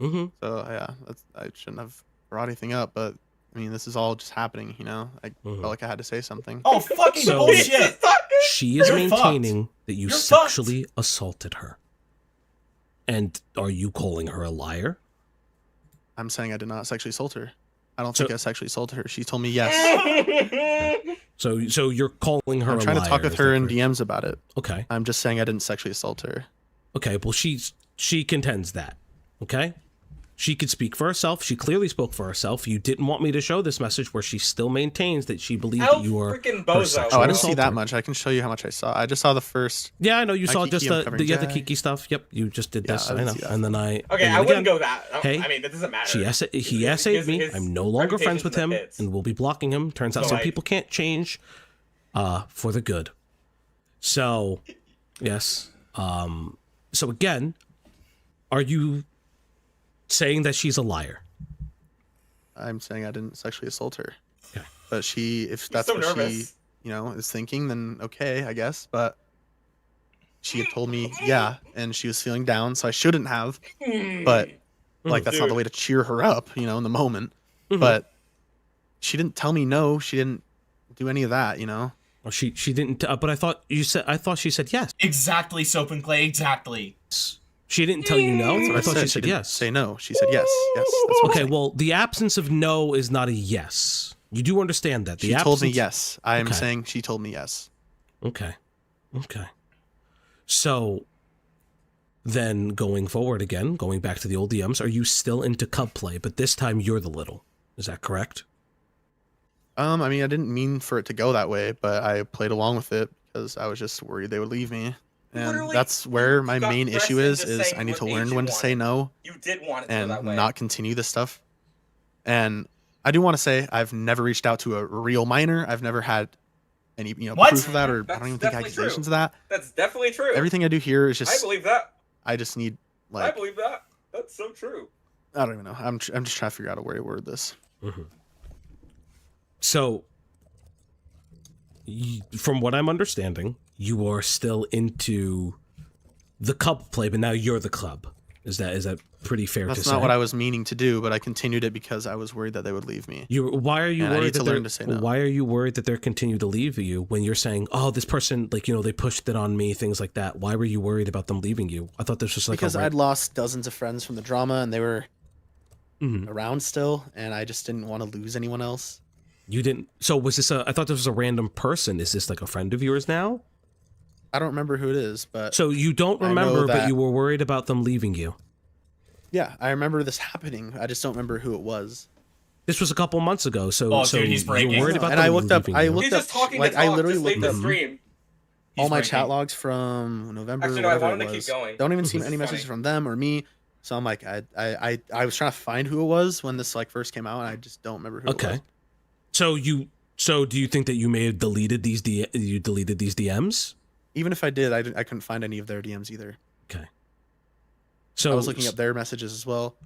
Mm-hmm. So yeah, I shouldn't have brought anything up, but I mean, this is all just happening, you know? I felt like I had to say something. Oh, fucking bullshit. She is You're maintaining that you You're sexually assaulted her. And are you calling her a liar? I'm saying I did not sexually assault her. I don't So- think I sexually assaulted her. She told me yes. So you're calling her I'm a trying liar. to talk with is her that in correct? DMs about it. Okay. I'm just saying I didn't sexually assault her. Okay, well, she contends that. Okay? She could speak for herself. She clearly spoke for herself. You didn't want me to show this message where she still maintains that she believes that you are freaking her bozo. sexual Oh, I didn't see that assaulter. much. I can show you how much I saw. I just saw the first. Yeah, I know you my saw Kiki just uncovering the Jag. Kiki stuff. Yep, you just did Yeah, this. I I didn't know. see that. And then I. Okay, and I wouldn't again, go that. Hey, I mean, that doesn't matter. he essayed His- me. his I'm no longer friends with him, reputation's in the and we'll be blocking him. Turns out So, some like- people can't change, for the good. So, yes. So again, are you saying that she's a liar? I'm saying I didn't sexually assault her. Okay. But if that's so what she, nervous. is thinking, then okay, I guess. But she had told me, yeah, and she was feeling down, so I shouldn't have. But like, that's not the way to cheer her up, in the moment. But she didn't tell me no. She didn't do any of that, Or she didn't. But I thought she said yes. Exactly, Soap and Clay, exactly. She didn't tell you no. That's what I thought she said didn't yes. Say no. She said yes. Yes. That's what I'm Okay, saying. well, the absence of no is not a yes. You do understand that. The She told me absence- yes. I'm Okay. saying she told me yes. Okay. So then going forward again, going back to the old DMs, are you still into cub play, but this time you're the little? Is that correct? I mean, I didn't mean for it to go that way, but I played along with it because I was just worried they would leave me. And Literally, that's where my got main pressed issue is into saying I need what to made learn you when to want say it. no You did want it to go and that way. not continue this stuff. And I do want to say I've never reached out to a real minor. I've never had any What? proof of that, or I That's don't even think definitely accusations true. of that. That's definitely true. Everything I do here is just I believe that. I just need I like believe that. That's so true. I don't even know. I'm just trying to figure out a way to word this. So, from what I'm understanding, you are still into the cub play, but now you're the club. Is that pretty fair That's to say? not what I was meaning to do, but I continued it because I was worried that they would leave me. Why are you And I worried need to that learn they're to say no. Why are you worried that they're continue to leave you when you're saying, "Oh, this person, they pushed it on me," things like that? Why were you worried about them leaving you? I thought this was like Because a I'd lost dozens of friends from the drama, and they were Mhm. around still, and I just didn't want to lose anyone else. You didn't. So was this I thought this was a random person. Is this like a friend of yours now? I don't remember who it is, but So you don't I know remember, but that- you were worried about them leaving you. yeah, I remember this happening. I just don't remember who it was. This was a couple months ago. So, Oh, so dude, he's breaking. you're worried about And them I looked up. leaving I you. looked He's up. just talking like to I talk. literally Just leave looked the up stream. all my breaking. chat logs from November. Actually, no, I whatever wanted it to keep was. going. Don't even This see is any messages funny. from them or me. So I'm like, I was trying to find who it was when this first came out, and I just don't remember who it was. Okay. So do you think that you may have deleted these DMs? Even if I did, I couldn't find any of their DMs either. Okay. So I was looking up their messages as well,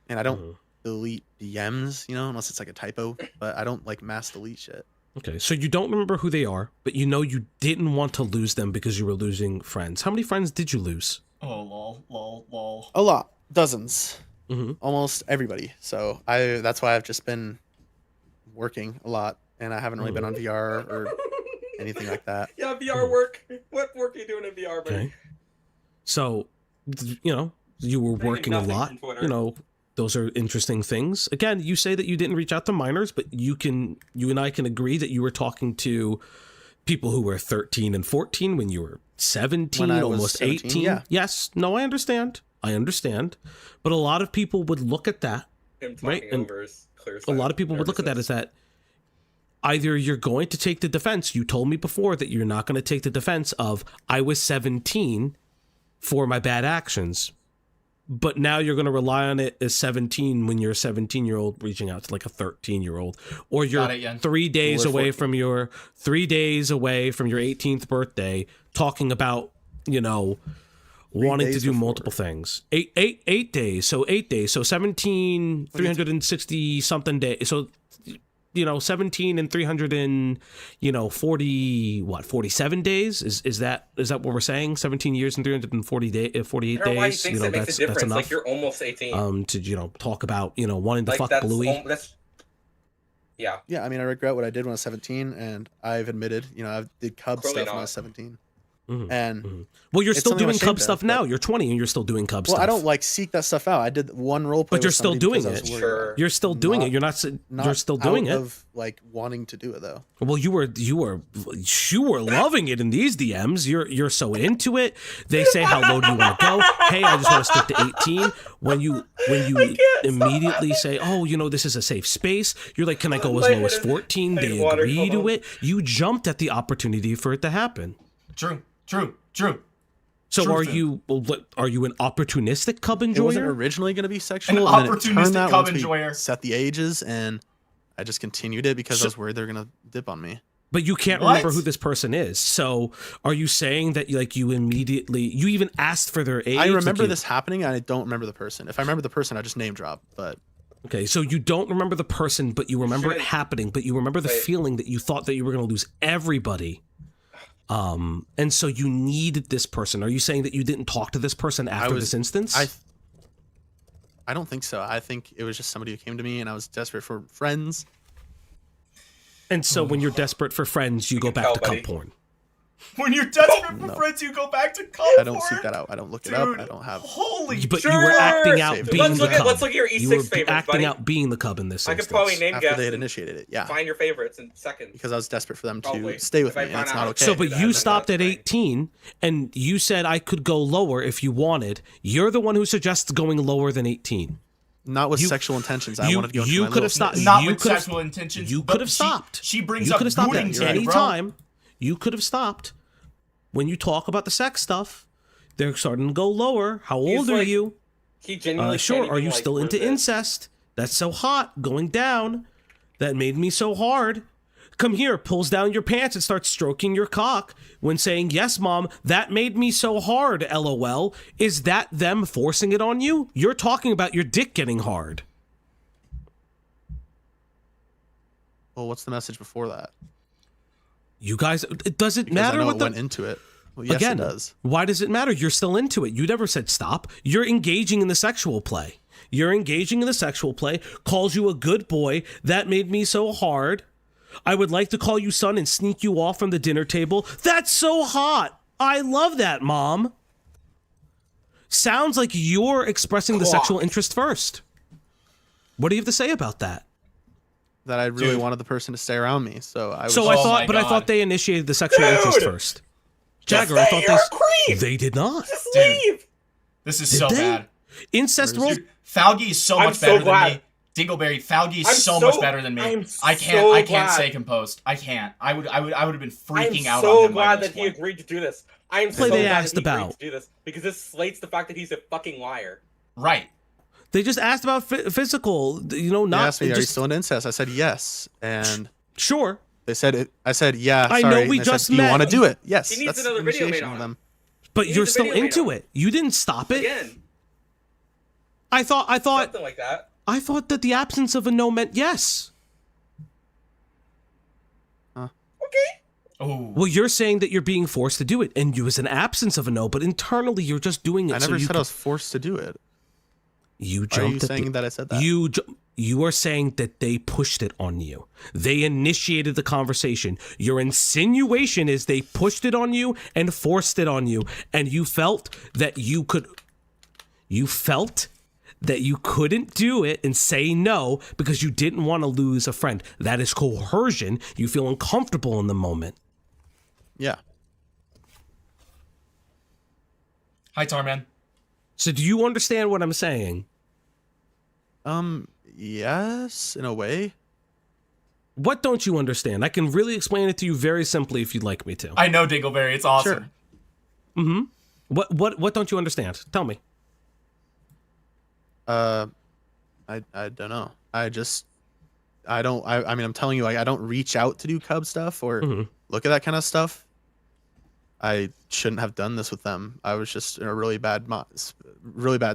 and I don't Mhm. delete DMs, unless it's like a typo. But I don't mass delete shit. Okay, so you don't remember who they are, but you know you didn't want to lose them because you were losing friends. How many friends did you lose? Oh, lol. A lot, dozens, Mm-hmm. almost everybody. So that's why I've just been working a lot, and I haven't really been on VR or anything like that. Yeah, VR work. What work are you doing in VR, buddy? Okay. So, you were working a nothing lot. from Twitter. Those are interesting things. Again, you say that you didn't reach out to minors, but you and I can agree that you were talking to people who were 13 and 14 when you were 17, When I was almost 17, 18. yeah. Yes. No, I understand. But a lot of people would look at that, Him talking right? And over his clear a lot of people would look at that as that either you're going to take the defense. You told me before that you're not going to take the defense of I was 17 for my bad actions. but now you're going to rely on it as 17 when you're a 17-year-old reaching out to like a 13-year-old, or you're Got it, Yen. 3 days We're away 14. from your 3 days away from your 18th birthday, talking about, you know, wanting to days do before. multiple things. 8 days. So 8 days. So 17, 360 something days. So, you know, 17 and 300 and, you know, 47 days? Is that what we're saying? 17 years and 340 48 I don't know why he days? thinks You know, it makes a that's difference. enough. Like, you're almost 18. To, you know, talk about, you know, wanting to Like, fuck that's Bluey. that's yeah. Yeah, I mean, I regret what I did when I was 17, and I've admitted, you know, I did Cub Clearly stuff when I not. was 17. Mhm, And mhm. Well, you're it's still something I'm doing Cub ashamed stuff of, now. but- You're 20 and you're still doing Cub Well, stuff. I don't like seek that stuff out. I did one role play, But you're with still somebody doing because I was it. worried Sure. about You're still doing it. You're not. You're still doing out it. Of like wanting to do it though. Well, you were loving it in these DMs. You're so into it. They say, how low do you want to go? Hey, I just want to stick to 18. When you immediately say, oh, you know, this is a safe space, you're like, can I go as low as 14? They agree to it. You jumped at the opportunity for it to happen. True. So True are thing. you an opportunistic Cub It wasn't enjoyer? originally going to be sexual. An and then it turned opportunistic that Cub once we enjoyer. set the ages, and I just continued it because I was worried they were going to dip on me. But you can't What? remember who this person is. So are you saying that you even asked for their age? I Like, remember you- this happening, and I don't remember the person. If I remember the person, I just name drop. But Okay, so you don't remember the person, but you remember it happening, but you remember the feeling that you thought that you were going to lose everybody. And so you needed this person. Are you saying that you didn't talk to this person after this instance? I don't think so. I think it was just somebody who came to me, and I was desperate for friends. And so when you're desperate for friends, you go back to buddy. Cub porn. When you're desperate for No. friends, you go back to Cub I don't porn? seek that out. I don't look it up. Dude, I don't have. Holy But you were acting out Let's being the look at- Cub. let's look at your E6 You were favorites, acting buddy. out being the Cub in this I could instance. probably name After guess. they had and initiated it, yeah. Find your favorites in seconds. Because I was desperate for them to Probably. stay with If I me, and found it's out not how okay. So, but that, you then stopped at 18, and you said I could go lower if you wanted. You're the one who suggests going lower than 18. Not with You- sexual intentions. I you- wanted to go into you my could little have stopped- phase. Not You with could've- sexual intentions. You but could have stopped. She brings You up could have stopped booting at to any you, bro. time. You could have stopped. When you talk about the sex stuff, they're starting to go lower. How He's old are like- you? He genuinely Sure. can't Are even, you like, still into prove it. incest? That's so hot. Going down. That made me so hard. Come here, pulls down your pants and starts stroking your cock when saying, yes, mom, that made me so hard, LOL. Is that them forcing it on you? You're talking about your dick getting hard. Well, what's the message before that? You guys, it doesn't Because I matter know what it the... went into it. Well, yes, Again, it does. why does it matter? You're still into it. You never said stop. You're engaging in the sexual play. You're engaging in the sexual play, calls you a good boy. That made me so hard. I would like to call you son and sneak you off from the dinner table. That's so hot. I love that, mom. Sounds like you're expressing the sexual interest first. What do you have to say about that? That I really Dude. wanted the person to stay around me, so I was. So I Oh thought, my but I God. thought they initiated the sexual interest first. Jagger, I thought You're a creep! they did not. Just Dude. leave! This is Did so they? bad. Incest rules. Dude, Falgi is so I'm much so better glad. than me. Dingleberry, Falgi is I'm so so- much better than me. I'm I can't so I can't glad. stay composed. I can't. I would have been freaking I'm out so on him by glad this that he point. agreed to do this. I am Play so they glad asked that he agreed about. to do this because this slates the fact that he's a fucking liar. Right. They just asked about physical, you know, They not asked me, "Are you just still in incest?" I said yes, and sure. they said it. I said, "Yeah." I sorry. know we And they just said, "Do you met." want to do it?" Yes. He needs that's another video made initiation on with him. them. But He you're needs a still video made into on it. You didn't stop it. Again, I thought something like that. that the absence of a no meant yes. Okay. Oh. Well, you're saying that you're being forced to do it, and you was an absence of a no, but internally you're just doing it. I so never you said can- I was forced to do it. You Are jumped. you at saying the, that I said that? You are saying that they pushed it on you. They initiated the conversation. Your insinuation is they pushed it on you and forced it on you, and you felt that you could. You felt that you couldn't do it and say no because you didn't want to lose a friend. That is coercion. You feel uncomfortable in the moment. Yeah. Hi, Tarman. So do you understand what I'm saying? Yes, in a way. What don't you understand? I can really explain it to you very simply if you'd like me to. I know Dingleberry. It's awesome. Sure. What don't you understand? Tell me. I don't know. I don't. I mean, I'm telling you, like, I don't reach out to do Cub stuff or look at that kind of stuff. I shouldn't have done this with them. I was just in a really bad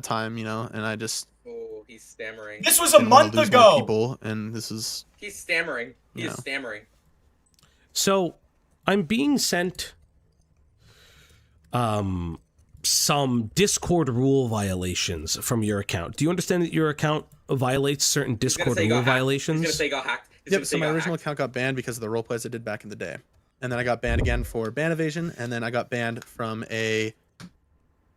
time, you know, and I just. Oh, he's stammering. This was a month ago. People, and this is. He's stammering. He is stammering. So, I'm being sent some Discord rule violations from your account. Do you understand that your account violates certain Discord rule violations? He's gonna say got hacked. Yep, so my original account got banned because of the roleplays I did back in the day. And then I got banned again for ban evasion, and then I got banned from a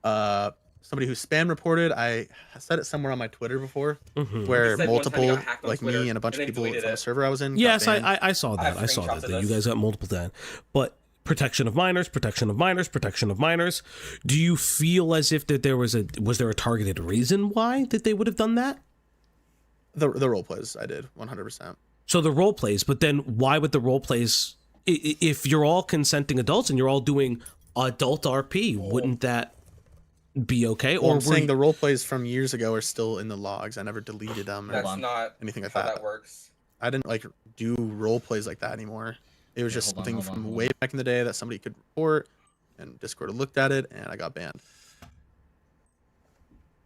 somebody who spam reported. I said it somewhere on my Twitter before, where multiple, like me and a bunch of people from the server I was in. Yes, I saw that. I saw that you guys got multiple banned. But protection of minors, protection of minors, protection of minors. Do you feel as if that was there a targeted reason why that they would have done that? The role plays I did 100%. So the role plays, but then why would the role plays, if you're all consenting adults and you're all doing adult RP, wouldn't that be okay? Well, or I'm saying the role plays from years ago are still in the logs. I never deleted them. That's or not anything like how that. that works. I didn't like do role plays like that anymore. It was just something from way back in the day that somebody could report, and Discord looked at it, and I got banned.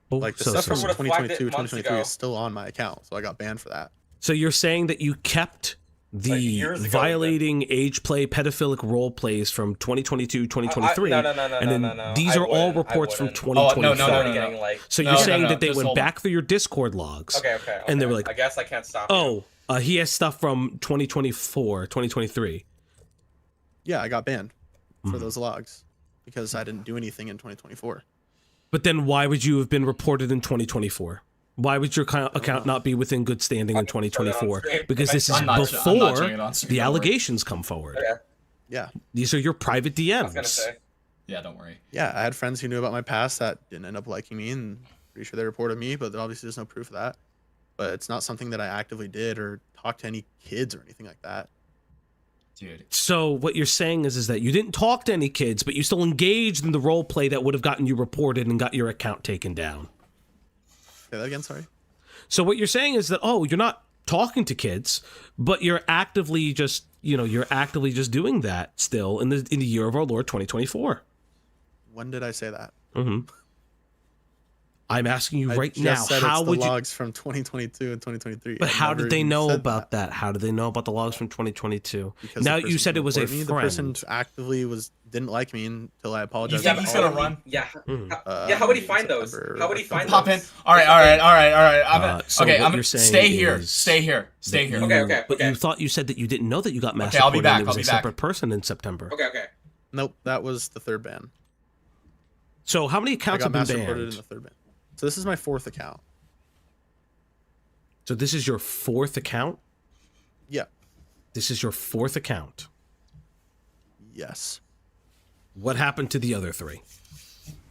Like the stuff from 2022, 2023 is still on my account, so I got banned for that. So you're saying that you kept the violating age play pedophilic role plays from 2022, 2023, and then these are all reports from 2024. No. So you're saying that they went back through your Discord logs, Okay. and they were like, I guess I can't stop. You. He has stuff from 2024, 2023. Yeah, I got banned for those logs because I didn't do anything in 2024. But then why would you have been reported in 2024? Why would your account not be within good standing in 2024? Because this is before the allegations come forward. Yeah. These are your private DMs. I was gonna say. Yeah, don't worry. Yeah, I had friends who knew about my past that didn't end up liking me, and pretty sure they reported me, but obviously there's no proof of that. But it's not something that I actively did or talked to any kids or anything like that. Dude. So what you're saying is that you didn't talk to any kids, but you still engaged in the role play that would have gotten you reported and got your account taken down. Say that again, sorry. So what you're saying is that, you're not talking to kids, but you're actively just doing that still in the year of our Lord 2024. When did I say that? I'm asking you right I now, just said how it's would the you... logs from 2022 and 2023. But I how never did they even know said about that? How did they know about the logs from 2022? Because Now the person you said it who was a reported me, friend. The person actively didn't like me until I apologized. You think he's gonna run? Yeah. How would he find those? How would he find Pop those? in. All right. So Okay, what I'm you're saying stay here. is Stay here. Okay. But you thought you said that you didn't know that you got mass Okay, I'll be reported back, and it was I'll a be back. separate person in September. Okay. Nope, that was the third ban. So how many accounts have been mass reported banned? in the third ban. So this is my fourth account. So this is your fourth account? Yeah. This is your fourth account? Yes. What happened to the other three?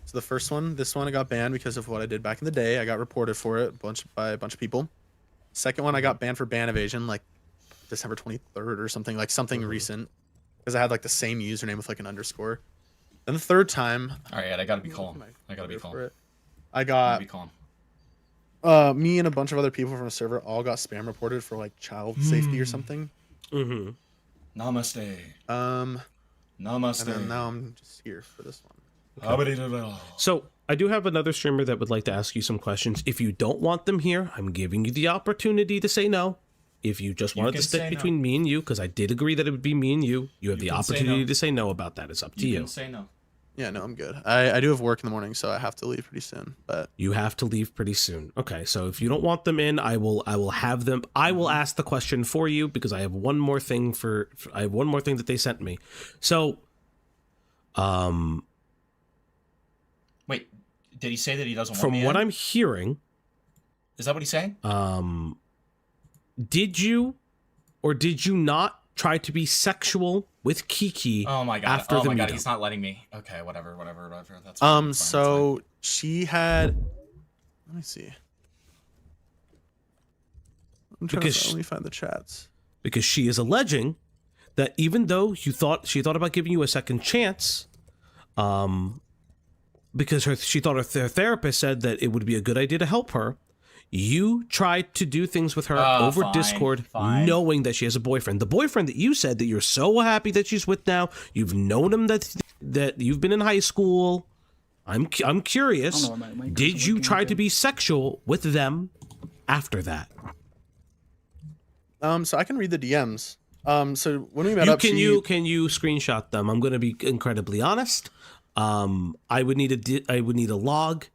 So the first one, this one I got banned because of what I did back in the day. I got reported for it by a bunch of people. Second one, I got banned for ban evasion, like December 23rd or something, like something recent. Because I had like the same username with like an underscore. Then the third time... Alright, I gotta be calm. I got me and a bunch of other people from a server all got spam reported for like child safety or something. Namaste. Namaste. Namaste. And then now I'm just here for this one. So I do have another streamer that would like to ask you some questions. If you don't want them here, I'm giving you the opportunity to say no. If you just wanted to stick between me and you, because I did agree that it would be me and you have the opportunity to say no about that. It's up to you. You can say no. Yeah, no, I'm good. I do have work in the morning, so I have to leave pretty soon. But you have to leave pretty soon. Okay, so if you don't want them in, I will have them. I will ask the question for you because I have one more thing that they sent me. So, wait, did he say that he doesn't want from me what in? I'm hearing, is that what he's saying? Did you or did you not try to be sexual with Kiki? Oh my god! After the my god! meetup? He's not letting me. Okay, whatever. That's fine. So she had. Let me see. Let me find the chats. Because she is alleging that even though she thought about giving you a second chance, because she thought her therapist said that it would be a good idea to help her, You tried to do things with her over fine, Discord, fine. knowing that she has a boyfriend. The boyfriend that you said that you're so happy that she's with now. You've known him that you've been in high school. I'm curious. Did you try to be sexual with them after that? So I can read the DMs. So when we met up, can you screenshot them? I'm going to be incredibly honest. I would need a log.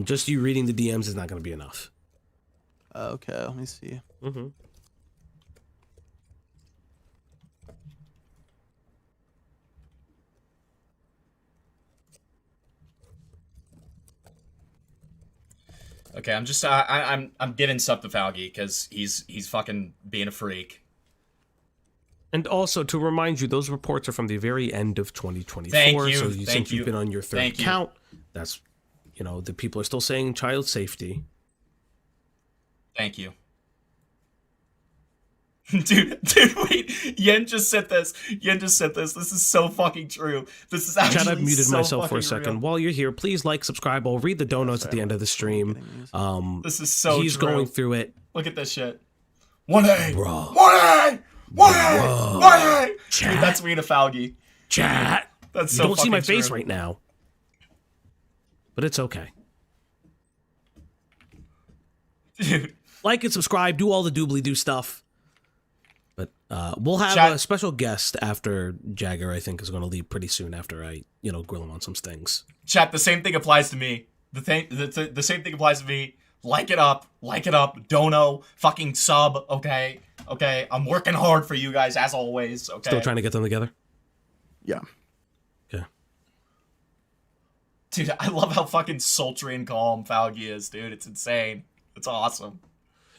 Just you reading the DMs is not going to be enough. Okay, let me see. Mm-hmm. Okay, I'm giving sub to Falgi because he's fucking being a freak. And also to remind you, those reports are from the very end of 2024. Thank you. So Thank since you. you've been on your third Thank you. account, that's the people are still saying child safety. Thank you. Dude, wait. Yen just said this. This is so fucking true. This is actually Chat, I've muted so myself for a fucking second. real. While you're here, please like, subscribe. I'll read the donuts at the end of the stream. This is so He's true. going through it. Look at this shit. 1A! Bro. 1A! 1A! Bro. 1A! Chat. Dude, that's me to Falgi. Chat. That's You so don't see my fucking face true. right now. But it's okay. Dude. Like and subscribe. Do all the doobly-doo stuff. But we'll have Chat. a special guest after Jagger, I think, is going to leave pretty soon after I, grill him on some things. Chat, the same thing applies to me. The same thing applies to me. Like it up. Dono. Fucking sub, okay? Okay, I'm working hard for you guys, as always, okay? Still trying to get them together? Yeah. Okay. Dude, I love how fucking sultry and calm Falgi is, dude. It's insane. It's awesome.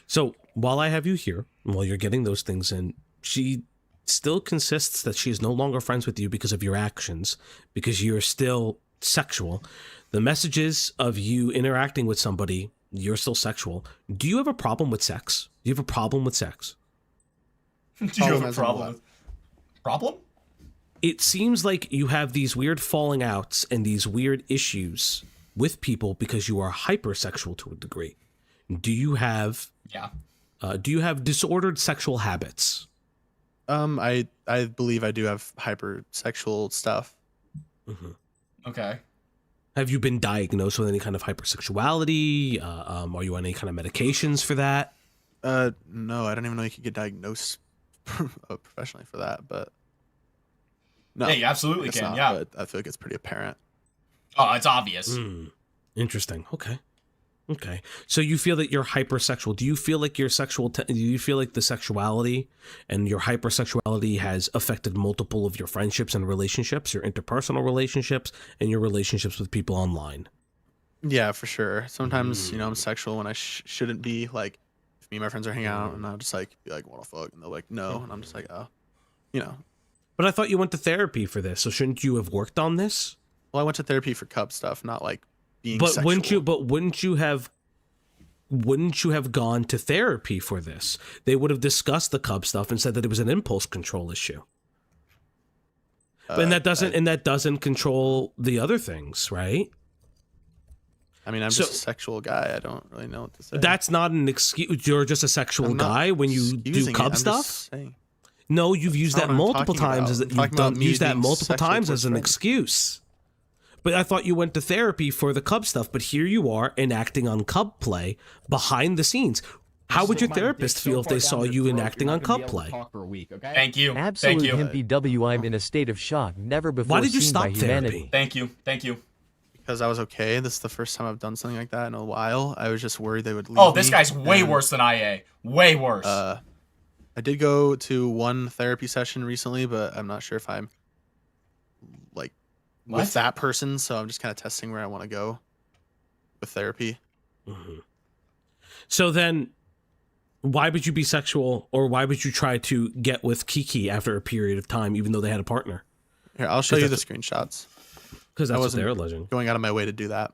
So while I have you here, while you're getting those things in, she still consists that she is no longer friends with you because of your actions, because you're still sexual. The messages of you interacting with somebody, you're still sexual. Do you have a problem with sex? Do you have a problem with sex? Do you have a problem with... Problem? It seems like you have these weird falling outs and these weird issues with people because you are hypersexual to a degree. Do you have... Yeah. Do you have disordered sexual habits? I believe I do have hypersexual stuff. Mm-hmm. Okay. Have you been diagnosed with any kind of hypersexuality? Are you on any kind of medications for that? No, I don't even know you could get diagnosed professionally for that, but no. Yeah, you absolutely I guess can, not, yeah. But I feel like it's pretty apparent. Oh, it's obvious. Interesting. Okay. So you feel that you're hypersexual. Do you feel like your do you feel like the sexuality and your hypersexuality has affected multiple of your friendships and relationships, your interpersonal relationships, and your relationships with people online? Yeah, for sure. Sometimes, I'm sexual when I shouldn't be. Like, if me and my friends are hanging out, and I'll just be like, "What the fuck?" And they're like, "No," and I'm just like, "Oh, But I thought you went to therapy for this, so shouldn't you have worked on this? Well, I went to therapy for cup stuff, not like being But sexual. wouldn't you have gone to therapy for this? They would have discussed the cub stuff and said that it was an impulse control issue. And that doesn't control the other things, right? I mean, I'm just a sexual guy. I don't really know what to say. That's not an excuse. You're just a sexual I'm not guy when you do excusing it, cub I'm stuff? just saying. No, you've used That's that not what I'm multiple talking times about. I'm talking about me used that being multiple sexual times towards as an friends. excuse. But I thought you went to therapy for the cub stuff, but here you are enacting on cub play behind the scenes. How would your therapist feel if they saw you enacting on cub play? Thank you. Absolute Thank you. himpy W. I'm in a state of shock, never before did you seen stop by humanity. therapy? Thank you. Because I was okay. This is the first time I've done something like that in a while. I was just worried they would leave Oh, this me, guy's way and, worse than IA. Way worse. I did go to one therapy session recently, but I'm not sure if I'm like with that person. So I'm just kind of testing where I want to go with therapy. Mm-hmm. So then, why would you be sexual, or why would you try to get with Kiki after a period of time, even though they had a partner? Here, I'll show you the screenshots. Because that's I what wasn't they're alleging. going out of my way to do that.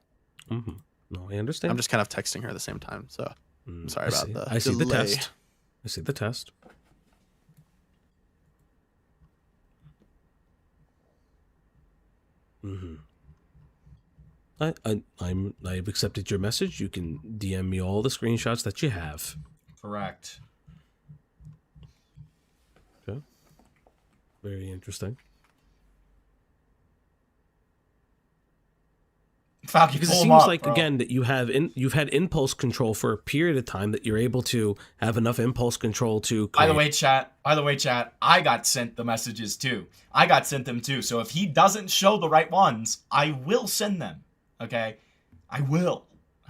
Mm-hmm. No, I understand. I'm just kind of texting her at the same time, so I'm sorry about the I see the delay. test. I see the test. Mm-hmm. I've accepted your message. You can DM me all the screenshots that you have. Correct. Okay. Very interesting. Falcon, because it pull 'em seems up, like bro. again that you've had impulse control for a period of time, that you're able to have enough impulse control to By the create- way, chat, I got sent the messages too. I got sent them too. So if he doesn't show the right ones, I will send them. Okay? I will.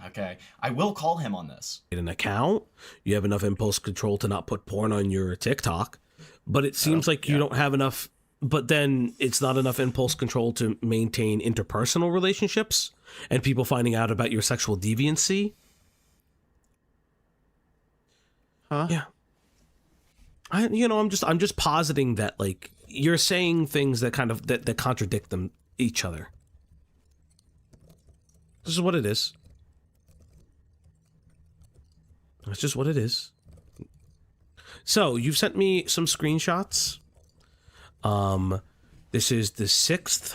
Okay? I will call him on this. an account, you have enough impulse control to not put porn on your TikTok, but it seems like you don't have enough, but then it's not enough impulse control to maintain interpersonal relationships and people finding out about your sexual deviancy. Huh? Yeah. I'm just positing that, like, you're saying things that kind of that contradict them each other. This is what it is. That's just what it is. So you've sent me some screenshots. This is the 6th.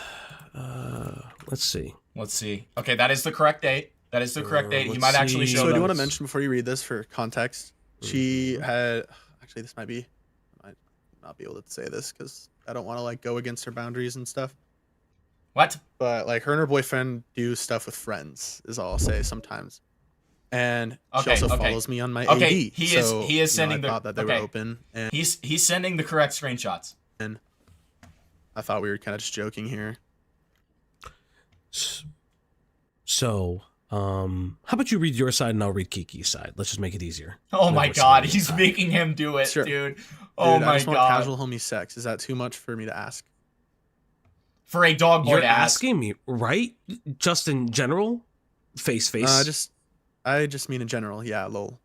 Let's see. Let's see. Okay, that is the correct date. That is the correct date. He let's might actually see. show So I them. do want to mention before you read this for context. She had actually this might not be able to say this because I don't want to like go against her boundaries and stuff. What? But like her and her boyfriend do stuff with friends is all I'll say sometimes. And she also follows me on my AD. He is sending I thought that they were open. And he's sending the correct screenshots. And I thought we were kind of just joking here. So, how about you read your side and I'll read Kiki's side? Let's just make it easier. Oh my Never god, seen he's it. making him do it, Sure. dude. Oh Dude, my I just want god. casual homie sex. Is that too much for me to ask? For a dog boy You're to ask. asking me, right? Just in general? Face. I just mean in general. Yeah, lol.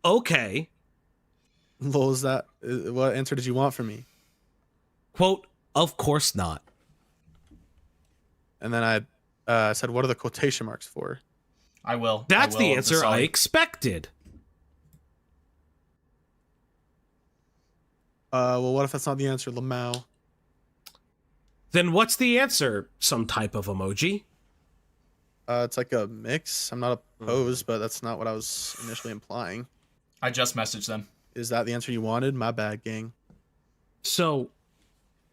Okay. Lol, is that what answer did you want from me? Quote, of course not. And then I said, what are the quotation marks for? I will. That's I will the answer I decide. expected. Well, what if that's not the answer, Lamau? Then what's the answer? Some type of emoji? It's like a mix. I'm not opposed, but that's not what I was initially implying. I just messaged them. Is that the answer you wanted? My bad, gang. So,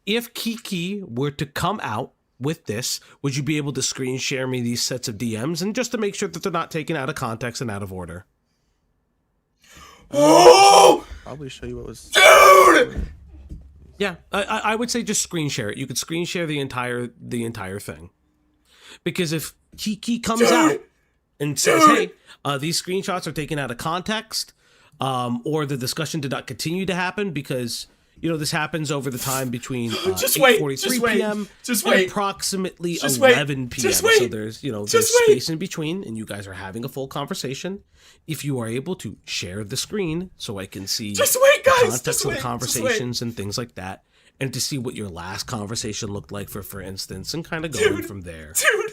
if Kiki were to come out with this, would you be able to screen share me these sets of DMs, and just to make sure that they're not taken out of context and out of order? Oh! Probably show you what was. Dude! Yeah, I would say just screen share it. You could screen share the entire thing, because if Kiki comes out and says, "Hey, these screenshots are taken out of context," or the discussion did not continue to happen because this happens over the time between 8:43 p.m. and approximately 11 p.m. So there's there's space in between, and you guys are having a full conversation. If you are able to share the screen so I can see the context of the conversations and things like that, and to see what your last conversation looked like, for instance, and kind of going from there. Dude,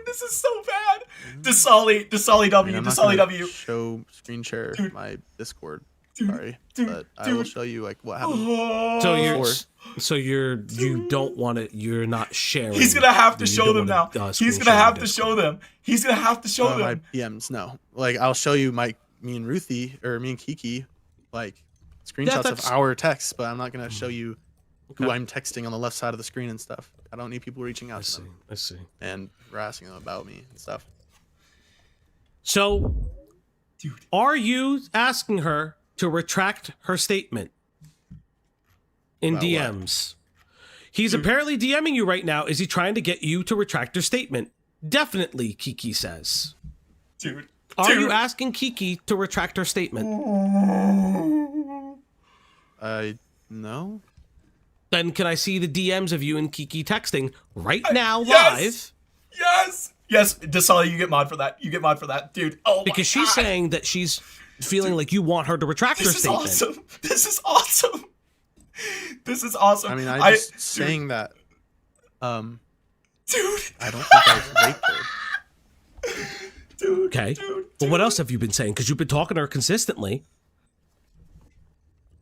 this is so bad. Desali W, I'm not Desali gonna W. Show screen share my Discord. Sorry, but I will show you like what happened. So you don't want to. You're not sharing. He's gonna have to show them now. He's gonna have to Discord. show them. He's gonna have to show My them. DMs, no. Like I'll show you me and Ruthie or me and Kiki, like screenshots of that's- our texts, but I'm not gonna show you who I'm texting on the left side of the screen and stuff. I don't need people reaching out to them. I see. And harassing them about me and stuff. So, are you asking her to retract her statement in About DMs? He's apparently DMing you right now. Is he trying to get you to retract your statement? Definitely, Kiki says. Dude. Are you asking Kiki to retract her statement? No. Then can I see the DMs of you and Kiki texting right now yes! live? Yes, Desali, you get mod for that. You get mod for that, dude. Oh Because she's saying that she's feeling like you want her to retract her This is statement. awesome. This is awesome. This is awesome. I mean, I'm just saying that. Dude. I don't think I raped her. Dude. Okay. Well, what else have you been saying? Because you've been talking to her consistently.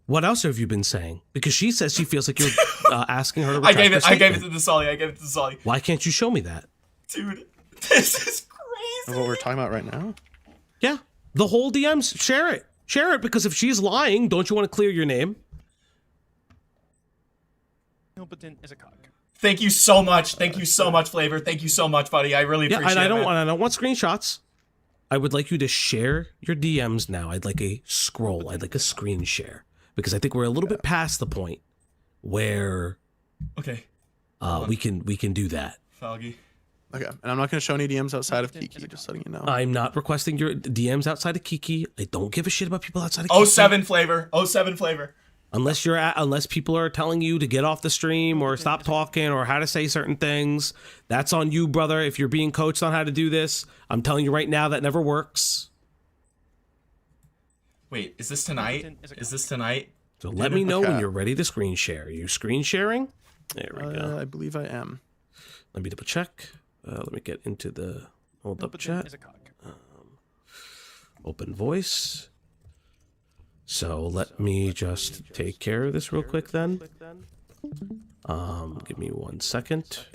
What else have you been saying? Because she says she feels like you're asking her to retract her I gave it statement. to Desali. I gave it to Desali. Why can't you show me that? Dude, this is crazy. Of what we're talking about right now? Yeah, the whole DMs. Share it. Share it, because if she's lying, don't you want to clear your name? Hilberton is a cock. Thank you so much. Thank you so much, Flavor. Thank you so much, buddy. I really appreciate it. And man. I don't want screenshots. I would like you to share your DMs now. I'd like a scroll. I'd like a screen share, because I think we're a little bit past the point where Okay. we can do that. Falgy. Okay, and I'm not going to show any DMs outside of Kiki, just letting you know. I'm not requesting your DMs outside of Kiki. I don't give a shit about people outside of Kiki. 07 Flavor. 07 Flavor. Unless people are telling you to get off the stream or stop talking or how to say certain things, that's on you, brother. If you're being coached on how to do this, I'm telling you right now that never works. Wait, is this tonight? Is this tonight? So let me know when you're ready to screen share. Are you screen sharing? There we go. I believe I am. Let me double check. Let me get into the hold up chat. Open voice. So let me just take care of this real quick then. Give me 1 second,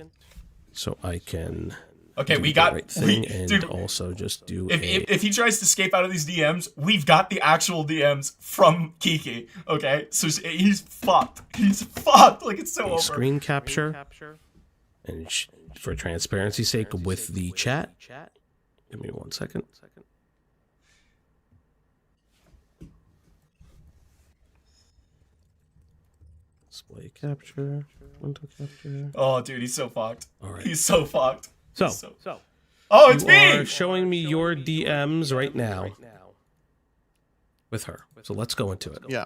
so I can. Okay, do we the got. right thing dude, and also just do. If he tries to escape out of these DMs, we've got the actual DMs from Kiki. Okay, so he's fucked. He's fucked. Like it's so over. Screen capture. And for transparency's sake, with the chat. Give me 1 second. Display capture, window capture. Oh, dude, he's so fucked. All right. He's so fucked. So. Oh, it's you me! are showing me your DMs right now with her. So let's go into it. Yeah.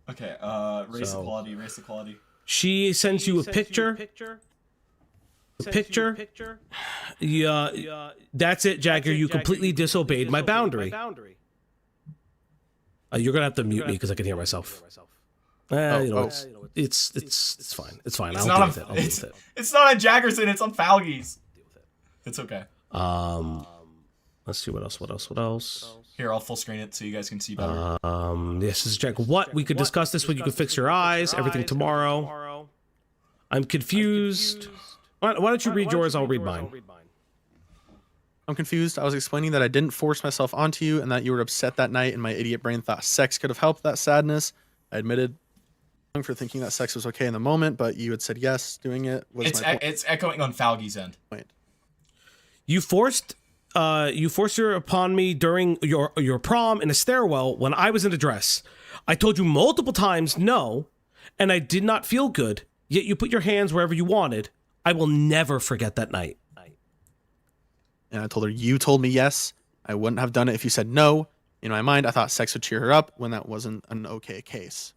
Okay, raise the quality, raise the quality. She sends you a picture. Yeah, that's it, Jagger. You completely disobeyed my boundary. You're gonna have to mute me because I can hear myself. It's fine. It's fine. I'll deal with it. I'll deal with it. It's not on Jaggerson. It's on Falgies. It's okay. Let's see what else. Here, I'll full screen it so you guys can see better. This is Jack. What? We could discuss this when you can fix your eyes. Everything tomorrow. I'm confused. Why don't you read yours? I'll read mine. I'm confused. I was explaining that I didn't force myself onto you and that you were upset that night, and my idiot brain thought sex could have helped that sadness. I admitted for thinking that sex was okay in the moment, but you had said yes. Doing it was it's echoing on Falgi's end. You forced her upon me during your prom in a stairwell when I was in a dress. I told you multiple times no, and I did not feel good. Yet you put your hands wherever you wanted. I will never forget that night. And I told her, you told me yes. I wouldn't have done it if you said no. In my mind, I thought sex would cheer her up when that wasn't an okay case.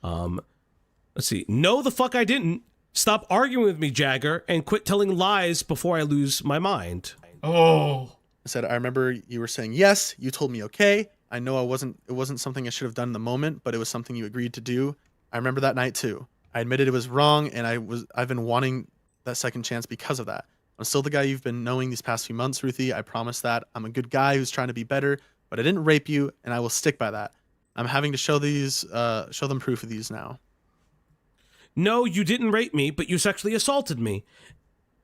Let's see. No, the fuck I didn't. Stop arguing with me, Jagger, and quit telling lies before I lose my mind. Oh. I said, I remember you were saying yes. You told me okay. I know it wasn't something I should have done in the moment, but it was something you agreed to do. I remember that night too. I admitted it was wrong, and I've been wanting that second chance because of that. I'm still the guy you've been knowing these past few months, Ruthie. I promise that. I'm a good guy who's trying to be better, but I didn't rape you, and I will stick by that. I'm having to show them proof of these now. No, you didn't rape me, but you sexually assaulted me.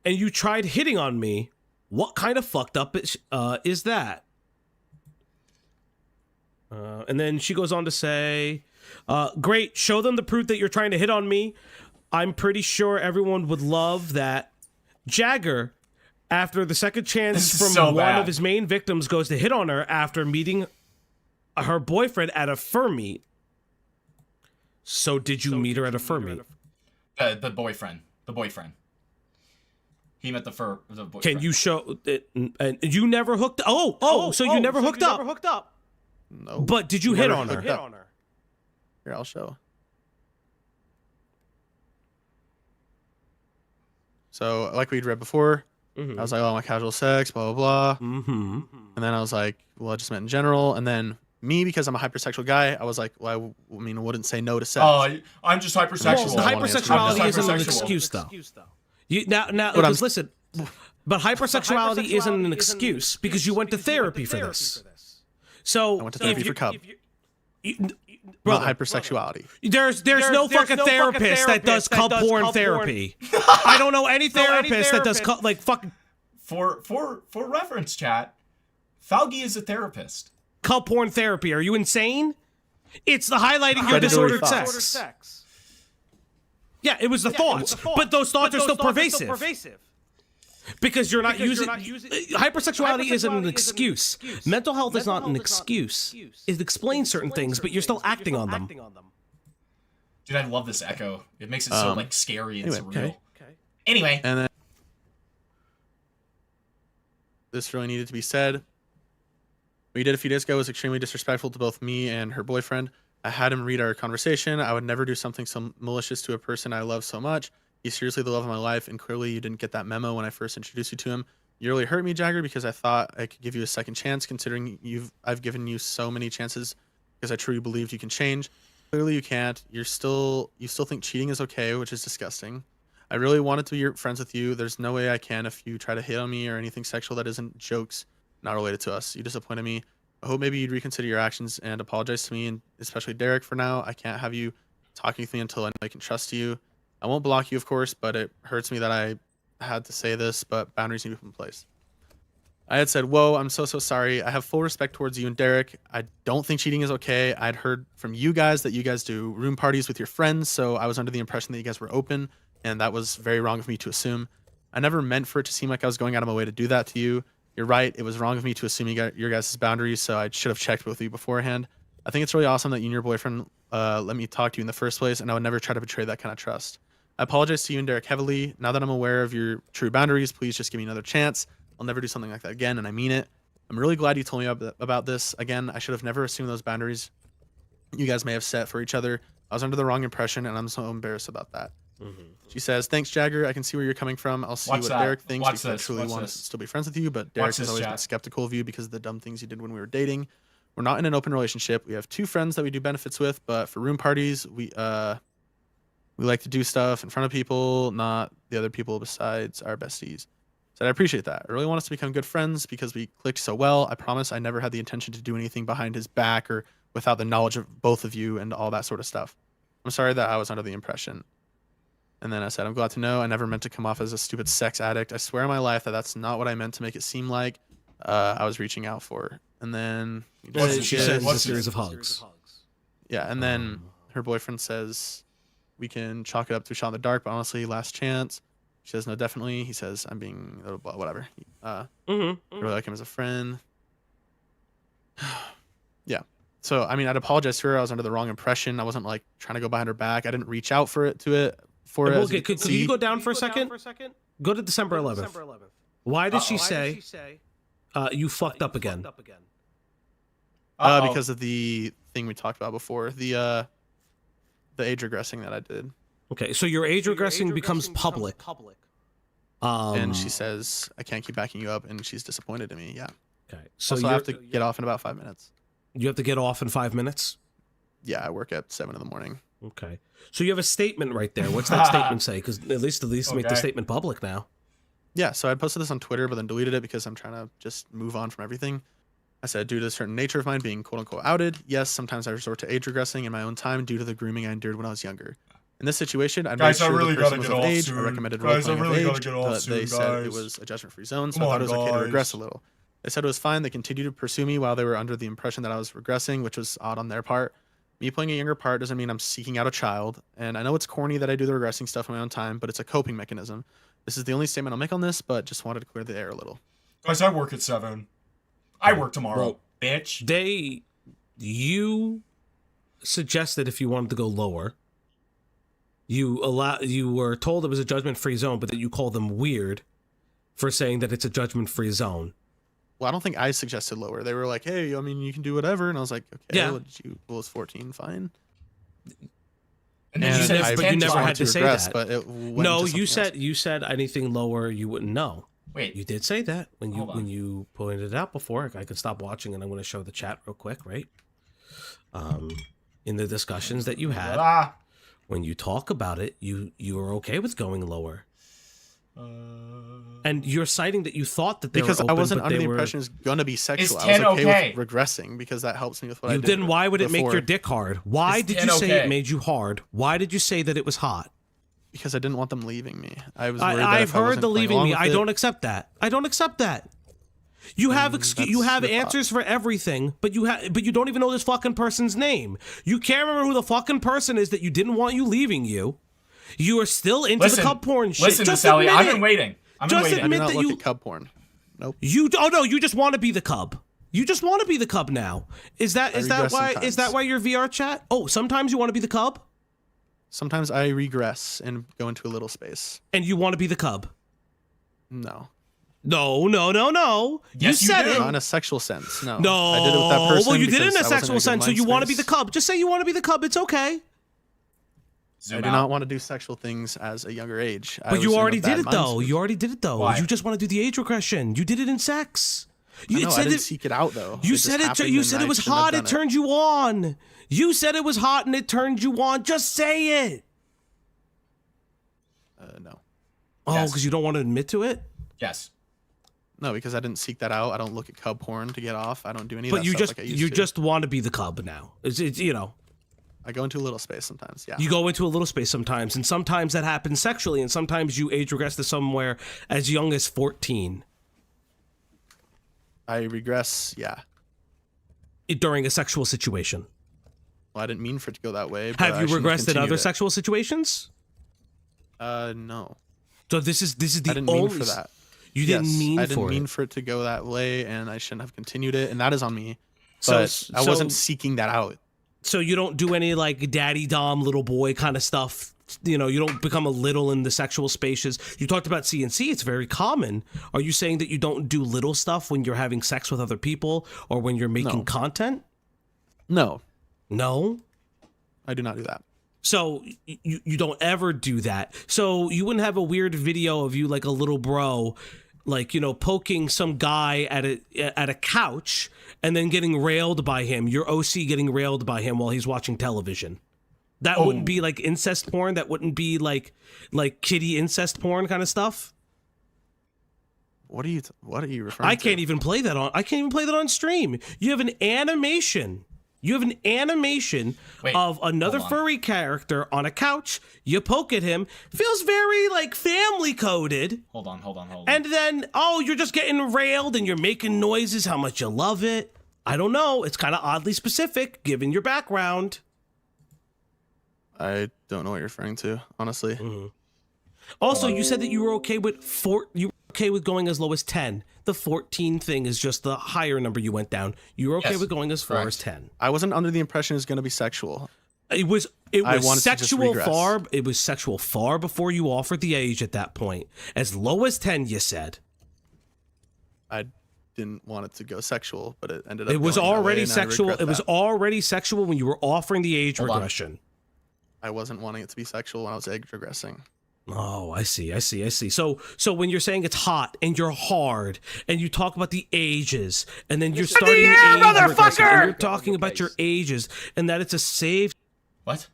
And you tried hitting on me. What kind of fucked up is that? And then she goes on to say, great, show them the proof that you're trying to hit on me. I'm pretty sure everyone would love that. Jagger, after the second chance from one of his main victims, goes to hit on her after meeting her boyfriend at a fur meet. So did you meet her at a fur meet? The boyfriend. The boyfriend. He met the boyfriend. Can you show it? And you never hooked up? So you never hooked up? No. But did you hit on her? Here, I'll show. So, like we'd read before, I was like, oh, my casual sex, blah, blah, blah. And then I was like, well, I just meant in general. And then me, because I'm a hypersexual guy, I was like, well, I wouldn't say no to sex. Oh, I'm just hypersexual. Well, hypersexuality isn't an excuse, though. Listen, but hypersexuality isn't an excuse because you went to therapy for this. So I went to therapy for Cub. about hypersexuality. There's no fucking therapist that does cup porn therapy. I don't know any therapist that does like fucking. For reference, chat, Falgi is a therapist. Cup porn therapy. Are you insane? It's the highlighting your disordered sex. Yeah, it was the thoughts, but those thoughts are still pervasive. Because you're not using hypersexuality isn't an excuse. Mental health is not an excuse. It explains certain things, but you're still acting on them. Dude, I love this echo. It makes it so like scary and surreal. Okay. Anyway, And then this really needed to be said. What you did a few days ago was extremely disrespectful to both me and her boyfriend. I had him read our conversation. I would never do something so malicious to a person I love so much. He's seriously the love of my life, and clearly you didn't get that memo when I first introduced you to him. You really hurt me, Jagger, because I thought I could give you a second chance, considering I've given you so many chances because I truly believed you can change. Clearly you can't. You still think cheating is okay, which is disgusting. I really wanted to be friends with you. There's no way I can if you try to hit on me or anything sexual that isn't jokes not related to us. You disappointed me. I hope maybe you'd reconsider your actions and apologize to me, and especially Derek for now. I can't have you talking with me until I know I can trust you. I won't block you, of course, but it hurts me that I had to say this, but boundaries need to be put in place. I had said, whoa, I'm so sorry. I have full respect towards you and Derek. I don't think cheating is okay. I'd heard from you guys that you guys do room parties with your friends, so I was under the impression that you guys were open, and that was very wrong of me to assume. I never meant for it to seem like I was going out of my way to do that to you. You're right. It was wrong of me to assume your guys' boundaries, so I should have checked with you beforehand. I think it's really awesome that you and your boyfriend let me talk to you in the first place, and I would never try to betray that kind of trust. I apologize to you and Derek heavily. Now that I'm aware of your true boundaries, please just give me another chance. I'll never do something like that again, and I mean it. I'm really glad you told me about this. Again, I should have never assumed those boundaries you guys may have set for each other. I was under the wrong impression, and I'm so embarrassed about that. She says, thanks, Jagger. I can see where you're coming from. I'll see what Derek thinks because I truly want to still be friends with you, but Derek has always been skeptical of you because of the dumb things you did when we were dating. We're not in an open relationship. We have 2 friends that we do benefits with, but for room parties, we like to do stuff in front of people, not the other people besides our besties. So I appreciate that. I really want us to become good friends because we clicked so well. I promise I never had the intention to do anything behind his back or without the knowledge of both of you and all that sort of stuff. I'm sorry that I was under the impression. And then I said, I'm glad to know I never meant to come off as a stupid sex addict. I swear on my life that that's not what I meant to make it seem like I was reaching out for. And then She sends a series of hugs. Yeah, and then her boyfriend says, we can chalk it up to a shot in the dark, but honestly, last chance. She says, no, definitely. He says, I'm being, whatever. I really like him as a friend. Yeah. So, I mean, I'd apologize to her. I was under the wrong impression. I wasn't like trying to go behind her back. I didn't reach out for it. Could you go down for a second? Go to December 11th. Why did she say you fucked up again? Because of the thing we talked about before, the age regressing that I did. Okay, so your age regressing becomes public. And she says, I can't keep backing you up, and she's disappointed in me. Yeah. Okay. So I have to get off in about 5 minutes. You have to get off in 5 minutes? Yeah, I work at 7 in the morning. Okay. So you have a statement right there. What's that statement say? Because at least make the statement public now. Yeah, so I posted this on Twitter, but then deleted it because I'm trying to just move on from everything. I said, due to the certain nature of mine being quote-unquote outed, yes, sometimes I resort to age regressing in my own time due to the grooming I endured when I was younger. In this situation, I made sure the person was of age. I recommended role-playing of age, but they said it was a judgment-free zone, so I thought it was okay to regress a little. They said it was fine. They continued to pursue me while they were under the impression that I was regressing, which was odd on their part. Me playing a younger part doesn't mean I'm seeking out a child, and I know it's corny that I do the regressing stuff in my own time, but it's a coping mechanism. This is the only statement I'll make on this, but just wanted to clear the air a little. Guys, I work at 7. I work tomorrow, bitch. You suggested if you wanted to go lower, you were told it was a judgment-free zone, but that you called them weird for saying that it's a judgment-free zone. Well, I don't think I suggested lower. They were like, hey, I mean, you can do whatever. And I was like, okay, yeah. Well, it's 14, fine. And then you said, but you never had to say that. But no, you said anything lower, you wouldn't know. Wait, you did say that when you pointed it out before. I could stop watching, and I'm going to show the chat real quick, right? In the discussions that you had, when you talk about it, you were okay with going lower. And you're citing that you thought that they because were open, I wasn't but under they the were... impression it's gonna be sexual. Is I was 10 okay, okay? with regressing because that helps me with what I You did. then why would it make before. your dick hard? Why Is did 10 you say okay? it made you hard? Why did you say that it was hot? Because I didn't want them leaving me. I was worried that I've if I heard wasn't the playing leaving along me. with I it- don't accept that. I don't accept that. You have you have your answers for everything, but you don't even know this fucking person's name. You can't remember who the fucking person is that you didn't want you leaving you. You are still into Listen, the cub porn shit. listen, Just Miss Ellie, admit I've it. been waiting. I've been Just waiting. admit I do that not you look at cub porn. Nope. you oh no, you just want to be the cub. You just want to be the cub now. Is that regress why sometimes. is that why your VR chat? Oh, sometimes you want to be the cub Sometimes I regress and go into a little space. and you want to be the cub. No. No. Yes, you said you do. it. Not in a sexual sense. No. No. I did it with that person. Well, you did it because in a I wasn't sexual good sense, so mind you want to be the space. cub. Just say you want to be the cub. It's okay. Zoom I do out. not want to do sexual things as a younger age. I But was you in a already bad did it mind though. space. You already did it though. Why? You just want to do the age regression. You did it in sex. I You know, I said didn't it. seek it out though. You It just said it. happened You and said I it was shouldn't have hot. done It turned you on. You said it was hot and it turned you on. Just say it. No. Oh, Yes. because you don't want to admit to it. Yes. No, because I didn't seek that out. I don't look at cub porn to get off. I don't do any of But that you stuff just like I used you to. just want to be the cub now. It's you know. I go into a little space sometimes. Yeah. You go into a little space sometimes, and sometimes that happens sexually, and sometimes you age regress to somewhere as young as 14 I regress. Yeah. during a sexual situation. Well, I didn't mean for it to go that way. But Have I you shouldn't have regressed in continued other it. sexual situations? No. So this is the I didn't only mean for that. You didn't Yes, mean I didn't for mean it. for it to go that way, and I shouldn't have continued it, and that is on me. So- But I wasn't seeking that out. So you don't do any like daddy dom little boy kind of stuff. You know, you don't become a little in the sexual spaces. You talked about CNC. It's very common. Are you saying that you don't do little stuff when you're having sex with other people or when you're making No. content? No. No. I do not do that. So you don't ever do that. So you wouldn't have a weird video of you like a little bro, like, you know, poking some guy at a couch and then getting railed by him. Your OC getting railed by him while he's watching television. That wouldn't be like incest porn. That wouldn't be like kitty incest porn kind of stuff. What are you referring I to? can't even play that on. I can't even play that on stream. You have an animation. You have an animation of another hold on. furry character on a couch. You poke at him. Feels very like family coded. Hold on. And then, you're just getting railed and you're making noises, how much you love it. I don't know. It's kind of oddly specific given your background. I don't know what you're referring to, honestly. Also, you said that you were okay with going as low as 10. The 14 thing is just the higher number you went down. You were okay Yes, with going as far as 10. I wasn't under the impression it was going to be sexual. It was I wanted to just sexual regress. far. It was sexual far before you offered the age at that point. As low as 10, you said. I didn't want it to go sexual, but it ended up. It was going that way, already and I sexual. regret It was that. already sexual when you were offering the age Hold on. regression. I wasn't wanting it to be sexual when I was egg regressing. Oh, I see. So when you're saying it's hot and you're hard and you talk about the ages and then you're starting the the air, age regression motherfucker! and you're talking about your ages and that it's a safe. What?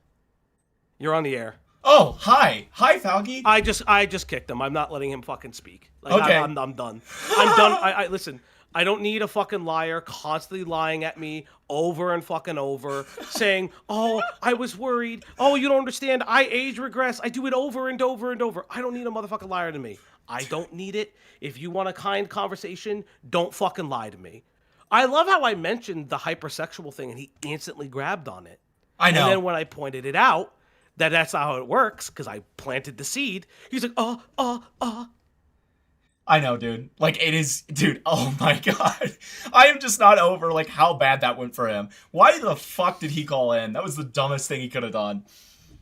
You're on the air. Oh, hi, Falky. I just kicked him. I'm not letting him fucking speak. Like, Okay. I'm done. I'm done. I listen. I don't need a fucking liar constantly lying at me over and fucking over, saying, "Oh, I was worried. Oh, you don't understand. I age regress. I do it over and over and over." I don't need a motherfucking liar to me. I don't need it. If you want a kind conversation, don't fucking lie to me. I love how I mentioned the hypersexual thing and he instantly grabbed on it. I know. And then when I pointed it out, that's not how it works, because I planted the seed, he's like, I know, dude. Like, it is, dude, oh my god. I am just not over, like, how bad that went for him. Why the fuck did he call in? That was the dumbest thing he could have done.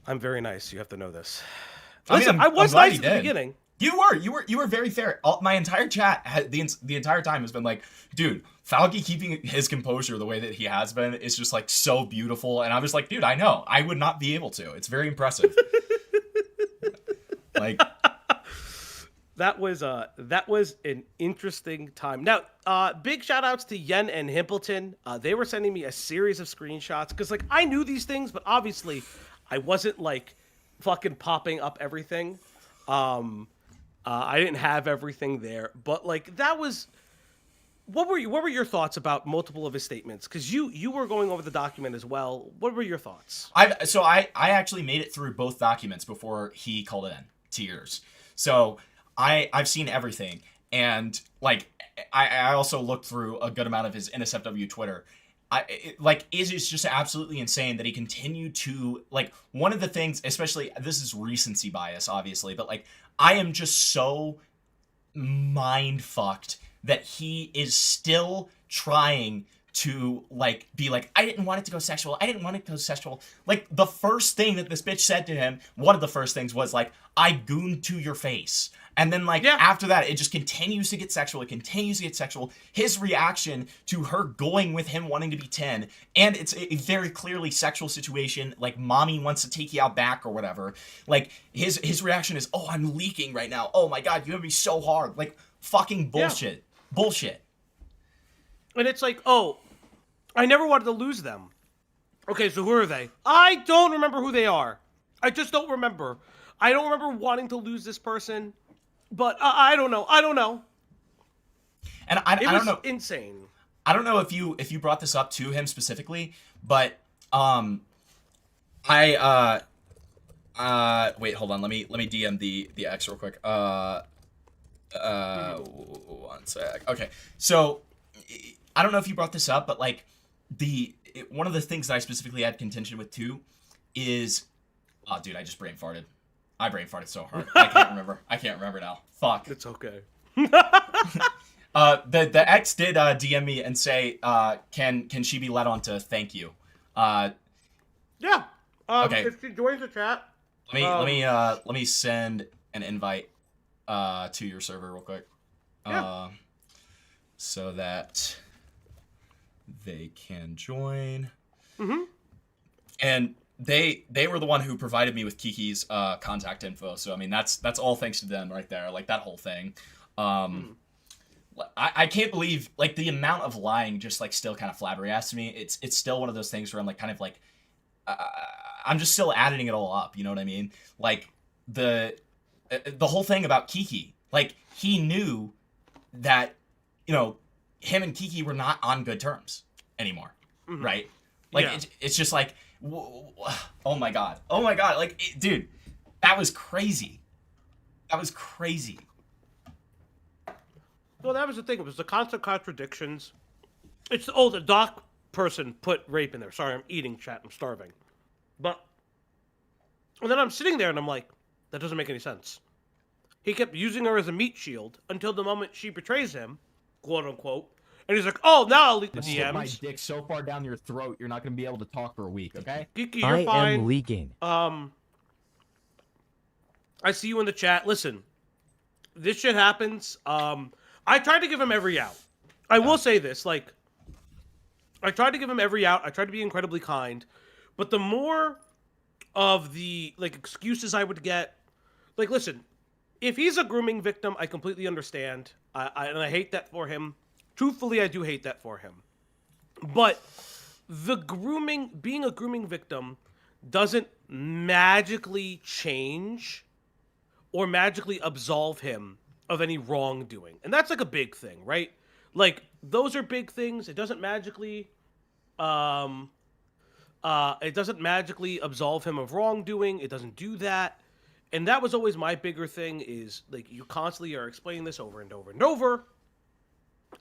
I'm very nice. You have to know this. I mean, Listen, I'm I was glad nice he at the did. beginning. You were very fair. My entire chat, the entire time has been like, dude, Falky keeping his composure the way that he has been is just, like, so beautiful. And I was like, dude, I know. I would not be able to. It's very impressive. Like... That was an interesting time. Now, big shout outs to Yen and Himpleton. They were sending me a series of screenshots because, like, I knew these things, but obviously I wasn't like fucking popping up everything. I didn't have everything there, but like that was. What were your thoughts about multiple of his statements? Because you were going over the document as well. What were your thoughts? I actually made it through both documents before he called in to yours. So I've seen everything, and like I also looked through a good amount of his NSFW Twitter. It is just absolutely insane that he continued to, like, one of the things, especially, this is recency bias, obviously, but like I am just so mind fucked that he is still trying to like be like, I didn't want it to go sexual. I didn't want it to go sexual. Like the first thing that this bitch said to him, one of the first things was like, I gooned to your face. And then like after that, it just continues to get sexual. It continues to get sexual. His reaction to her going with him wanting to be 10, and it's a very clearly sexual situation. Like mommy wants to take you out back or whatever. Like his reaction is, oh, I'm leaking right now. Oh my God, you have me so hard. Like fucking bullshit. Yeah. Bullshit. And it's like, oh, I never wanted to lose them. Okay, so who are they? I don't remember who they are. I just don't remember. I don't remember wanting to lose this person. But I don't know. I don't know. And I don't know. Insane. I don't know if you brought this up to him specifically, but wait, hold on. Let me DM the X real quick. One sec. Okay, so I don't know if you brought this up, but like one of the things that I specifically had contention with too is, oh dude, I just brain farted. I brain farted so hard. I can't remember now. Fuck. It's okay. The ex did DM me and say, can she be let on to thank you? Yeah. Okay. If she joins the chat. Let me send an invite to your server real quick. Yeah. So that they can join. Mm-hmm. And they were the one who provided me with Kiki's contact info. So I mean that's all thanks to them right there. Like that whole thing. I can't believe like the amount of lying just like still kind of flabbergasts me. It's still one of those things where I'm like kind of like I'm just still adding it all up. You know what I mean? Like the whole thing about Kiki. Like he knew that him and Kiki were not on good terms anymore, right? Like it's just like. Oh my god, like dude, that was crazy. Well, that was the thing. It was the constant contradictions. It's the doc person put rape in there. Sorry, I'm eating, chat. I'm starving. And then I'm sitting there and I'm like, that doesn't make any sense. He kept using her as a meat shield until the moment she betrays him, quote unquote. And he's like, oh, now I'll leak the DMs. Stick my dick so far down your throat, you're not going to be able to talk for a week, okay? Kiki, you're fine. am leaking. I see you in the chat. Listen, this shit happens. I tried to give him every out. I will say this, like, I tried to give him every out. I tried to be incredibly kind. But the more of the, like, excuses I would get, like, listen, if he's a grooming victim, I completely understand. And I hate that for him. Truthfully, I do hate that for him. But being a grooming victim doesn't magically change or magically absolve him of any wrongdoing. And that's like a big thing, right? Like, those are big things. It doesn't magically absolve him of wrongdoing. It doesn't do that. And that was always my bigger thing is, like, you constantly are explaining this over and over and over.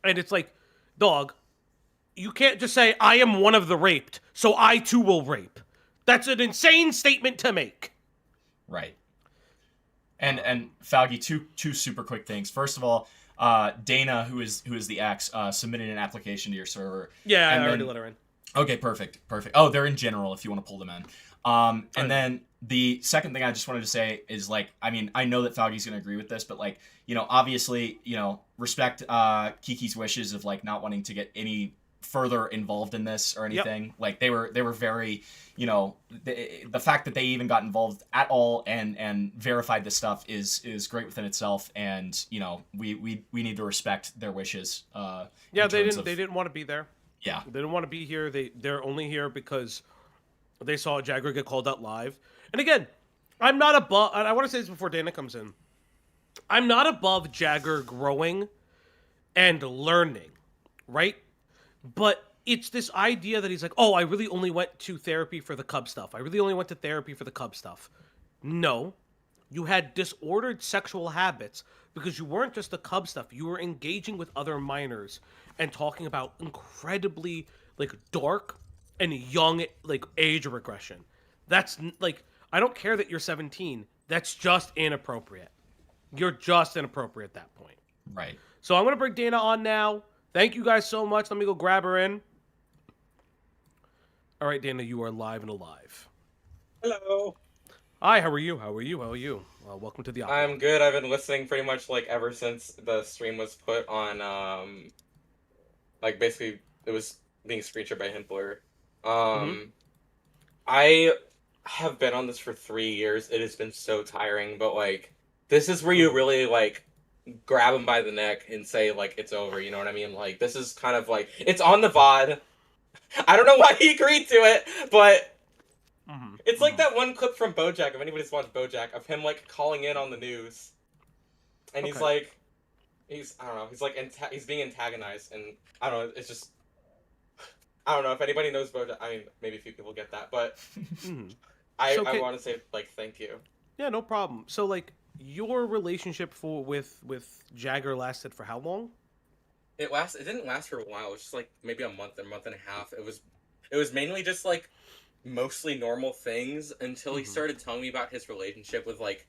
And it's like, dog, you can't just say, I am one of the raped, so I too will rape. That's an insane statement to make. Right. And Falgi, two super quick things. First of all, Dana, who is the ex, submitted an application to your server. Yeah, I already let her in. Okay, perfect. Oh, they're in general if you want to pull them in. And then the second thing I just wanted to say is, like, I mean, I know that Falgi's going to agree with this, but, like, obviously, respect Kiki's wishes of, like, not wanting to get any further involved in this or anything. Yep. Like, they were very, the fact that they even got involved at all and verified this stuff is great within itself. And, we need to respect their wishes. Yeah, they didn't want to be there. Yeah. They didn't want to be here. They're only here because they saw Jagger get called out live. And again, I'm not and I want to say this before Dana comes in. I'm not above Jagger growing and learning, right? But it's this idea that he's like, oh, I really only went to therapy for the Cub stuff. I really only went to therapy for the Cub stuff. No, you had disordered sexual habits because you weren't just the Cub stuff. You were engaging with other minors and talking about incredibly like dark and young like age regression. That's like, I don't care that you're 17. That's just inappropriate. You're just inappropriate at that point. Right. So I'm going to bring Dana on now. Thank you guys so much. Let me go grab her in. All right, Dana, you are live and alive. Hello. Hi, how are you? How are you? How are you? Welcome to the opera. I'm good. I've been listening pretty much like ever since the stream was put on. Like basically it was being screen shared by Himpler. I have been on this for 3 years. It has been so tiring, but like this is where you really like grab him by the neck and say like it's over. You know what I mean? Like this is kind of like it's on the VOD. I don't know why he agreed to it, but it's like that one clip from BoJack. If anybody's watched BoJack, of him like calling in on the news, and he's like, I don't know, he's like he's being antagonized, and I don't know. It's just I don't know if anybody knows BoJack. I mean, maybe a few people get that, but I want to say like thank you. Yeah, no problem. So like your relationship with Jagger lasted for how long? It didn't last for a while. It was just like maybe a month and a half. It was mainly just like mostly normal things until he started telling me about his relationship with like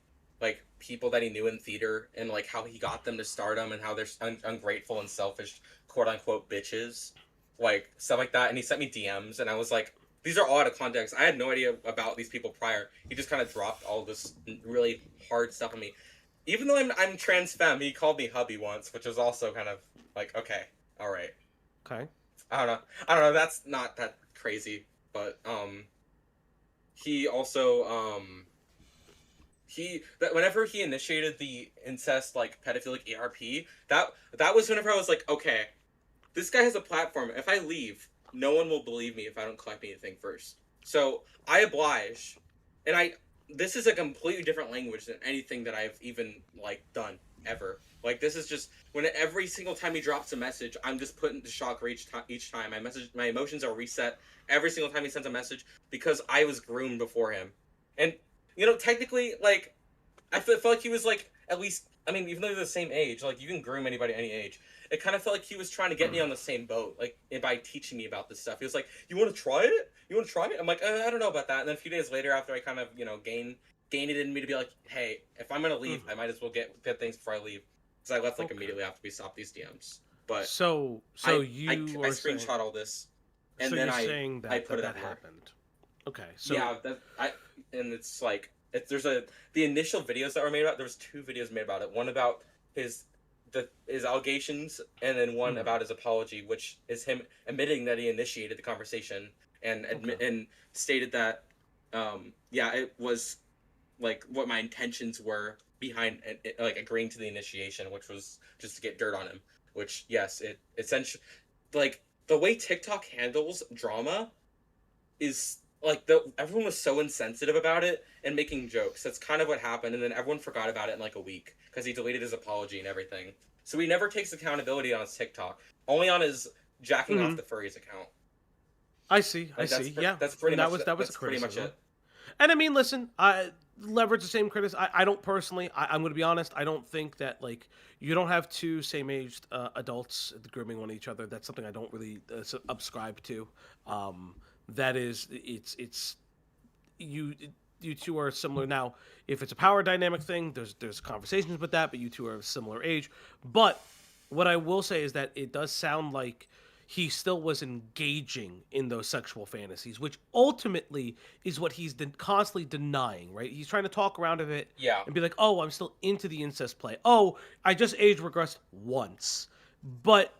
people that he knew in theater and like how he got them to stardom and how they're ungrateful and selfish quote unquote bitches, like stuff like that. And he sent me DMs and I was like, these are all out of context. I had no idea about these people prior. He just kind of dropped all this really hard stuff on me. Even though I'm trans femme, he called me hubby once, which was also kind of like, okay, all right. Okay. I don't know. That's not that crazy, but he also whenever he initiated the incest like pedophilic ERP, that was whenever I was like, okay, this guy has a platform. If I leave, no one will believe me if I don't collect anything first. So I oblige, and this is a completely different language than anything that I've even like done ever. Like this is just when every single time he drops a message, I'm just put into shock each time. My emotions are reset every single time he sends a message because I was groomed before him. And you know, technically, like I felt like he was like at least. I mean, even though they're the same age, like you can groom anybody any age. It kind of felt like he was trying to get me on the same boat, like by teaching me about this stuff. He was like, "You want to try it? You want to try it?" I'm like, "I don't know about that." And then a few days later, after I kind of gained it in me to be like, "Hey, if I'm gonna leave, I might as well get things before I leave." Because I left like immediately after we stopped these DMs. But so I screenshot saying, all this, and so then you're saying that, I put that it happened. Okay, so yeah, and it's like the initial videos that were made about. There was 2 videos made about it. One about his allegations, and then one about his apology, which is him admitting that he initiated the conversation and and stated that it was like what my intentions were behind like agreeing to the initiation, which was just to get dirt on him. Which yes, it essentially like the way TikTok handles drama is like everyone was so insensitive about it and making jokes. That's kind of what happened, and then everyone forgot about it in like a week because he deleted his apology and everything. So he never takes accountability on his TikTok, only on his jacking off the furries account. I see. Like, yeah, that's pretty much that was that's a pretty criticism. much it. And I mean, listen, I leverage the same criticism. I don't personally. I'm going to be honest. I don't think that like you don't have 2 same-aged adults grooming one each other. That's something I don't really subscribe to. That is, it's you 2 are similar. Now, if it's a power dynamic thing, there's conversations with that, but you 2 are of similar age. But what I will say is that it does sound like he still was engaging in those sexual fantasies, which ultimately is what he's constantly denying, right? He's trying to talk around of it and be like, oh, I'm still into the incest play. Oh, I just age regressed once. But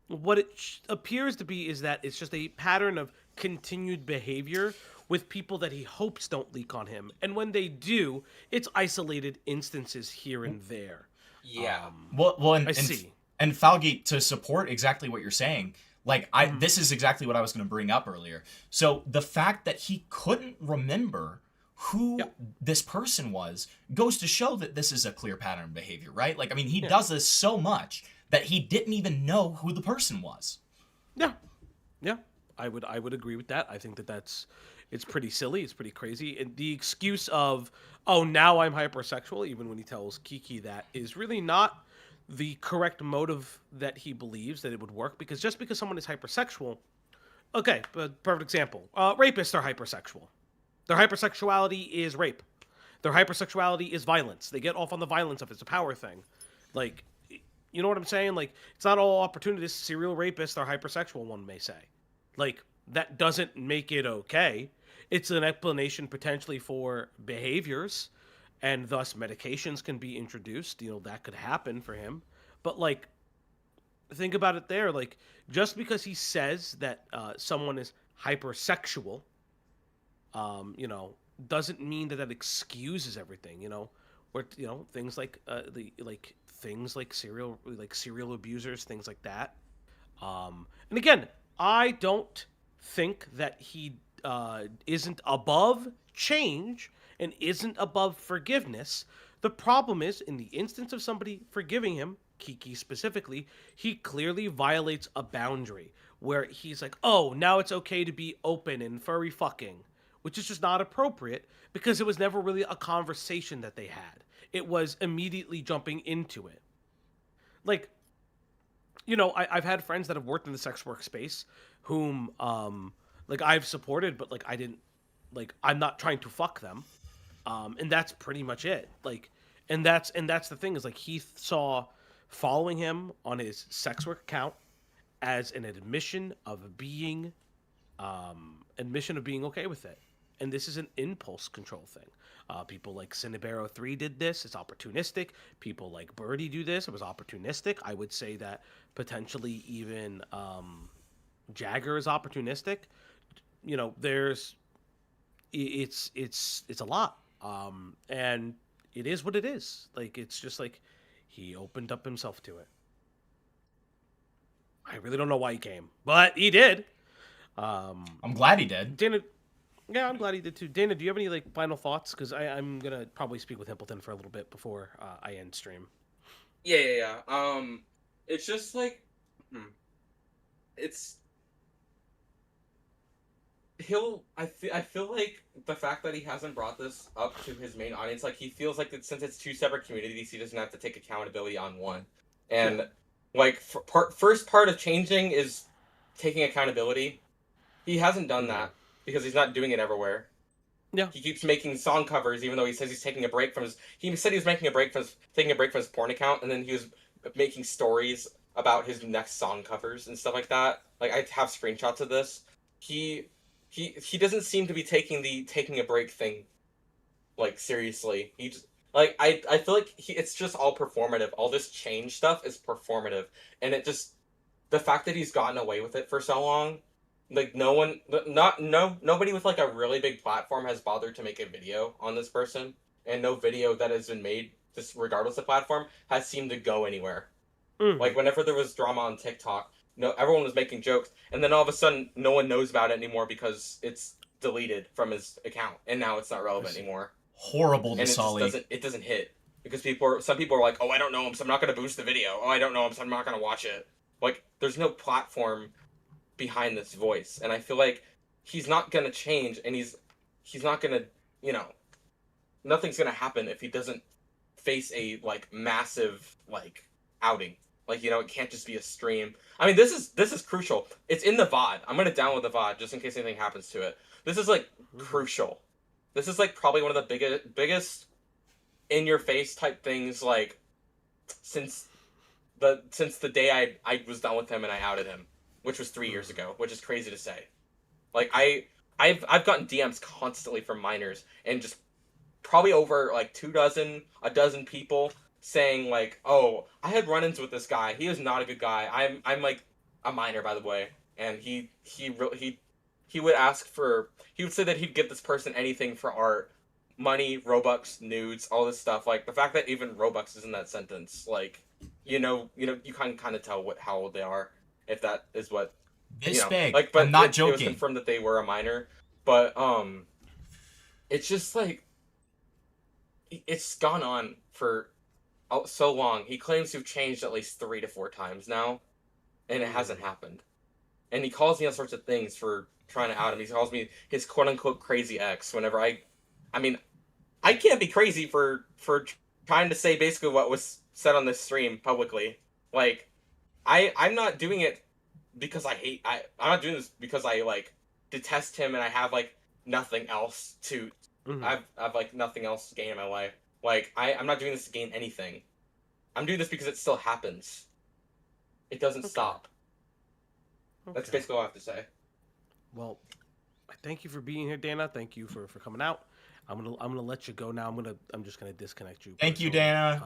what it appears to be is that it's just a pattern of continued behavior with people that he hopes don't leak on him. And when they do, it's isolated instances here and there. Yeah. I see. And Falgate, to support exactly what you're saying, like this is exactly what I was going to bring up earlier. So the fact that he couldn't remember who this person was goes to show that this is a clear pattern of behavior, right? Like, I mean, he does this so much that he didn't even know who the person was. Yeah. I would agree with that. I think it's pretty silly. It's pretty crazy. And the excuse of, oh, now I'm hypersexual, even when he tells Kiki that, is really not the correct motive that he believes that it would work. Because just because someone is hypersexual, okay, but perfect example. Rapists are hypersexual. Their hypersexuality is rape. Their hypersexuality is violence. They get off on the violence of it. It's a power thing. Like, you know what I'm saying? Like, it's not all opportunists. Serial rapists are hypersexual, one may say. Like, that doesn't make it okay. It's an explanation potentially for behaviors, and thus medications can be introduced. You know, that could happen for him. But, like, think about it there. Like, just because he says that someone is hypersexual, you know, doesn't mean that excuses everything, you know. Or, you know, things like serial abusers, things like that. And again, I don't think that he isn't above change and isn't above forgiveness. The problem is, in the instance of somebody forgiving him, Kiki specifically, he clearly violates a boundary where he's like, oh, now it's okay to be open and furry fucking, which is just not appropriate because it was never really a conversation that they had. It was immediately jumping into it. Like, you know, I've had friends that have worked in the sex work space whom, like, I've supported, but, like, I'm not trying to fuck them. And that's pretty much it. Like, and that's the thing is, like, he saw following him on his sex work account as an admission of being okay with it. And this is an impulse control thing. People like Cinnabero3 did this. It's opportunistic. People like Birdie do this. It was opportunistic. I would say that potentially even Jagger is opportunistic. You know, it's a lot. And it is what it is. Like, it's just like he opened up himself to it. I really don't know why he came, but he did. I'm glad he did. Dana, yeah, I'm glad he did too. Dana, do you have any like final thoughts? Because I'm gonna probably speak with Himpleton for a little bit before I end stream. Yeah. It's just like, I feel like the fact that he hasn't brought this up to his main audience, like, he feels like that since it's two separate communities, he doesn't have to take accountability on one. And like, first part of changing is taking accountability. He hasn't done that because he's not doing it everywhere. Yeah. He keeps making song covers, even though he says he's taking a break from his. He said he was taking a break from his porn account, and then he was making stories about his next song covers and stuff like that. Like, I have screenshots of this. He doesn't seem to be taking a break thing, like, seriously. He just, like, I feel like it's just all performative. All this change stuff is performative, and it just, the fact that he's gotten away with it for so long. Like, nobody with, like, a really big platform has bothered to make a video on this person, and no video that has been made, just regardless of platform, has seemed to go anywhere. Like, whenever there was drama on TikTok, everyone was making jokes, and then all of a sudden, no one knows about it anymore because it's deleted from his account, and now it's not relevant anymore. Horrible to And Sully. it doesn't hit, because some people are like, oh, I don't know him, so I'm not going to boost the video. Oh, I don't know him, so I'm not going to watch it. Like, there's no platform behind this voice, and I feel like he's not gonna change, and he's not gonna, you know, nothing's gonna happen if he doesn't face a, like, massive, like, outing. Like, you know, it can't just be a stream. I mean, this is crucial. It's in the VOD. I'm gonna download the VOD just in case anything happens to it. This is, like, crucial. This is, like, probably one of the biggest in your face type things, like, since the day I was done with him and I outed him, which was 3 years ago, which is crazy to say. Like, I've gotten DMs constantly from minors, and just probably over, like, a dozen people saying, like, oh, I had run-ins with this guy. He is not a good guy. I'm like, a minor, by the way, and he would ask for, he would say that he'd give this person anything for art, money, Robux, nudes, all this stuff. Like, the fact that even Robux is in that sentence, like, you can kind of tell how old they are. If that is what this big, like, but I'm not it joking. was confirmed that they were a minor, but it's just like it's gone on for so long. He claims to have changed at least 3 to 4 times now, and it hasn't happened. And he calls me all sorts of things for trying to out him. He calls me his quote unquote crazy ex. Whenever I mean, I can't be crazy for trying to say basically what was said on this stream publicly. Like, I'm not doing it because I'm not doing this because I like detest him and I have like nothing else to I've like nothing else to gain in my life. Like I'm not doing this to gain anything. I'm doing this because it still happens. It doesn't stop. That's basically all I have to say. Well, thank you for being here, Dana. Thank you for coming out. I'm gonna let you go now. I'm just gonna disconnect you. Thank you, Dana.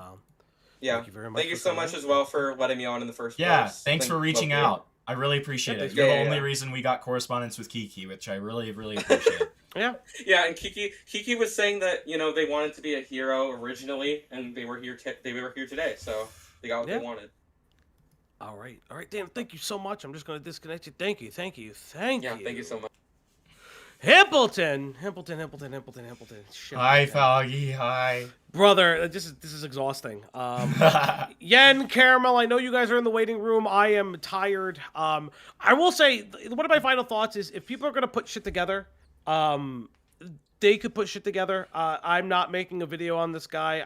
Yeah. Thank you very much. Thank you so much as well for letting me on in the first place. Yeah, thanks for reaching out. I really appreciate it. You're the only reason we got correspondence with Kiki, which I really, really appreciate. Yeah. Yeah, and Kiki was saying that, you know, they wanted to be a hero originally, and they were here today, so they got what they wanted. All right, Dan. Thank you so much. I'm just gonna disconnect you. Thank you. Yeah, thank you so much. Himpleton. Shit, Hi, Foggy. Hi, brother. This is exhausting. Yen, Caramel. I know you guys are in the waiting room. I am tired. I will say one of my final thoughts is if people are gonna put shit together, they could put shit together. I'm not making a video on this guy.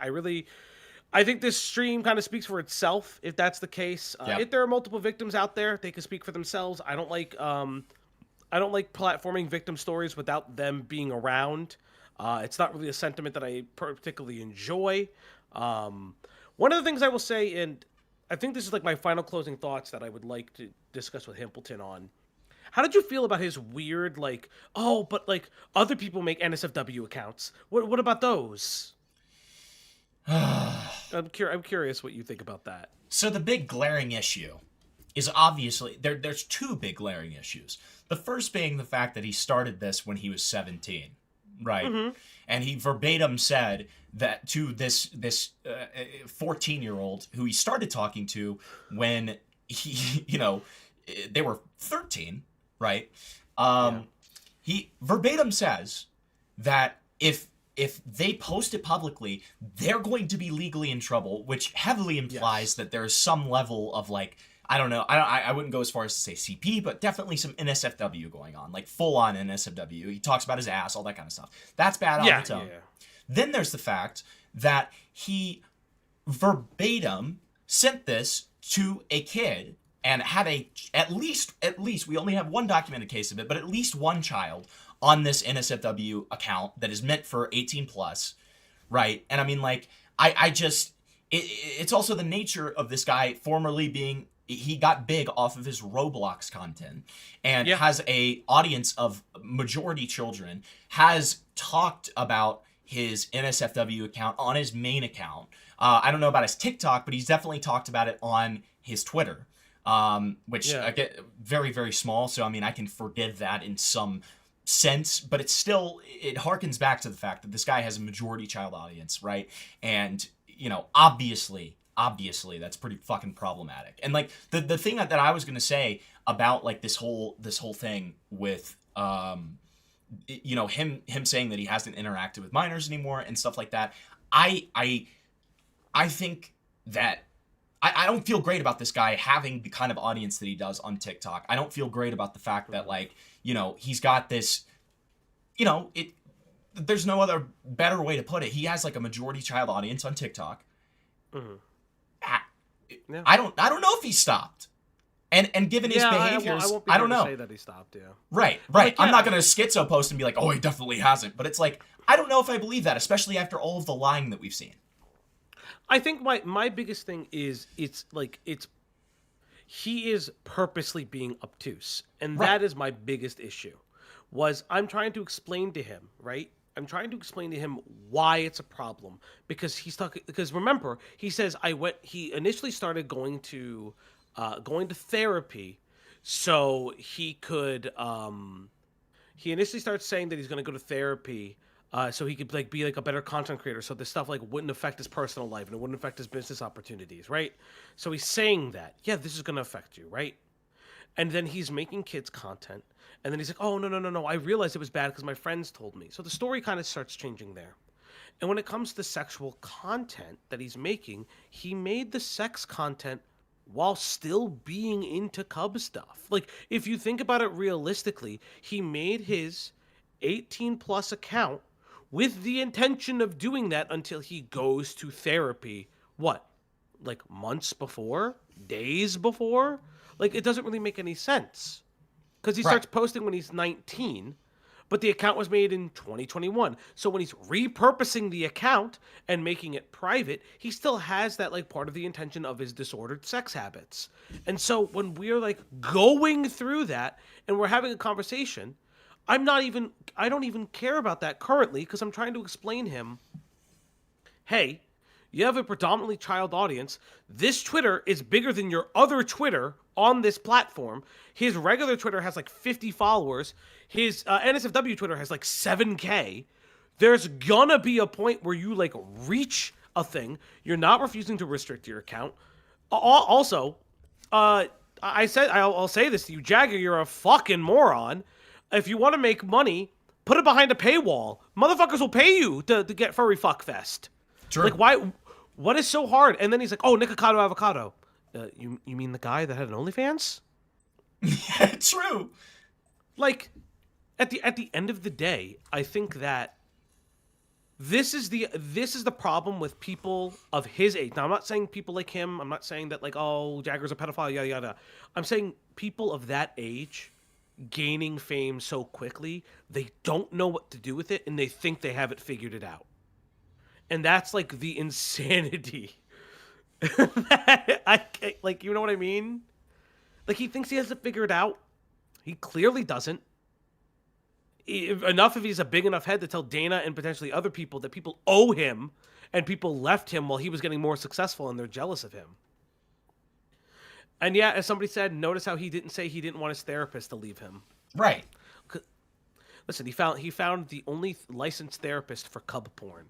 I think this stream kind of speaks for itself, if that's the case. If there are multiple victims out there, they can speak for themselves. I don't like platforming victim stories without them being around. It's not really a sentiment that I particularly enjoy. One of the things I will say, and I think this is like my final closing thoughts that I would like to discuss with Himpleton on. How did you feel about his weird, like, oh, but like other people make NSFW accounts? What about those? I'm curious what you think about that. So the big glaring issue is obviously there's two big glaring issues. The first being the fact that he started this when he was 17, right? And he verbatim said that to this 14-year-old who he started talking to when he they were 13, right? He verbatim says that if they post it publicly, they're going to be legally in trouble, which heavily implies that there's some level of like, I don't know, I wouldn't go as far as to say CP, but definitely some NSFW going on, like full-on NSFW. He talks about his ass, all that kind of stuff. That's bad on its own. Then there's the fact that he verbatim sent this to a kid and had at least we only have one documented case of it, but at least one child on this NSFW account that is meant for 18 plus, right? And I mean, like, it's also the nature of this guy formerly being, he got big off of his Roblox content and has a audience of majority children, has talked about his NSFW account on his main account. I don't know about his TikTok, but he's definitely talked about it on his Twitter, which I get very, very small. So, I mean, I can forgive that in some sense, but it harkens back to the fact that this guy has a majority child audience, right? And, you know, obviously that's pretty fucking problematic. And like the thing that I was gonna say about like this whole thing with you know, him saying that he hasn't interacted with minors anymore and stuff like that, I think that I don't feel great about this guy having the kind of audience that he does on TikTok. I don't feel great about the fact that, like, you know, he's got this, you know, there's no other better way to put it. He has like a majority child audience on TikTok. I don't know if he stopped. And given his behaviors, I don't know. Say that he stopped, Right. Like, I'm not going to schizo post and be like, oh, he definitely hasn't. But it's like, I don't know if I believe that, especially after all of the lying that we've seen. I think my biggest thing is he is purposely being obtuse, and that is my biggest issue. I'm trying to explain to him, right? I'm trying to explain to him why it's a problem, because because remember, he says he initially started going to therapy so he could he initially started saying that he's going to go to therapy so he could like be like a better content creator, so this stuff like wouldn't affect his personal life and it wouldn't affect his business opportunities, right? So he's saying that, this is going to affect you, right? and then he's making kids content, and then he's like, oh, no, I realized it was bad because my friends told me. So the story kind of starts changing there. And when it comes to sexual content that he's making, he made the sex content while still being into Cub stuff. Like, if you think about it realistically, he made his 18 plus account with the intention of doing that until he goes to therapy. What? Like months before? Days before? Like, it doesn't really make any sense. Because he starts posting when he's 19, but the account was made in 2021. So when he's repurposing the account and making it private, he still has that, like, part of the intention of his disordered sex habits. And so when we're, like, going through that and we're having a conversation, I don't even care about that currently because I'm trying to explain him, hey, you have a predominantly child audience. This Twitter is bigger than your other Twitter on this platform. His regular Twitter has like 50 followers. His NSFW Twitter has like 7K. There's gonna be a point where you like reach a thing. You're not refusing to restrict your account. Also, I'll say this to you, Jagger, you're a fucking moron. If you want to make money, put it behind a paywall. Motherfuckers will pay you to get furry fuckfest. True. Like, why? What is so hard? And then he's like, oh, Nikocado Avocado. You mean the guy that had an OnlyFans? Yeah, true. Like, at the end of the day, I think that this is the problem with people of his age. Now, I'm not saying people like him. I'm not saying that, like, oh, Jagger's a pedophile, yada, yada. I'm saying people of that age gaining fame so quickly, they don't know what to do with it, and they think they have it figured it out. And that's, like, the insanity. Like, you know what I mean? Like, he thinks he has it figured out. He clearly doesn't. Enough if he's a big enough head to tell Dana and potentially other people that people owe him and people left him while he was getting more successful and they're jealous of him. And yeah, as somebody said, notice how he didn't say he didn't want his therapist to leave him. Right. Listen, he found the only licensed therapist for cub porn.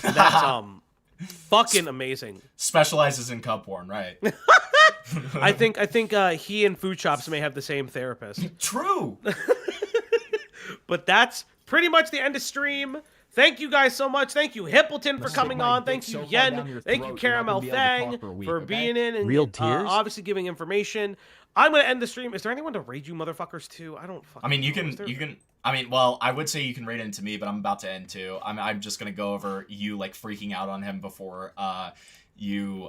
That's fucking amazing. Specializes in cub porn, right? I think he and food shops may have the same therapist. True. But that's pretty much the end of stream. Thank you guys so much. Thank you, Hippleton, for coming on. Thank you, Yen. Thank you, Caramel Fang, for being in and Real tears? obviously giving information. I'm gonna end the stream. Is there anyone to raid you motherfuckers too? I don't fucking I mean, you know. can. I mean, well, I would say you can raid into me, but I'm about to end too. I'm just gonna go over you like freaking out on him before you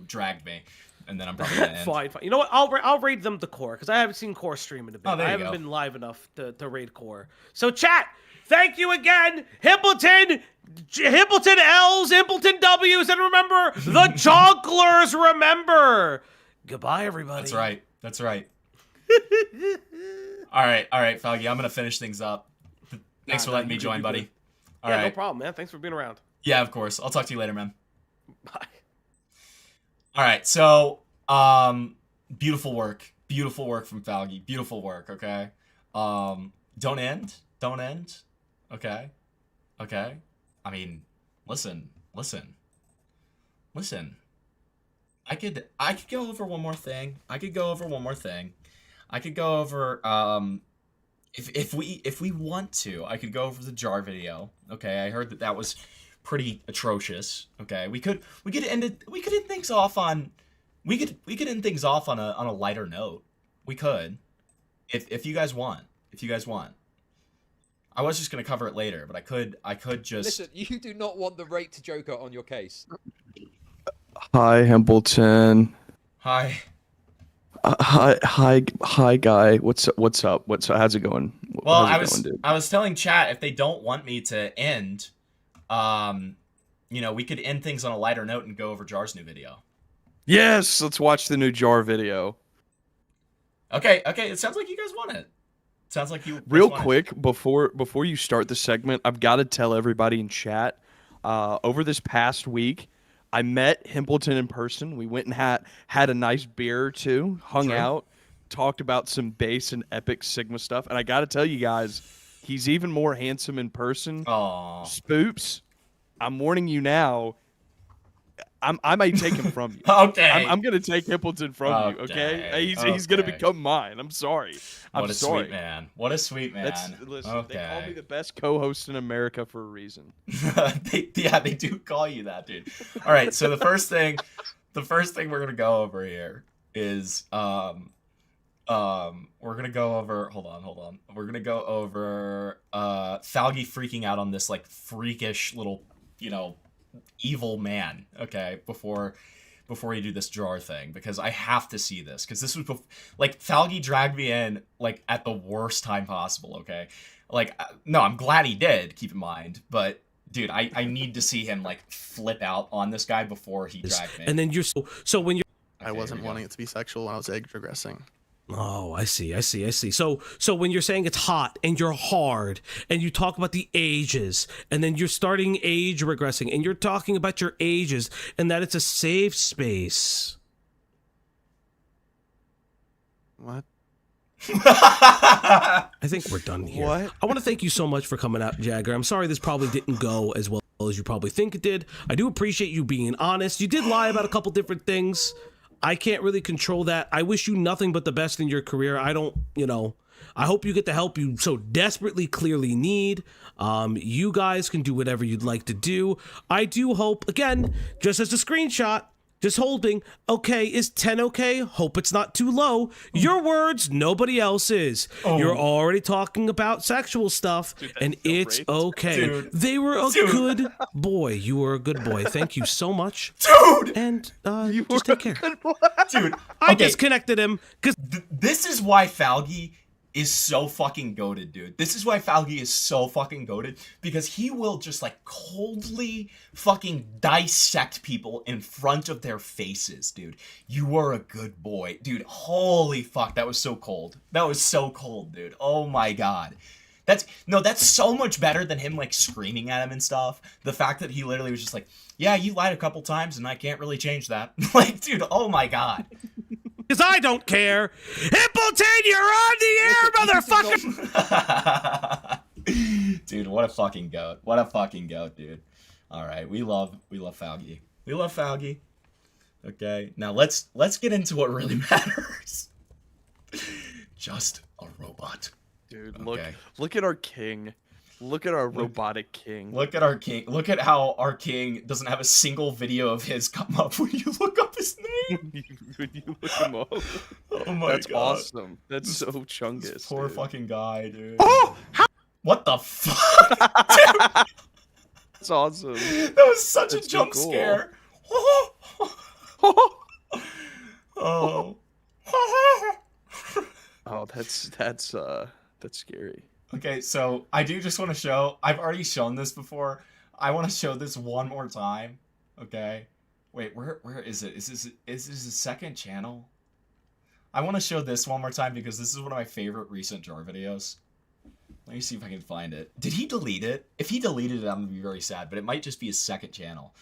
dragged me, and then I'm probably gonna end. Fine. You know what? I'll raid them to Core because I haven't seen Core stream in a bit. Oh, there I you haven't go. been live enough to raid Core. So chat. Thank you again, Hippleton L's, Hippleton W's, and remember the Jonglers. Remember. Goodbye, everybody. That's right. All right, Falgi, I'm gonna finish things up. Thanks for letting me join, buddy. All right. No problem, man. Thanks for being around. Yeah, of course. I'll talk to you later, man. Bye. All right, so beautiful work from Falgi. Beautiful work. Okay. Don't end. Okay. I mean, listen. I could go over one more thing. I could go over if we want to, I could go over the jar video. Okay, I heard that was pretty atrocious. Okay, we could end things off on a lighter note. We could, if you guys want. I was just gonna cover it later, but I could just Listen, you do not want the rate to Joker on your case. Hi, Hempleton. Hi. Hi, guy. What's up? How's it going? Well, How's it going, dude? I was telling chat if they don't want me to end, we could end things on a lighter note and go over Jar's new video. Yes, let's watch the new Jar video. Okay. It sounds like you guys want it. Sounds like you. Real quick, before you start the segment, I've got to tell everybody in chat. Over this past week, I met Himpleton in person. We went and had a nice beer or two, hung out, talked about some bass and epic Sigma stuff. And I got to tell you guys, he's even more handsome in person. Aww. Spoops, I'm warning you now. I might take him from you. Okay. I'm gonna take Hippleton from you. Okay. He's gonna become mine. I'm sorry. What I'm a sorry. sweet man. What a sweet man. Listen, they call me the best co-host in America for a reason. they do call you that, dude. All right, so the first thing we're gonna go over here is we're gonna go over. Hold on. We're gonna go over Falgi freaking out on this like freakish little, evil man. Okay, before you do this drawer thing, because I have to see this, because this was like Falgi dragged me in like at the worst time possible. Okay, like no, I'm glad he did. Keep in mind, but. Dude, I need to see him like flip out on this guy before he dragged me. And then you're so when you're. I wasn't wanting it to be sexual when I was egg regressing. Oh, I see. So when you're saying it's hot and you're hard and you talk about the ages and then you're starting age regressing and you're talking about your ages and that it's a safe space. What? I think we're done here. What? I want to thank you so much for coming out, Jagger. I'm sorry this probably didn't go as well as you probably think it did. I do appreciate you being honest. You did lie about a couple different things. I can't really control that. I wish you nothing but the best in your career. I don't, I hope you get the help you so desperately clearly need. You guys can do whatever you'd like to do. I do hope, again, just as a screenshot, just holding, okay, is 10 okay? Hope it's not too low. Your words, nobody else's. You're already talking about sexual stuff, and it's okay. Dude. They were a good boy. You were a good boy. Thank you so much. Dude! And just take care. Dude, I disconnected him because this is why Falgi is so fucking goated, dude. This is why Falgi is so fucking goated, because he will just like coldly fucking dissect people in front of their faces, dude. You were a good boy. Dude, holy fuck, that was so cold. That was so cold, dude. Oh my god. That's so much better than him like screaming at him and stuff. The fact that he literally was just like, yeah, you lied a couple times and I can't really change that. Like, dude, oh my god. Because I don't care. Hippleton, you're on the air, motherfucker! Dude, what a fucking goat. What a fucking goat, dude. Alright, we love Falgi. We love Falgi. Okay, now let's get into what really matters. Just a robot. Dude, look at our king. Look at our robotic king. Look at our king. Look at how our king doesn't have a single video of his come up when you look up his name. when you look him up. Oh my That's god. awesome. That's so chungus. This poor dude. fucking guy, dude. Oh! What the fuck? Dude! That's awesome. That was such That's a jump so cool. scare. Oh. Oh, that's scary. Okay, so I do just want to show. I've already shown this before. I want to show this one more time. Okay. Wait, where is it? Is this a second channel? I want to show this one more time because this is one of my favorite recent jar videos. Let me see if I can find it. Did he delete it? If he deleted it, I'm gonna be very sad. But it might just be his second channel.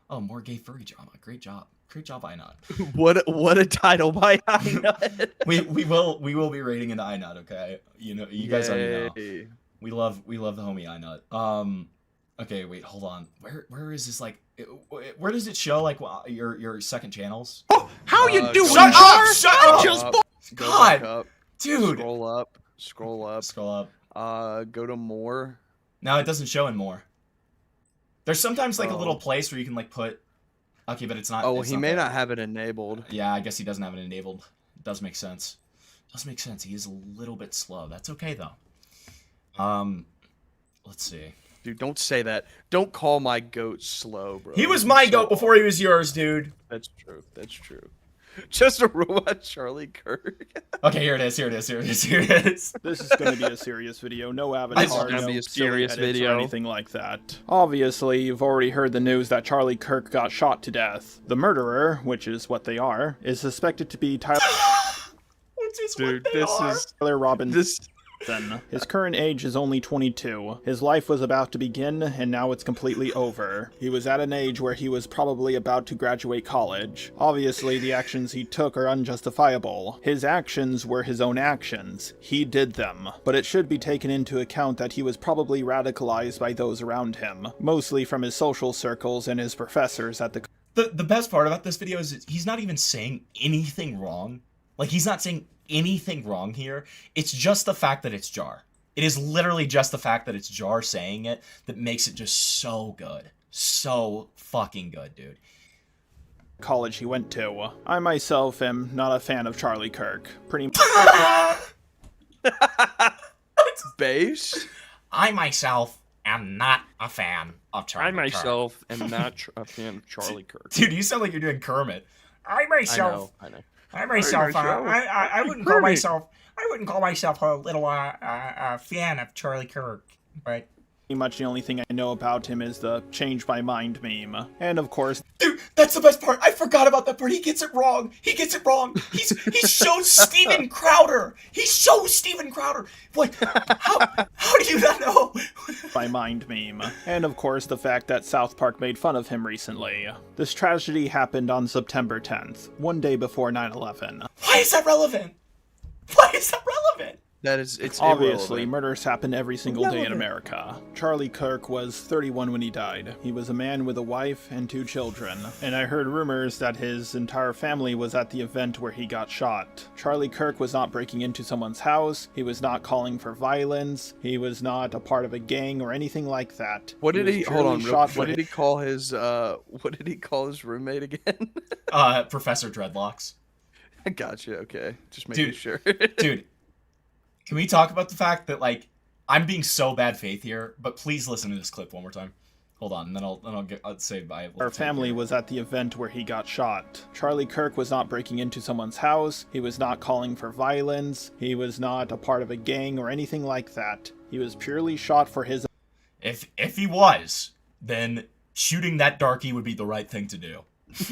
Oh, more gay furry drama. Great job. Great job, Inut. What a title by Inut. we will be rating into Inut, okay? You guys already know. We love the homie Inut. Okay, wait, hold on. Where is this like? Where does it show like your second channels? Oh, how you doing? Shut up! Shut up! Just God, dude. Scroll up. Scroll up. Go to more. No, it doesn't show in more. There's sometimes like a little place where you can like put. Okay, but it's not. Oh, it's he not may there. not have it enabled. Yeah, I guess he doesn't have it enabled. Does make sense. Does make sense. He is a little bit slow. That's okay though. Let's see. Dude, don't say that. Don't call my goat slow, bro. He was my goat before he was yours, dude. That's true. That's true. Just a robot Charlie Kirk. Okay, here it is. Here it is. Here it is. Here it is. This is going to be a serious video. No avatar. This is gonna no be a silly serious edits video. Or anything like that. Obviously, you've already heard the news that Charlie Kirk got shot to death. The murderer, which is what they are, is suspected to be Tyler. Dude, this is Tyler Robinson. this. His current age is only 22. His life was about to begin, and now it's completely over. He was at an age where he was probably about to graduate college. Obviously, the actions he took are unjustifiable. His actions were his own actions. He did them. But it should be taken into account that he was probably radicalized by those around him, mostly from his social circles and his professors at the the best part about this video is he's not even saying anything wrong. Like, he's not saying anything wrong here. It's just the fact that it's Jar. It is literally just the fact that it's Jar saying it that makes it just so good. So fucking good, dude. College he went to. I myself am not a fan of Charlie Kirk. Pretty Base? I myself am not a fan of Charlie Kirk. I myself am not a fan of Charlie Kirk. Dude, you sound like you're doing Kermit. I myself, I know. I myself, I wouldn't call myself, I wouldn't call myself a little fan of Charlie Kirk, but much the only thing I know about him is the change my mind meme. And of course, dude, that's the best part. I forgot about that part. He gets it wrong. He gets it wrong. He shows Steven Crowder. He shows Steven Crowder. What? How do you not know? my mind meme. And of course, the fact that South Park made fun of him recently. This tragedy happened on September 10th, one day before 9/11. Why is that relevant? Why is that relevant? It's obviously irrelevant. Murders happen every single day in America. Charlie Kirk was 31 when he died. He was a man with a wife and 2 children, and I heard rumors that his entire family was at the event where he got shot. Charlie Kirk was not breaking into someone's house, he was not calling for violence, he was not a part of a gang or anything like that. What did he hold on? What did his... he call his roommate again? Professor Dreadlocks. I gotcha. Okay, just making sure. Dude. Can we talk about the fact that, like, I'm being so bad faith here, but please listen to this clip one more time. Hold on, and then I'll say bye. Our family was at the event where he got shot. Charlie Kirk was not breaking into someone's house, he was not calling for violence, he was not a part of a gang or anything like that. He was purely shot for his... If he was, then shooting that darky would be the right thing to do.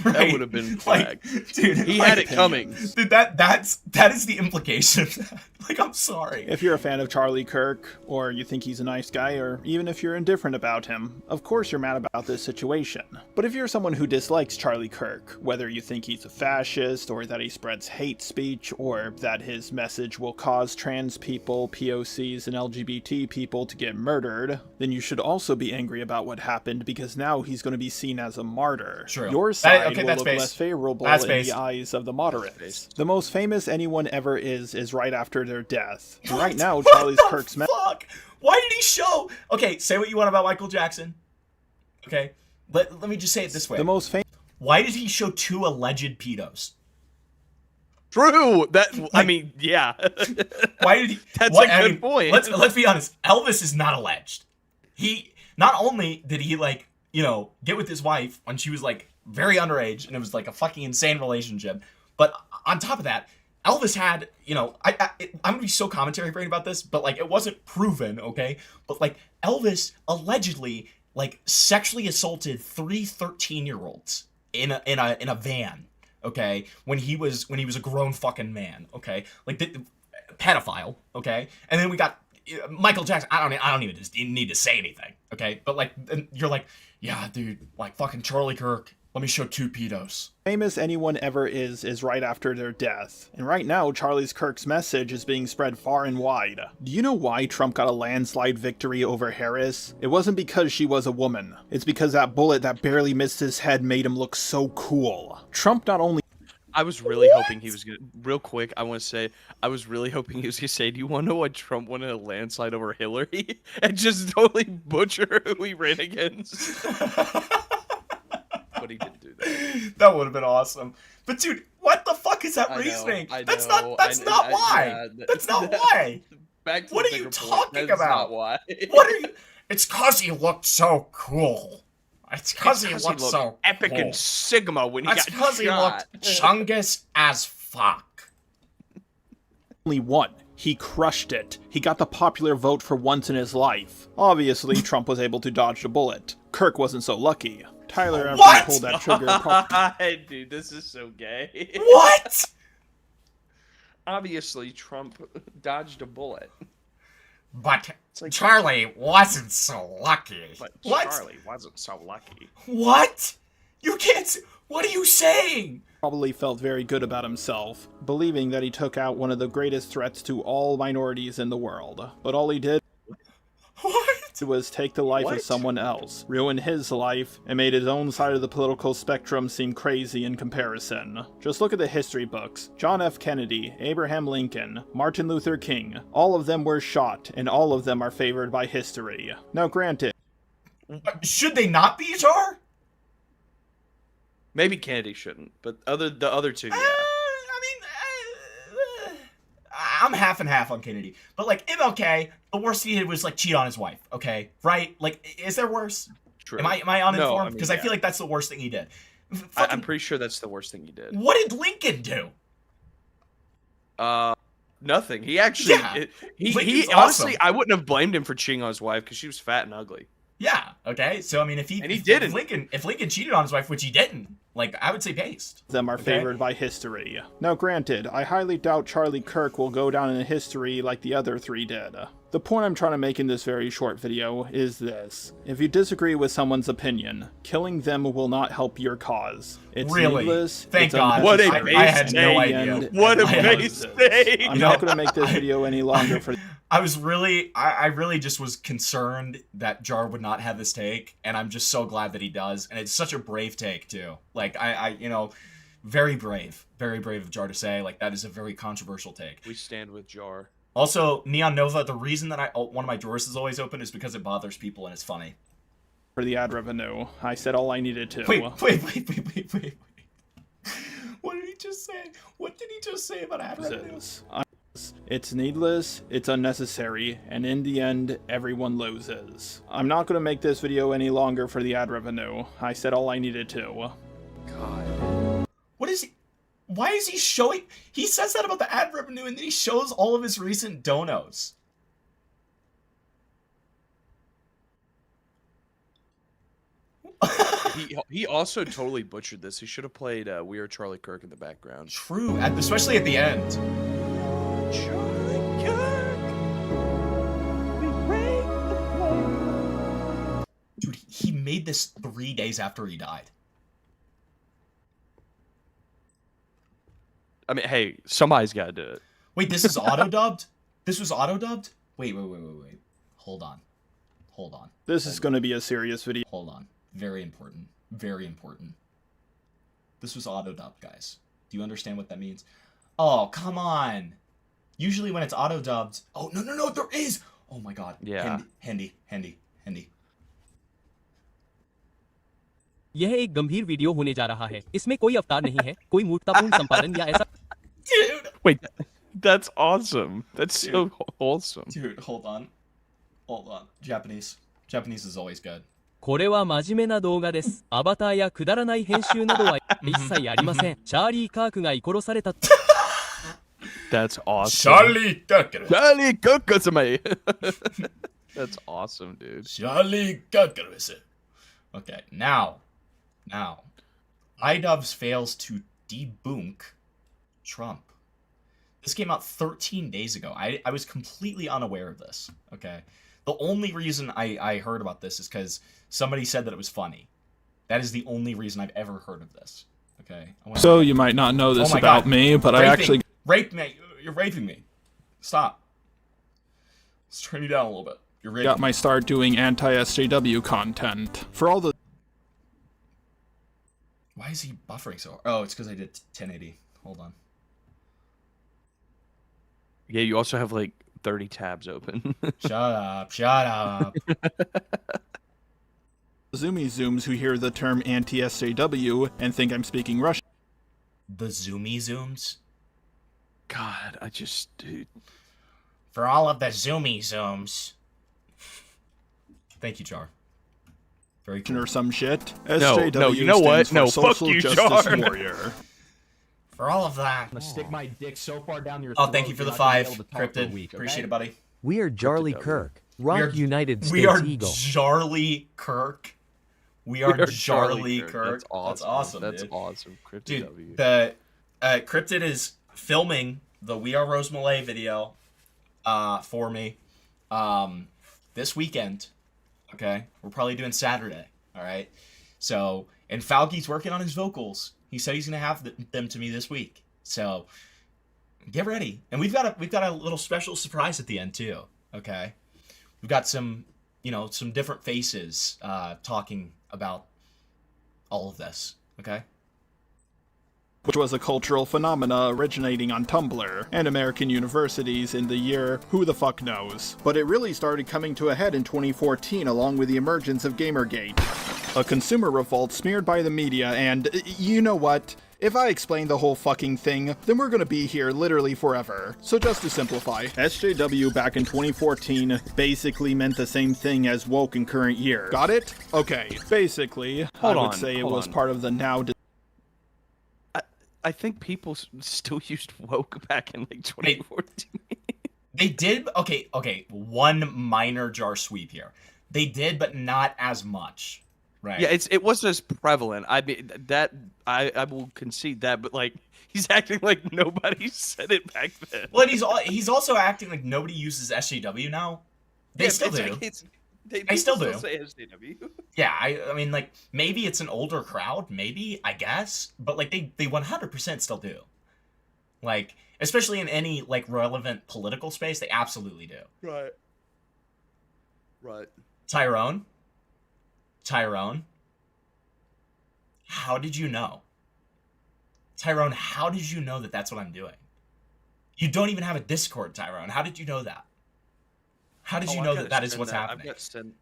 Right? That would have been flagged. Like, dude, he had it coming. Dude, that is the implication of that. Like, I'm sorry. If you're a fan of Charlie Kirk, or you think he's a nice guy, or even if you're indifferent about him, of course you're mad about this situation. But if you're someone who dislikes Charlie Kirk, whether you think he's a fascist, or that he spreads hate speech, or that his message will cause trans people, POCs, and LGBT people to get murdered, then you should also be angry about what happened, because now he's going to be seen as a martyr. True. Your side will look less favorable in the eyes of the moderates. The most famous anyone ever is right after their death. And right now, Charlie Kirk's... Fuck? Why did he show... Okay, say what you want about Michael Jackson. Okay? Let me just say it this way. The most famous... Why did he show 2 alleged pedos? True. I mean, yeah. Why did he... That's a good point. Let's be honest. Elvis is not alleged. He... Not only did he, like, you know, get with his wife when she was, like, very underage, and it was, like, a fucking insane relationship, but on top of that, Elvis had, you know, I'm gonna be so commentary brain about this, but, like, it wasn't proven, okay? But, like, Elvis allegedly, like, sexually assaulted 3 13-year-olds in a van, okay? When he was a grown fucking man, okay? Like, pedophile, okay? And then we got Michael Jackson. I don't even need to say anything, okay? But, like, you're like, yeah, dude, like, fucking Charlie Kirk. Let me show 2 pedos. Famous anyone ever is right after their death. And right now, Charlie Kirk's message is being spread far and wide. Do you know why Trump got a landslide victory over Harris? It wasn't because she was a woman. It's because that bullet that barely missed his head made him look so cool. Trump not only... I was really hoping he was gonna... Real quick, I want to say, I was really hoping he was gonna say, do you want to know why Trump won a landslide over Hillary? And just totally butcher who he ran against. But he didn't do that. That would have been awesome. But dude, what the fuck is that reasoning? That's not why. That's not why. Back to what the are you bigger point. talking That's about? not why. What are you? It's cause he looked so cool. It's cause he looked so epic cool. and Sigma when he That's got cause he shot. looked chungus as fuck. Only one. He crushed it. He got the popular vote for once in his life. Obviously, Trump was able to dodge the bullet. Kirk wasn't so lucky. Tyler after he pulled that trigger. Dude, this is so gay. What? Obviously, Trump dodged a bullet. But Charlie wasn't so lucky. But What? Charlie wasn't so lucky. What? You can't. What are you saying? Probably felt very good about himself, believing that he took out one of the greatest threats to all minorities in the world. But all he did... What? It was take the life of someone else, ruin his life, and made his own side of the political spectrum seem crazy in comparison. Just look at the history books. John F. Kennedy, Abraham Lincoln, Martin Luther King, all of them were shot, and all of them are favored by history. Now granted, should they not be, Jar? Maybe Kennedy shouldn't, but the other two, yeah. I'm half and half on Kennedy. But, like, MLK, the worst he did was, like, cheat on his wife, okay? Right? Like, is there worse? True. Am I uninformed? Because No, I feel like that's the worst thing he did. I'm pretty sure that's the worst thing he did. What did Lincoln do? Nothing. He actually, Yeah. he Lincoln's honestly, awesome. I wouldn't have blamed him for cheating on his wife because she was fat and ugly. Yeah, okay? So, I mean, if Lincoln cheated on his wife, which he didn't, like, I would say based. them are favored by history. Now granted, I highly doubt Charlie Kirk will go down in history like the other three did. The point I'm trying to make in this very short video is this. If you disagree with someone's opinion, killing them will not help your cause. It's Really? needless. Thank it's God. What a unnecessary, base I had no and idea. What a base take. I'm not going to make this video any longer for I really just was concerned that Jar would not have this take, and I'm just so glad that he does, and it's such a brave take, too. Like, very brave of Jar to say, like, that is a very controversial take. We stand with Jar. Also, Neon Nova, the reason that one of my drawers is always open is because it bothers people and it's funny. for the ad revenue. I said all I needed to. Wait. What did he just say? What did he just say about ad revenue? It's needless, it's unnecessary, and in the end, everyone loses. I'm not going to make this video any longer for the ad revenue. I said all I needed to. God. What is he? Why is he showing? He says that about the ad revenue, and then he shows all of his recent donos. He also totally butchered this. He should have played We Are Charlie Kirk in the background. True, especially at the end. Charlie Kirk. Dude, he made this 3 days after he died. I mean, hey, somebody's got to do it. Wait, this is auto-dubbed? This was auto-dubbed? Wait. Hold on. This is going to be a serious video. Hold on. Very important. Very important. This was auto-dubbed, guys. Do you understand what that means? Oh, come on. Usually when it's auto-dubbed... Oh, no, there is! Oh my god. Yeah. Handy. यह एक गंभीर video होने जा रहा है। इसमें कोई अवतार नहीं है, कोई मूर्खतापूर्ण संपादन या ऐसा। Dude! Wait, that's awesome. That's so wholesome. Dude, hold on. Japanese is always good. これは真面目な動画です。アバターやくだらない編集などは一切ありません。チャーリー・カークが居殺された。That's awesome. Charlie Kirk. That's awesome, dude. Charlie Kirk. Okay, now, iDubbbz fails to debunk Trump. This came out 13 days ago. I was completely unaware of this, okay? The only reason I heard about this is because somebody said that it was funny. That is the only reason I've ever heard of this, okay? So you might not know this about me, but I actually... Raped me. You're raping me. Stop. Let's turn you down a little bit. You're raping got my start doing anti-SJW content. For all the... Why is he buffering so hard? Oh, it's because I did 1080. Hold on. Yeah, you also have like 30 tabs open. Shut up. Zoomy-zooms who hear the term anti-SJW and think I'm speaking Russian. The Zoomy-zooms? God, dude. For all of the Zoomy-zooms. Thank you, Jar. Very cool. Or some shit. No, SJW you know what? stands for No, fuck Social you, Justice Jar. Warrior. For all of that. I'm gonna stick my dick so far down your Oh, throat, thank you for you're the not gonna be 5, able to talk for a Cryptid. week, okay? Appreciate it, buddy. We are Charlie Kirk, Rock United States We are Eagle. Charlie Kirk. We are Charlie Kirk. That's awesome. That's dude. awesome. Cryptid Dude, W. the Cryptid is filming the We Are Rose Malay video for me this weekend. Okay, we're probably doing Saturday. All right. So, and Falky's working on his vocals. He said he's gonna have them to me this week. So, get ready. And we've got a little special surprise at the end too. Okay, we've got some some different faces talking about all of this, okay? Which was a cultural phenomena originating on Tumblr and American universities in the year who the fuck knows. But it really started coming to a head in 2014 along with the emergence of Gamergate, a consumer revolt smeared by the media, and you know what? If I explain the whole fucking thing, then we're gonna be here literally forever. So just to simplify, SJW back in 2014 basically meant the same thing as woke in current year. Got it? Okay. Basically, I would say it was part of the now I think people still used woke back in like 2014. They did. Okay. One minor jar sweep here. They did, but not as much. Right. Yeah, it wasn't as prevalent. I mean, that I will concede that, but like he's acting like nobody said it back then. Well, he's also acting like nobody uses SJW now. They still do. They still do. Say SJW. Yeah, I mean, like, maybe it's an older crowd, maybe, I guess, but like they 100% still do. Like, especially in any like relevant political space, they absolutely do. Right. Tyrone, how did you know? Tyrone, how did you know that that's what I'm doing? You don't even have a Discord, Tyrone. How did you know that? How did you know that is what's happening?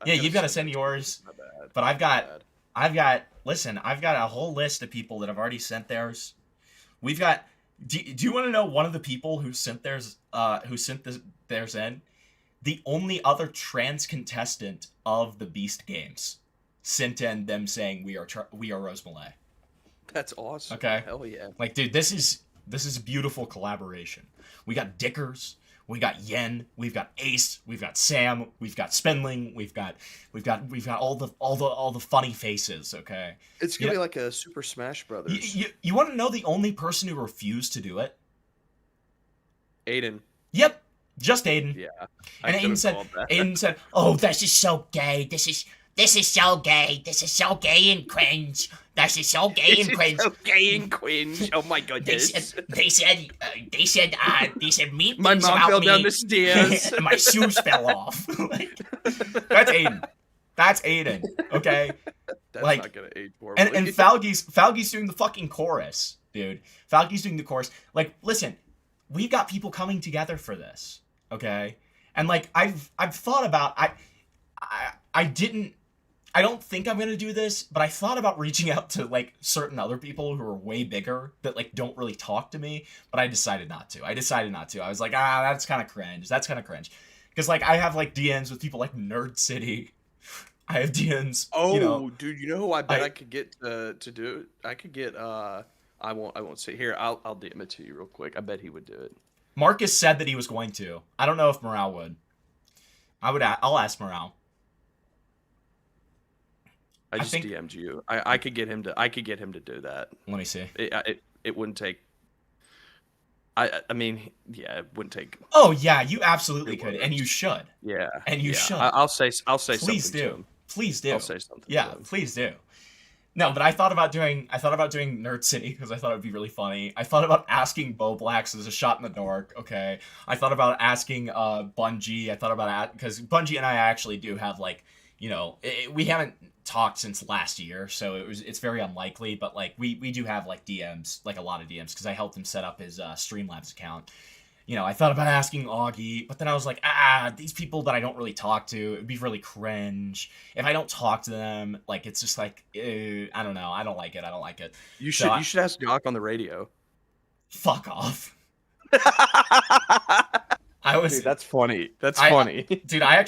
You've got to send yours. But I've got a whole list of people that have already sent theirs. We've got. Do you want to know one of the people who sent theirs? Theirs in? The only other trans contestant of the Beast Games sent in them saying we are Rose Malay. That's awesome. Okay. Hell yeah. Like, dude, this is a beautiful collaboration. We got Dickers. We got Yen, we've got Ace, we've got Sam, we've got Spendling, we've got all the funny faces. Okay, it's gonna be like a Super Smash Brothers. You want to know the only person who refused to do it? Aiden. Yep, just Aiden. Yeah. And Aiden said, "Oh, this is so gay. This is so gay. This is so gay and cringe. This is so gay and cringe. So gay and cringe. Oh my goodness. They said meat. My mom fell down the stairs. And my shoes fell off. That's Aiden. Okay. That's not gonna age poorly. And Falgy's doing the fucking chorus, dude. Falgy's doing the chorus. Like, listen, we've got people coming together for this. Okay. And like I've thought about I don't think I'm gonna do this, but I thought about reaching out to like certain other people who are way bigger that like don't really talk to me, but I decided not to. I was like, that's kind of cringe. Because like I have like DMs with people like Nerd City. I have DMs. Oh, dude, you know who I bet I could get to do it? I could get I won't say here. I'll DM it to you real quick. I bet he would do it. Marcus said that he was going to. I don't know if Morale would. I'll ask Morale. I think DM'd you. I could get him to do that. Let me see. It wouldn't take. I mean, yeah, it wouldn't take. Oh yeah, you absolutely could, and you should. Yeah, and you should. I'll say Please something do. to him. Please do. I'll say something. Yeah, please do. No, but I thought about doing Nerd City because I thought it would be really funny. I thought about asking Bo Blacks as a shot in the dark. Okay. I thought about asking Bungie. I thought about because Bungie and I actually do have like, we haven't talked since last year, so it's very unlikely. But like we do have like DMs, like a lot of DMs, because I helped him set up his Streamlabs account. I thought about asking Augie, but then I was like, these people that I don't really talk to, it'd be really cringe. If I don't talk to them, like, it's just like, I don't know. I don't like it. You should ask Doc on the radio. Fuck off. Dude, that's funny. That's funny. Dude, I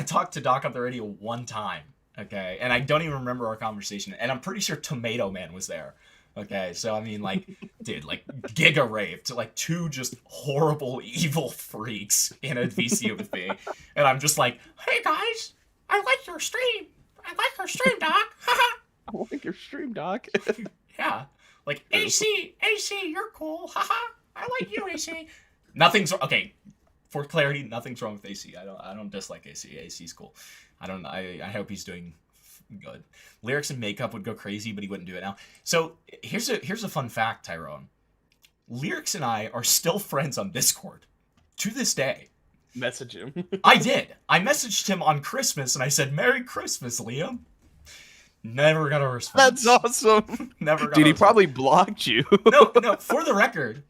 talked to Doc on the radio one time, okay? And I don't even remember our conversation. And I'm pretty sure Tomato Man was there. Okay, so I mean, like, dude, like, giga raved to like two just horrible, evil freaks in a VC with me, and I'm just like, hey guys, I like your stream, Doc. I like your stream, Doc. Yeah, like AC, you're cool, haha. I like you, AC. Nothing's okay. For clarity, nothing's wrong with AC. I don't dislike AC. AC's cool. I hope he's doing good. Lyrics and makeup would go crazy, but he wouldn't do it now. So here's a fun fact, Tyrone. Lyrics and I are still friends on Discord to this day. message him. I did. I messaged him on Christmas and I said, "Merry Christmas, Liam." Never got a response. That's awesome. Never got Dude, a he response. probably blocked you. No, for the record,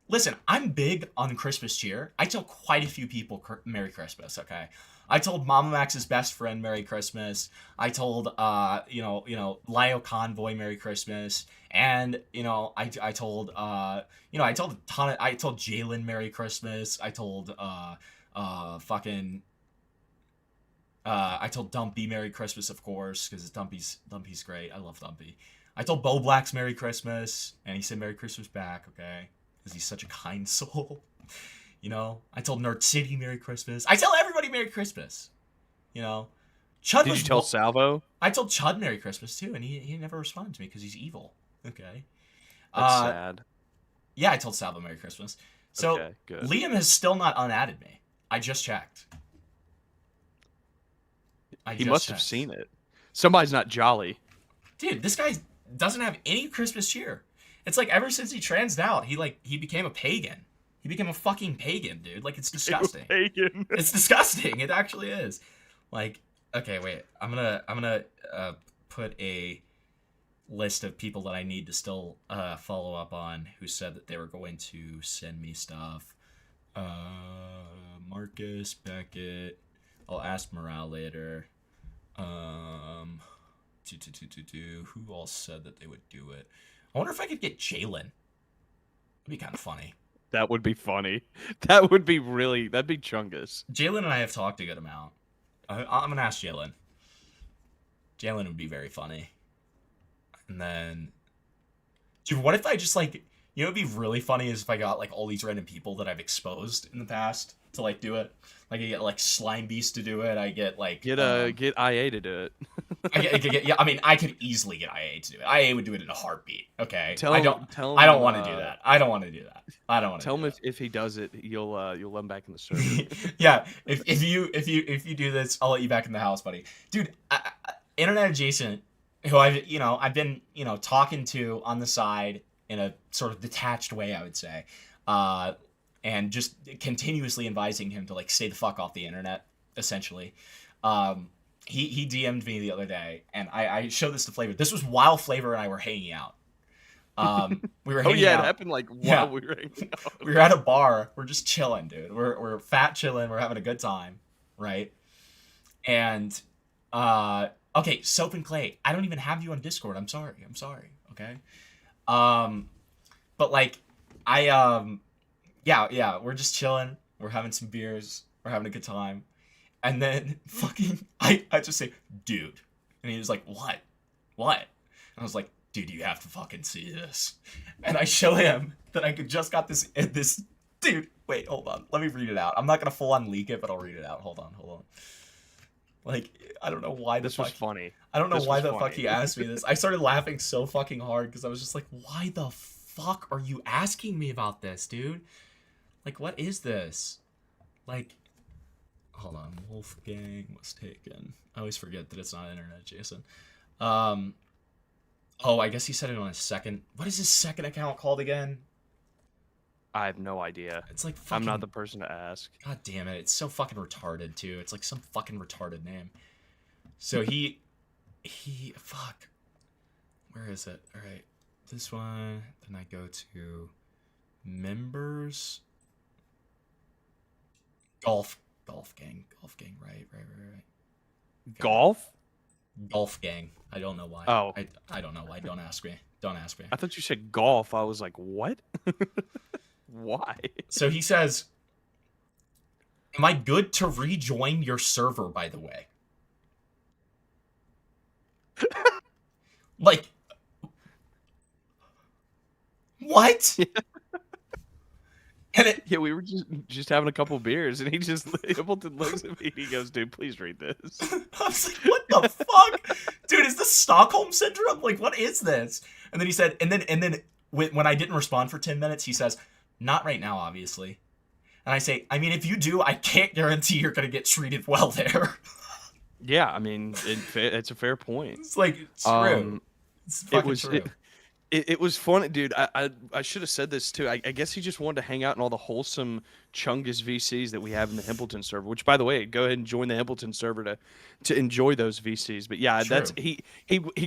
listen, I'm big on Christmas cheer. I tell quite a few people Merry Christmas, okay? I told Mama Max's best friend Merry Christmas. I told Lio Convoy Merry Christmas. And, I told I told Jalen Merry Christmas. I told I told Dumpy Merry Christmas, of course, because Dumpy's great. I love Dumpy. I told Bo Blacks Merry Christmas, and he said Merry Christmas back, okay? Because he's such a kind soul. I told Nerd City Merry Christmas. I tell everybody Merry Christmas. Chud Did you tell Salvo? I told Chud Merry Christmas too, and he never responded to me because he's evil. Okay. That's sad. Yeah, I told Salvo Merry Christmas. So Okay, good. Liam has still not unadded me. I just checked. He must have seen it. Somebody's not jolly. Dude, this guy doesn't have any Christmas cheer. It's like ever since he transed out, he became a pagan. He became a fucking pagan, dude. Like, it's disgusting. Pagan. It's disgusting. It actually is. Like, okay, wait. I'm gonna put a list of people that I need to still follow up on who said that they were going to send me stuff. Marcus, Beckett. I'll ask Morale later. Who all said that they would do it? I wonder if I could get Jalen. That'd be kind of funny. That would be funny. That'd be Chungus. Jalen and I have talked a good amount. I'm gonna ask Jalen. Jalen would be very funny. And then, dude, what if I just it'd be really funny is if I got all these random people that I've exposed in the past to do it. I get Slime Beast to do it. I get get IA to do it. I could easily get IA to do it. IA would do it in a heartbeat. Okay. Tell him, I don't want to do that. I don't want to do that. I don't want to. Tell him if he does it, you'll let him back in the server. Yeah. If you do this, I'll let you back in the house, buddy. Dude, Internet Adjacent, who I've been talking to on the side in a sort of detached way, I would say. And just continuously advising him to stay the fuck off the internet, essentially. He DM'd me the other day, and I showed this to Flavor. This was while Flavor and I were hanging out. We were hanging out. It happened while we were hanging out. We were at a bar. We're just chilling, dude. We're fat chilling. We're having a good time, right? And okay, Soap and Clay. I don't even have you on Discord. I'm sorry. Okay. But yeah, we're just chilling. We're having some beers. We're having a good time. And then I just say, dude. And he was like, what? And I was like, dude, you have to fucking see this. And I show him that I just got this, dude, wait, hold on. Let me read it out. I'm not going to full on leak it, but I'll read it out. Hold on. I don't know why this was funny. I don't know why the fuck he asked me this. I started laughing so fucking hard because I was just like, why the fuck are you asking me about this, dude? What is this? Hold on. Wolfgang was taken. I always forget that it's not internet, Jason. Oh, I guess he said it on his second. What is his second account called again? I have no idea. It's I'm not the person to ask. God damn it. It's so fucking retarded, too. It's some fucking retarded name. So he fuck. Where is it? All right. This one. Then I go to members. Golf gang, right. Okay. Golf gang. I don't know why. Oh. I don't know why. Don't ask me. I thought you said golf. I was like, what? Why? So he says, am I good to rejoin your server, by the way? What? Yeah, we were just having a couple beers, and Hamilton looks at me and he goes, dude, please read this. I was like, what the fuck? Dude, is this Stockholm Syndrome? What is this? And then he said, and then when I didn't respond for 10 minutes, he says, not right now, obviously. And I say, I mean, if you do, I can't guarantee you're going to get treated well there. Yeah, I mean, it's a fair point. It's true. It's fucking true. It was funny, dude. I should have said this too. I guess he just wanted to hang out in all the wholesome Chungus VCs that we have in the Himpleton server. Which, by the way, go ahead and join the Himpleton server to enjoy those VCs. But yeah, True. that's he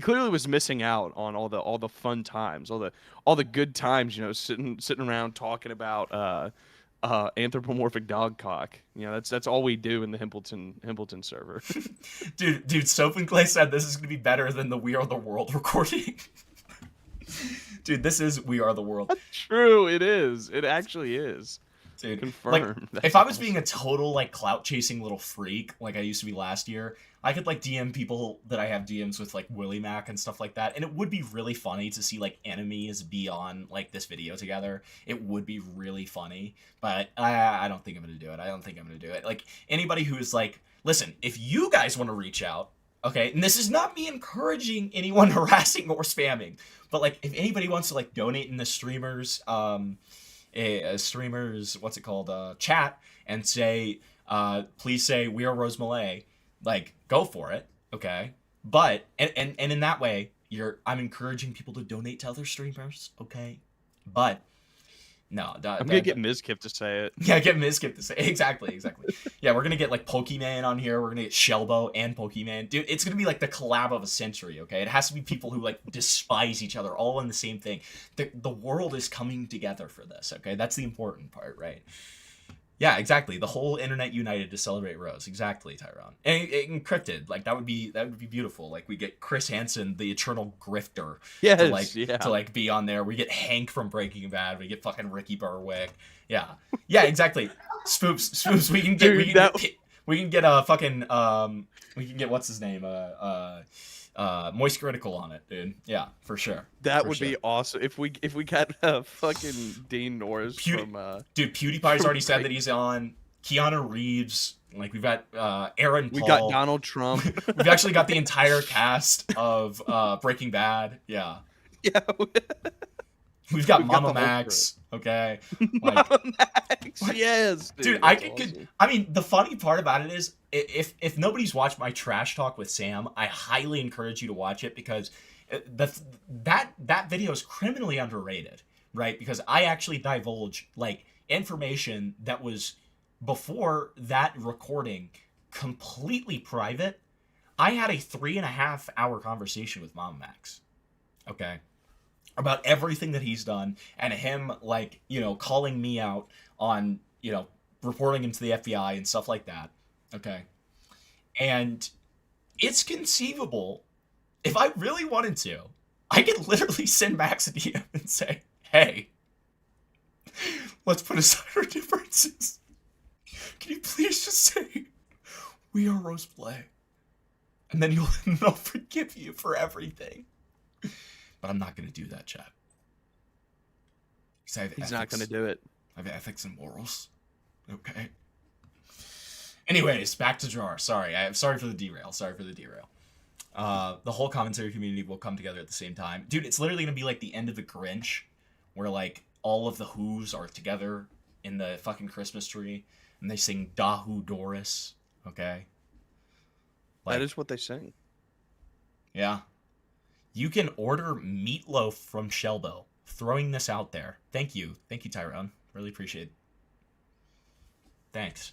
clearly was missing out on all the fun times, all the good times. You know, sitting around talking about anthropomorphic dog cock. You know, that's all we do in the Himpleton server. dude, Soap and Clay said this is gonna be better than the We Are the World recording. Dude, this is We Are the World. True, it is. It actually is. Dude, confirmed. Like, if I was being a total like clout chasing little freak like I used to be last year, I could like DM people that I have DMs with like Willie Mac and stuff like that, and it would be really funny to see like enemies be on like this video together. It would be really funny, but I don't think I'm gonna do it. I don't think I'm gonna do it. Like anybody who is like, listen, if you guys want to reach out. Okay, and this is not me encouraging anyone harassing or spamming, but like if anybody wants to like donate in the streamers, what's it called, chat and say, please say We Are Rose Malay, like go for it, okay? But and in that way, I'm encouraging people to donate to other streamers, okay? But no, I'm gonna get Mizkip to say it. Yeah, get Mizkip to say it. Exactly. Yeah, we're gonna get like Pokemon on here. We're gonna get Shelbo and Pokemon. Dude, it's gonna be like the collab of a century, okay? It has to be people who like despise each other, all in the same thing. The world is coming together for this, okay? That's the important part, right? Yeah, exactly. The whole internet united to celebrate Rose. Exactly, Tyrone. And encrypted, like that would be beautiful. Like we get Chris Hansen, the eternal grifter, to like be on there. We get Hank from Breaking Bad. We get fucking Ricky Berwick. Yeah, exactly. Spoops. We can get a fucking we can get what's his name Moist Critical on it, dude. Yeah, for sure. That would be awesome if we got fucking Dean Norris from dude. PewDiePie's already said that he's on. Keanu Reeves, like we've got Aaron Paul. We got Donald Trump. We've actually got the entire cast of Breaking Bad. Yeah. We've got Mama Max. Okay. Mama Max. Yes. Dude, I mean, the funny part about it is, if nobody's watched my trash talk with Sam, I highly encourage you to watch it because that video is criminally underrated, right? Because I actually divulge like information that was before that recording completely private. I had a 3.5 hour conversation with Mama Max. Okay. About everything that he's done and him like, you know, calling me out on, you know, reporting him to the FBI and stuff like that. Okay. And it's conceivable, if I really wanted to, I could literally send Max a DM and say, hey, let's put aside our differences. Can you please just say, We Are Rose Play? And then they'll forgive you for everything. But I'm not going to do that, chat. He's not going to do it. I have ethics and morals. Okay. Anyways, back to Jar. Sorry for the derail. The whole commentary community will come together at the same time. Dude, it's literally going to be like the end of the Grinch, where like all of the Who's are together in the fucking Christmas tree, and they sing Dahu Doris. Okay. That is what they sing. Yeah. You can order meatloaf from Shelbo. Throwing this out there. Thank you, Tyrone. Really appreciate it. Thanks.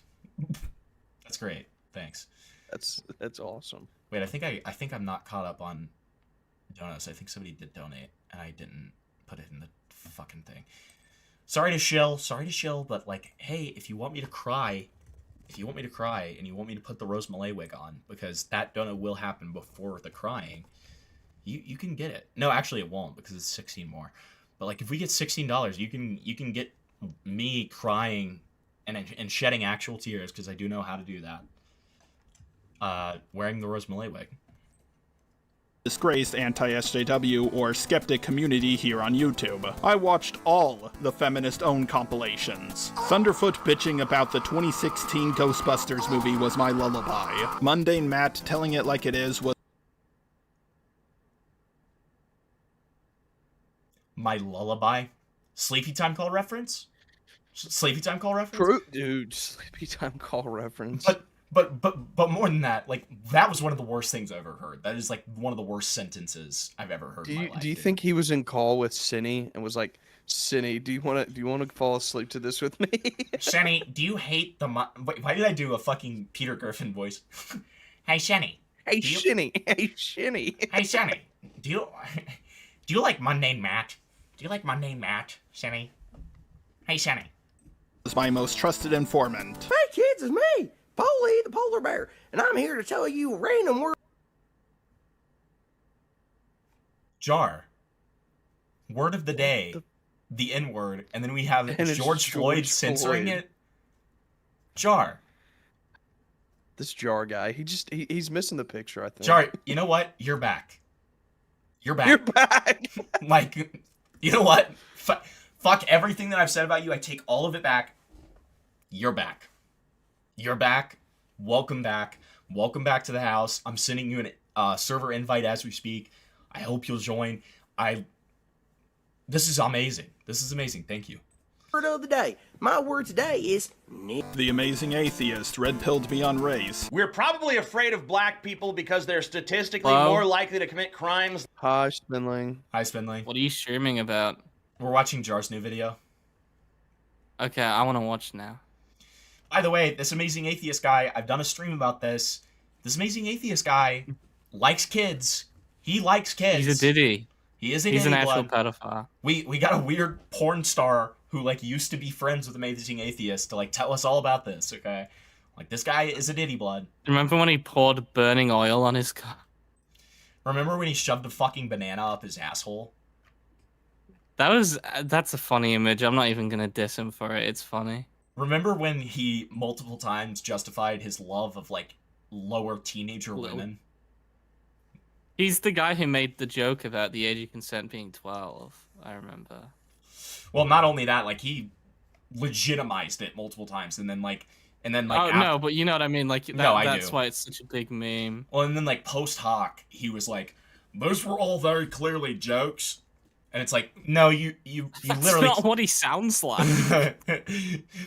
That's great. Thanks. That's awesome. Wait, I think I'm not caught up on donuts. I think somebody did donate, and I didn't put it in the fucking thing. Sorry to shill, but like, hey, if you want me to cry, and you want me to put the Rose Malay wig on, because that donut will happen before the crying. You can get it. No, actually it won't because it's 16 more. But like if we get $16, you can get me crying and shedding actual tears because I do know how to do that. Wearing the Rose Malay wig. Disgraced anti-SJW or skeptic community here on YouTube. I watched all the feminist-owned compilations. Thunderfoot bitching about the 2016 Ghostbusters movie was my lullaby. Mundane Matt telling it like it is was my lullaby. Sleepy Time Call reference? True, dude. Sleepy Time Call reference. But more than that, like that was one of the worst things I've ever heard. That is like one of the worst sentences I've ever heard in my life. Do you think he was in call with Cinny and was like, Cinny, do you want to fall asleep to this with me? Shenny, do you hate the Wait, why did I do a fucking Peter Griffin voice? Hey Shenny. Hey Shinny. Hey Shinny. Hey Shenny. Do you like Mundane Matt? Do you like Mundane Matt, Shenny? Hey Shenny. Is my most trusted informant. Hey kids, it's me, Polly the polar bear, and I'm here to tell you a random word. Jar. Word of the day. The N-word, and then we have George Floyd censoring it. Jar. This Jar guy, he's missing the picture, I think. Jar, you know what? You're back. You're back. You're back. Like, you know what? Fuck everything that I've said about you. I take all of it back. You're back. You're back. Welcome back. Welcome back to the house. I'm sending you a server invite as we speak. I hope you'll join. This is amazing. This is amazing. Thank you. Word of the day. My word today is The amazing atheist, red-pilled beyond race. We're probably afraid of black people because they're statistically more likely to commit crimes. Hi, Spinling. Hi, Spinling. What are you streaming about? We're watching Jar's new video. Okay, I want to watch now. By the way, this amazing atheist guy, I've done a stream about this. This amazing atheist guy likes kids. He likes kids. He's a diddy. He is a He's an diddy actual blood. pedophile. We got a weird porn star who like used to be friends with Amazing Atheist to like tell us all about this, okay? Like this guy is a diddy blood. Remember when he poured burning oil on his car? Remember when he shoved a fucking banana up his asshole? That's a funny image. I'm not even gonna diss him for it. It's funny. Remember when he multiple times justified his love of like lower teenager women? He's the guy who made the joke about the age of consent being 12. I remember. Well, not only that, like he legitimized it multiple times, and then like. Oh no, but you know what I mean. Like that's do. why it's such a big meme. Well, and then like post hoc, he was like, "Those were all very clearly jokes," and it's like, no, you That's literally not what he sounds like.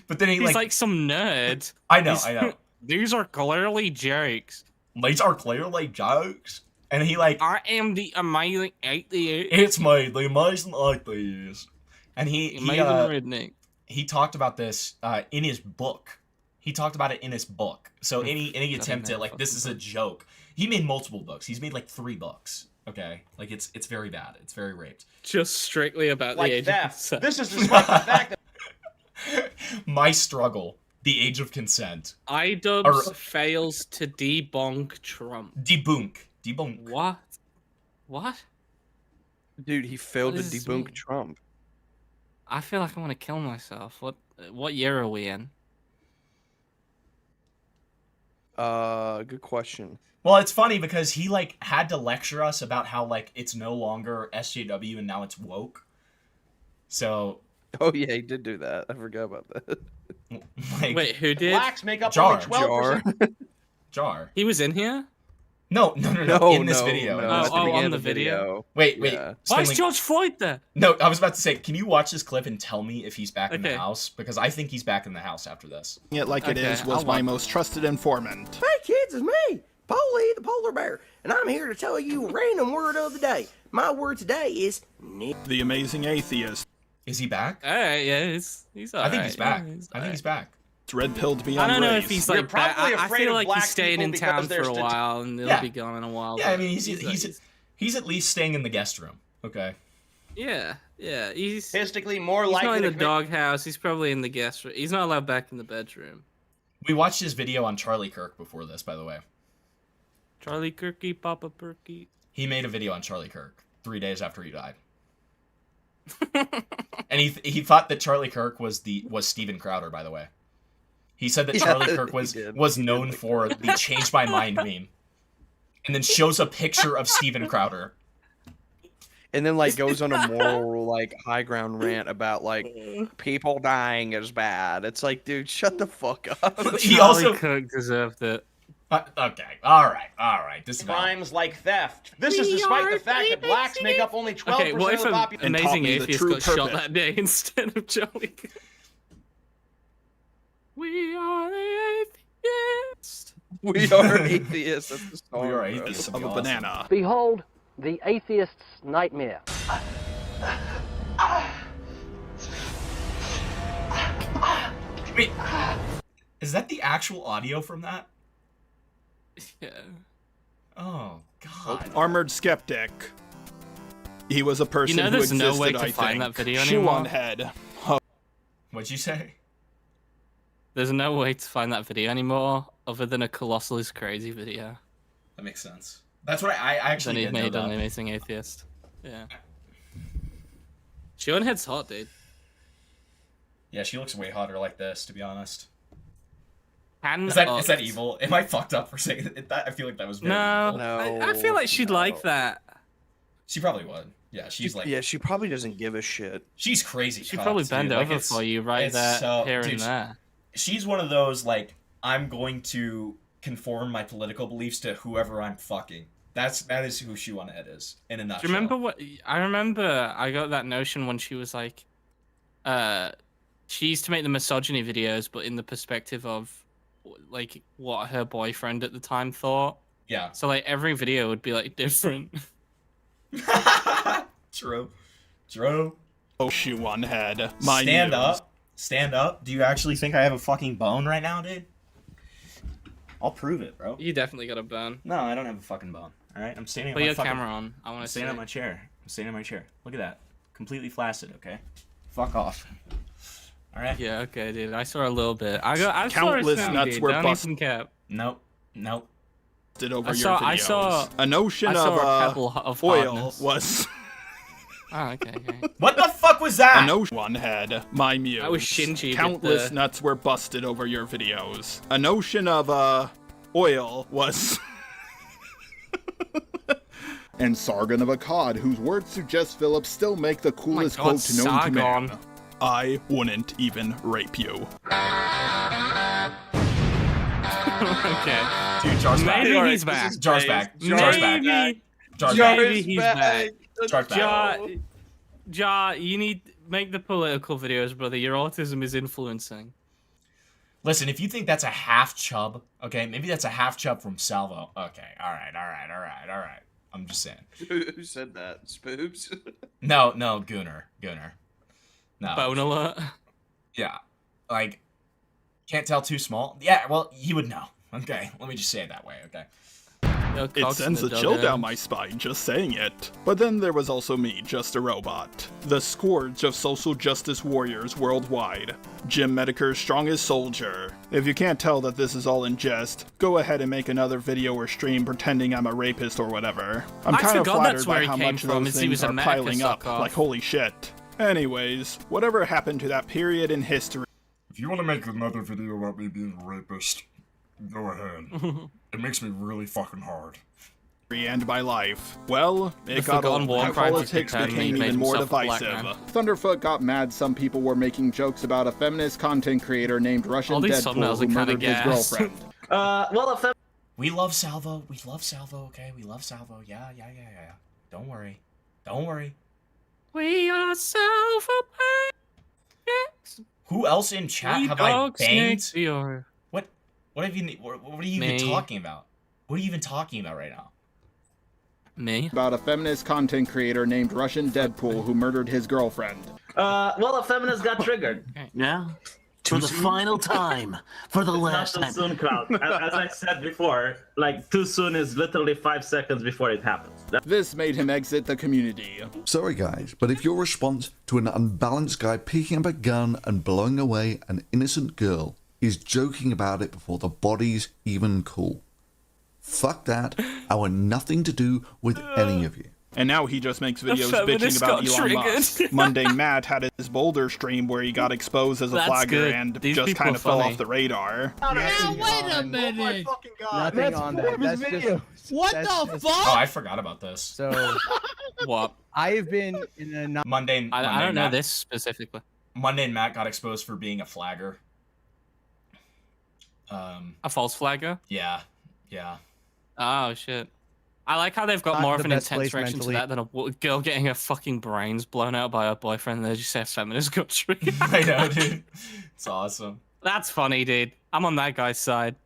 But then he's like some nerd. I know. These are clearly jokes. These are clearly jokes, and he like, I am the amazing atheist. It's me, the amazing atheist, and he talked about this in his book. He talked about it in his book. So any attempt at like this is a joke. He made multiple books. He's made like 3 books. Okay, like it's very bad. It's very raped. Just strictly about Like the age theft. of consent. This is despite the fact that My struggle, the age of consent. iDubbbz fails to debunk Trump. Debunk. What? Dude, he failed What to does this debunk mean? Trump. I feel like I want to kill myself. What year are we in? Good question. Well, it's funny because he like had to lecture us about how like it's no longer SJW and now it's woke. So. Oh yeah, he did do that. I forgot about that. Like, Wait, who did? blacks make up Jar. only 12%. Jar. He was in here? No. In this video. No, Oh, at the beginning on of the video? Wait. Yeah. Why is Stanley- George Floyd there? No, I was about to say, can you watch this clip and tell me if he's back in the Okay. house? Because I think he's back in the house after this. It like it Okay, is was I'll my watch most trusted informant. Hey kids, it's me, Polly the polar bear, and I'm here to tell you a random word of the day. My word today is The amazing atheist. Is he back? Alright, yeah, he's alright. I think he's back. Yeah, I think he's back. It's red-pilled I beyond don't know race. if he's You're like back. probably I afraid feel of like black he's staying people in town because they're for a while, and he'll Yeah. be gone in a while. Yeah, I but mean, he's at least staying in the guest room. Okay. yeah. He's statistically more not likely in to the commit doghouse. He's probably in the guest room. He's not allowed back in the bedroom. We watched his video on Charlie Kirk before this, by the way. Charlie Kirky, Papa Perky. He made a video on Charlie Kirk 3 days after he died. And he thought that Charlie Kirk was Steven Crowder, by the way. He said that Charlie Kirk was known for the change my mind meme. And then shows a picture of Steven Crowder. And then like goes on a moral like high ground rant about like people dying is bad. It's like, dude, shut the fuck up. Charlie Kirk deserved it. Okay, all right. This crimes like theft. This is despite the fact that blacks make up only 12% Okay, what of if the an population. amazing atheist got shot that day instead of Charlie Kirk? We are the atheist. We are atheists. That's the song. We are bro. atheists. Of a banana. Behold, the atheist's nightmare. Wait, is that the actual audio from that? Yeah. Oh God. Armored Skeptic. He was a person You know who there's existed, no way to I find think. that video Shoe anymore? on head. What'd you say? There's no way to find that video anymore other than a Colossal is Crazy video. That makes sense. That's what I actually Then he didn't know made an that. Amazing Atheist. Yeah. Shionhead's hot, dude. Yeah, she looks way hotter like this, to be honest. Can Is that evil? Am I fucked up for saying that? I feel like that was very evil. I feel like she'd like that. She probably would. Yeah, she's like. Yeah, she probably doesn't give a shit. She's crazy. She'd cucked, probably dude. bend Like, over it's- for you right it's there, so- here dude, and there. She's one of those like I'm going to conform my political beliefs to whoever I'm fucking. That is who Shoe on Head is in a nutshell. Do you remember what? I remember I got that notion when she was like, she used to make the misogyny videos, but in the perspective of like what her boyfriend at the time thought. Yeah. So like every video would be like different. True. Oh, Shoe on Head. Stand up. Stand up. Do you actually think I have a fucking bone right now, dude? I'll prove it, bro. You definitely got a bone. No, I don't have a fucking bone. All right, I'm standing. Put on my your fucking... camera on. I want I'm to see. standing on my chair. I'm standing on my chair. Look at that. Completely flaccid. Okay. Fuck off. All right. Yeah. Okay, dude. I saw a little bit. I saw Countless a nuts dude. were Don't busted. even care. Nope. Over I your saw- I videos. saw- a notion I saw of a pebble of oil hardness. was. Oh, okay. What the fuck was that? A notion one head. My muse. That was Shinji with Countless the- nuts were busted over your videos. A notion of oil was. And Sargon of Akkad, whose words suggest Philip still make the coolest God, quote known to man. Sargon. I wouldn't even rape you. Okay. Dude, Jar's back. Maybe he's back. Jar's back. Jar's back. Maybe. Jar's back. Maybe he's back. Jar's back. Ja, you need make the political videos, brother. Your autism is influencing. Listen, if you think that's a half chub, okay, maybe that's a half chub from Salvo. Okay, all right. I'm just saying. Who said that? Spoobs? No, Gunnar. No. Bone alert. Yeah. Like, can't tell too small. Yeah, well, you would know. Okay, let me just say it that way, okay? It sends a chill down my spine just saying it. But then there was also me, just a robot. The scourge of social justice warriors worldwide. Jim Mediker's strongest soldier. If you can't tell that this is all in jest, go ahead and make another video or stream pretending I'm a rapist or whatever. I'm I kind of forgot flattered that's where by he how came much from, those is he was things a are Medica piling up, suck-off. like holy shit. Anyways, whatever happened to that period in history. If you want to make another video about me being a rapist, go ahead. It makes me really fucking hard. And my life. Well, it The got Forgotten old. War How Project politics Academy became made even more himself a black divisive. man. Thunderfoot got mad some people were making jokes about a feminist content creator named Russian All these Deadpool thumbnails who are kinda murdered his gas. girlfriend. We love Salvo. We love Salvo, okay? We love Salvo. Yeah. Don't worry. We are self-aware. Who else in chat We have I dog banged? snakes, we are. What are you even Me. talking about? What are you even talking about right now? Me? About a feminist content creator named Russian Deadpool who murdered his girlfriend. A feminist got triggered. Yeah? For the final time. For the last time. Not too soon, Cloud. As I said before, like, too soon is literally 5 seconds before it happens. This made him exit the community. Sorry guys, but if your response to an unbalanced guy picking up a gun and blowing away an innocent girl is joking about it before the body's even cool, fuck that. I want nothing to do with any of you. And now he just makes The videos bitching feminist about got Elon triggered. Musk. Mundane Matt had his Boulder stream where he got exposed as a That's flagger good. and These just people kind are of fell funny. off the radar. Now wait a minute. Nothing on that. That's just, What that's the just- Oh, fuck? I forgot about this. So What? I have been in a Mundane. I don't know Matt, this specifically. Mundane Matt got exposed for being a flagger. A false flagger? Yeah. Oh shit. I like how they've got Not more the of an best intense place reaction mentally. to that than a girl getting her fucking brains blown out by her boyfriend. They just say a feminist got triggered. I know, dude. It's awesome. That's funny, dude. I'm on that guy's side.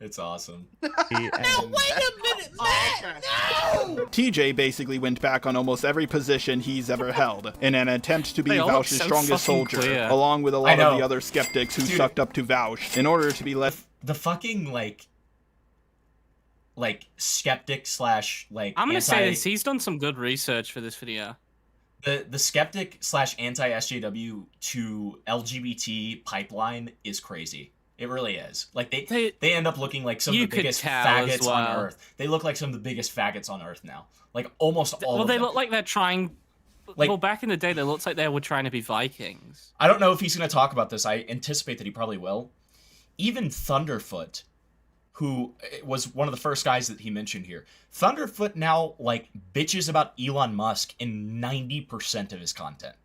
It's awesome. Now wait a minute, Matt! No! TJ basically went back on almost every position he's ever held in an attempt to be They all look Vouch's so strongest fucking soldier, clear. along with a I lot of know. the other skeptics who Dude. sucked up to Vouch, in order to be left. The fucking like skeptic slash like I'm gonna anti, say this. He's done some good research for this video. the skeptic slash anti SJW to LGBT pipeline is crazy. It really is. Like they end up looking like some of You the could biggest tell as faggots on well. earth. They look like some of the biggest faggots on earth now. Like almost all Well, of they them. look like they're trying. Like- well, back in the day, they looked like they were trying to be Vikings. I don't know if he's going to talk about this. I anticipate that he probably will. Even Thunderfoot, who was one of the first guys that he mentioned here. Thunderfoot now, like, bitches about Elon Musk in 90% of his content.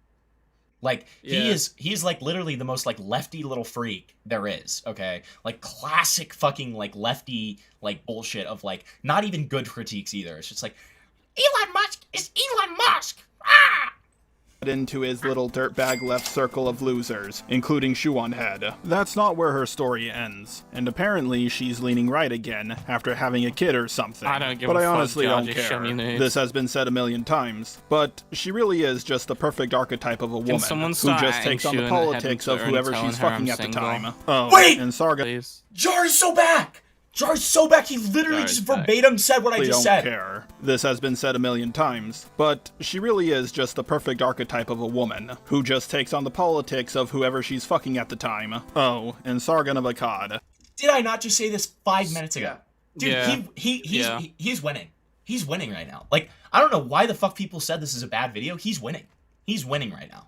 Like, Yeah. he's like literally the most like lefty little freak there is, okay? Like classic fucking like lefty like bullshit of like not even good critiques either. It's just like, Elon Musk is Elon Musk! Ah! Into his little dirtbag left circle of losers, including Shoe on Head. That's not where her story ends, and apparently she's leaning right again after having a kid or something. I don't give but a I fuck, honestly Jar, don't just show care. me nudes. This has been said a million times, but she really is just the perfect archetype of a woman someone who start just adding takes on Shoe the in the head on politics of Twitter and whoever telling she's her I'm fucking at the single? time. Oh, Wait! and Sarga Please. Jar is so back! Jar is so back, he literally Jar's just back. verbatim said what I really just don't said. care. This has been said a million times, but she really is just the perfect archetype of a woman who just takes on the politics of whoever she's fucking at the time. Oh, and Sargon of Akkad. Did I not just say this 5 minutes ago? Dude, Yeah. he's winning. He's winning right now. Like, I don't know why the fuck people said this is a bad video. He's winning. He's winning right now.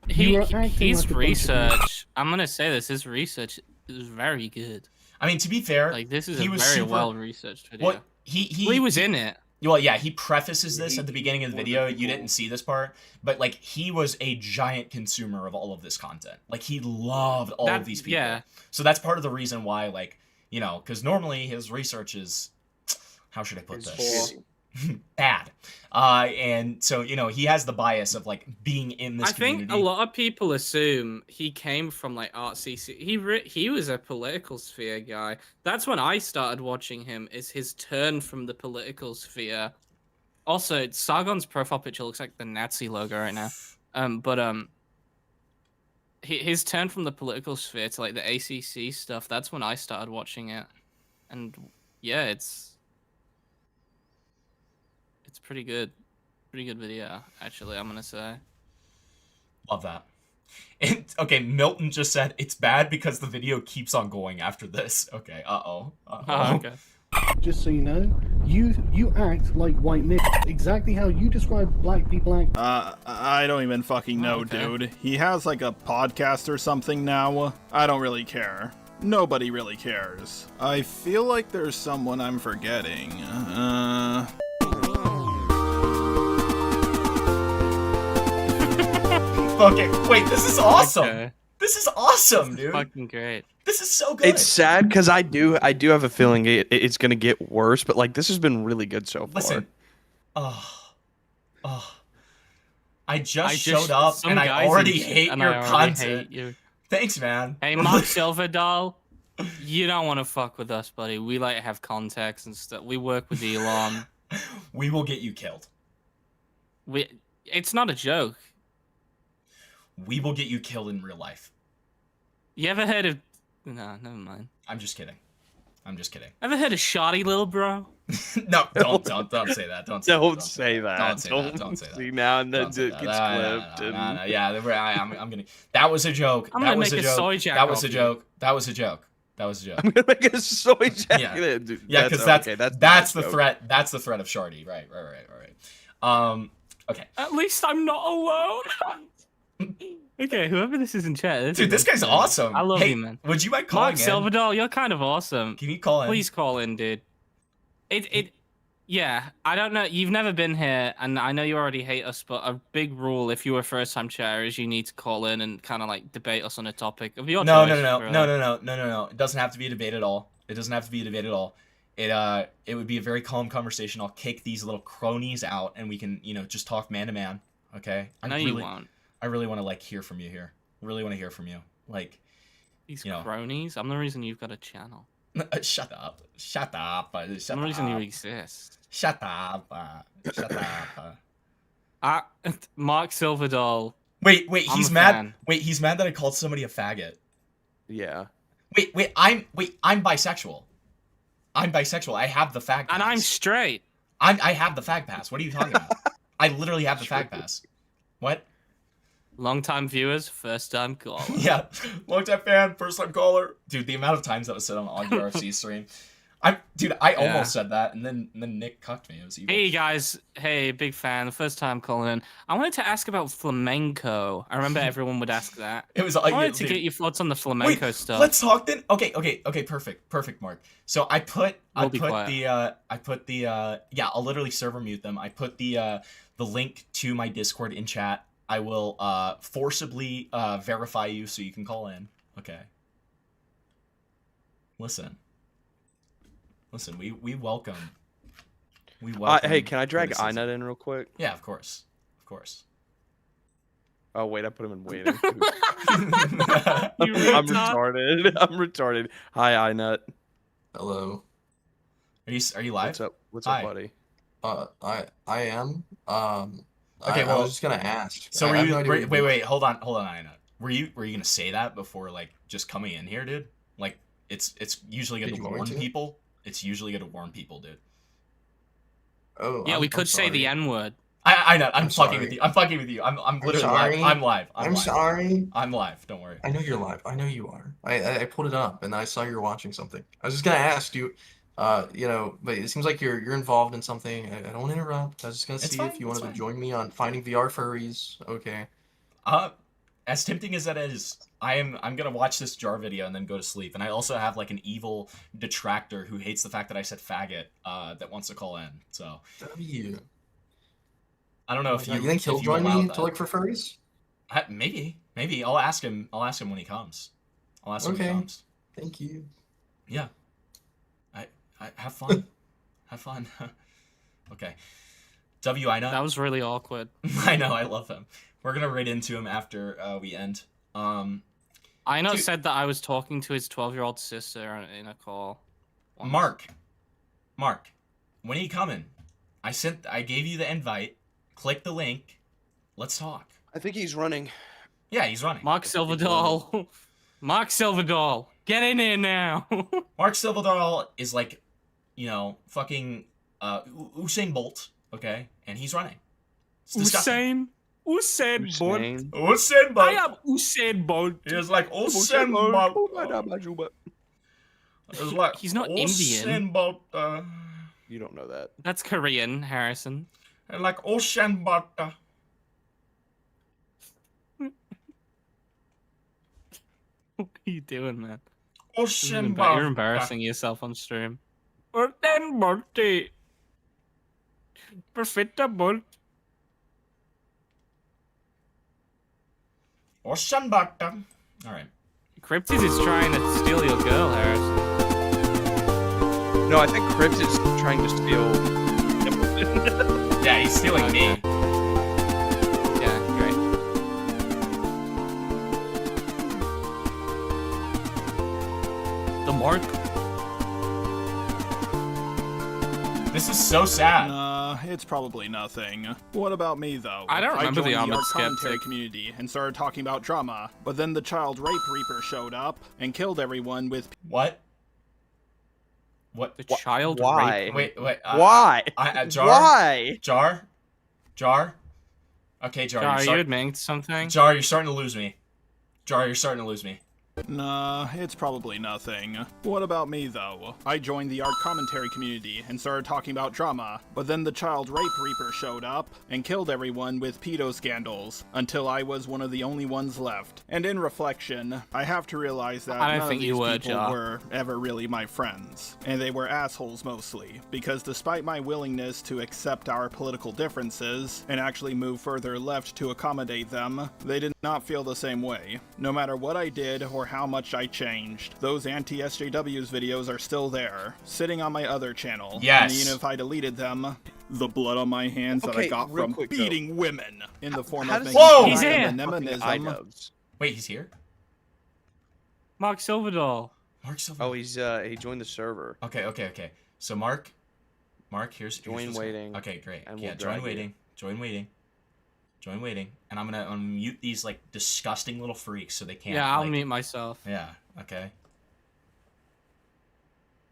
His research. I'm gonna say this. His research is very good. I mean, to be fair, Like this is he a was very super- well researched video. Well, he was in it. Well, yeah, he prefaces this at the beginning of the video. You didn't see this part, but like he was a giant consumer of all of this content. Like he loved all of these people. Yeah. So that's part of the reason why, like, you know, because normally his research is, how should I put this? Bad. And so, you know, he has the bias of like being in this I think community. a lot of people assume he came from like artsy. He was a political sphere guy. That's when I started watching him. Is his turn from the political sphere. Also, Sargon's profile picture looks like the Nazi logo right now. His turn from the political sphere to like the ACC stuff. That's when I started watching it, and yeah, it's pretty good. Pretty good video, actually, I'm gonna say. Love that. And, okay, Milton just said it's bad because the video keeps on going after this. Okay, uh-oh. Oh, okay. Just so you know, you act like white niggas. Exactly how you describe black people act. I don't even fucking know, dude. He has like a podcast or something now. I don't really care. Nobody really cares. I feel like there's someone I'm forgetting. Okay, wait, this is awesome. Okay. This is awesome, dude. Fucking great. This is so good. It's sad because I do have a feeling it's gonna get worse, but like this has been really good so far. Listen, I just showed up some and I guys already in- hate and your I already content. hate you. Thanks, man. Hey, Mark Silverdoll, you don't want to fuck with us, buddy. We like have contacts and stuff. We work with Elon. We will get you killed. It's not a joke. We will get you killed in real life. You ever heard of? No, never mind. I'm just kidding. I'm just kidding. Ever heard of Shoddy Little Bro? No, don't say that. Don't say Don't that. say that. Don't say that. Don't say that. See now and then Don't say it that. gets clipped. No. Yeah, I'm gonna. That was a joke. I'm That gonna was make a a soy joke. jack That was off a you. joke. That was a joke. That was a joke. I'm gonna make a soy jacket. Yeah, Dude, yeah, because okay, that's the joke. threat. That's the threat of Shardy. Right. Okay. At least I'm not alone. Okay, whoever this is in chat. Dude, this guy's awesome. I love Hey, you, man. would you mind calling Mark in? Silverdoll, you're kind of awesome. Can you call in? Please call in, dude. Yeah, I don't know. You've never been here, and I know you already hate us, but a big rule if you're a first-time chatter is you need to call in and kind of like debate us on a topic of your No. choice. really. No. It doesn't have to be a debate at all. It doesn't have to be a debate at all. It would be a very calm conversation. I'll kick these little cronies out, and we can, just talk man to man. Okay? No, you won't. I really want to like hear from you here. Really want to hear from you. Like, These cronies. I'm the reason you've got a channel. Shut up. Shut up. Shut Some reason up. you exist. Shut up. Shut up. Mark Silverdoll. Wait, I'm he's a mad. fan. Wait, he's mad that I called somebody a faggot. Yeah. Wait, I'm bisexual. I'm bisexual. I have the fag pass. And I'm straight. I have the fag pass. What are you talking about? I literally have the fag pass. What? Long-time viewers, first-time caller. Yeah, long-time fan, first-time caller. Dude, the amount of times that was said on RFC stream. I almost said that, and then Nick cucked me. It was evil. Hey guys, hey, big fan, first time calling in. I wanted to ask about flamenco. I remember everyone would ask that. It was. I wanted to get your thoughts on the flamenco stuff. Let's talk then. Okay, perfect, Mark. So I'll literally server mute them. I put the link to my Discord in chat. I will forcibly verify you so you can call in. Okay. Listen, we welcome. We welcome. Hey, can I drag criticism. Inut in real quick? Yeah, of course. Oh wait, I put him in waiting. I'm retarded. Hi, Inut. Hello. Are you live? What's up, buddy? I am. Okay, I was just gonna ask. So I have no idea wait, hold on, Ina. Were you gonna say that before like just coming in here, dude? Like it's usually good to warn people. It's usually good to warn people, dude. Oh. Yeah, we could say the N-word. I know. I'm fucking with you. I'm literally live. I'm live. I'm sorry. I'm live. Don't worry. I know you're live. I know you are. I pulled it up and I saw you were watching something. I was just gonna ask you. But it seems like you're involved in something. I don't want to interrupt. I was just gonna see if you wanted to join me on finding VR furries. Okay. As tempting as that is, I'm gonna watch this jar video and then go to sleep. And I also have like an evil detractor who hates the fact that I said faggot that wants to call in. So. W. I don't know if you think he'll join me to look for furries? Maybe. I'll ask him when he comes. When he comes. Thank you. Yeah. I have fun. Have fun. Okay. I know. That was really awkward. I know. I love him. We're gonna raid into him after we end. I know said that I was talking to his 12-year-old sister in a call. Once. Mark, when are you coming? I gave you the invite. Click the link. Let's talk. I think he's running. Yeah, he's running. Mark Silverdoll. Mark Silverdoll. Get in here now. Mark Silverdoll is like, fucking Usain Bolt, okay? And he's running. It's disgusting. Usain Bolt. Usain Bolt. I am Usain Bolt. He is like Usain Bolt. It's like he's not Usain Indian. Bolt. You don't know that. That's Korean, Harrison. And like Usain Bolt. What are you doing, man? Usain Bolt. You're embarrassing yourself on stream. Usain Bolt. Perfecta Bolt. Usain Bolt. All right. Cryptid is trying to steal your girl, Harrison. No, I think Crypt is trying to steal. Yeah, he's stealing me. Yeah, great. The Mark. This is so sad. It's probably nothing. What about me, though? I don't remember the joined Ahmed art commentary Skeptic. community and started talking about drama, but then the child rape reaper showed up and killed everyone with... What? What? The child Why? rape? Wait. Why? Jar? Why? Jar? Okay, Jar. Are you admitting to something? Jar, you're starting to lose me. Nah, it's probably nothing. What about me, though? I joined the art commentary community and started talking about drama, but then the child rape reaper showed up and killed everyone with pedo scandals, until I was one of the only ones left. And in reflection, I have to realize that I don't none think of you these were, people Ja. were ever really my friends. And they were assholes mostly, because despite my willingness to accept our political differences and actually move further left to accommodate them, they did not feel the same way. No matter what I did or how much I changed, those anti-SJWs videos are still there, sitting on my other channel. Yes. And even if I deleted them, the blood on my hands that I Okay, got real from quick, beating women in the form How of does making Whoa! He's here. feminism. iDubbbz. Wait, he's here? Mark Silverdoll. Mark's over. Oh, he joined the server. Okay. So Mark, here's Join what's waiting. Okay, great. And Yeah, we'll join drag waiting. Join waiting. And I'm gonna mute these like disgusting little freaks so they can't. Yeah, I'll like... mute myself. Yeah. Okay.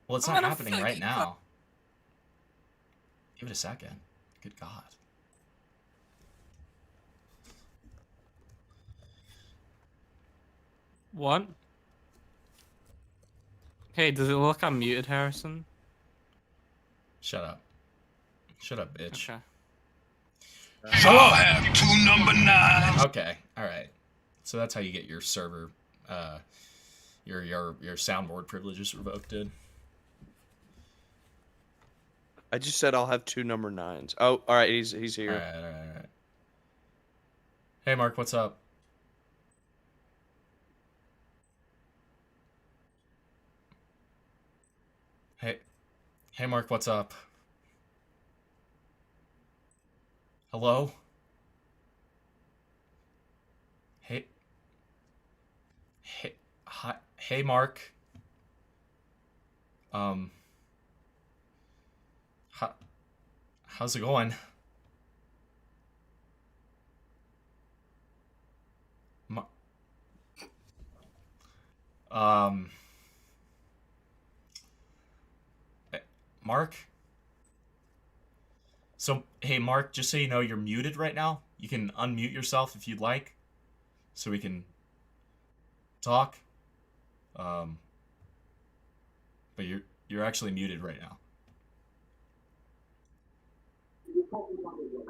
Well, it's I'm not gonna happening right fucking now. Give it a second. Good God. What? Hey, does it look I'm muted, Harrison? Shut up. Shut up, bitch. Okay. I'll have 2 number 9s. Okay, alright. So that's how you get your server, your soundboard privileges revoked, dude. I just said I'll have 2 number 9s. Oh, alright, he's here. Alright. Hey, Mark, what's up? Hey, Mark, what's up? Hello? Hi, hey, Mark. How's it going? Mark? So, hey, Mark, just so you know, you're muted right now. You can unmute yourself if you'd like, so we can talk. But you're actually muted right now.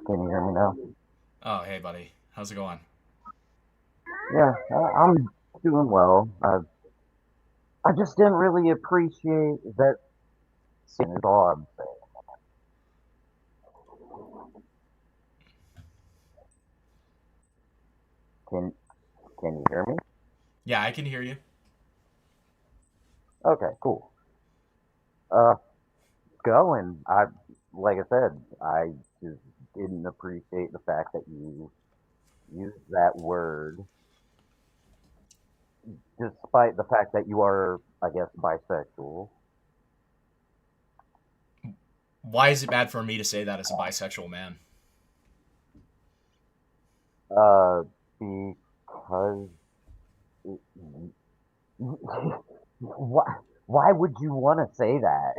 Can you hear me now? Oh, hey, buddy. How's it going? Yeah, I'm doing well. I just didn't really appreciate that scene is all I'm saying. Can you hear me? Yeah, I can hear you. Okay, cool. Going. Like I said, I just didn't appreciate the fact that you used that word, despite the fact that you are, I guess, bisexual. Why is it bad for me to say that as a bisexual man? Because why would you want to say that?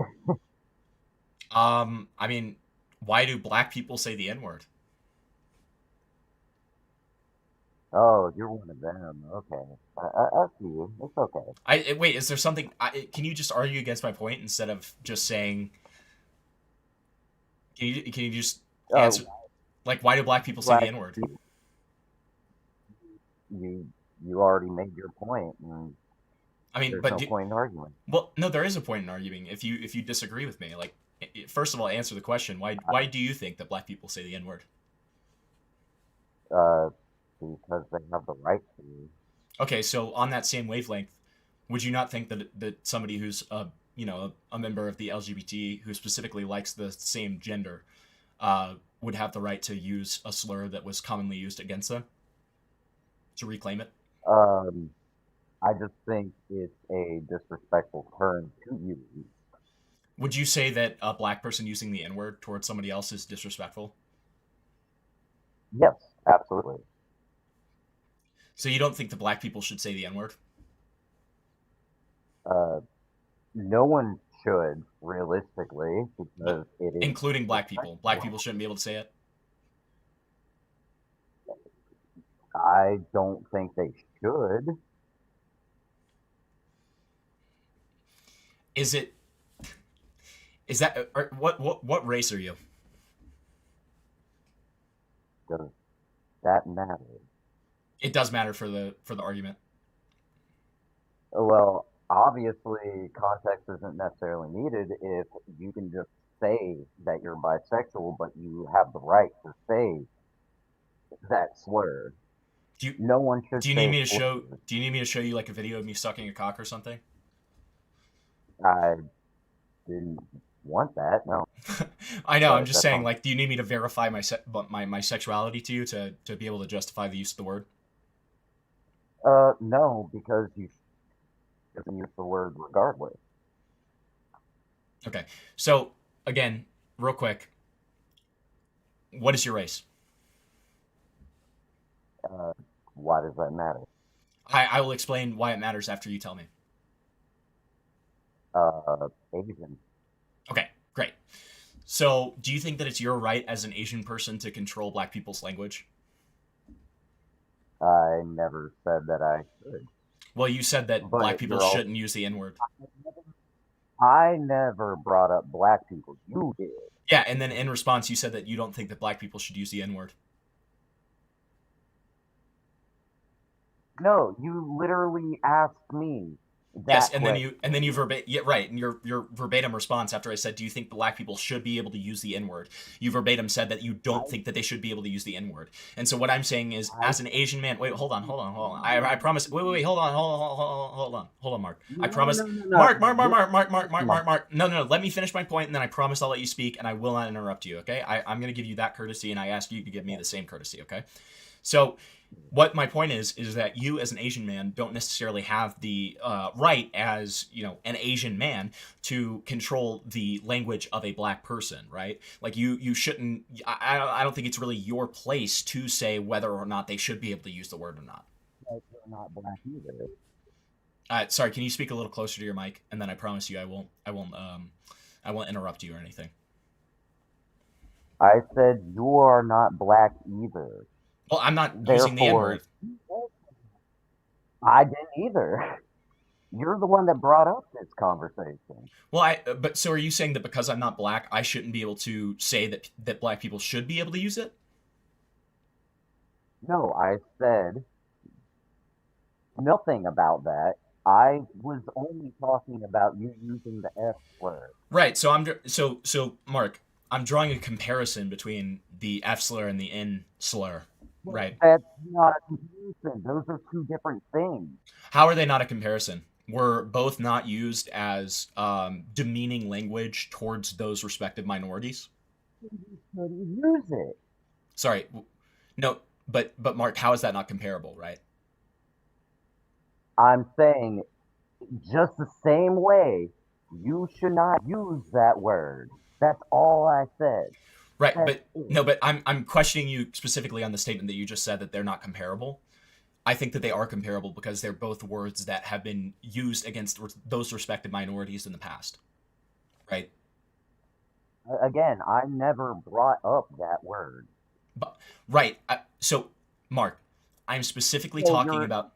I mean, why do black people say the N-word? Oh, you're one of them. Okay, I see you. It's okay. Wait, is there something? Can you just argue against my point instead of just saying? Can you just answer? Like, why do black people say the N-word? You already made your point. And I mean, there's but no point in arguing. Well, no, there is a point in arguing if you disagree with me. Like, first of all, answer the question. Why do you think that black people say the N-word? Because they have the right to. Okay, so on that same wavelength, would you not think that somebody who's a member of the LGBT who specifically likes the same gender would have the right to use a slur that was commonly used against them to reclaim it? I just think it's a disrespectful term to use. Would you say that a black person using the N-word towards somebody else is disrespectful? Yes, absolutely. So you don't think the black people should say the N-word? No one should, realistically, because it is... Including black people. Black people shouldn't be able to say it? I don't think they should. Is that... What race are you? Does that matter? It does matter for the argument. Well, obviously, context isn't necessarily needed if you can just say that you're bisexual, but you have the right to say that slur. No one should. Do you need me to show? Do you need me to show you like a video of me sucking a cock or something? I didn't want that. No. I know. I'm just saying. Like, do you need me to verify my sexuality to you to be able to justify the use of the word? No, because you doesn't use the word regardless. Okay. So again, real quick, what is your race? Why does that matter? I will explain why it matters after you tell me. Asian. Okay, great. So, do you think that it's your right as an Asian person to control black people's language? I never said that I should. Well, you said that But black people you're all- shouldn't use the N-word. I never brought up black people. You did. Yeah, and then in response, you said that you don't think that black people should use the N-word. No, you literally asked me. Yes, and then you right, and your verbatim response after I said, "Do you think black people should be able to use the N-word?" You verbatim said that you don't think that they should be able to use the N-word. And so what I'm saying is, as an Asian man, wait, hold on. I promise. Wait, hold on, Mark. I promise. Mark. No. Let me finish my point, and then I promise I'll let you speak, and I will not interrupt you. Okay? I'm going to give you that courtesy, and I ask you to give me the same courtesy. Okay? So. What my point is that you as an Asian man don't necessarily have the right as, an Asian man to control the language of a black person, right? Like you shouldn't, I don't think it's really your place to say whether or not they should be able to use the word or not. But you're not black either. Sorry, can you speak a little closer to your mic? And then I promise you I won't interrupt you or anything. I said you are not black either. Well, I'm not using the N-word. I didn't either. You're the one that brought up this conversation. Well, but so are you saying that because I'm not black, I shouldn't be able to say that black people should be able to use it? No, I said nothing about that. I was only talking about you using the F word. Right. So Mark, I'm drawing a comparison between the F slur and the N slur. Right. That's not a comparison. Those are two different things. How are they not a comparison? We're both not used as demeaning language towards those respective minorities. You shouldn't use it. Sorry. No, but Mark, how is that not comparable, right? I'm saying just the same way you should not use that word. That's all I said. Right, but I'm questioning you specifically on the statement that you just said that they're not comparable. I think that they are comparable because they're both words that have been used against those respective minorities in the past. Right? Again, I never brought up that word. Right. So, Mark, I'm specifically talking about...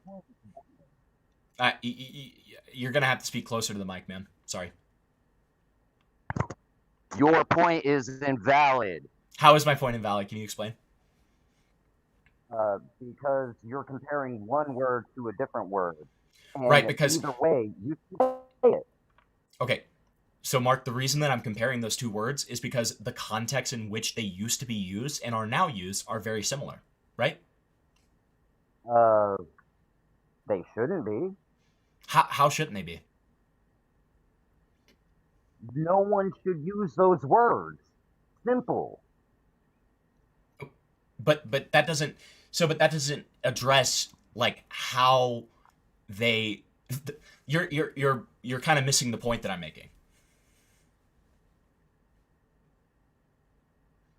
you're going to have to speak closer to the mic, man. Sorry. Your point is invalid. How is my point invalid? Can you explain? Because you're comparing one word to a different word. And right, because... either way, you say it. Okay. So, Mark, the reason that I'm comparing those two words is because the context in which they used to be used and are now used are very similar, right? They shouldn't be. How shouldn't they be? No one should use those words. Simple. But that doesn't address like how they you're kind of missing the point that I'm making.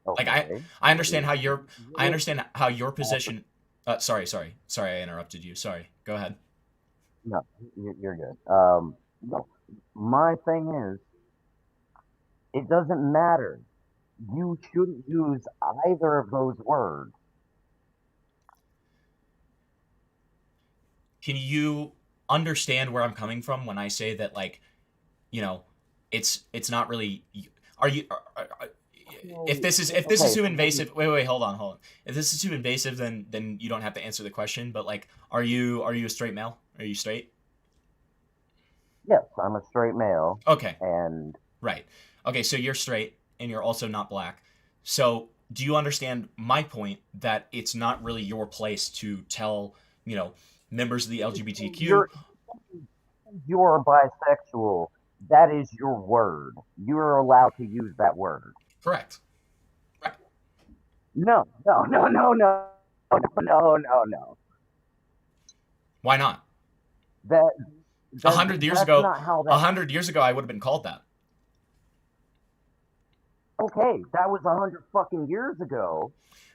Okay. Like I understand how your position sorry I interrupted you. Sorry. Go ahead. No, you're good. No. My thing is, it doesn't matter. You shouldn't use either of those words. Can you understand where I'm coming from when I say that, like, it's not really... If this is too invasive... Wait, hold on. If this is too invasive, then you don't have to answer the question, but, like, are you a straight male? Are you straight? Yes, I'm a straight male. Okay. And... Right. Okay, so you're straight, and you're also not black. So, do you understand my point that it's not really your place to tell, members of the LGBTQ... You're bisexual. That is your word. You're allowed to use that word. Correct. Right. No. Why not? That, 100 years that's ago, not how that. 100 years ago, I would have been called that. Okay, that was 100 fucking years ago.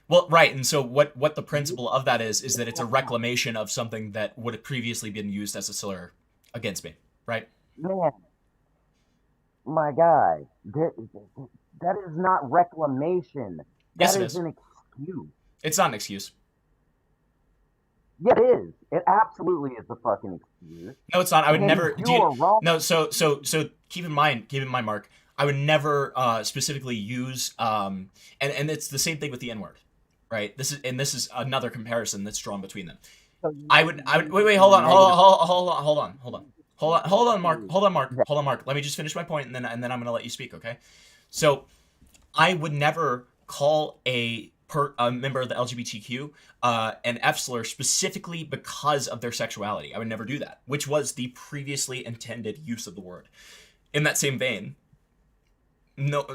Well, right, and so what the principle of that is that it's a reclamation of something that would have previously been used as a slur against me, right? Man, my guy, that is not reclamation. Yes, That it is is. an excuse. It's not an excuse. Yeah, it is. It absolutely is a fucking excuse. No, it's not. I would And never. you are wrong. No, so keep in mind, Mark. I would never specifically use and it's the same thing with the N word, right? This is another comparison that's drawn between them. I would wait, hold on, Mark. Let me just finish my point, and then I'm gonna let you speak, okay? So, I would never call a member of the LGBTQ an F slur specifically because of their sexuality. I would never do that, which was the previously intended use of the word. In that same vein, no,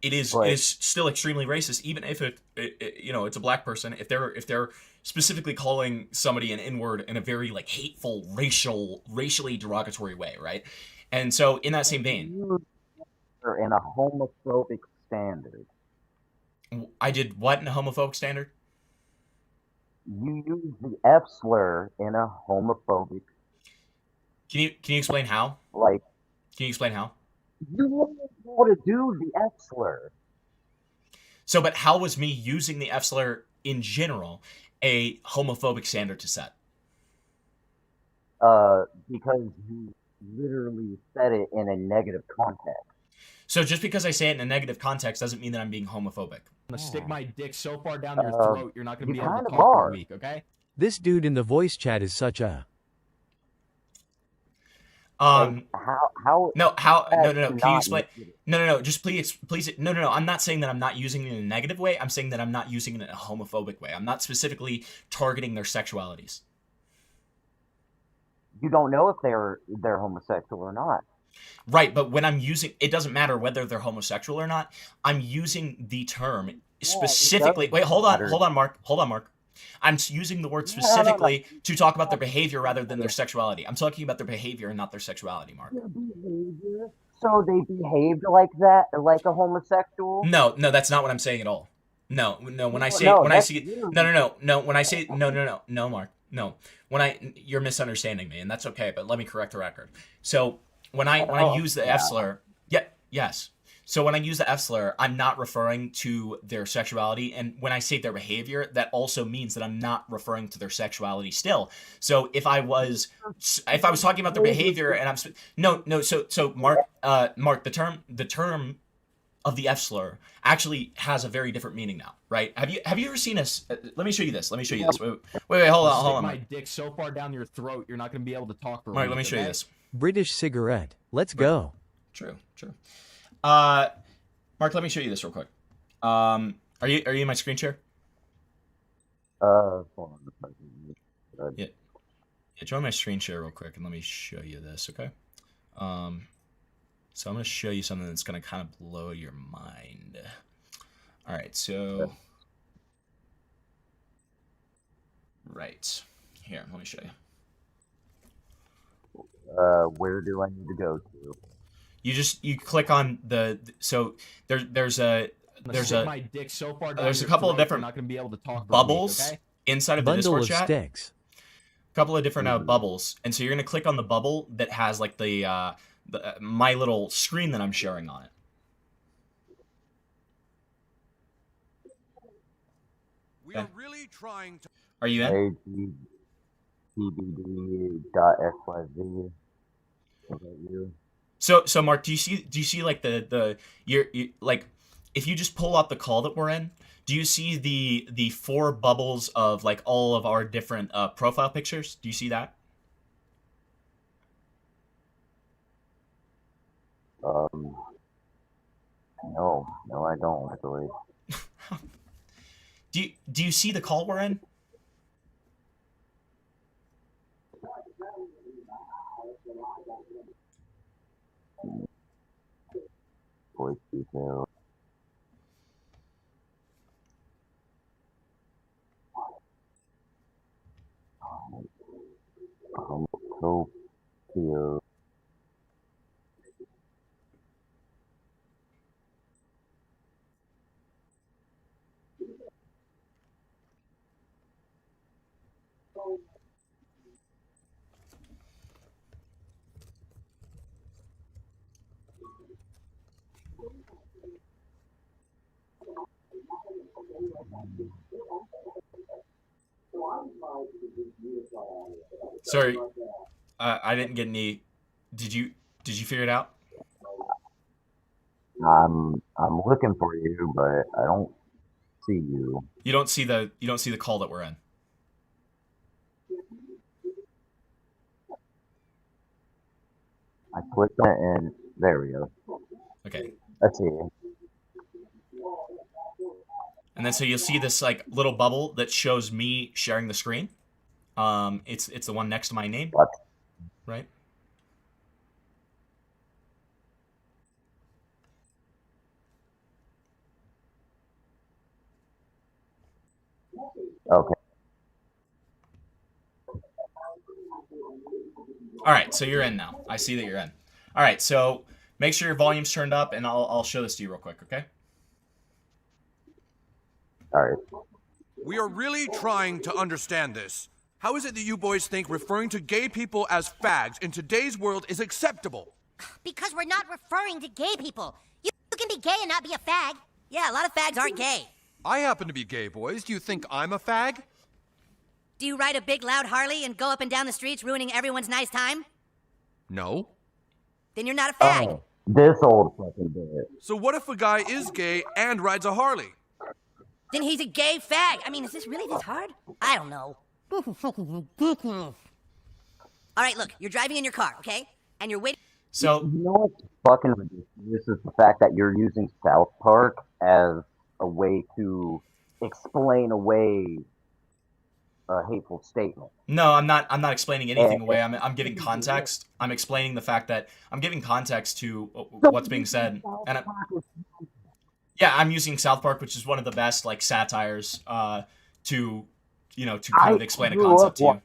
it is still extremely racist, even if it's a black person. If they're specifically calling somebody an N-word in a very like hateful, racially derogatory way, right? And so in that same vein, in a homophobic standard. I did what in a homophobic standard? You use the F slur in a homophobic. Can you explain how? Like, can you explain how? You wouldn't be able to do the F slur. So, but how was me using the F slur in general a homophobic standard to set? Because you literally said it in a negative context. So just because I say it in a negative context doesn't mean that I'm being homophobic. I'm gonna stick my dick so far down your throat, you're not gonna be able to talk for a week, okay? This dude in the voice chat is such a... No, Can you explain? No. Just please. No. I'm not saying that I'm not using it in a negative way. I'm saying that I'm not using it in a homophobic way. I'm not specifically targeting their sexualities. You don't know if they're homosexual or not. Right, but when I'm using, it doesn't matter whether they're homosexual or not. I'm using the term specifically. Wait, hold on, Mark. I'm using the word specifically to talk about their behavior rather than their sexuality. I'm talking about their behavior and not their sexuality, Mark. So they behaved like that, like a homosexual? No, that's not what I'm saying at all. No. When I say Mark. No. You're misunderstanding me, and that's okay. But let me correct the record. So when I use the F slur, yes. So when I use the F slur, I'm not referring to their sexuality, and when I say their behavior, that also means that I'm not referring to their sexuality still. So if I was talking about their behavior, and I'm so Mark, the term of the F slur actually has a very different meaning now, right? Have you ever seen us? Let me show you this. Wait, hold on. Stick my dick so far down your throat, you're not gonna be able to talk for a week. Mark, let me show you this. British cigarette. Let's go. True. Mark, let me show you this real quick. Are you in my screen share? Hold on. Yeah, join my screen share real quick and let me show you this, okay? So I'm going to show you something that's going to kind of blow your mind. All right, so... Right. Here, let me show you. Where do I need to go to? You click on there's a couple of different bubbles inside of the Discord chat. A couple of different bubbles, and so you're gonna click on the bubble that has like the my little screen that I'm sharing on it. We are really trying to. Are you in? AGTBD.xyz. Is that you? So Mark, do you see like you like if you just pull up the call that we're in, do you see the 4 bubbles of like all of our different profile pictures? Do you see that? No, I don't actually. Do you see the call we're in? Voice detail. Homotopia Sorry, I didn't get any. Did you figure it out? I'm looking for you, but I don't see you. You don't see the call that we're in. I clicked on it and there we go. Okay. Let's see. And then so you'll see this like little bubble that shows me sharing the screen. It's the one next to my name. What? Right? Okay. All right, so you're in now. I see that you're in. All right, so make sure your volume's turned up, and I'll show this to you real quick, okay? All right. We are really trying to understand this. How is it that you boys think referring to gay people as fags in today's world is acceptable? Because we're not referring to gay people. You can be gay and not be a fag. Yeah, a lot of fags aren't gay. I happen to be gay, boys. Do you think I'm a fag? Do you ride a big loud Harley and go up and down the streets ruining everyone's nice time? No. Then you're not a fag. Oh, this old fucking bit. So what if a guy is gay and rides a Harley? Then he's a gay fag. I mean, is this really this hard? I don't know. All right, look, you're driving in your car, okay? And you're waiting. So you know what's fucking ridiculous is the fact that you're using South Park as a way to explain away a hateful statement. No, I'm not explaining anything away. I'm giving context. I'm explaining the fact that I'm giving context to what's being said. And I'm using South Park, which is one of the best like satires to kind of explain a concept to you.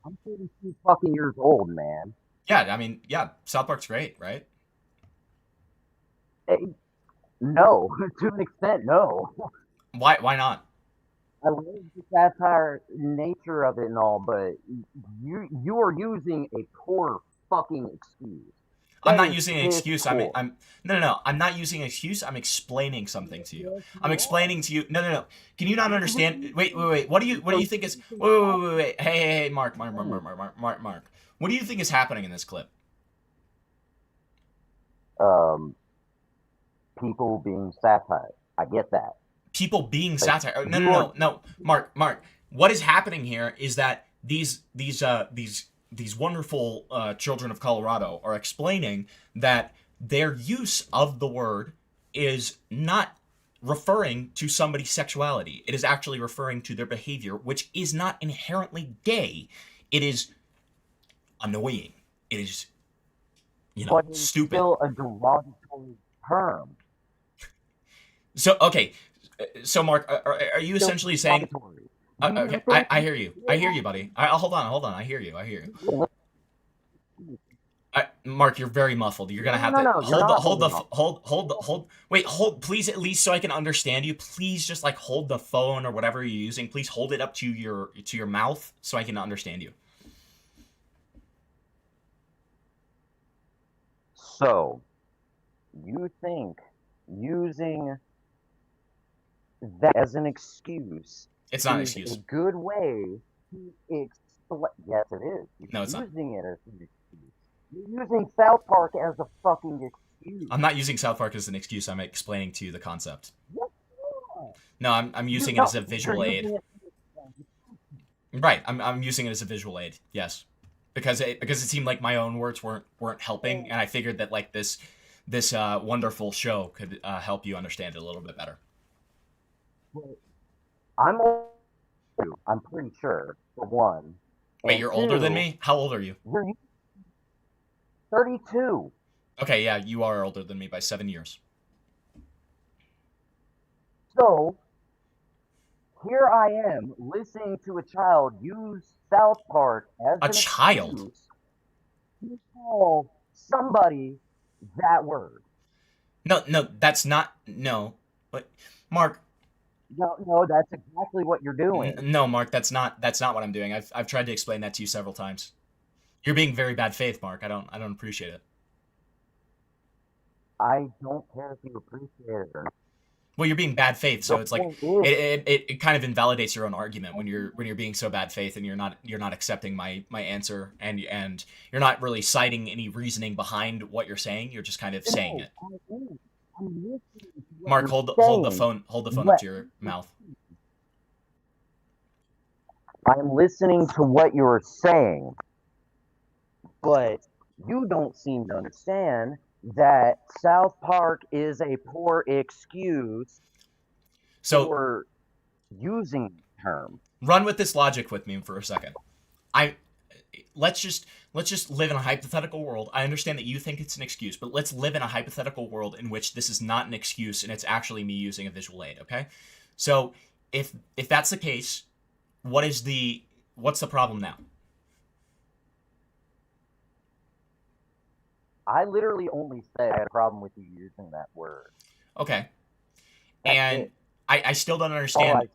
I'm 32 fucking years old, man. Yeah, I mean, yeah, South Park's great, right? No, to an extent, no. Why not? I love the satire nature of it and all, but you are using a poor fucking excuse. I'm not using an excuse. No. I'm not using an excuse. I'm explaining something to you. I'm explaining to you. No. Can you not understand? Wait. What do you think is? Wait. Hey, Mark. What do you think is happening in this clip? People being satire. I get that. People being satire. No. Mark. What is happening here is that these wonderful children of Colorado are explaining that their use of the word is not referring to somebody's sexuality. It is actually referring to their behavior, which is not inherently gay. It is annoying. It is, but it's stupid. Still a derogatory term. So okay, so Mark, are you essentially saying? Okay, I hear you. I hear you, buddy. Hold on. I hear you. Mark, you're very muffled. You're gonna have to hold. Please, at least so I can understand you. Please, just like hold the phone or whatever you're using. Please hold it up to your mouth so I can understand you. So, you think using that as an excuse? It's not an excuse. A good way to explain. Yes, it is. No, it's not. Using it as an excuse. You're using South Park as a fucking excuse. I'm not using South Park as an excuse. I'm explaining to you the concept. No, I'm using it as a visual aid. Right, I'm using it as a visual aid. Yes, because it seemed like my own words weren't helping, and I figured that like this wonderful show could help you understand it a little bit better. I'm older than you, I'm pretty sure, for one. Wait, you're older than me? How old are you? 32. Okay, yeah, you are older than me by 7 years. So, here I am, listening to a child use South Park as a child to call somebody that word. No, that's not. No, but Mark. No, that's exactly what you're doing. No, Mark, that's not what I'm doing. I've tried to explain that to you several times. You're being very bad faith, Mark. I don't appreciate it. I don't care if you appreciate it or not. Well, you're being bad faith, so The it's like point is- it kind of invalidates your own argument when you're being so bad faith and you're not accepting my answer and you're not really citing any reasoning behind what you're saying. You're just kind of saying it. Mark, hold the phone up to your mouth. I'm listening to what you're saying, but you don't seem to understand that South Park is a poor excuse for using the term. Run with this logic with me for a second. Let's just live in a hypothetical world. I understand that you think it's an excuse, but let's live in a hypothetical world in which this is not an excuse and it's actually me using a visual aid, okay? So if that's the case, what's the problem now? I literally only said I had a problem with you using that word. Okay. And I still don't understand.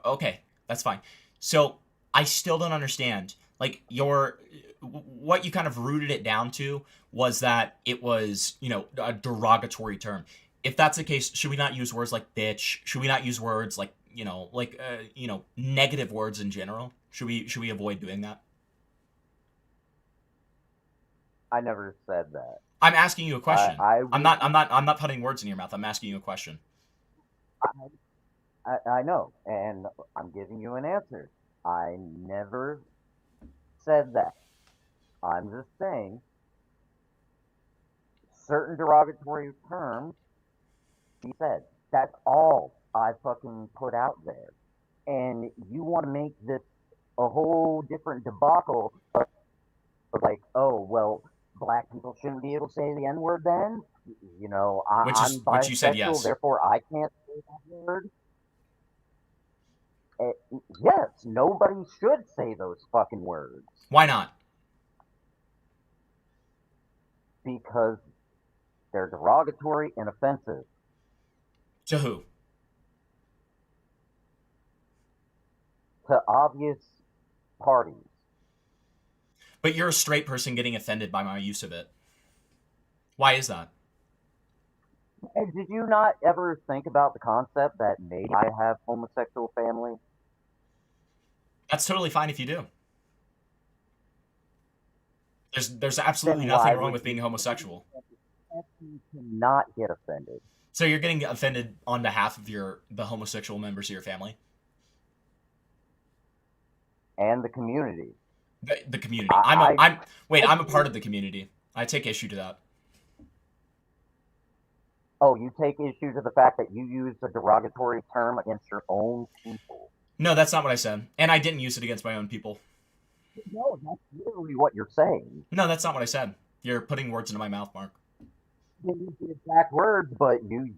Okay, that's fine. So I still don't understand. Like what you kind of rooted it down to was that it was, a derogatory term. If that's the case, should we not use words like bitch? Should we not use words like, negative words in general? Should we avoid doing that? I never said that. I'm asking you a question. I'm not putting words in your mouth. I'm asking you a question. I know, and I'm giving you an answer. I never said that. I'm just saying certain derogatory terms he said. That's all I fucking put out there. And you want to make this a whole different debacle of like, oh, well, black people shouldn't be able to say the N-word then? I'm bisexual, which you said yes. Therefore I can't say that word? Yes, nobody should say those fucking words. Why not? Because they're derogatory and offensive. To who? To obvious parties. But you're a straight person getting offended by my use of it. Why is that? And did you not ever think about the concept that maybe I have homosexual family? That's totally fine if you do. There's absolutely nothing wrong with being homosexual. You cannot get offended. So you're getting offended on behalf of the homosexual members of your family? And the community. The community. I'm a part of the community. I take issue to that. Oh, you take issue to the fact that you use a derogatory term against your own people. No, that's not what I said. And I didn't use it against my own people. No, that's literally what you're saying. No, that's not what I said. You're putting words into my mouth, Mark. You used the exact words, but you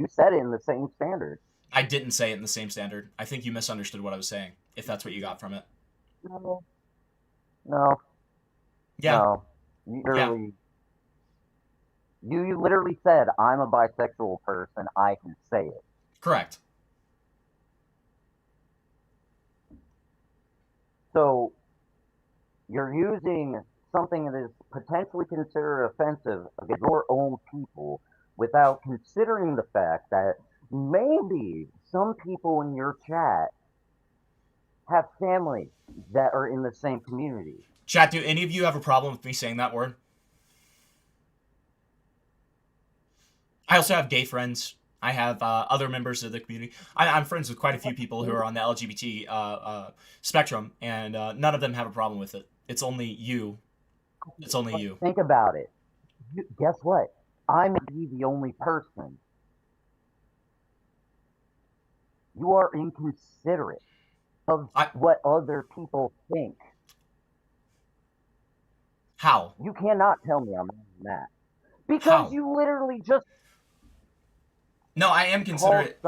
said it in the same standard. I didn't say it in the same standard. I think you misunderstood what I was saying, if that's what you got from it. No. Yeah. No. You literally said, I'm a bisexual person, I can say it. Correct. So, you're using something that is potentially considered offensive against your own people without considering the fact that maybe some people in your chat have family that are in the same community. Chat, do any of you have a problem with me saying that word? I also have gay friends. I have other members of the community. I'm friends with quite a few people who are on the LGBT spectrum, and none of them have a problem with it. It's only you. It's only you. Think about it. Guess what? I may be the only person. You are inconsiderate of what other people think. How? You cannot tell me I'm that. Because you literally just... No, I am considerate.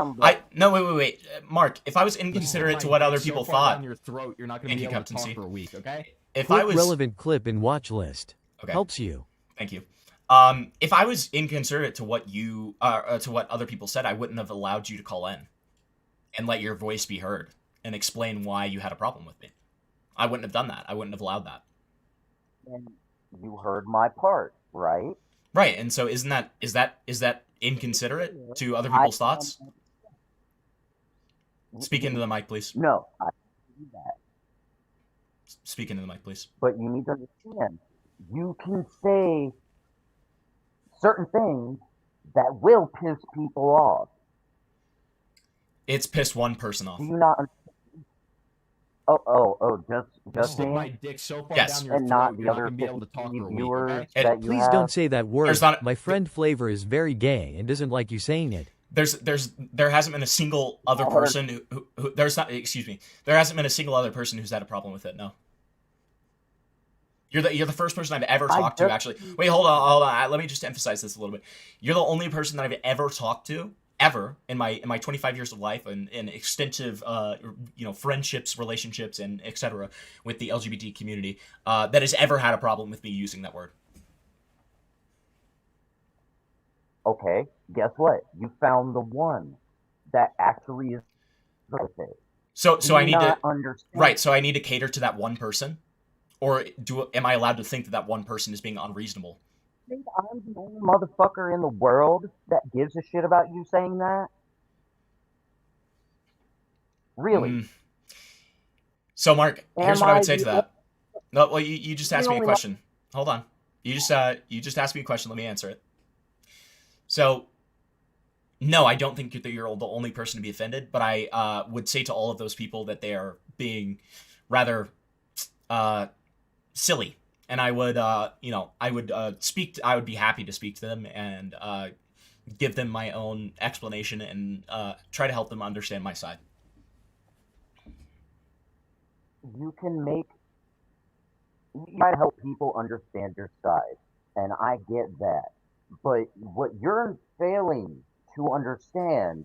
No, wait. Mark, if I was inconsiderate to what other people thought... Down your throat, you're not going to be able to talk for a week, okay? If Click I was... relevant clip in watch list. Okay. Helps you. Thank you. If I was inconsiderate to what to what other people said, I wouldn't have allowed you to call in and let your voice be heard and explain why you had a problem with me. I wouldn't have done that. I wouldn't have allowed that. And you heard my part, right? Right. And so is that inconsiderate to other people's thoughts? Speak into the mic, please. No, I do that. Speak into the mic, please. But you need to understand, you can say certain things that will piss people off. It's pissed one person off. Do you not understand? Just Stick me? my dick so far Yes. down your And throat, not the you're other not gonna be able to talk 50 for a week. viewers Okay? that you Please have? don't say that word. There's not- My friend Flavor is very gay and doesn't like you saying it. There hasn't been a single other person who there's not, excuse me, there hasn't been a single other person who's had a problem with it. No. You're the first person I've ever talked to, actually. Wait, hold on. Let me just emphasize this a little bit. You're the only person that I've ever talked to, ever, in my 25 years of life and extensive, friendships, relationships, and etc. with the LGBT community, that has ever had a problem with me using that word. Okay, guess what? You found the one that actually is with it. So Do I you need to not understand? right. So I need to cater to that one person, or am I allowed to think that one person is being unreasonable? Think I'm the only motherfucker in the world that gives a shit about you saying that? Really? So Mark, here's what I would say to the that. No, well, you just asked me a only question. Hold on. You just asked me a question. Let me answer it. So, no, I don't think that you're the only person to be offended, but I would say to all of those people that they are being rather silly, and I would I would be happy to speak to them and give them my own explanation and try to help them understand my side. You try to help people understand your side, and I get that. But what you're failing to understand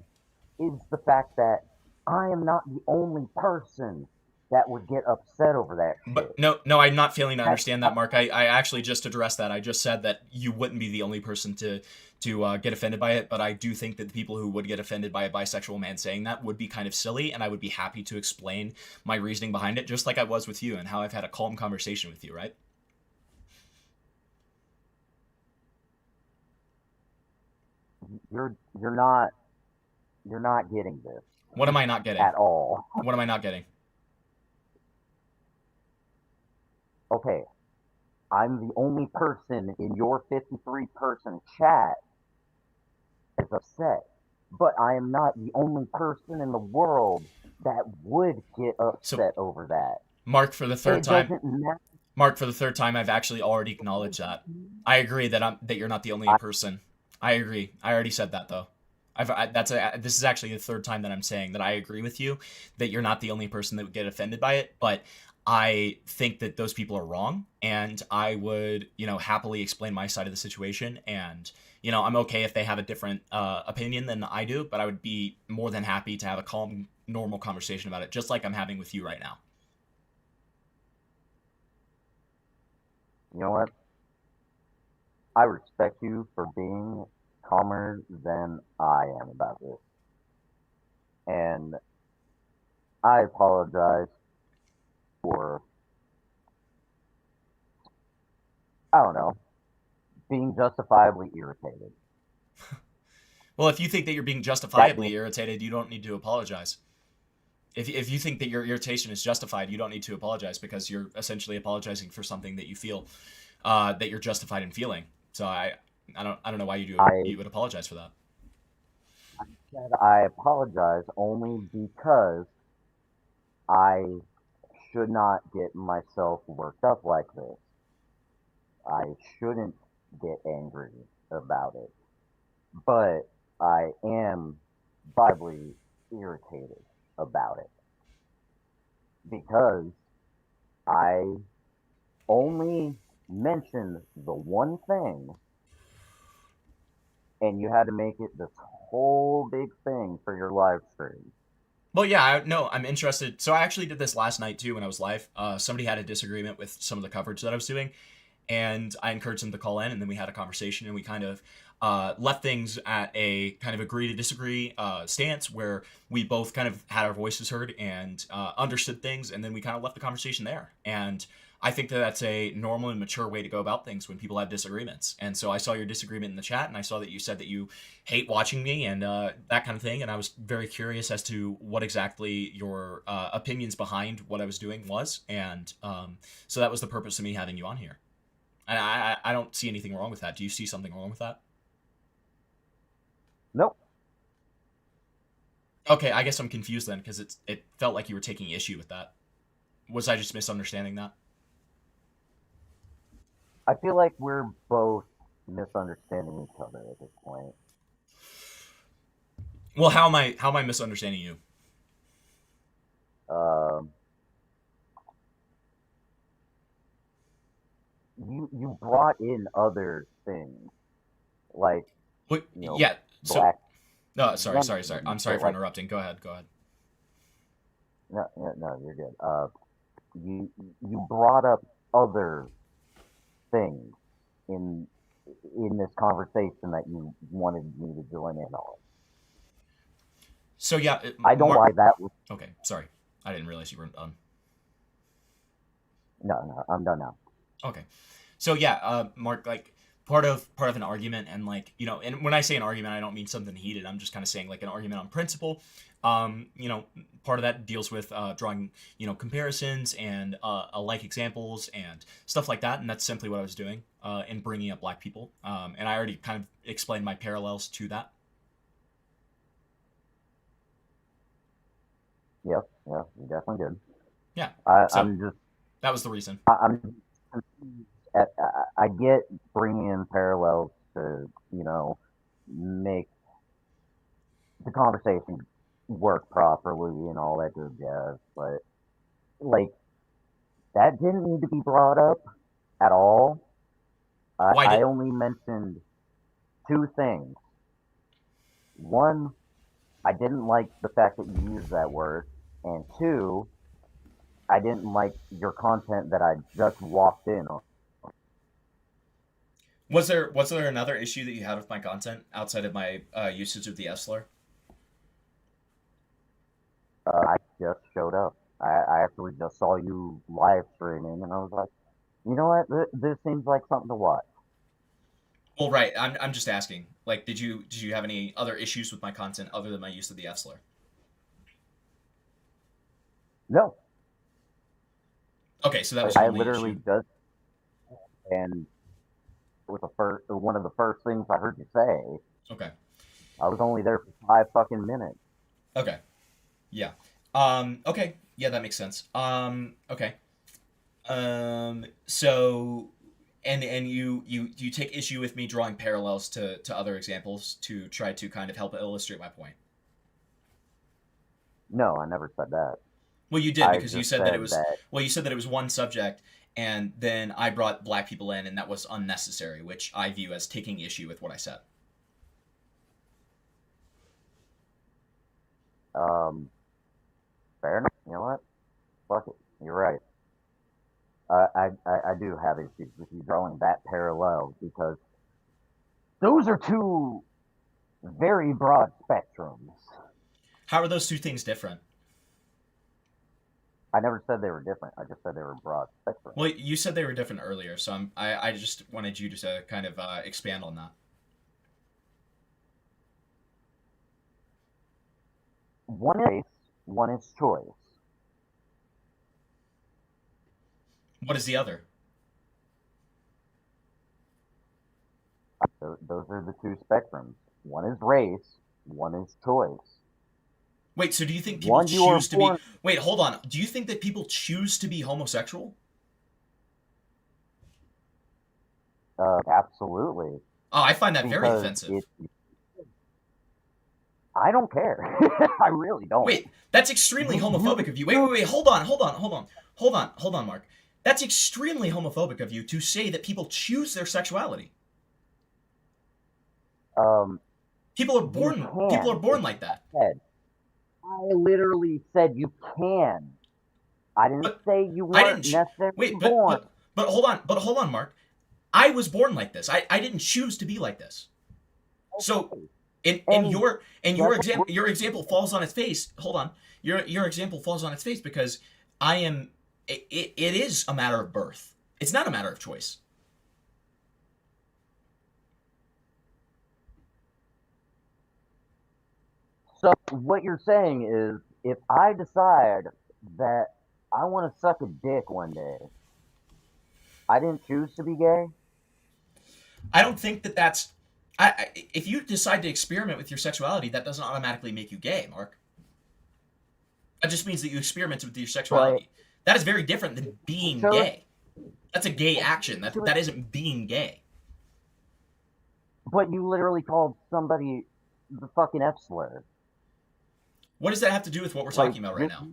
is the fact that I am not the only person that would get upset over that shit. But no, I'm not failing to understand that, Mark. I actually just addressed that. I just said that you wouldn't be the only person to get offended by it, but I do think that the people who would get offended by a bisexual man saying that would be kind of silly, and I would be happy to explain my reasoning behind it, just like I was with you and how I've had a calm conversation with you, right? You're not getting this. What am I not getting? At all. What am I not getting? Okay, I'm the only person in your 53-person chat that's upset, but I am not the only person in the world that would get upset over that. Mark, for the third It time. doesn't matter. Mark, for the third time, I've actually already acknowledged that. I agree that you're not the only person. I agree. I already said that though. This is actually the third time that I'm saying that I agree with you that you're not the only person that would get offended by it, but I think that those people are wrong, and I would, happily explain my side of the situation, and, I'm okay if they have a different opinion than I do, but I would be more than happy to have a calm, normal conversation about it, just like I'm having with you right now. You know what? I respect you for being calmer than I am about this. And I apologize for, I don't know, being justifiably irritated. Well, if you think that you're being justifiably irritated, you don't need to apologize. If you think that your irritation is justified, you don't need to apologize because you're essentially apologizing for something that you feel that you're justified in feeling. So I don't know why you would apologize for that. I said I apologize only because I should not get myself worked up like this. I shouldn't get angry about it. But I am visibly irritated about it. Because I only mentioned the one thing, and you had to make it this whole big thing for your live stream. Well, yeah, I'm interested. So I actually did this last night too when I was live. Somebody had a disagreement with some of the coverage that I was doing, and I encouraged them to call in, and then we had a conversation, and we kind of left things at a kind of agree to disagree stance where we both kind of had our voices heard and understood things, and then we kind of left the conversation there. And I think that that's a normal and mature way to go about things when people have disagreements. And so I saw your disagreement in the chat, and I saw that you said that you hate watching me and that kind of thing. And I was very curious as to what exactly your opinions behind what I was doing was. And so that was the purpose of me having you on here. And I don't see anything wrong with that. Do you see something wrong with that? Nope. Okay, I guess I'm confused then, because it felt like you were taking issue with that. Was I just misunderstanding that? I feel like we're both misunderstanding each other at this point. Well, how am I misunderstanding you? You brought in other things, like yeah. black. No, sorry. I'm sorry for like, interrupting. Go ahead. No, you're good. You brought up other things in this conversation that you wanted me to join in on. So yeah, I don't buy that. Okay, sorry, I didn't realize you weren't done. No, I'm done now. Okay, so yeah, Mark, like part of an argument, and like, you know, and when I say an argument, I don't mean something heated. I'm just kind of saying like an argument on principle. You know, part of that deals with drawing, you know, comparisons and alike examples and stuff like that, and that's simply what I was doing in bringing up black people. And I already kind of explained my parallels to that. Yep, you definitely did. Yeah, I'm just. That was the reason. I'm confused. I get bringing in parallels to, you know, make the conversation work properly and all that good jazz, but like that didn't need to be brought up at all. I only mentioned two things. One, I didn't like the fact that you used that word, and two, I didn't like your content that I just walked in on. Was there another issue that you had with my content outside of my usage of the F slur? I just showed up. I actually just saw you live streaming, and I was like, you know what? This seems like something to watch. Well, right. I'm just asking. Like, did you have any other issues with my content other than my use of the F slur? No. Okay, so that was I your only literally issue. just, and with one of the first things I heard you say. Okay. I was only there for 5 fucking minutes. Okay. Yeah. Okay. Yeah, that makes sense. Okay. So, and you take issue with me drawing parallels to other examples to try to kind of help illustrate my point. No, I never said that. Well, you did, because you said that it was well, you said that it was one subject, and then I brought black people in, and that was unnecessary, which I view as taking issue with what I said. Fair enough. You know what? Fuck it. You're right. I do have issues with you drawing that parallel, because those are two very broad spectrums. How are those two things different? I never said they were different. I just said they were broad spectrum. Well, you said they were different earlier, so I just wanted you to kind of expand on that. One is race, one is choice. What is the other? Those are the two spectrums. One is race, one is choice. Wait, so do you think people choose to be... Wait, hold on. Do you think that people choose to be homosexual? Absolutely. Oh, I find that very offensive. I don't care. I really don't. Wait, that's extremely homophobic of you. Wait, hold on, Mark. That's extremely homophobic of you to say that people choose their sexuality. People are born like that. I literally said you can. I didn't say you weren't necessarily born. But hold on, Mark. I was born like this. I didn't choose to be like this. So your example falls on its face. Hold on. Your example falls on its face because I am it is a matter of birth. It's not a matter of choice. So what you're saying is, if I decide that I want to suck a dick one day, I didn't choose to be gay? I don't think that that's. If you decide to experiment with your sexuality, that doesn't automatically make you gay, Mark. That just means that you experimented with your sexuality. That is very different than being gay. That's a gay action. That isn't being gay. But you literally called somebody the fucking F slur. What does that have to do with what we're talking about right now?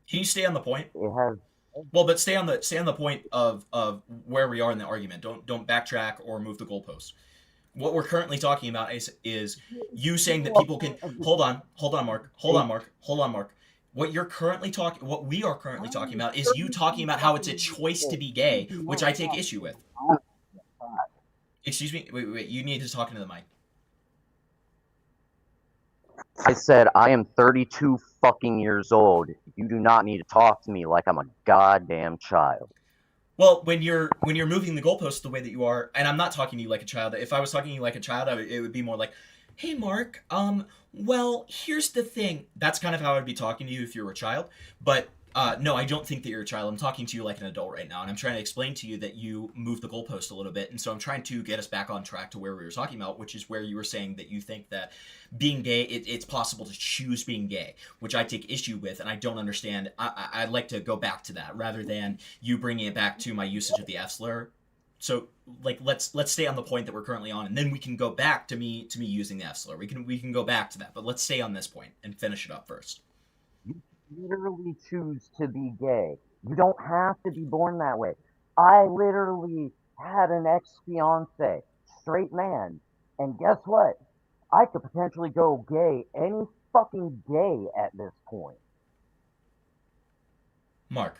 Can you stay on the point? It has. Well, but stay on the point of where we are in the argument. Don't backtrack or move the goalposts. What we're currently talking about is you saying that people can hold on, Mark. What we are currently talking about is you talking about how it's a choice to be gay, which I take issue with. Excuse me. Wait. You need to talk into the mic. I said I am 32 fucking years old. You do not need to talk to me like I'm a goddamn child. Well, when you're moving the goalposts the way that you are, and I'm not talking to you like a child. If I was talking to you like a child, it would be more like, "Hey, Mark. Well, here's the thing." That's kind of how I'd be talking to you if you were a child. But no, I don't think that you're a child. I'm talking to you like an adult right now, and I'm trying to explain to you that you moved the goalpost a little bit, and so I'm trying to get us back on track to where we were talking about, which is where you were saying that you think that being gay, it's possible to choose being gay, which I take issue with, and I don't understand. I'd like to go back to that rather than you bringing it back to my usage of the F slur. So, like, let's stay on the point that we're currently on, and then we can go back to me using the F slur. We can go back to that, but let's stay on this point and finish it up first. Literally choose to be gay. You don't have to be born that way. I literally had an ex-fiance, straight man, and guess what? I could potentially go gay any fucking day at this point. Mark,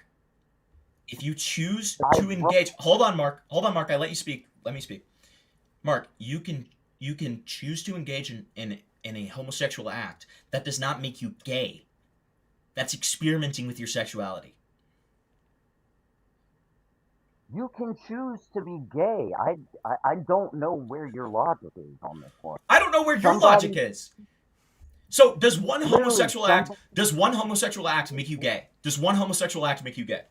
if you choose to engage, hold on, Mark. I let you speak. Let me speak. Mark, you can choose to engage in a homosexual act. That does not make you gay. That's experimenting with your sexuality. You can choose to be gay. I don't know where your logic is on this one. I don't know where your logic is. So does one homosexual act make you gay? Does one homosexual act make you gay?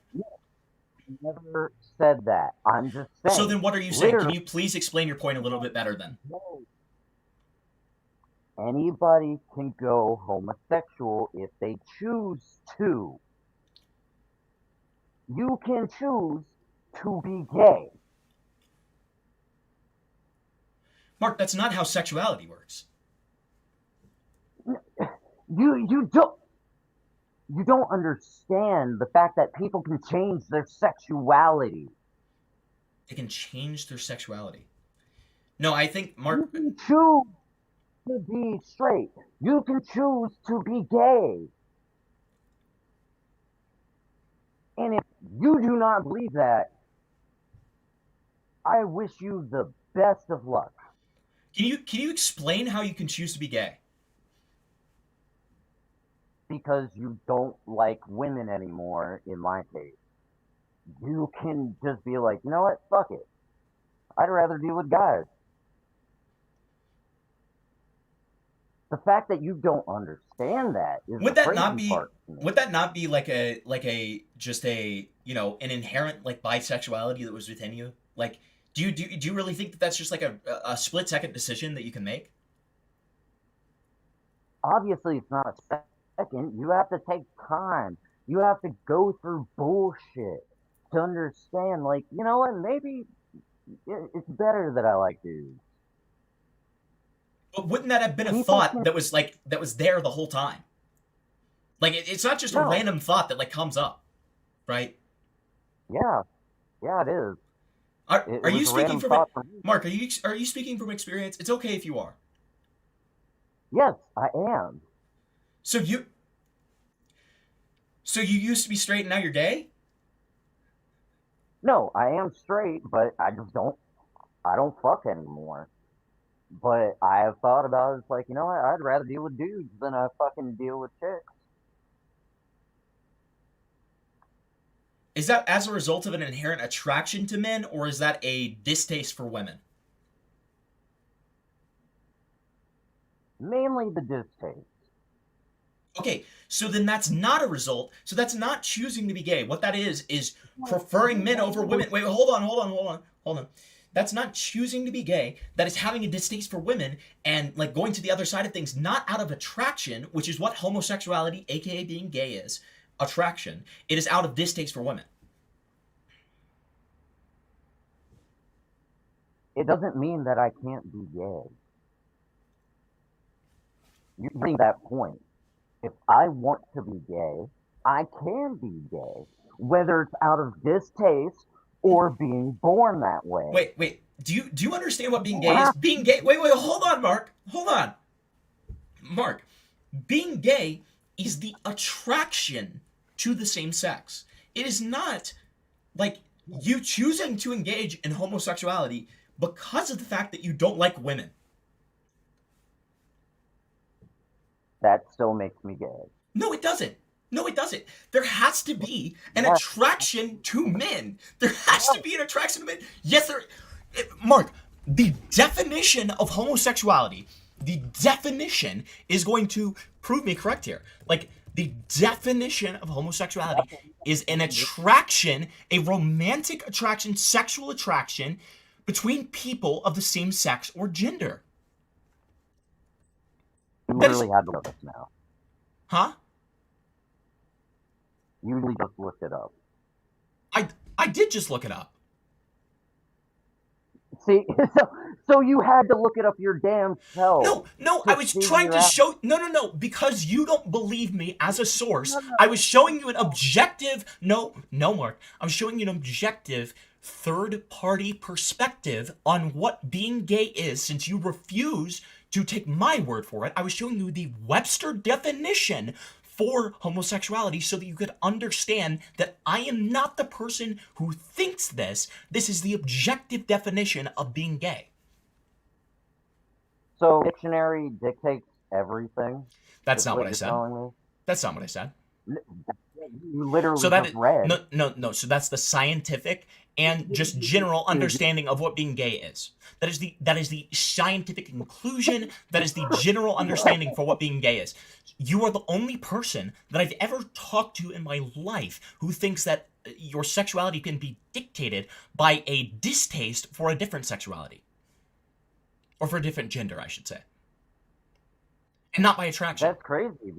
Never said that. I'm just saying. So then what are you saying? Can you please explain your point a little bit better then? Anybody can go homosexual if they choose to. You can choose to be gay. Mark, that's not how sexuality works. You don't understand the fact that people can change their sexuality. They can change their sexuality. No, I think Mark. You can choose to be straight. You can choose to be gay. And if you do not believe that, I wish you the best of luck. Can you explain how you can choose to be gay? Because you don't like women anymore, in my case. You can just be like, you know what? Fuck it. I'd rather deal with guys. The fact that you don't understand that is Would the that not crazy be part. would that not be like an inherent like bisexuality that was within you? Like do you really think that that's just like a split second decision that you can make? Obviously it's not a second. You have to take time. You have to go through bullshit to understand, like, you know what, maybe it's better that I like dudes. But wouldn't that have been a thought that was there the whole time? Like it's not just a random thought that like comes up, right? Yeah, it is. Are you speaking from Mark? Are you speaking from experience? It's okay if you are. Yes, I am. So you used to be straight and now you're gay? No, I am straight, but I don't fuck anymore. But I have thought about it. It's like, you know what? I'd rather deal with dudes than I fucking deal with chicks. Is that as a result of an inherent attraction to men, or is that a distaste for women? Mainly the distaste. Okay, so then that's not a result. So that's not choosing to be gay. What that is preferring men over women. Wait, hold on. That's not choosing to be gay. That is having a distaste for women and like going to the other side of things, not out of attraction, which is what homosexuality, aka being gay, is. Attraction. It is out of distaste for women. It doesn't mean that I can't be gay. You bring that point. If I want to be gay, I can be gay, whether it's out of distaste or being born that way. Wait. Do you understand what being gay is? Being gay. Wait. Hold on, Mark. Hold on. Mark, being gay is the attraction to the same sex. It is not like you choosing to engage in homosexuality because of the fact that you don't like women. That still makes me gay. No, it doesn't. There has to be an attraction to men. There has to be an attraction to men. Yes, Mark, the definition of homosexuality, the definition is going to prove me correct here. Like, the definition of homosexuality is an attraction, a romantic attraction, sexual attraction between people of the same sex or gender. You literally had to look this now. Huh? You really just looked it up. I did just look it up. See, so you had to look it up your damn self. No, I was trying to show. No, because you don't believe me as a source. I was showing you an objective. No, Mark. I'm showing you an objective third-party perspective on what being gay is, since you refuse to take my word for it. I was showing you the Webster definition for homosexuality so that you could understand that I am not the person who thinks this. This is the objective definition of being gay. So dictionary dictates everything? That's not what I said. That's not what I said. You literally just read. No. So that's the scientific and just general understanding of what being gay is. That is the scientific conclusion. That is the general understanding for what being gay is. You are the only person that I've ever talked to in my life who thinks that your sexuality can be dictated by a distaste for a different sexuality. Or for a different gender, I should say. And not by attraction. That's crazy.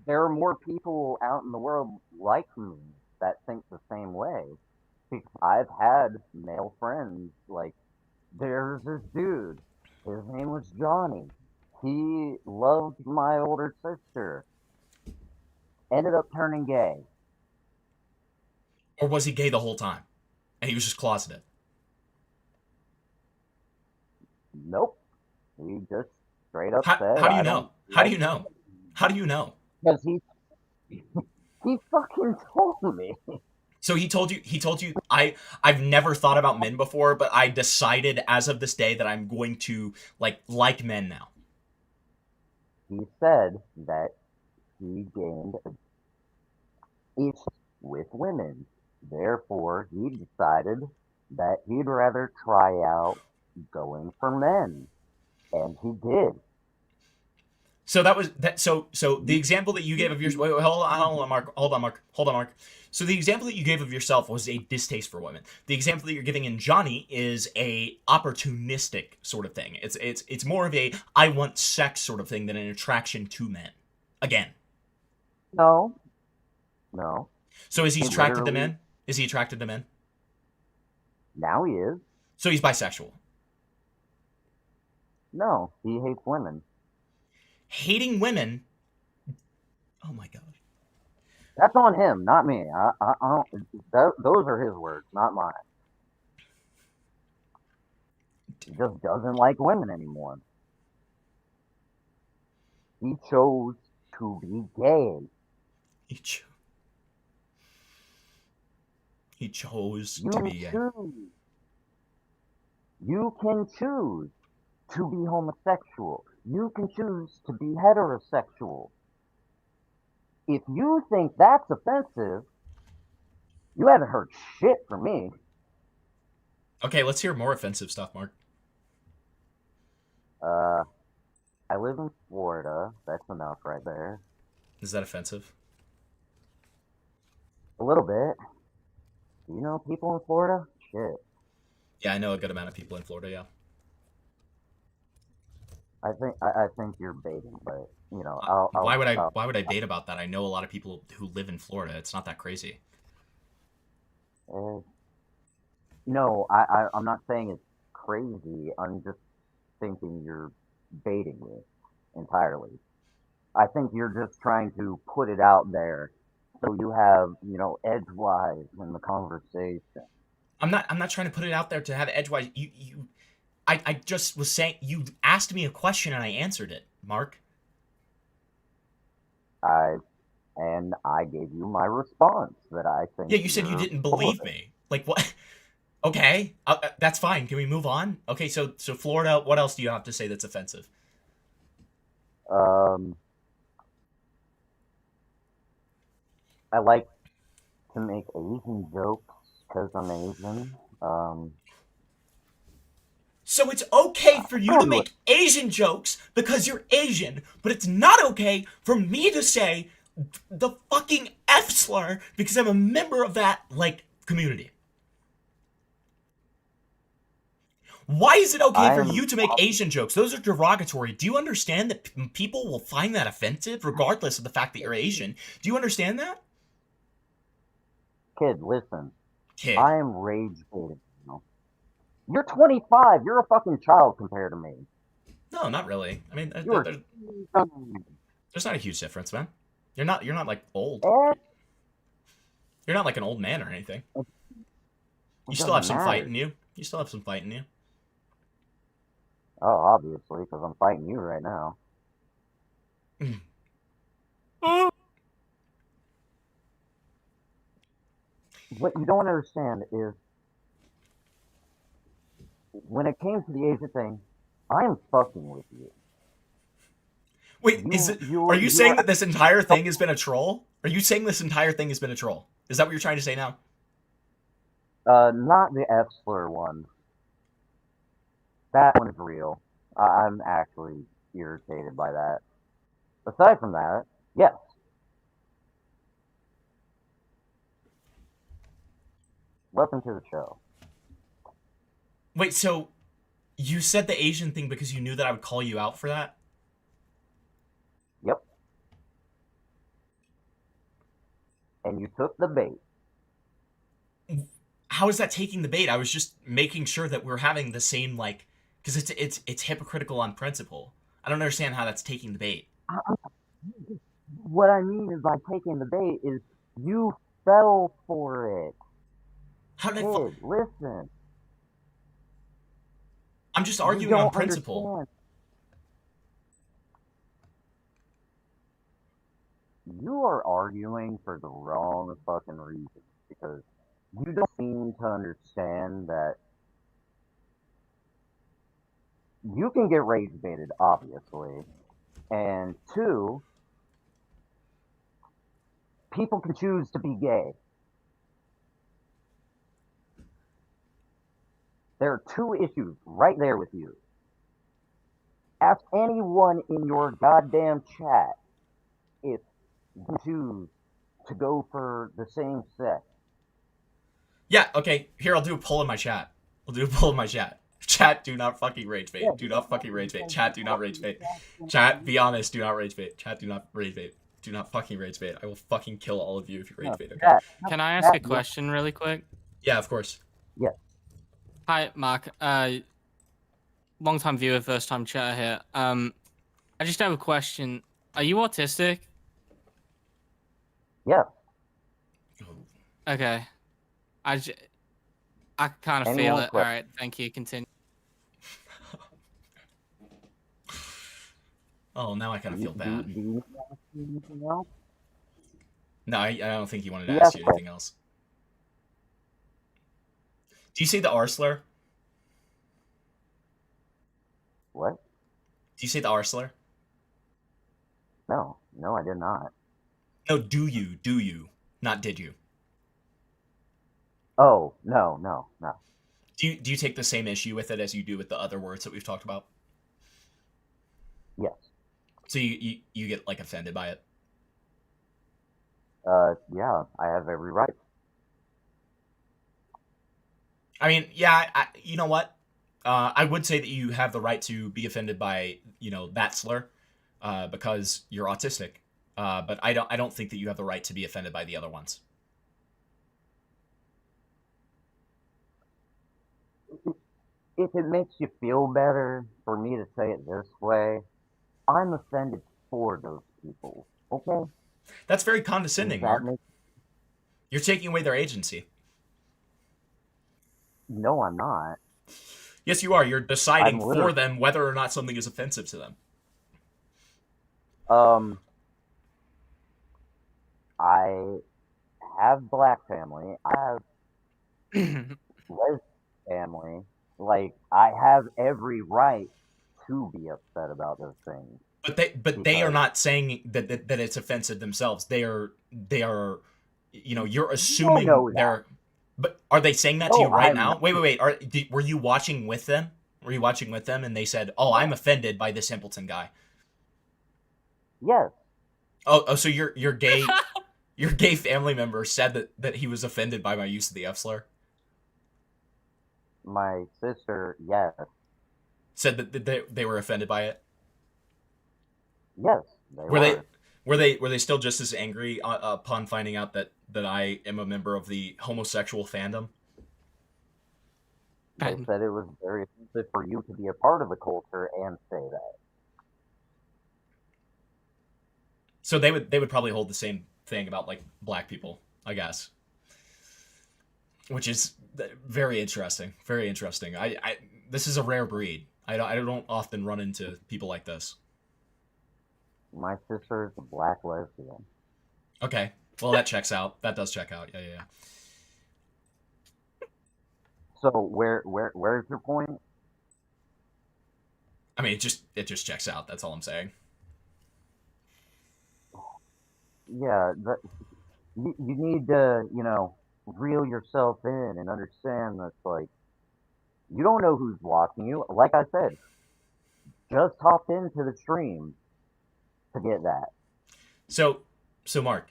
There are more people out in the world like me that think the same way. I've had male friends, like, there's this dude, his name was Johnny. He loved my older sister. Ended up turning gay. Or was he gay the whole time? And he was just closeted? Nope. He just straight up said, how do you know? How do you know? How do you know? Because he fucking told me. So he told you, I've never thought about men before, but I decided as of this day that I'm going to like men now. He said that he gained itch with women. Therefore, he decided that he'd rather try out going for men. And he did. So that was that. So the example that you gave of yours. Wait, hold on, Mark. So the example that you gave of yourself was a distaste for women. The example that you're giving in Johnny is a opportunistic sort of thing. It's more of a I want sex sort of thing than an attraction to men. Again. No. So is he attracted to men? Is he attracted to men? Now he is. So he's bisexual. No, he hates women. Hating women. Oh my god. That's on him, not me. I don't. Those are his words, not mine. He just doesn't like women anymore. He chose to be gay. He chose to be gay. You can choose to be homosexual. You can choose to be heterosexual. If you think that's offensive, You haven't heard shit from me. Okay, let's hear more offensive stuff, Mark. I live in Florida. That's enough right there. Is that offensive? A little bit. Do you know people in Florida? Shit. Yeah, I know a good amount of people in Florida, yeah. I think you're baiting, but you know, Why would I bait about that? I know a lot of people who live in Florida. It's not that crazy. No, I'm not saying it's crazy. I'm just thinking you're baiting me entirely. I think you're just trying to put it out there so you have, edgewise in the conversation. I'm not trying to put it out there to have edgewise. I just was saying, you asked me a question and I answered it, Mark. And I gave you my response that I think. Yeah, you said you didn't believe me. Like what? Okay, that's fine. Can we move on? Okay, so Florida. What else do you have to say that's offensive? I like to make Asian jokes because I'm Asian. So it's okay for you to make Asian jokes because you're Asian, but it's not okay for me to say the fucking F slur because I'm a member of that, community. Why is it okay for you to make Asian jokes? Those are derogatory. Do you understand that people will find that offensive regardless of the fact that you're Asian? Do you understand that? Kid, listen. Kid. I am rage baiting. You're 25. You're a fucking child compared to me. No, not really. I mean, there's not a huge difference, man. You're not like old. You're not like an old man or anything. You still have some fight in you. You still have some fight in you. Oh, obviously, because I'm fighting you right now. What you don't understand is, when it came to the Asian thing, I am fucking with you. Wait, are you saying that this entire thing has been a troll? Are you saying this entire thing has been a troll? Is that what you're trying to say now? Not the F slur one. That one's real. I'm actually irritated by that. Aside from that, yes. Welcome to the show. Wait, so you said the Asian thing because you knew that I would call you out for that? Yep. And you took the bait. How is that taking the bait? I was just making sure that we're having the same, because it's hypocritical on principle. I don't understand how that's taking the bait. What I mean is by taking the bait is you fell for it. How did Kid, listen. I'm just arguing on principle. Understand. You are arguing for the wrong fucking reason because you don't seem to understand that you can get rage baited, obviously, and two, people can choose to be gay. There are two issues right there with you. Ask anyone in your goddamn chat if you choose to go for the same sex. Yeah, okay. Here, I'll do a poll in my chat. Chat, do not fucking rage bait. Do not fucking rage bait. Chat, do not rage bait. Chat, be honest, do not rage bait. Chat, do not rage bait. Do not fucking rage bait. I will fucking kill all of you if you rage bait, okay? Can I ask a question really quick? Yeah, of course. Yeah. Hi, Mark. Long-time viewer, first-time chatter here. I just have a question. Are you autistic? Yeah. Okay. I kind of feel it. All right, thank you. Continue. Oh, now I kind of feel bad. Do you ask me anything else? No, I don't think he wanted to ask you anything else. Do you say the R slur? What? Do you say the R slur? No, I did not. No, do you? Not did you? Oh, no, no, no. Do you take the same issue with it as you do with the other words that we've talked about? Yes. So you get like offended by it? Yeah, I have every right. I mean, yeah, you know what? I would say that you have the right to be offended by, that slur, because you're autistic. But I don't think that you have the right to be offended by the other ones. If it makes you feel better for me to say it this way, I'm offended for those people. Okay? That's very condescending, Mark. Make... You're taking away their agency. No, I'm not. Yes, you are. You're deciding for them whether or not something is offensive to them. I have black family. I have lesbian family. Like, I have every right to be upset about those things. But they are not saying that it's offensive themselves. They are you're assuming they're. But are they saying that to you right now? Wait. Were you watching with them? Were you watching with them and they said, "Oh, I'm offended by this simpleton guy"? Yes. Oh, so your gay your gay family member said that he was offended by my use of the F slur? My sister, yes. Said that they were offended by it? Yes, were they still just as angry upon finding out that I am a member of the homosexual fandom? They said it was very offensive for you to be a part of the culture and say that. So they would probably hold the same thing about like black people, I guess. Which is very interesting. Very interesting. I this is a rare breed. I don't often run into people like this. My sister is a black lesbian. Okay. Well, that checks out. That does check out. Yeah. So where's your point? I mean, it just checks out. That's all I'm saying. Yeah, you need to, reel yourself in and understand that, like, you don't know who's watching you. Like I said, just hop into the stream to get that. So Mark,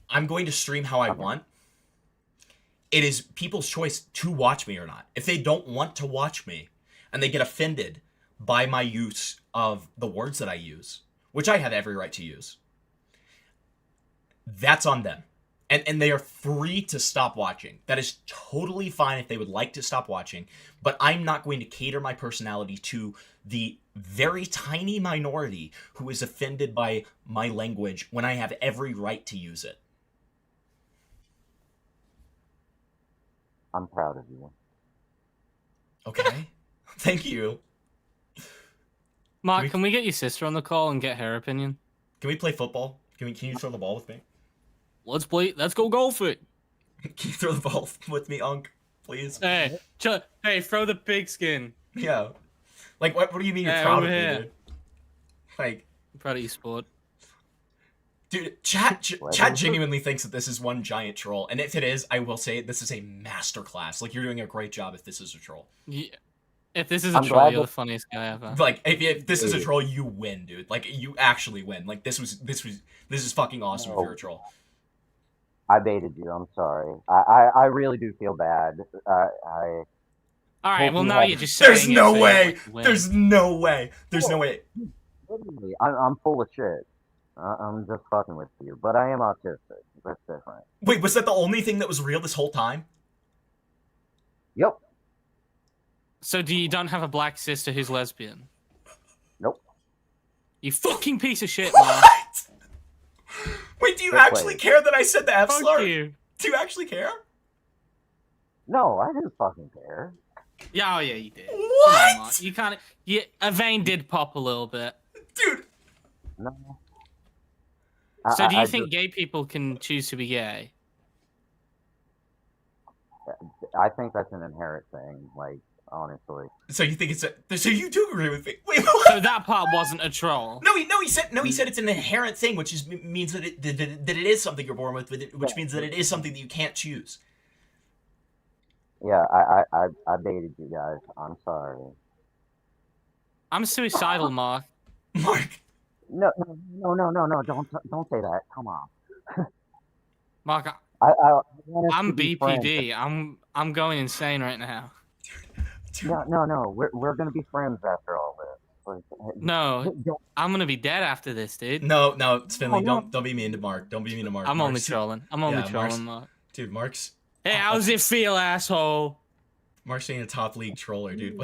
I'm going to stream how I want. It is people's choice to watch me or not. If they don't want to watch me and they get offended by my use of the words that I use, which I have every right to use, that's on them. And they are free to stop watching. That is totally fine if they would like to stop watching, but I'm not going to cater my personality to the very tiny minority who is offended by my language when I have every right to use it. I'm proud of you. Okay. Thank you. Mark, can we get your sister on the call and get her opinion? Can we play football? Can you throw the ball with me? Let's play. Let's go golfing. Can you throw the ball with me, Unc? Please. Hey, throw the pigskin. Yeah. Like, what do you mean you're Hey, proud over of me, here. dude? Like, I'm proud of you, sport. Dude, chat genuinely thinks that this is one giant troll, and if it is, I will say this is a masterclass. Like, you're doing a great job if this is a troll. Yeah. If this is a troll, you're the funniest guy ever. Like, if this is a troll, you win, dude. Like, you actually win. Like, this is fucking awesome if you're a troll. I baited you. I'm sorry. I really do feel bad. All right. Well, now you're just. There's no way. There's no way. There's no way. I'm full of shit. I'm just fucking with you, but I am autistic. That's different. Wait, was that the only thing that was real this whole time? Yep. So you don't have a black sister who's lesbian? Nope. You fucking piece of shit, What? man. Wait, do you actually care that I said the F Fuck slur? you. Do you actually care? No, I didn't fucking care. Yeah, oh yeah, you did. What? Come on, Mark. You kind of. A vein did pop a little bit. Dude. No. So do you think gay people can choose to be gay? I think that's an inherent thing. Like, honestly. So you think it's a? So you do agree with me? Wait, So that part wasn't a troll. No, he said it's an inherent thing, which means that it is something you're born with, which means that it is something that you can't choose. Yeah, I baited you guys. I'm sorry. I'm suicidal, Mark. No, don't say that. Come on. Mark, want us I'm to be friends. BPD. I'm going insane right now. No. We're gonna be friends after all this. Like, No, I'm gonna be dead after this, dude. No, Finley, don't be mean to Mark. Don't be mean to Mark. I'm only trolling. I'm only trolling, Mark's, Mark. Dude, Mark's. Hey, how's it feel, asshole? Mark's being a top league troller, dude.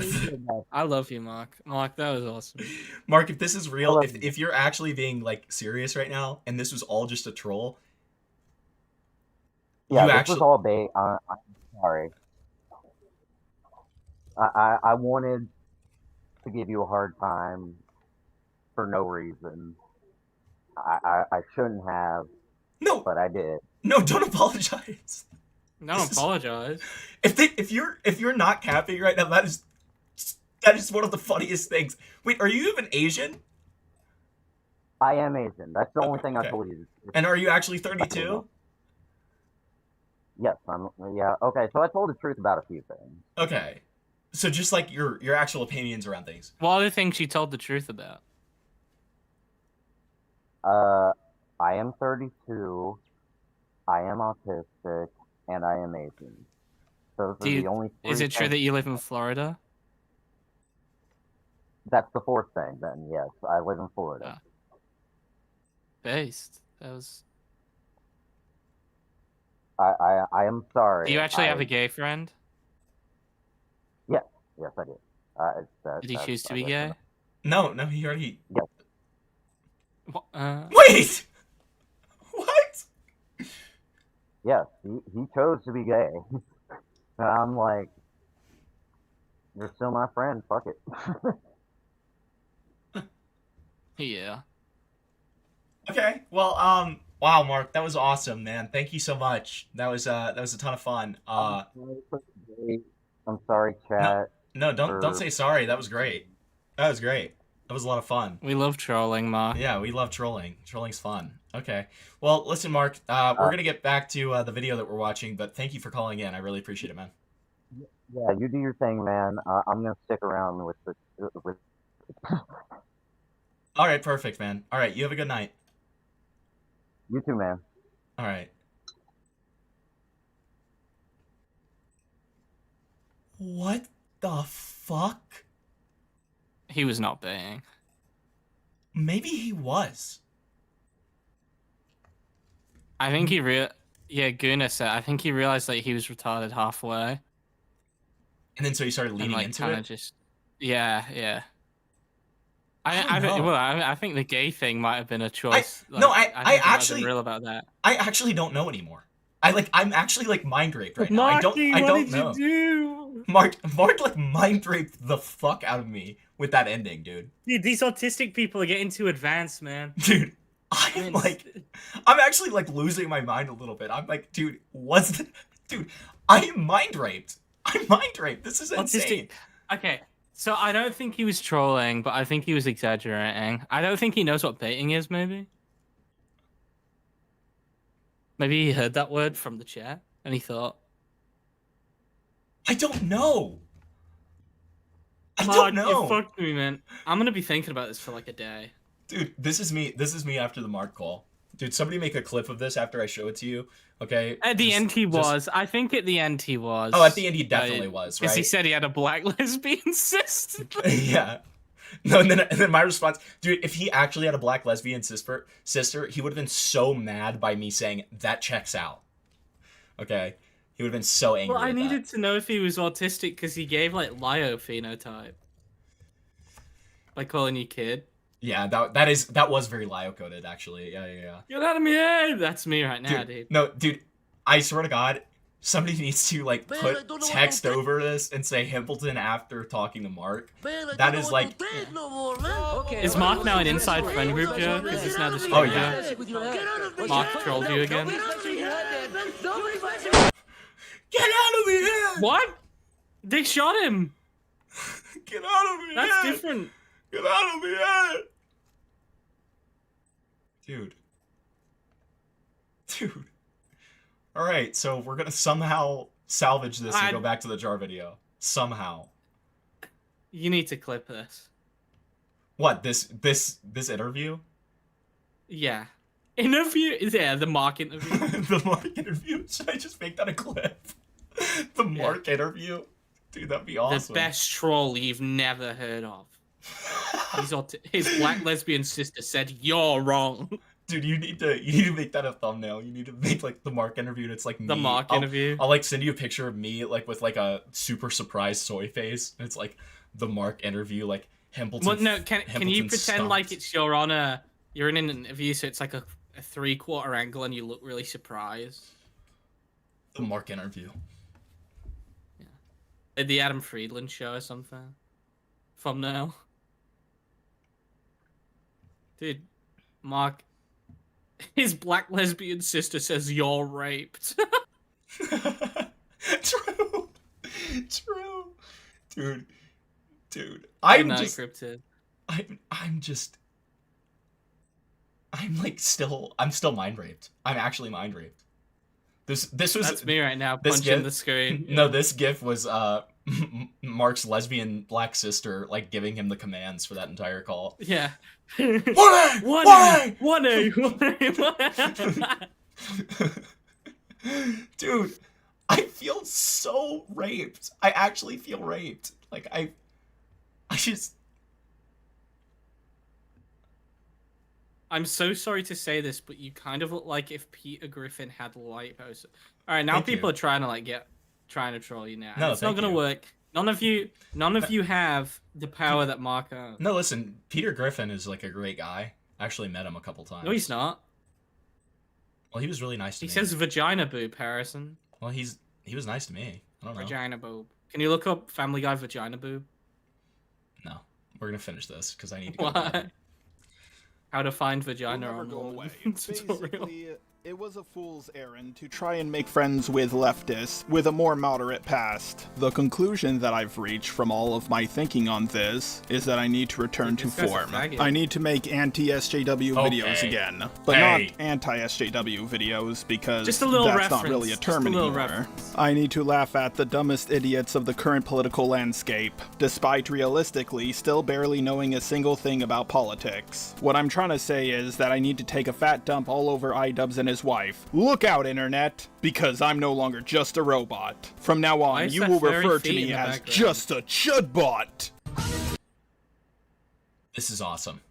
I love you, Mark. Mark, that was awesome. Mark, if this is real, if you're actually being like serious right now, and this was all just a troll. Yeah, this was all bait. I'm sorry. I wanted to give you a hard time for no reason. I shouldn't have. No, but I did. No, don't apologize. Don't apologize. If you're not capping right now, that is one of the funniest things. Wait, are you even Asian? I am Asian. That's the only thing I told you. And are you actually 32? Yes, yeah. Okay, so I told the truth about a few things. Okay. So just like your actual opinions around things. What are the things you told the truth about? I am 32. I am autistic, and I am Asian. Those are the only three Is it true things. that you live in Florida? That's the fourth thing, then, yes. I live in Florida. Based. That was. I am sorry. Do you actually have a gay friend? Yes, I did. Did he choose to be gay? No, he already. Yes. Wait. What? Yes, he chose to be gay. And I'm like, you're still my friend. Fuck it. Yeah. Okay. Well, wow, Mark, that was awesome, man. Thank you so much. That was a ton of fun. I'm sorry, chat. No, don't say sorry. That was great. That was great. That was a lot of fun. We love trolling, Mark. Yeah, we love trolling. Trolling's fun. Okay. Well, listen, Mark, we're going to get back to the video that we're watching, but thank you for calling in. I really appreciate it, man. Yeah, you do your thing, man. I'm gonna stick around with with. All right, perfect, man. All right, you have a good night. You too, man. All right. What the fuck? He was not baying. Maybe he was. I think he Yeah, Guna said. I think he realized that he was retarded halfway. And then so he started leaning into it. Just. Yeah. I think the gay thing might have been a choice. I actually real about that. I actually don't know anymore. I'm actually like mind raped right now. Marky, I don't what know. did you do? Mark like mind raped the fuck out of me with that ending, dude. Dude, these autistic people are getting too advanced, man. Dude, I'm actually like losing my mind a little bit. I'm like, dude, I am mind raped. I'm mind raped. This is insane. Okay, so I don't think he was trolling, but I think he was exaggerating. I don't think he knows what baiting is, maybe. Maybe he heard that word from the chat, and he thought... I don't know. I Mark, don't know. You fucked me, man. I'm gonna be thinking about this for like a day. Dude, this is me after the Mark call. Dude, somebody make a clip of this after I show it to you, okay? At the end he was. I think at the end he was. Oh, at the end he definitely was, right? Because he said he had a black lesbian sister. Yeah. No, and then my response, dude, if he actually had a black lesbian sister, he would have been so mad by me saying, that checks out. Okay? He would have been so angry. Well, I needed to know if he was autistic because he gave, like, Lyo phenotype. By calling you kid. Yeah, that was very Lyo-coded, actually. Yeah. Get out of me, that's me right now, dude. No, dude, I swear to God, somebody needs to, like, put text over this and say Himpleton after talking to Mark. That is, like... Is Mark now an inside friend group, Joe? Is this now the stream, Oh, yeah. Mark trolled you again? Get out of here! What? They shot him! Get out of me! That's different. Get out of me! Dude. Alright, so we're gonna somehow salvage this and go back to the jar video. Somehow. You need to clip this. What, this interview? Yeah. Interview? Yeah, the Mark interview. The Mark interview? Should I just make that a clip? The Mark interview? Dude, that'd be awesome. The best troll you've never heard of. His black lesbian sister said, "You're wrong." Dude, you need to make that a thumbnail. You need to make like the Mark interview, and it's like the me. Mark interview. I'll like send you a picture of me like with like a super surprised soy face. And it's like the Mark interview, like Hambleton. Well, no, can you pretend stumped. like it's you're in an interview, so it's like a 3/4 angle, and you look really surprised. The Mark interview. At the Adam Friedland show or something. Thumbnail. Dude, Mark. His black lesbian sister says you're raped. True. Dude. I'm still mind raped. I'm actually mind raped. This was That's me right now punching the screen. No, this gif was Mark's lesbian black sister like giving him the commands for that entire call. Yeah. 1A! Dude, I feel so raped. I actually feel raped. Like I just. I'm so sorry to say this, but you kind of look like if Peter Griffin had light post. All right, now people are trying to troll you now. No, it's not gonna work. None of you have the power that Mark owns. No, listen, Peter Griffin is like a great guy. I actually met him a couple times. No, he's not. Well, he was really nice to me. He says vagina boob, Harrison. Well, he was nice to me. I don't know. Vagina boob. Can you look up Family Guy vagina boob? No, we're gonna finish this because I need to go. What? How to find vagina on go away. tutorial. Basically, it was a fool's errand to try and make friends with leftists with a more moderate past. The conclusion that I've reached from all of my thinking on this is that I need to return to form. I need to make anti-SJW videos again, but not anti-SJW videos because Just a little that's not reference. really a term anymore. I need to laugh at the dumbest idiots of the current political landscape, despite realistically still barely knowing a single thing about politics. What I'm trying to say is that I need to take a fat dump all over iDubbbz and his wife. Look out, internet, because I'm no longer just a robot. From now on, you will refer to me as just a chudbot. This is awesome.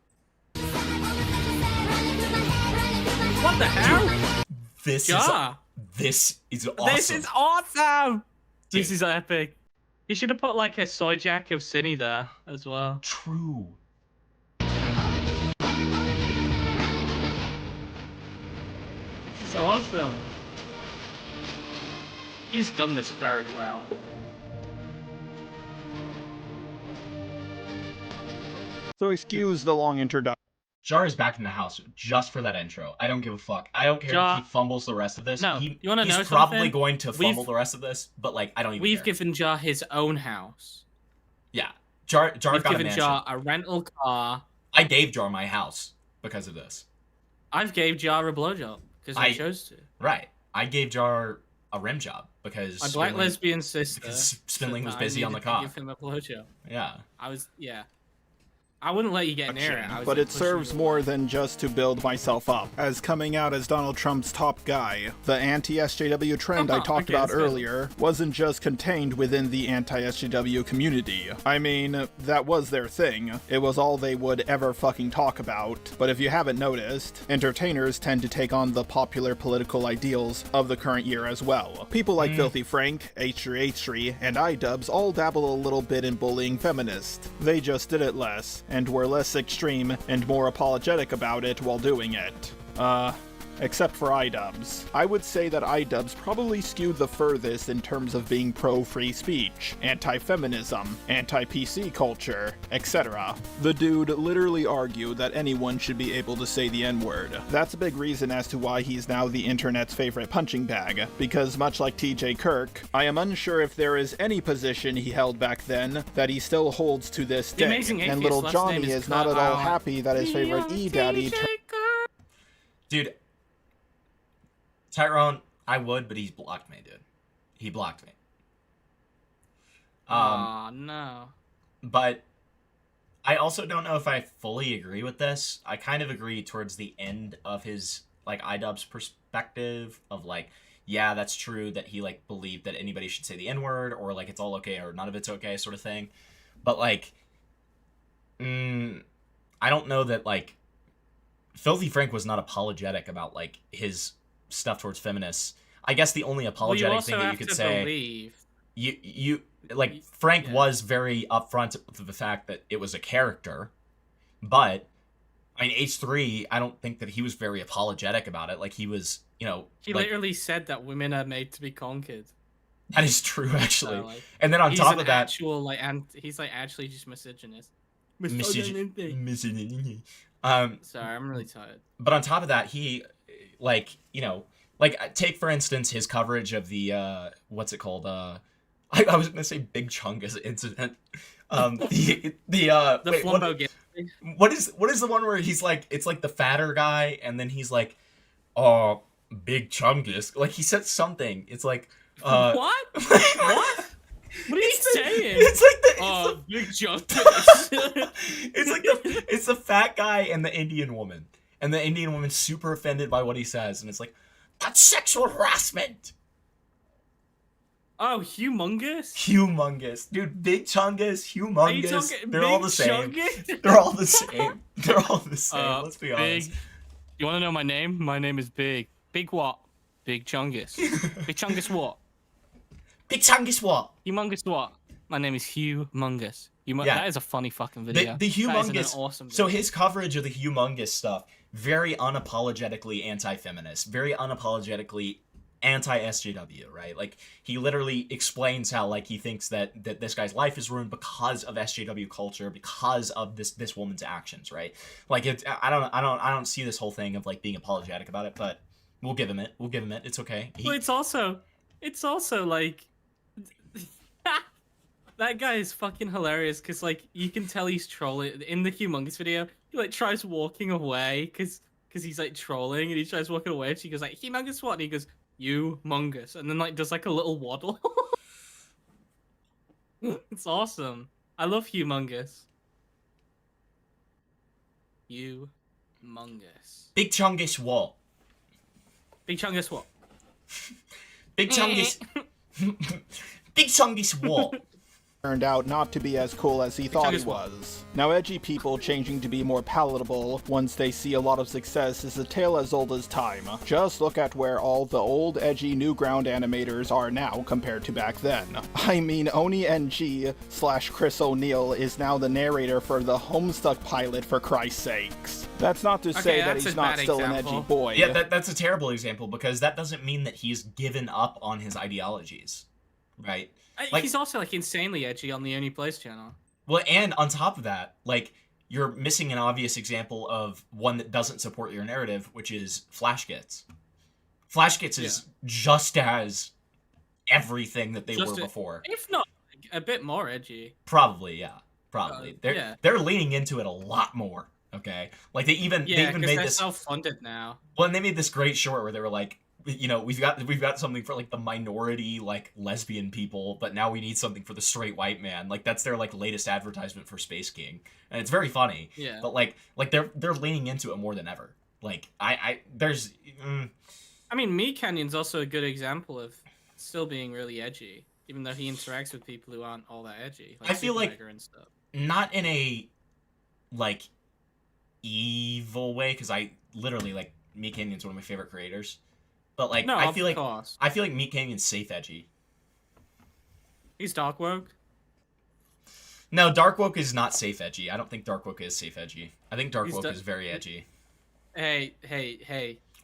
What the hell? This is awesome. This is awesome. This is epic. You should have put like a soy jack of Cinny there as well. True. It's awesome. He's done this very well. So excuse the long introduction. Jar is back in the house just for that intro. I don't give a fuck. I don't care if he fumbles the rest of this. No, you want to know something? He's probably going to fumble the rest of this, but like I don't even We've care. given Jar his own house. Yeah. Jar We've got a given mansion. Jar a rental car. I gave Jar my house because of this. I've gave Jar a blowjob because I chose to. Right. I gave Jar a rim job because My black lesbian sister. because Spindling was said busy I on the needed to cock. Give him a blowjob. Yeah. I wouldn't let you get near it. But it serves more than just to build myself up. As coming out as Donald Trump's top guy, the anti-SJW trend I talked about earlier wasn't just contained within the anti-SJW community. I mean, that was their thing. It was all they would ever fucking talk about. But if you haven't noticed, entertainers tend to take on the popular political ideals of the current year as well. People like Filthy Frank, H3H3, and iDubbbz all dabble a little bit in bullying feminists. They just did it less, and were less extreme and more apologetic about it while doing it. except for iDubbbz. I would say that iDubbbz probably skewed the furthest in terms of being pro-free speech, anti-feminism, anti-PC culture, etc. The dude literally argued that anyone should be able to say the N-word. That's a big reason as to why he's now the internet's favorite punching bag, because much like TJ Kirk, I am unsure if there is any position he held back then that he still holds to this day. And little Johnny is not at all happy that his favorite E-Daddy Dude, Tyrone, I would, but he's blocked me, dude. He blocked me. No. But I also don't know if I fully agree with this. I kind of agree towards the end of his, like, iDubbbz perspective of, like, yeah, that's true that he, like, believed that anybody should say the N-word or, like, it's all okay or none of it's okay sort of thing. But, like, I don't know that, like, Filthy Frank was not apologetic about, like, his stuff towards feminists. I guess the only apologetic thing that you could say... You like, Frank was very upfront with the fact that it was a character, but, I mean, H3, I don't think that he was very apologetic about it. Like, he was, you know... He like, literally said that women are made to be conquered. That is true, actually. So, like, and then on top of that... Actual, like, and he's, like, actually just misogynist. Misogyny. Sorry, I'm really tired. But on top of that, he, like, you know... Like, take, for instance, his coverage of the, what's it called? I was gonna say Big Chungus incident. The wait, Flumbo what is the one where he's like, it's like the fatter guy, and then he's like, oh, Big Chungus. Like, he said something. It's like, what? What? What are you saying? It's like Big Chungus. It's the fat guy and the Indian woman, and the Indian woman's super offended by what he says, and it's like, that's sexual harassment. Oh, humongous? Humongous. Dude, Big Chungus, humongous. They're all the same. Chungus? They're all the same. They're all the same. Let's be honest. You want to know my name? My name is Big. Big what? Big Chungus. Big Chungus what? Big Chungus what? Humongous what? My name is Humongous. Yeah. That is a funny fucking video. The humongous. That is an awesome video. So his coverage of the humongous stuff, very unapologetically anti-feminist, very unapologetically anti-SJW, right? Like, he literally explains how, like, he thinks that this guy's life is ruined because of SJW culture, because of this woman's actions, right? Like, I don't see this whole thing of, like, being apologetic about it, but we'll give him it. It's okay. Well, it's also like that guy is fucking hilarious because, like, you can tell he's trolling in the humongous video. He, like, tries walking away because he's, like, trolling, and he tries walking away, and she goes, like, humongous what? And he goes, humongous, and then, like, does, like, a little waddle. It's awesome. I love humongous. Humongous. Big Chungus what? Big Chungus what? Big Chungus. Big Chungus what? Turned out not to be as cool as he thought he was. Now, edgy people changing to be more palatable once they see a lot of success is a tale as old as time. Just look at where all the old edgy Newground animators are now compared to back then. I mean, Oni NG / Chris O'Neill is now the narrator for the Homestuck pilot, for Christ's sakes. That's not to say that he's not still an edgy boy. Yeah, that's a terrible example, because that doesn't mean that he's given up on his ideologies, right? Like, he's also, like, insanely edgy on the Only Plays channel. Well, and on top of that, like, you're missing an obvious example of one that doesn't support your narrative, which is Flashgits. Flashgits is just as everything that they were before. If not, like, a bit more edgy. Probably, yeah. Probably. They're leaning into it a lot more, okay? Like, they even made they're this self-funded now. Well, and they made this great short where they were like, you know, we've got something for, like, the minority, like, lesbian people, but now we need something for the straight white man. Like, that's their, like, latest advertisement for Space King, and it's very funny. Yeah. But like they're leaning into it more than ever. Like, I mean, Me Canyon's also a good example of still being really edgy, even though he interacts with people who aren't all that edgy. Like, I feel like and stuff. Not in a, like, evil way, because I literally, like, Me Canyon's one of my favorite creators. But, like, No, I feel course. like Meat Canyon's safe edgy. He's dark woke. No, dark woke is not safe edgy. I don't think dark woke is safe edgy. I think dark woke is very edgy. Hey.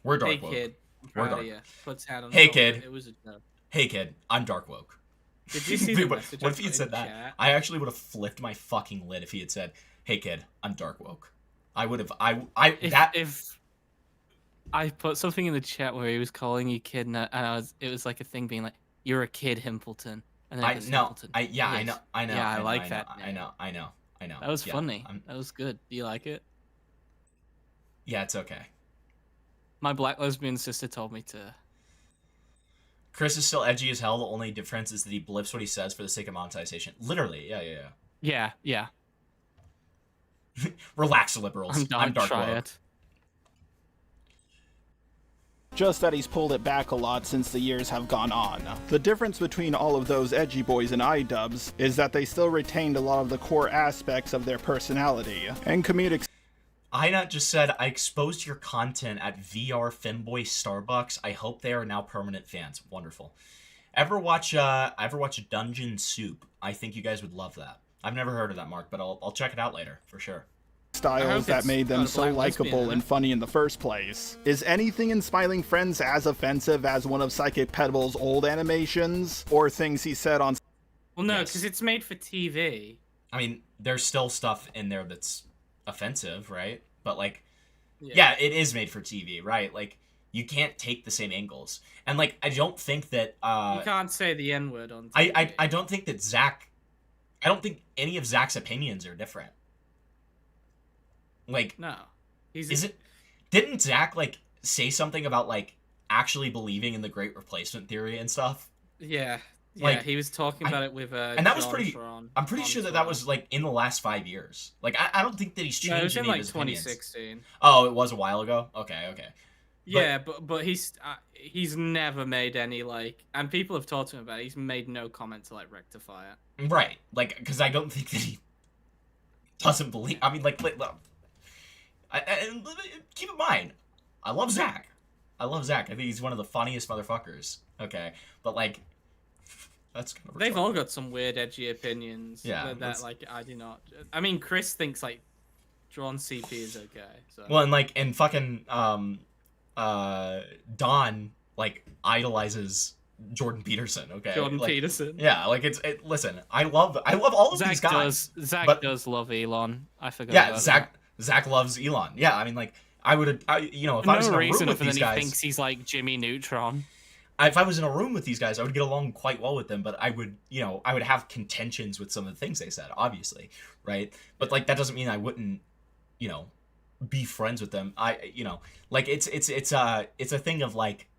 We're dark Hey woke. kid, I'm We're proud dark. of you. Puts hat on Hey shoulder. kid. It was a joke. Hey kid, I'm dark woke. Did you see the Dude, message? what I if he had put said in that? chat? I actually would have flipped my fucking lid if he had said, "Hey kid, I'm dark woke." I would have. If I put something in the chat where he was calling you kid, and it was like a thing being like, "You're a kid, Himpleton," and then I it was know. Himpleton. I Yes. know. Yeah, I like that. I know. That was Yeah, funny. That was good. Do you like it? Yeah, it's okay. My black lesbian sister told me to. Chris is still edgy as hell. The only difference is that he blips what he says for the sake of monetization. Literally, yeah. Yeah. Relax, liberals. I'm dark woke. Just that he's pulled it back a lot since the years have gone on. The difference between all of those edgy boys and iDubbbz is that they still retained a lot of the core aspects of their personality and comedic. Inut just said, I exposed your content at VR Femboy Starbucks. I hope they are now permanent fans. Wonderful. Ever watch Dungeon Soup? I think you guys would love that. I've never heard of that, Mark, but I'll check it out later, for sure. Styles that made them so likable and funny in the first place. Is anything in Smiling Friends as offensive as one of Psychic Pedal's old animations? Or things he said on... Well, no, because it's made for TV. I mean, there's still stuff in there that's offensive, right? But, like, yeah, it is made for TV, right? Like, you can't take the same angles. And, like, I don't think that... you can't say the N-word on TV. I don't think that Zach... I don't think any of Zach's opinions are different. Like, no. Didn't Zach, like, say something about, like, actually believing in the Great Replacement theory and stuff? Yeah. Yeah, Like, he was talking about it with and that was John pretty. Sharon I'm pretty sure that was like in the last 5 years. Like I don't think that he's changed No, it was in any like of his opinions. 2016. Oh, it was a while ago. Okay. Yeah, but he's never made any like, and people have talked to him about it. He's made no comment to like rectify it. Right, like because I don't think that he doesn't believe. I mean, like and keep in mind, I love Zach. I think he's one of the funniest motherfuckers. Okay, but like. That's kind of They've all got some weird, edgy opinions. Yeah, that like I do not. I mean, Chris thinks like drawn CP is okay. So. Well, and like, and fucking Don like idolizes Jordan Peterson. Okay, Jordan like, Peterson. Yeah, like listen, I love all of these guys. Zach does love Elon. I forgot. Yeah, about Zach loves Elon. Yeah, I mean, like I if no I was in a room reason with for these he guys, thinks he's like Jimmy Neutron. If I was in a room with these guys, I would get along quite well with them, but I would have contentions with some of the things they said, obviously, right? But like that doesn't mean I wouldn't, be friends with them. Like it's a thing of like,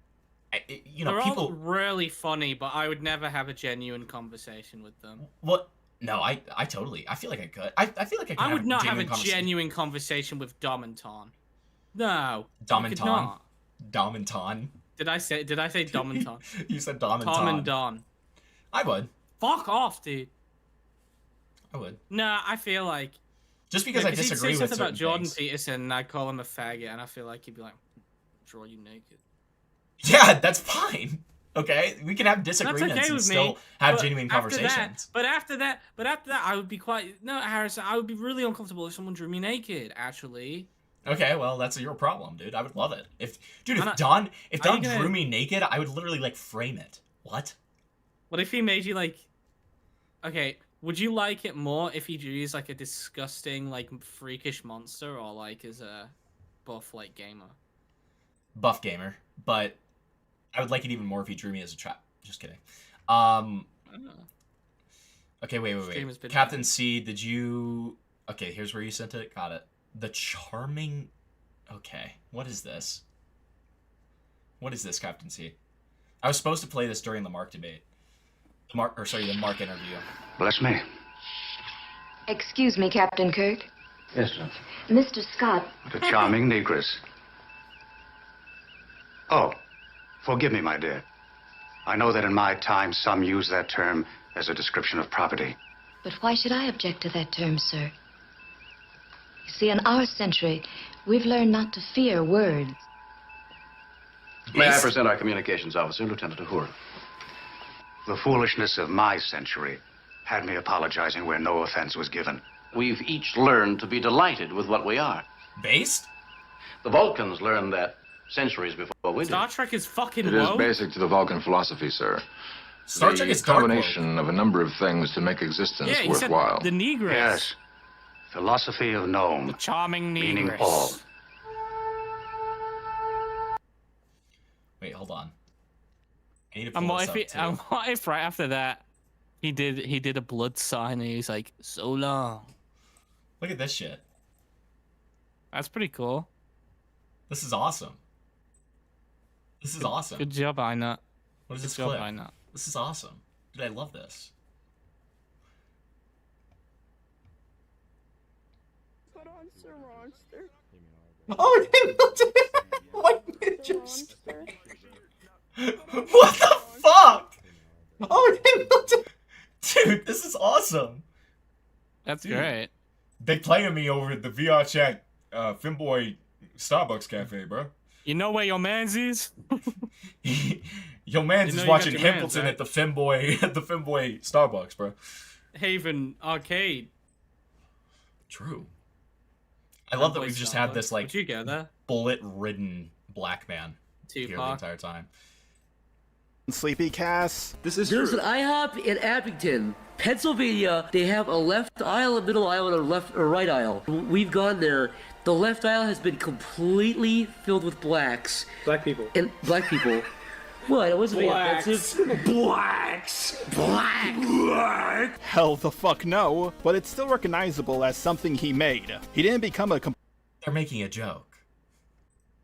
They're people all really funny, but I would never have a genuine conversation with them. What? No, I totally. I feel like I could. I feel like I could. I would not have a conversation. genuine conversation with Dom and Ton. No. Dom I and could Ton. not. Dom and Ton. Did I say Dom and Ton? You said Dom and Ton. Tom and Don. I would. Fuck off, dude. I would. Nah, I feel like just because I disagree with something certain about Jordan things. Peterson, and I call him a faggot, and I feel like he'd be like, "Draw you naked." Yeah, that's fine. Okay, we can have disagreements okay and with still me, have but genuine after conversations. But after that, I would be Harrison. I would be really uncomfortable if someone drew me naked. Actually. Okay, well, that's your problem, dude. I would love it. If gonna- Don drew me naked, I would literally like frame it. What? What if he made you like? Okay, would you like it more if he drew you as like a disgusting, like freakish monster, or like as a buff like gamer? Buff gamer, but I would like it even more if he drew me as a trap. Just kidding. Okay, wait. Captain C, did you? Okay, here's where you sent it. Got it. The charming. Okay, what is this? What is this, Captain C? I was supposed to play this during the Mark debate. The Mark interview. Bless me. Excuse me, Captain Kirk. Yes, sir. Mr. Scott. What a charming negress. Oh, forgive me, my dear. I know that in my time some use that term as a description of property. But why should I object to that term, sir? You see, in our century, we've learned not to fear words. May I present our communications officer, Lieutenant Uhura? The foolishness of my century had me apologizing where no offense was given. We've each learned to be delighted with what we are. Based? The Vulcans learned that centuries before we did. Star Trek is fucking It is woke. basic to the Vulcan philosophy, sir. Star The Trek is dark combination of a number of things to make existence Yeah, he said worthwhile. the Negress. Yes. Philosophy of gnome. The charming Meaning Negress. all. Wait, hold on. I need to pull And what this if up, he, too. and what if right after that he did a blood sign and he's like, so long. Look at this shit. That's pretty cool. This is awesome. This is awesome. Good job, Einat. What is Good this job, clip? Einat. This is awesome. Dude, I love this. Oh, I didn't know that. White ninjas. What the fuck? Oh, I didn't know that. Dude, this is awesome. That's Dude. great. They playing me over at the VR chat Finboy Starbucks Cafe, bro. You know where your man's is? Yo, man's You know is you watching got your mans, Hamilton right? at the Finboy Starbucks, bro. Haven Arcade. True. I love that we've just had this like Would you go there? bullet-ridden black man here the Tupac. entire time. Sleepy Cass. There's an IHOP in Abington, Pennsylvania. They have a left aisle, a middle aisle, and a left or right aisle. We've gone there. The left aisle has been completely filled with blacks. Black people. And black people. What? It wasn't being Blacks. offensive. Blacks. Black. Hell the fuck no, but it's still recognizable as something he made. He didn't become a They're making a joke.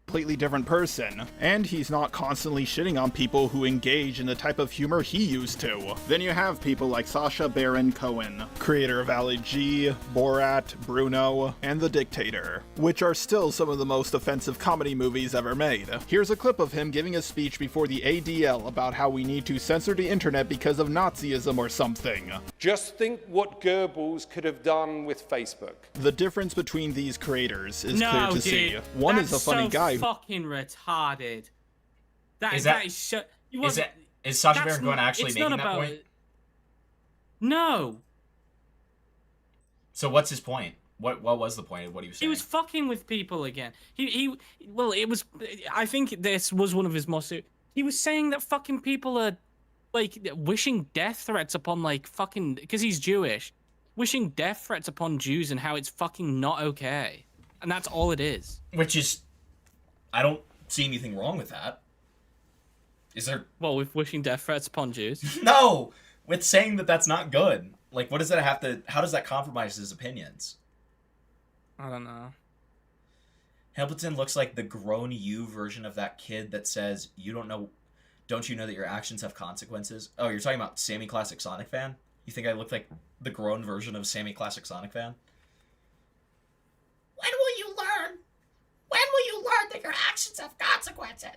completely different person, and he's not constantly shitting on people who engage in the type of humor he used to. Then you have people like Sacha Baron Cohen, creator of Ali G, Borat, Bruno, and The Dictator, which are still some of the most offensive comedy movies ever made. Here's a clip of him giving a speech before the ADL about how we need to censor the internet because of Nazism or something. Just think what Goebbels could have done with Facebook. The difference between these creators is No, clear to dude. see. One is a That's funny so guy. fucking retarded. That Is is that- so. Is Sacha that's Baron Cohen not- actually it's making not that about point? it. No, So what's his point? What was the point of what he was he saying? was fucking with people again. Well, it was. I think this was one of his most. He was saying that fucking people are like wishing death threats upon like fucking because he's Jewish, wishing death threats upon Jews and how it's fucking not okay, and that's all it is. Which is, I don't see anything wrong with that. Is there? Well, with wishing death threats upon Jews. No, with saying that that's not good. Like, what does that have to? How does that compromise his opinions? I don't know. Hamilton looks like the grown you version of that kid that says, "You don't know, don't you know that your actions have consequences?" Oh, you're talking about Sammy Classic Sonic Fan? You think I look like the grown version of Sammy Classic Sonic Fan? When will you learn? When will you learn that your actions have consequences?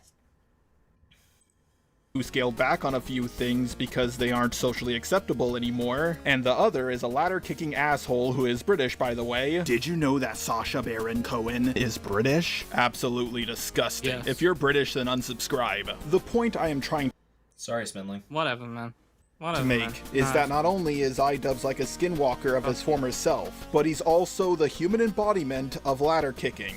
Who scaled back on a few things because they aren't socially acceptable anymore, and the other is a ladder-kicking asshole who is British, by the way. Did you know that Sacha Baron Cohen is British? Absolutely disgusting. Yes. If you're British, then unsubscribe. The point I am trying Sorry, Spindling. Whatever, man. Whatever, to make man. is that not only is iDubbbz like a skinwalker of his former self, but he's also the human embodiment of ladder kicking.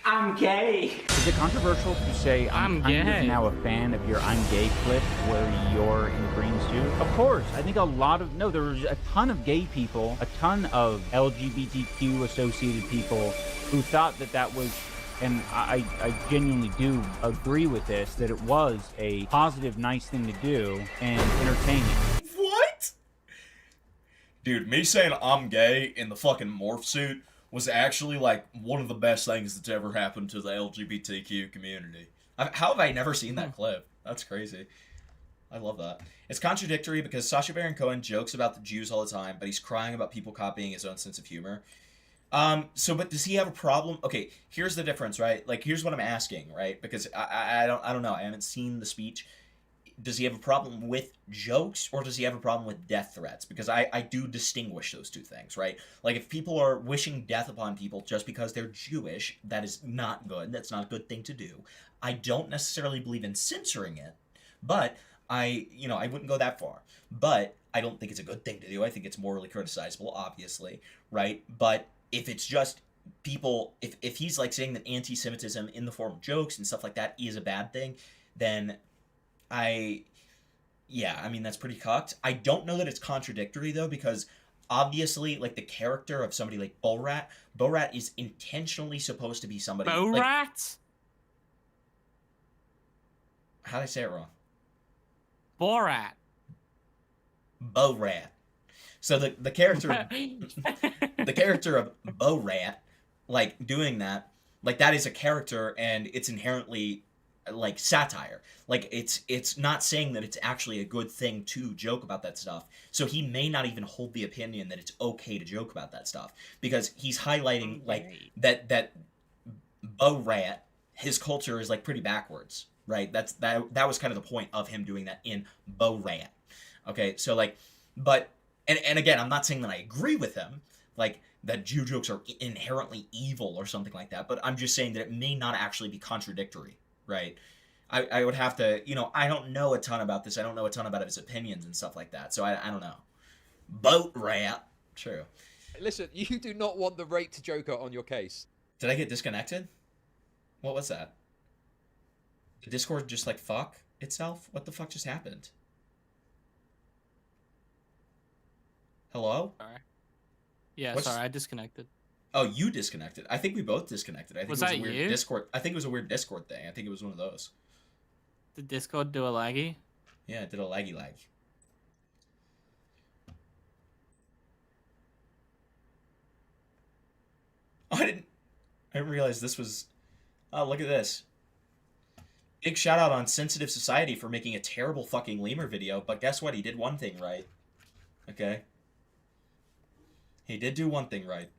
I'm gay. Is it controversial to say I'm kind gay? of now a fan of your I'm gay clip where you're in a green suit? Of course. I think a lot of, no, there's a ton of gay people, a ton of LGBTQ associated people who thought that that was, and I genuinely do agree with this, that it was a positive, nice thing to do and entertaining. What? Dude, me saying I'm gay in the fucking morph suit was actually like one of the best things that's ever happened to the LGBTQ community. How have I never seen that clip? That's crazy. I love that. It's contradictory because Sacha Baron Cohen jokes about the Jews all the time, but he's crying about people copying his own sense of humor. But does he have a problem? Okay, here's the difference, right? Like, here's what I'm asking, right? Because I don't know. I haven't seen the speech. Does he have a problem with jokes or does he have a problem with death threats? Because I do distinguish those two things, right? Like, if people are wishing death upon people just because they're Jewish, that is not good. That's not a good thing to do. I don't necessarily believe in censoring it, but I wouldn't go that far. But I don't think it's a good thing to do. I think it's morally criticizable, obviously, right? But if it's just people, if he's like saying that anti-Semitism in the form of jokes and stuff like that is a bad thing, then yeah, I mean, that's pretty cucked. I don't know that it's contradictory, though, because obviously, like, the character of somebody like Borat is intentionally supposed to be somebody... Borat? Like, how did I say it wrong? Borat. Borat. So the character... the character of Borat, like, doing that, like, that is a character, and it's inherently... like satire. Like it's not saying that it's actually a good thing to joke about that stuff. So he may not even hold the opinion that it's okay to joke about that stuff, because he's highlighting like that Borat, his culture is like pretty backwards, right? That was kind of the point of him doing that in Borat. Okay, so like, but and again, I'm not saying that I agree with him, like that Jew jokes are inherently evil or something like that, but I'm just saying that it may not actually be contradictory. Right. I would have to, I don't know a ton about this. I don't know a ton about his opinions and stuff like that. So I don't know. Boat rat. True. Listen, you do not want the rate to Joker on your case. Did I get disconnected? What was that? Did Discord just like fuck itself? What the fuck just happened? Hello? Sorry. Yeah, sorry, I disconnected. Oh, you disconnected. I think we both disconnected. I think Was it was that a weird you? Discord. I think it was a weird Discord thing. I think it was one of those. Did Discord do a laggy? Yeah, it did a laggy lag. Oh, I didn't realize this was... Oh, look at this. Big shout out on Sensitive Society for making a terrible fucking lemur video, but guess what? He did one thing right. Okay? He did do one thing right.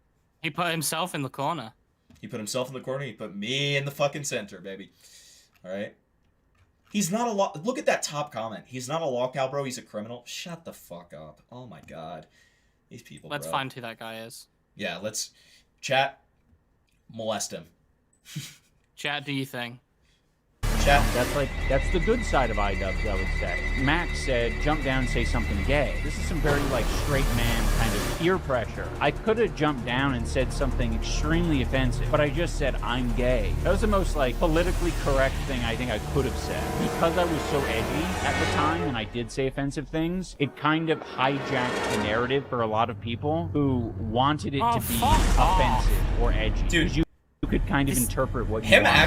He put himself in the corner. He put himself in the corner. He put me in the fucking center, baby. All right. He's not a law. Look at that top comment. He's not a lockout, bro. He's a criminal. Shut the fuck up. Oh my god. These people. Let's bro. find who that guy is. Yeah. Let's chat. Molest him. Chat, do you think? Chat. That's the good side of iDubbbz, I would say. Max said, jump down and say something gay. This is some very, like, straight man kind of peer pressure. I could have jumped down and said something extremely offensive, but I just said, I'm gay. That was the most, like, politically correct thing I think I could have said. Because I was so edgy at the time and I did say offensive things, it kind of hijacked the narrative for a lot of people who wanted it to be offensive or edgy. Dude, you could kind of interpret what you Him wanted.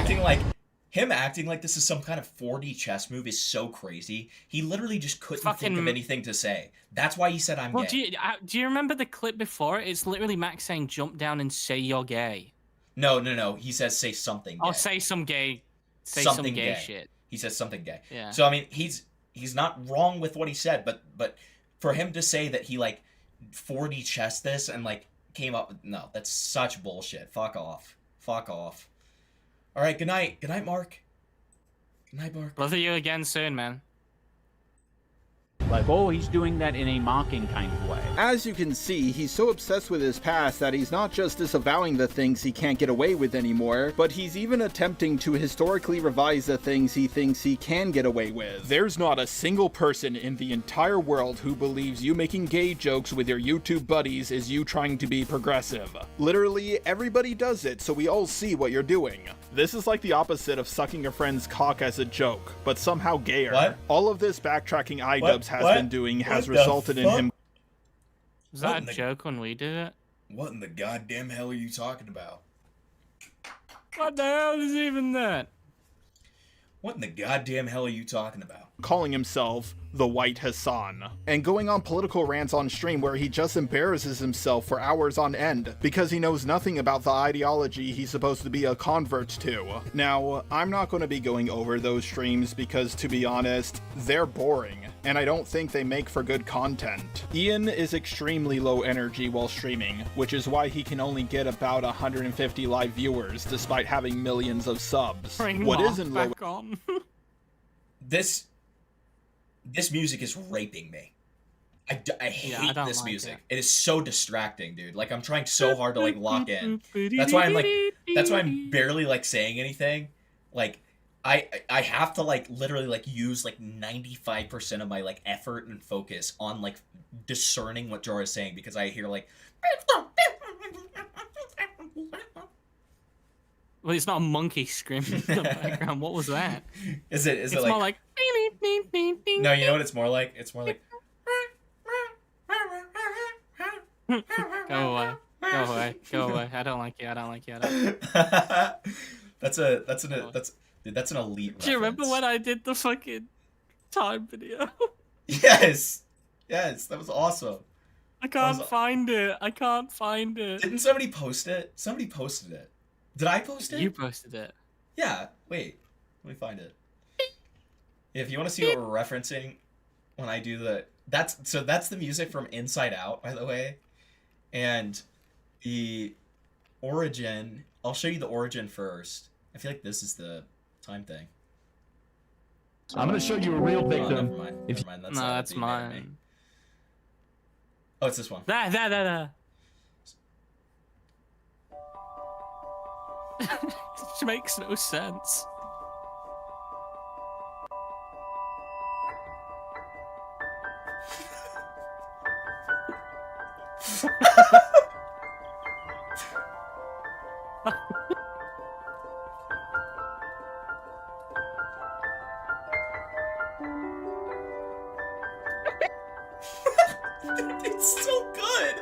acting like this is some kind of 4D chess move is so crazy. He literally just couldn't think of anything to say. That's why he said I'm Well, gay. do you remember the clip before? It's literally Max saying, jump down and say you're gay. No. He says say something gay. I'll say some gay... Say something some gay gay shit. He says something gay. Yeah. So, I mean, he's not wrong with what he said, but for him to say that he, like, 4D chessed this and, like, came up with... No, that's such bullshit. Fuck off. Fuck off. All right, good night. Good night, Mark. Good night, Mark. Love you again soon, man. Like, oh, he's doing that in a mocking kind of way. As you can see, he's so obsessed with his past that he's not just disavowing the things he can't get away with anymore, but he's even attempting to historically revise the things he thinks he can get away with. There's not a single person in the entire world who believes you making gay jokes with your YouTube buddies is you trying to be progressive. Literally, everybody does it, so we all see what you're doing. This is like the opposite of sucking a friend's cock as a joke, but somehow gayer. What? All of this backtracking iDubbbz has been doing has What the resulted in fuck? him... Was that a joke when we did it? What in the goddamn hell are you talking about? What the hell is even that? What in the goddamn hell are you talking about? calling himself the White Hassan, and going on political rants on stream where he just embarrasses himself for hours on end because he knows nothing about the ideology he's supposed to be a convert to. Now, I'm not going to be going over those streams because, to be honest, they're boring, and I don't think they make for good content. Ian is extremely low energy while streaming, which is why he can only get about 150 live viewers despite having millions of subs. What isn't low... This music is raping me. I hate I don't this like music. it. It is so distracting, dude. Like, I'm trying so hard to like lock in. That's why I'm barely like saying anything. Like, I have to like literally like use like 95% of my like effort and focus on like discerning what Jorah is saying because I hear like Well, it's not a monkey screaming in the background. What was that? Is it? It's Is it more like? like. No, you know what it's more like? It's more like. Go away. Go away. Go away. I don't like you. I don't like you. I don't. That's an elite. Do you remember when I did the fucking time video? Yes, yes, that was awesome. I can't find it. I can't find it. Didn't somebody post it? Somebody posted it. Did I post it? You posted it. Yeah. Wait. Let me find it. If you want to see what we're referencing when I do that's the music from Inside Out, by the way. And the origin, I'll show you the origin first. I feel like this is the time thing. I'm gonna show you a real victim. Never mind. If Never mind. no, that's mine. Oh, it's this one. That. Which makes no sense. It's so good.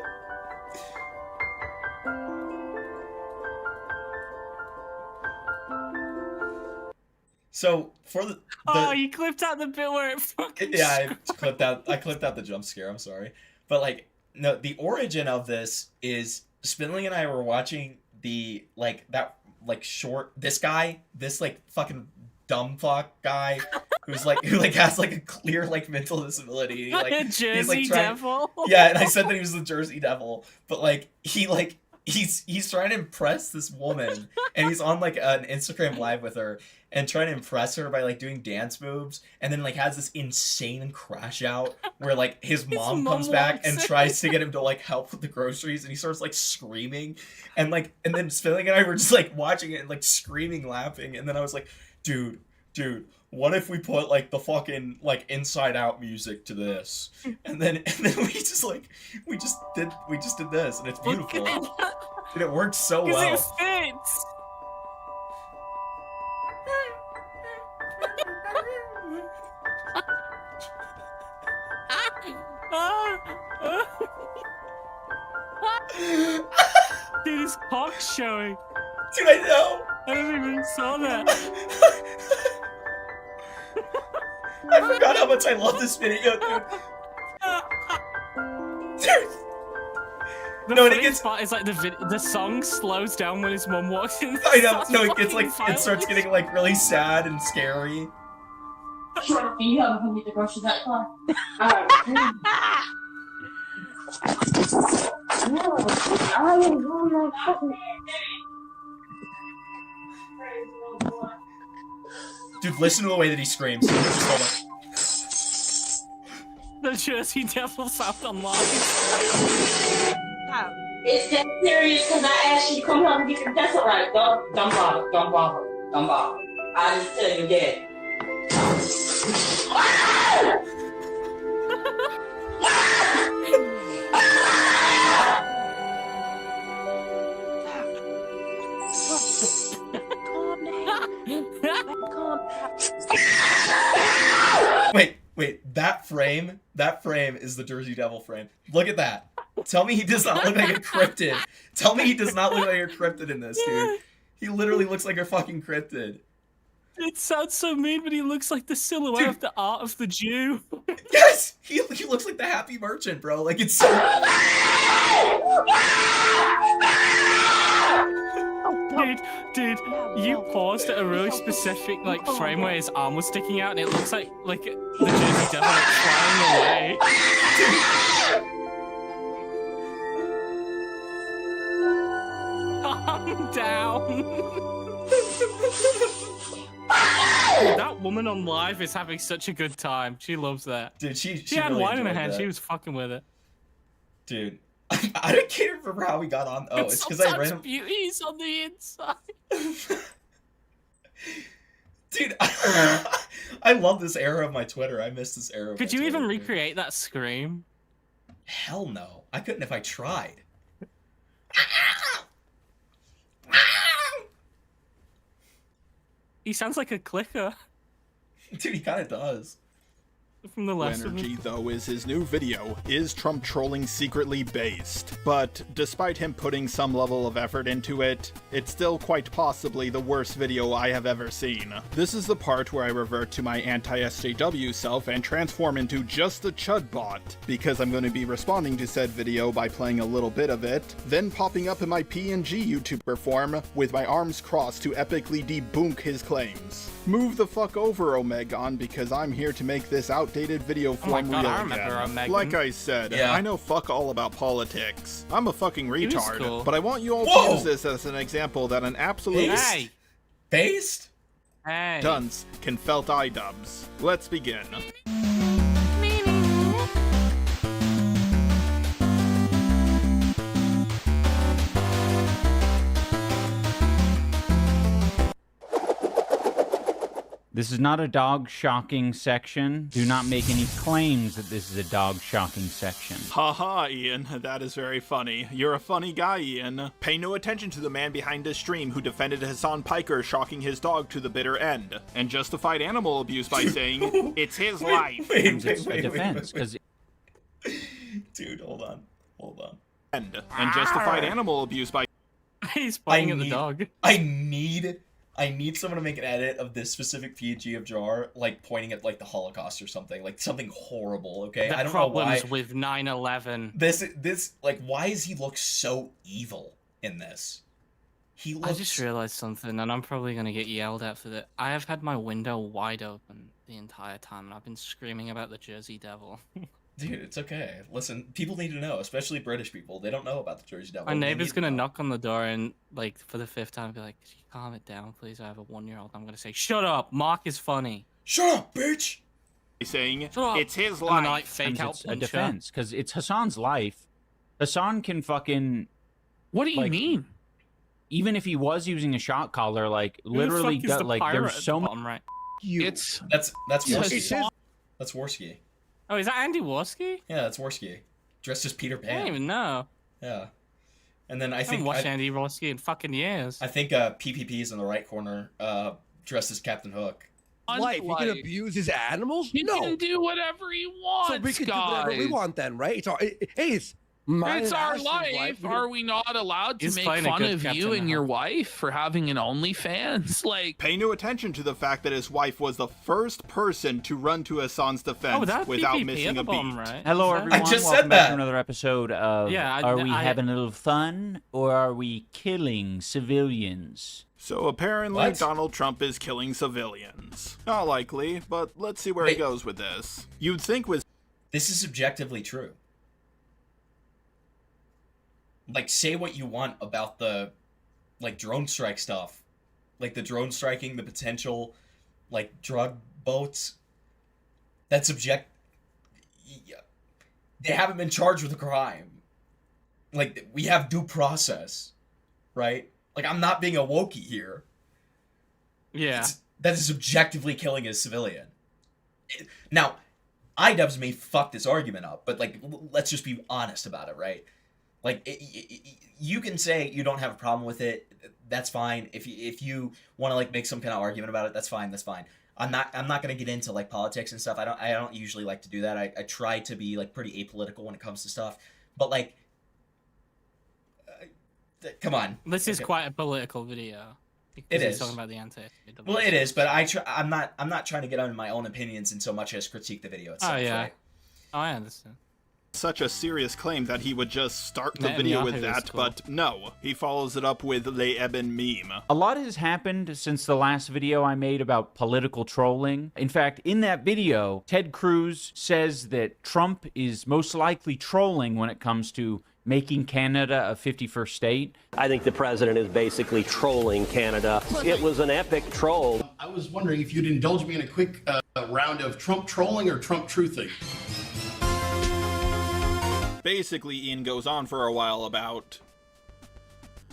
So for the oh, you clipped out the bit where it fucking. Yeah, I clipped out the jump scare. I'm sorry, but like no, the origin of this is Spindling and I were watching the this guy, this like fucking dumb fuck guy who has like a clear like mental disability. Jersey he's like trying, Devil. Yeah, and I said that he was the Jersey Devil, but like he's trying to impress this woman, and he's on like an Instagram live with her and trying to impress her by like doing dance moves, and then like has this insane crash out where like his mom comes back and tries to get him to like help with the groceries, and he starts like screaming, and then Spilling and I were just like watching it and like screaming, laughing, and then I was like, dude, what if we put like the fucking like Inside Out music to this, and then we just did this, and it's beautiful, and it works so well. It fits. Dude, his cock's showing. Dude, I know. I didn't even saw that. I forgot how much I love this video, dude. The funniest part is like the song slows down when his mom walks in. I know. No, it gets like it starts getting like really sad and scary. Sure, you have to get the groceries that far. Dude, listen to the way that he screams. Just hold on. The Jersey Devil sound online. It's that serious because I asked you to come home and get your. That's alright. Don't bother. I just tell your dad. Wait, that frame is the Jersey Devil frame. Look at that. Tell me he does not look like a cryptid. Tell me he does not look like a cryptid in this, dude. He literally looks like a fucking cryptid. It sounds so mean, but he looks like the silhouette of the art of the Jew. Yes! He looks like the Happy Merchant, bro. Like, it's so... Dude, you paused at a really specific, like, frame where his arm was sticking out, and it looks like the Jersey Devil like, flying away. Calm down. Dude, that woman on live is having such a good time. She loves that. Dude, she had really wine in her enjoyed hand. that. She was fucking with it. Dude, I can't remember how we got on. Oh, it's because I ran. Beauty's on the inside. Dude, I love this era of my Twitter. I miss this era. Could you even recreate that scream? Hell no. I couldn't if I tried. He sounds like a clicker. Dude, he kind of does. From the last Energy, though, is his new video, Is Trump Trolling Secretly Based? But despite him putting some level of effort into it, it's still quite possibly the worst video I have ever seen. This is the part where I revert to my anti-SJW self and transform into just a chud bot, because I'm going to be responding to said video by playing a little bit of it, then popping up in my PNG YouTuber form with my arms crossed to epically debunk his claims. Move the fuck over, Omegon, because I'm here to make this outdated video form real again. Like I said, I know fuck all about politics. I'm a fucking retard, cool. but I want you all to use this as an example that an absolute based dunce can felt iDubbbz. Let's begin. This is not a dog shocking section. Do not make any claims that this is a dog shocking section. Haha, Ian, that is very funny. You're a funny guy, Ian. Pay no attention to the man behind this stream who defended Hassan Piker shocking his dog to the bitter end, and justified animal abuse by saying, it's his life. It's a defense, because... Dude, hold on. And justified animal abuse by... He's playing at the dog. I need someone to make an edit of this specific PNG of Jar, like pointing at like the Holocaust or something, like something horrible. Okay, The I don't know why. problems with 9/11. This like, why does he look so evil in this? He looks. I just realized something, and I'm probably gonna get yelled at for that. I have had my window wide open the entire time, and I've been screaming about the Jersey Devil. Dude, it's okay. Listen, people need to know, especially British people. They don't know about the Jersey Devil. My neighbor's gonna knock on the door and, like, for the 5th time, be like, "Could you calm it down, please? I have a 1-year-old." I'm gonna say, "Shut up! Mark is funny." Shut up, bitch! Saying, Shut up. it's his I'm gonna, life. like, fake out It's a punch her. defense, because it's Hassan's life. Hassan can fucking... What do you mean? Even if he was using a shot collar, like, literally, there's so much... Right. It's... That's Warski. That's Warski. Oh, is that Andy Warski? Yeah, that's Warski. Dressed as Peter I Pan. don't even know. Yeah. And then I I think haven't watched Andy Warski in fucking years. I think PPP's in the right corner, dressed as Captain Hook. Life. He can abuse his animals? He can do whatever he wants, So we can guys. do whatever we want then, right? It's our, hey, it's mine It's and our Ashley's life. We Are we not allowed to He's make playing a fun good of Captain you and Hook. your wife for having an OnlyFans? Like, Pay no attention to the fact that his wife was the first person to run to Hassan's defense that's without PPP missing at a the beat. bottom, right? Hello, Is that- everyone. I just Welcome said back that. to another episode of Are We Having a Little Fun, or Are We Killing Civilians? So apparently What? Donald Trump is killing civilians. Not likely, but let's see where he Wait. goes with this. You'd think with This is objectively true. Like, say what you want about the, like, drone strike stuff. Like, the drone striking, the potential, like, drug boats. That's They haven't been charged with a crime. Like, we have due process, right? Like, I'm not being a wokey here. Yeah. That is objectively killing a civilian. Now, iDubbbz may fuck this argument up, but, like, let's just be honest about it, right? Like, you can say you don't have a problem with it. That's fine. If you want to, like, make some kind of argument about it, that's fine. That's fine. I'm not gonna get into, like, politics and stuff. I don't usually like to do that. I try to be, like, pretty apolitical when it comes to stuff. But, like, come on. This is quite a political video. It Because he's is. talking about the anti. Well, it is, but I'm not trying to get on my own opinions in so much as critique the video itself. Oh yeah. Right? Oh, I understand. such a serious claim that he would just start the Netanyahu video with is that, cool. but no, he follows it up with Le Eben meme. A lot has happened since the last video I made about political trolling. In fact, in that video, Ted Cruz says that Trump is most likely trolling when it comes to making Canada a 51st state. I think the president is basically trolling Canada. It was an epic troll. I was wondering if you'd indulge me in a quick round of Trump trolling or Trump truthing. Basically, Ian goes on for a while about...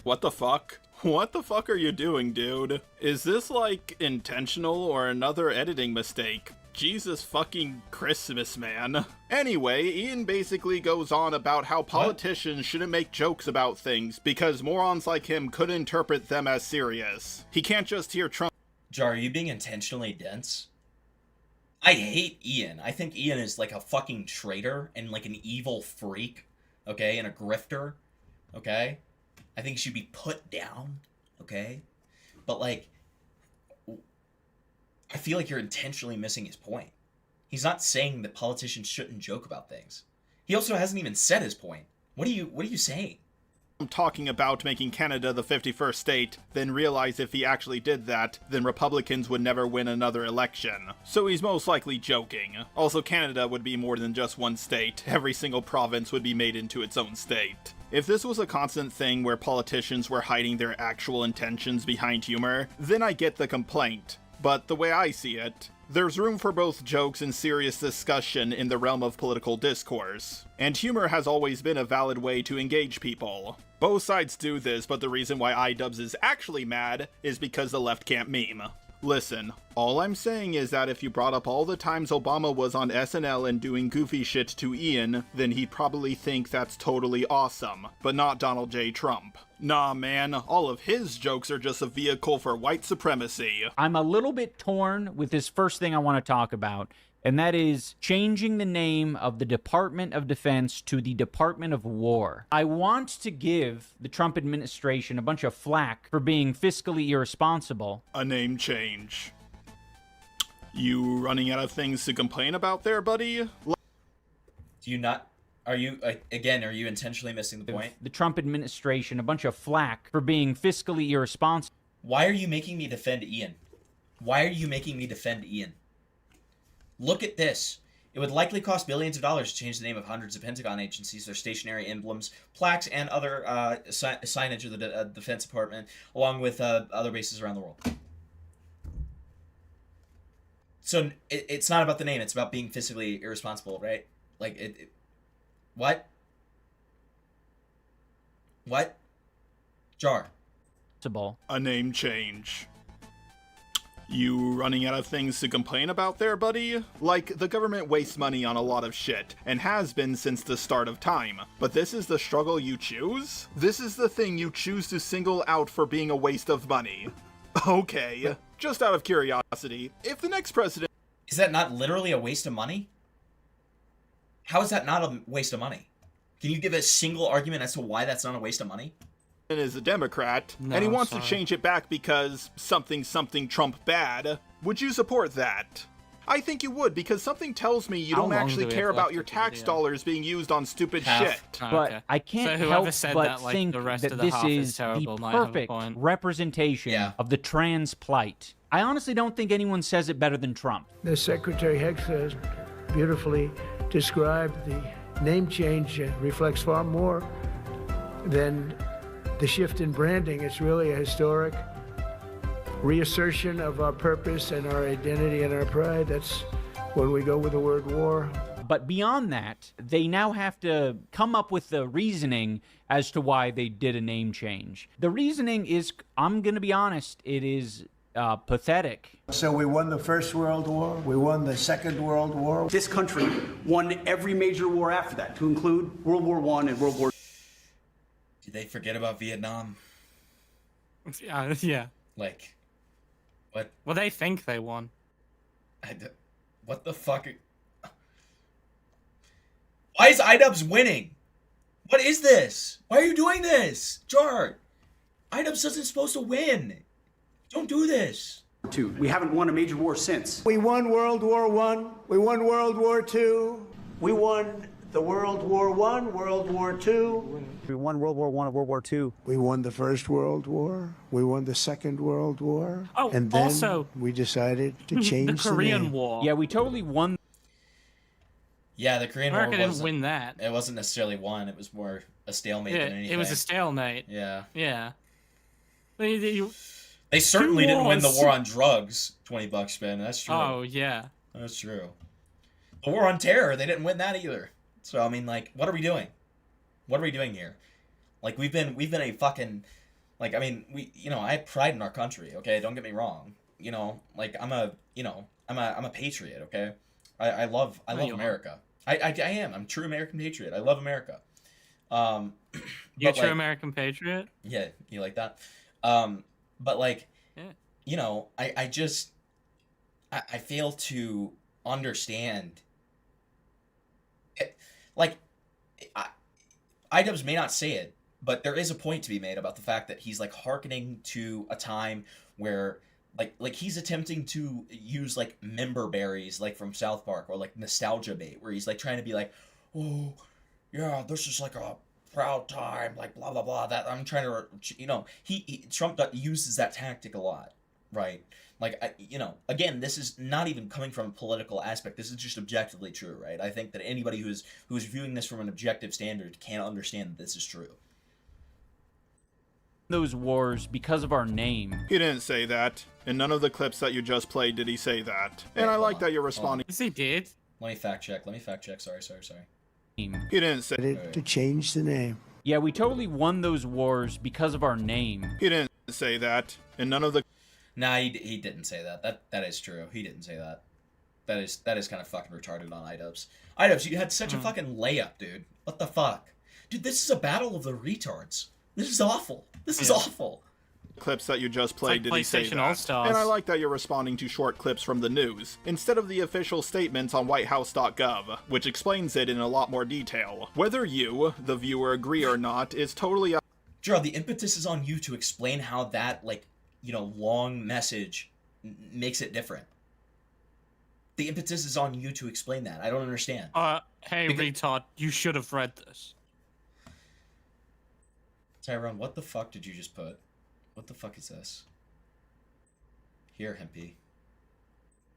What the fuck? What the fuck are you doing, dude? Is this, like, intentional or another editing mistake? Jesus fucking Christmas, man. Anyway, Ian basically goes on about how politicians shouldn't make jokes about things because morons like him could interpret them as serious. He can't just hear Trump Jar, are you being intentionally dense? I hate Ian. I think Ian is like a fucking traitor and like an evil freak, okay, and a grifter, okay? I think he should be put down, okay? But like, I feel like you're intentionally missing his point. He's not saying that politicians shouldn't joke about things. He also hasn't even said his point. What are you saying? Talking about making Canada the 51st state, then realize if he actually did that, then Republicans would never win another election. So he's most likely joking. Also, Canada would be more than just one state. Every single province would be made into its own state. If this was a constant thing where politicians were hiding their actual intentions behind humor, then I get the complaint. But the way I see it, there's room for both jokes and serious discussion in the realm of political discourse. And humor has always been a valid way to engage people. Both sides do this, but the reason why iDubbbz is actually mad is because the left can't meme. Listen, all I'm saying is that if you brought up all the times Obama was on SNL and doing goofy shit to Ian, then he'd probably think that's totally awesome, but not Donald J. Trump. Nah, man, all of his jokes are just a vehicle for white supremacy. I'm a little bit torn with this first thing I want to talk about, and that is changing the name of the Department of Defense to the Department of War. I want to give the Trump administration a bunch of flack for being fiscally irresponsible. A name change. You running out of things to complain about there, buddy? Do you not... Are you, again, are you intentionally missing the point? The Trump administration a bunch of flack for being fiscally irresponsible. Why are you making me defend Ian? Why are you making me defend Ian? Look at this. It would likely cost billions of dollars to change the name of hundreds of Pentagon agencies, their stationary emblems, plaques, and other signage of the Defense Department, along with other bases around the world. So it's not about the name, it's about being fiscally irresponsible, right? Like, what? What? Jar. A name change. You running out of things to complain about there, buddy? Like, the government wastes money on a lot of shit, and has been since the start of time. But this is the struggle you choose? This is the thing you choose to single out for being a waste of money. Okay, just out of curiosity, if the next president... Is that not literally a waste of money? How is that not a waste of money? Can you give a single argument as to why that's not a waste of money? Is a Democrat, and he wants to change it back because something Trump bad, would you support that? I think you would, because something tells me you don't actually care about your tax dollars being used on stupid shit. But I can't help but think that this is the perfect representation of the trans plight. I honestly don't think anyone says it better than Trump. The Secretary Hex has beautifully described the name change reflects far more than the shift in branding. It's really a historic reassertion of our purpose and our identity and our pride. That's when we go with the word war. But beyond that, they now have to come up with the reasoning as to why they did a name change. The reasoning is, I'm going to be honest, it is pathetic. So we won the First World War, we won the Second World War. This country won every major war after that, to include World War I and World War II. Did they forget about Vietnam? Yeah. Like, what? Well, they think they won. What the fuck? Why is iDubbbz winning? What is this? Why are you doing this? Jar, iDubbbz isn't supposed to win. Don't do this. We haven't won a major war since. We won World War I, we won World War II, we won the World War I, World War II. We won World War I and World War II. We won the First World War, we won the Second World War. Oh, and then also, we decided to change the Korean name. War. Yeah, we totally won. Yeah, the Korean War America wasn't, didn't win that. It wasn't necessarily won. It was more a stalemate Yeah, than anything. it was a stalemate. Yeah. Yeah. They certainly didn't win the war on drugs. $20 spend. That's true. Oh yeah. That's true. The war on terror, they didn't win that either. So I mean, like, what are we doing? What are we doing here? Like, we've been a fucking, like, I mean, I have pride in our country. Okay, don't get me wrong. You know, like, I'm a patriot. Okay, I love America. I am. I'm a true American patriot. I love America. You're a true American patriot? Yeah, you like that? But like, yeah. you know, I just, I fail to understand. Like, iDubbbz may not say it, but there is a point to be made about the fact that he's like hearkening to a time where like he's attempting to use like member berries like from South Park, or like nostalgia bait, where he's like trying to be like, oh yeah, this is like a proud time, like blah blah blah, that I'm trying to, you know, Trump uses that tactic a lot, right? Like, you know, again, this is not even coming from a political aspect. This is just objectively true, right? I think that anybody who's viewing this from an objective standard can't understand that this is true. Those wars because of our name. He didn't say that. In none of the clips that you just played did he say that. And I like that you're responding. Yes, he did. Let me fact check. Sorry. He didn't say to change the name. Yeah, we totally won those wars because of our name. He didn't say that. In none of the... Nah, he didn't say that. That is true. He didn't say that. That is kind of fucking retarded on iDubbbz. iDubbbz, you had such a fucking layup, dude. What the fuck? Dude, this is a battle of the retards. This is awful. This is awful. Clips that you just played, like did he say PlayStation that? All-Stars. And I like that you're responding to short clips from the news, instead of the official statements on whitehouse.gov, which explains it in a lot more detail. Whether you, the viewer, agree or not is totally up. Gerald, the impetus is on you to explain how that, like, you know, long message makes it different. The impetus is on you to explain that. I don't understand. Hey, retard, you should have read this. Tyrone, what the fuck did you just put? What the fuck is this? Here, Hempy.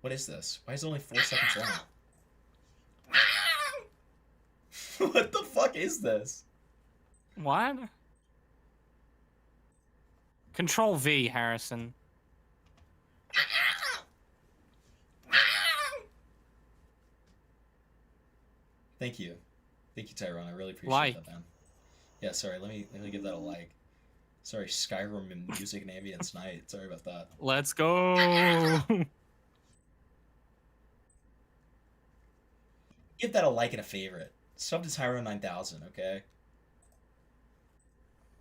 What is this? Why is it only 4 seconds long? What the fuck is this? What? Control V, Harrison. Thank you, Tyrone. I really appreciate that, man. Yeah, sorry. Let me give that a like. Sorry, Skyrim and music and ambience night. Sorry about that. Let's go. Give that a like and a favorite. Sub to Tyrone 9000, okay?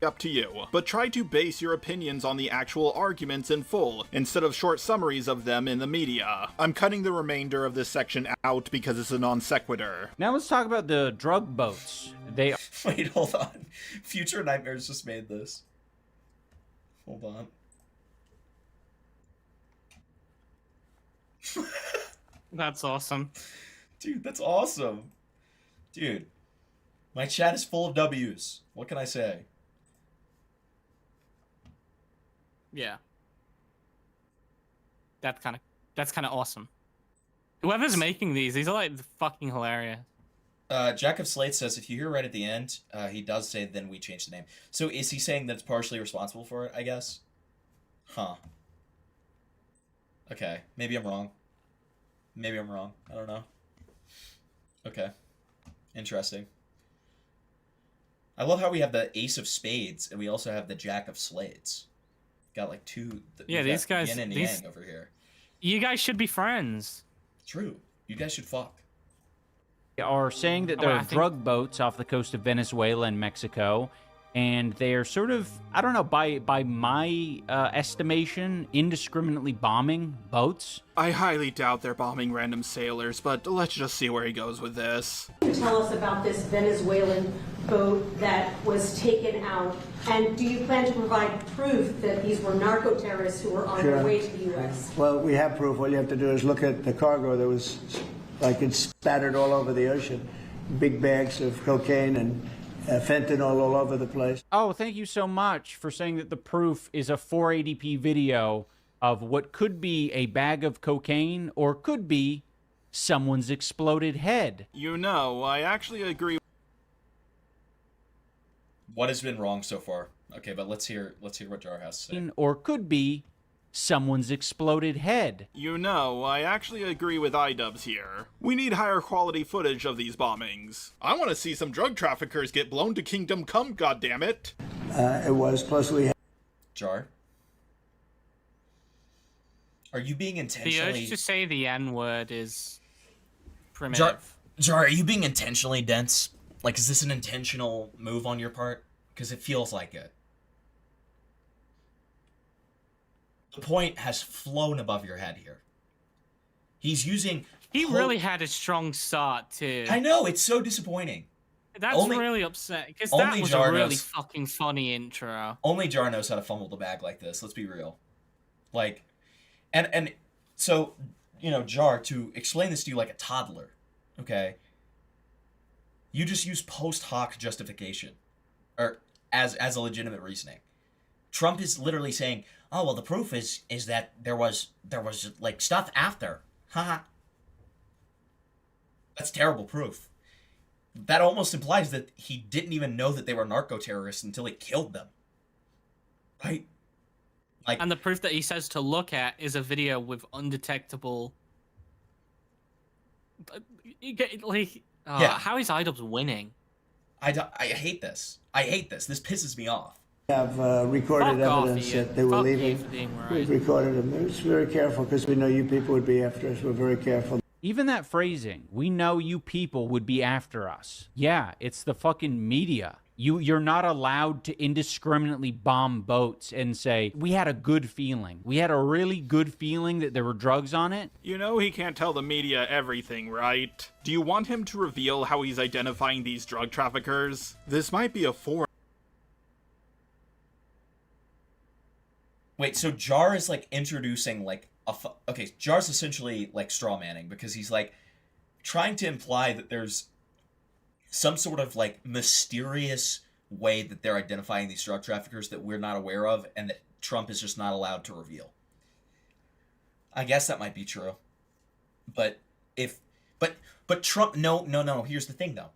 Up to you, but try to base your opinions on the actual arguments in full, instead of short summaries of them in the media. I'm cutting the remainder of this section out because it's a non sequitur. Now let's talk about the drug boats. They... Wait, hold on. Future Nightmares just made this. Hold on. That's awesome. Dude, that's awesome. Dude, my chat is full of W's. What can I say? Yeah. That's kind of awesome. Whoever's making these are like fucking hilarious. Jack of Slate says if you hear right at the end, he does say then we change the name. So is he saying that it's partially responsible for it, I guess? Huh. Okay, maybe I'm wrong. I don't know. Okay. Interesting. I love how we have the Ace of Spades and we also have the Jack of Slates. Got like two. Yeah, these guys. Yin and yang over here. You guys should be friends. True. You guys should fuck. Are saying that there are drug boats off the coast of Venezuela and Mexico, and they are sort of, I don't know, by my estimation, indiscriminately bombing boats. I highly doubt they're bombing random sailors, but let's just see where he goes with this. Tell us about this Venezuelan boat that was taken out, and do you plan to provide proof that these were narco-terrorists who were on their way to the U.S.? Well, we have proof. All you have to do is look at the cargo that was, like, it's spattered all over the ocean. Big bags of cocaine and fentanyl all over the place. Oh, thank you so much for saying that the proof is a 480p video of what could be a bag of cocaine or could be someone's exploded head. You know, I actually agree. What has been wrong so far? Okay, but let's hear what Jar has to say. Or could be someone's exploded head. You know, I actually agree with iDubbbz here. We need higher quality footage of these bombings. I want to see some drug traffickers get blown to Kingdom Come, goddammit. It was, plus we had... Jar? Are you being intentionally... The urge to say the N-word is primitive. Jar, are you being intentionally dense? Like, is this an intentional move on your part? Because it feels like it. The point has flown above your head here. He's using... He really had a strong start, too. I know, it's so disappointing. That's really upsetting, because that was a really fucking funny intro. Only Jar knows how to fumble the bag like this, let's be real. Like, and so, you know, Jar, to explain this to you like a toddler, okay? You just use post hoc justification, or as a legitimate reasoning. Trump is literally saying, oh, well, the proof is that there was like stuff after. Haha. That's terrible proof. That almost implies that he didn't even know that they were narco-terrorists until he killed them. Right? Like, and the proof that he says to look at is a video with undetectable... How is IDubbbz winning? I hate this. I hate this. This pisses me off. We have recorded evidence that they were leaving. We've recorded them. It's very careful because we know you people would be after us. We're very careful. Even that phrasing, we know you people would be after us. Yeah, it's the fucking media. You're not allowed to indiscriminately bomb boats and say, we had a good feeling. We had a really good feeling that there were drugs on it. You know he can't tell the media everything, right? Do you want him to reveal how he's identifying these drug traffickers? This might be a foreign... Wait, so Jar is like introducing like okay, Jar's essentially like straw manning because he's like trying to imply that there's some sort of like mysterious way that they're identifying these drug traffickers that we're not aware of and that Trump is just not allowed to reveal. I guess that might be true. But Trump, no, here's the thing though.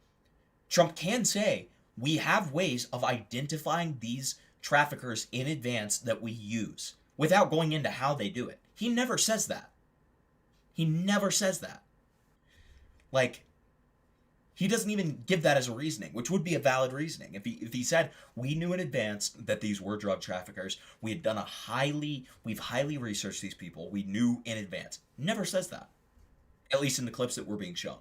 Trump can say, we have ways of identifying these traffickers in advance that we use without going into how they do it. He never says that. He never says that. Like, he doesn't even give that as a reasoning, which would be a valid reasoning. If he said, we knew in advance that these were drug traffickers, we had done we've highly researched these people, we knew in advance. Never says that. At least in the clips that were being shown.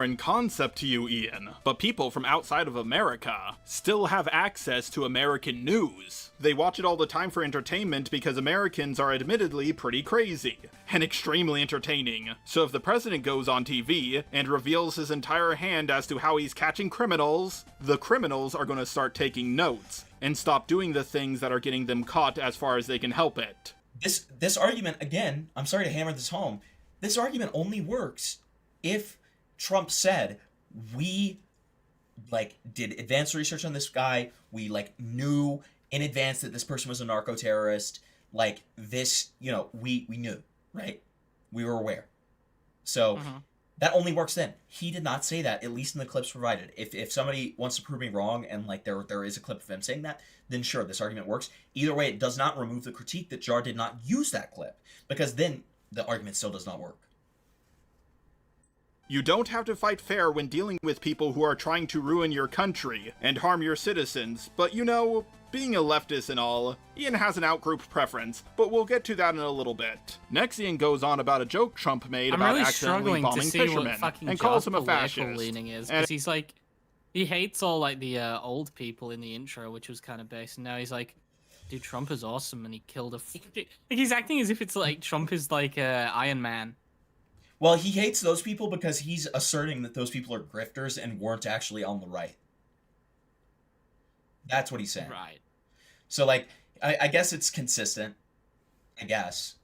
In concept to you, Ian, but people from outside of America still have access to American news. They watch it all the time for entertainment because Americans are admittedly pretty crazy and extremely entertaining. So if the president goes on TV and reveals his entire hand as to how he's catching criminals, the criminals are going to start taking notes and stop doing the things that are getting them caught as far as they can help it. This argument, again, I'm sorry to hammer this home, this argument only works if Trump said, we, like, did advanced research on this guy, we, like, knew in advance that this person was a narco-terrorist, like, this, you know, we knew, right? We were aware. So, that only works then. He did not say that, at least in the clips provided. If somebody wants to prove me wrong, and, like, there is a clip of him saying that, then sure, this argument works. Either way, it does not remove the critique that Jar did not use that clip, because then the argument still does not work. You don't have to fight fair when dealing with people who are trying to ruin your country and harm your citizens, but you know, being a leftist and all, Ian has an outgroup preference, but we'll get to that in a little bit. Next, Ian goes on about a joke Trump made about really accidentally bombing fishermen and calls him a fascist. Leaning is, because he's like, he hates all like the old people in the intro, which was kind of based, and now he's like, dude, Trump is awesome, and he killed a... He's acting as if it's like Trump is like Iron Man. Well, he hates those people because he's asserting that those people are grifters and weren't actually on the right. That's what he's saying. Right. So, like, I guess it's consistent. I guess.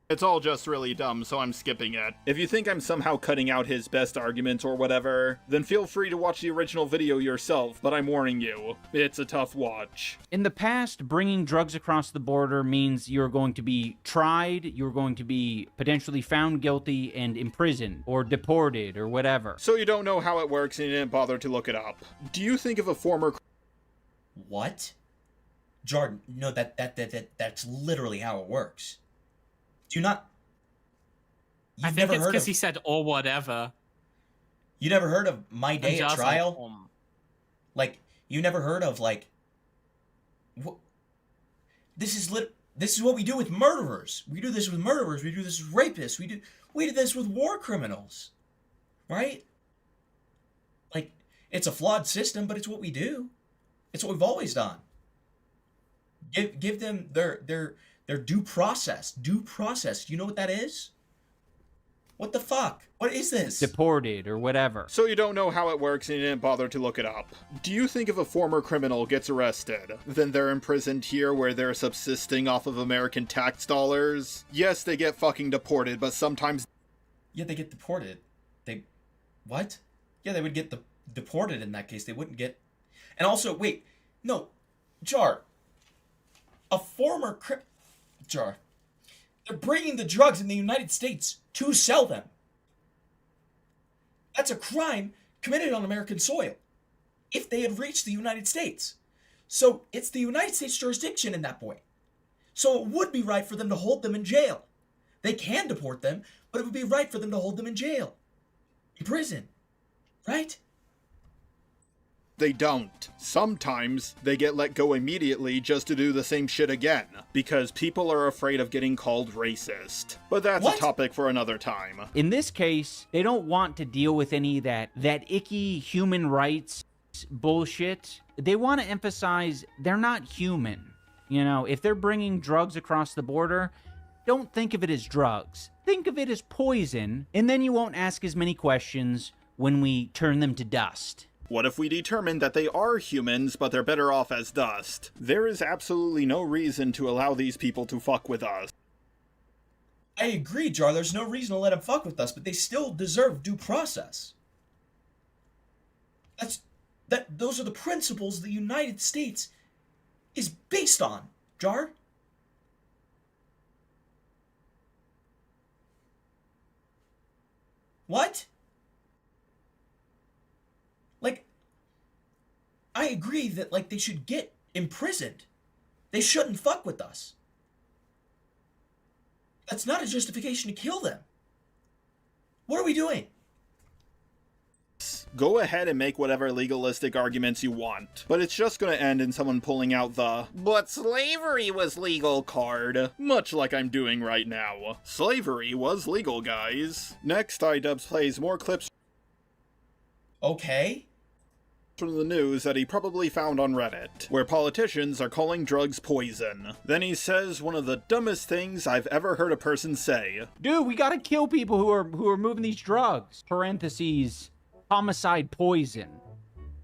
It's all just really dumb, so I'm skipping it. If you think I'm somehow cutting out his best arguments or whatever, then feel free to watch the original video yourself, but I'm warning you, it's a tough watch. In the past, bringing drugs across the border means you're going to be tried, you're going to be potentially found guilty and imprisoned, or deported, or whatever. So you don't know how it works and you didn't bother to look it up. Do you think if a former... What? Jordan, no, that's literally how it works. Do you not... I think it's because he said, or whatever. You never heard of My Day at Trial? Like, you never heard of, like... This is what we do with murderers. We do this with murderers. We do this with rapists. We did this with war criminals. Right? Like, it's a flawed system, but it's what we do. It's what we've always done. Give them their They're due process. Due process. Do you know what that is? What the fuck? What is this? Deported or whatever. So you don't know how it works and you didn't bother to look it up. Do you think if a former criminal gets arrested, then they're imprisoned here where they're subsisting off of American tax dollars? Yes, they get fucking deported, but sometimes... Yeah, they get deported. What? Yeah, they would get deported in that case. They wouldn't get... And also, wait. No. Jar. A former Jar. They're bringing the drugs in the United States to sell them. That's a crime committed on American soil. If they had reached the United States. So it's the United States jurisdiction in that point. So it would be right for them to hold them in jail. They can deport them, but it would be right for them to hold them in jail. In prison. Right? They don't. Sometimes they get let go immediately just to do the same shit again, because people are afraid of getting called racist. But that's a topic for another time. In this case, they don't want to deal with any of that icky human rights bullshit. They want to emphasize they're not human. You know, if they're bringing drugs across the border, don't think of it as drugs. Think of it as poison, and then you won't ask as many questions when we turn them to dust. What if we determine that they are humans, but they're better off as dust? There is absolutely no reason to allow these people to fuck with us. I agree, Jar. There's no reason to let them fuck with us, but they still deserve due process. Those are the principles the United States is based on, Jar. What? Like, I agree that, like, they should get imprisoned. They shouldn't fuck with us. That's not a justification to kill them. What are we doing? Go ahead and make whatever legalistic arguments you want, but it's just gonna end in someone pulling out the "but slavery was legal" card, much like I'm doing right now. Slavery was legal, guys. Next, iDubbbz plays more clips Okay. from the news that he probably found on Reddit, where politicians are calling drugs poison. Then he says one of the dumbest things I've ever heard a person say. Dude, we gotta kill people who are moving these drugs. Parentheses, homicide poison.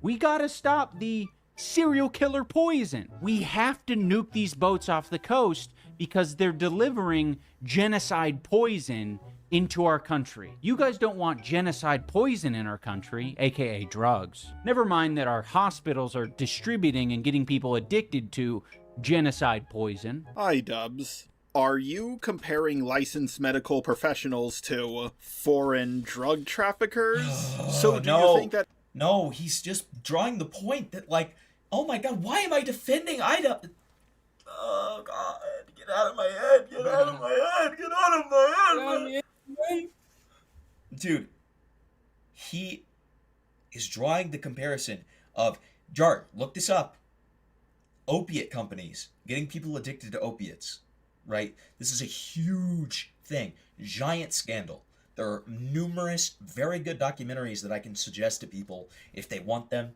We gotta stop the serial killer poison. We have to nuke these boats off the coast because they're delivering genocide poison into our country. You guys don't want genocide poison in our country, aka drugs. Never mind that our hospitals are distributing and getting people addicted to genocide poison. iDubbbz, are you comparing licensed medical professionals to foreign drug traffickers? So do you think that... No, he's just drawing the point that, like, oh my god, why am I defending iDubbbz? Oh god, get out of my head, get out of my head, get out of my head! Dude, he is drawing the comparison of, Jar, look this up. Opiate companies, getting people addicted to opiates, right? This is a huge thing, giant scandal. There are numerous very good documentaries that I can suggest to people if they want them.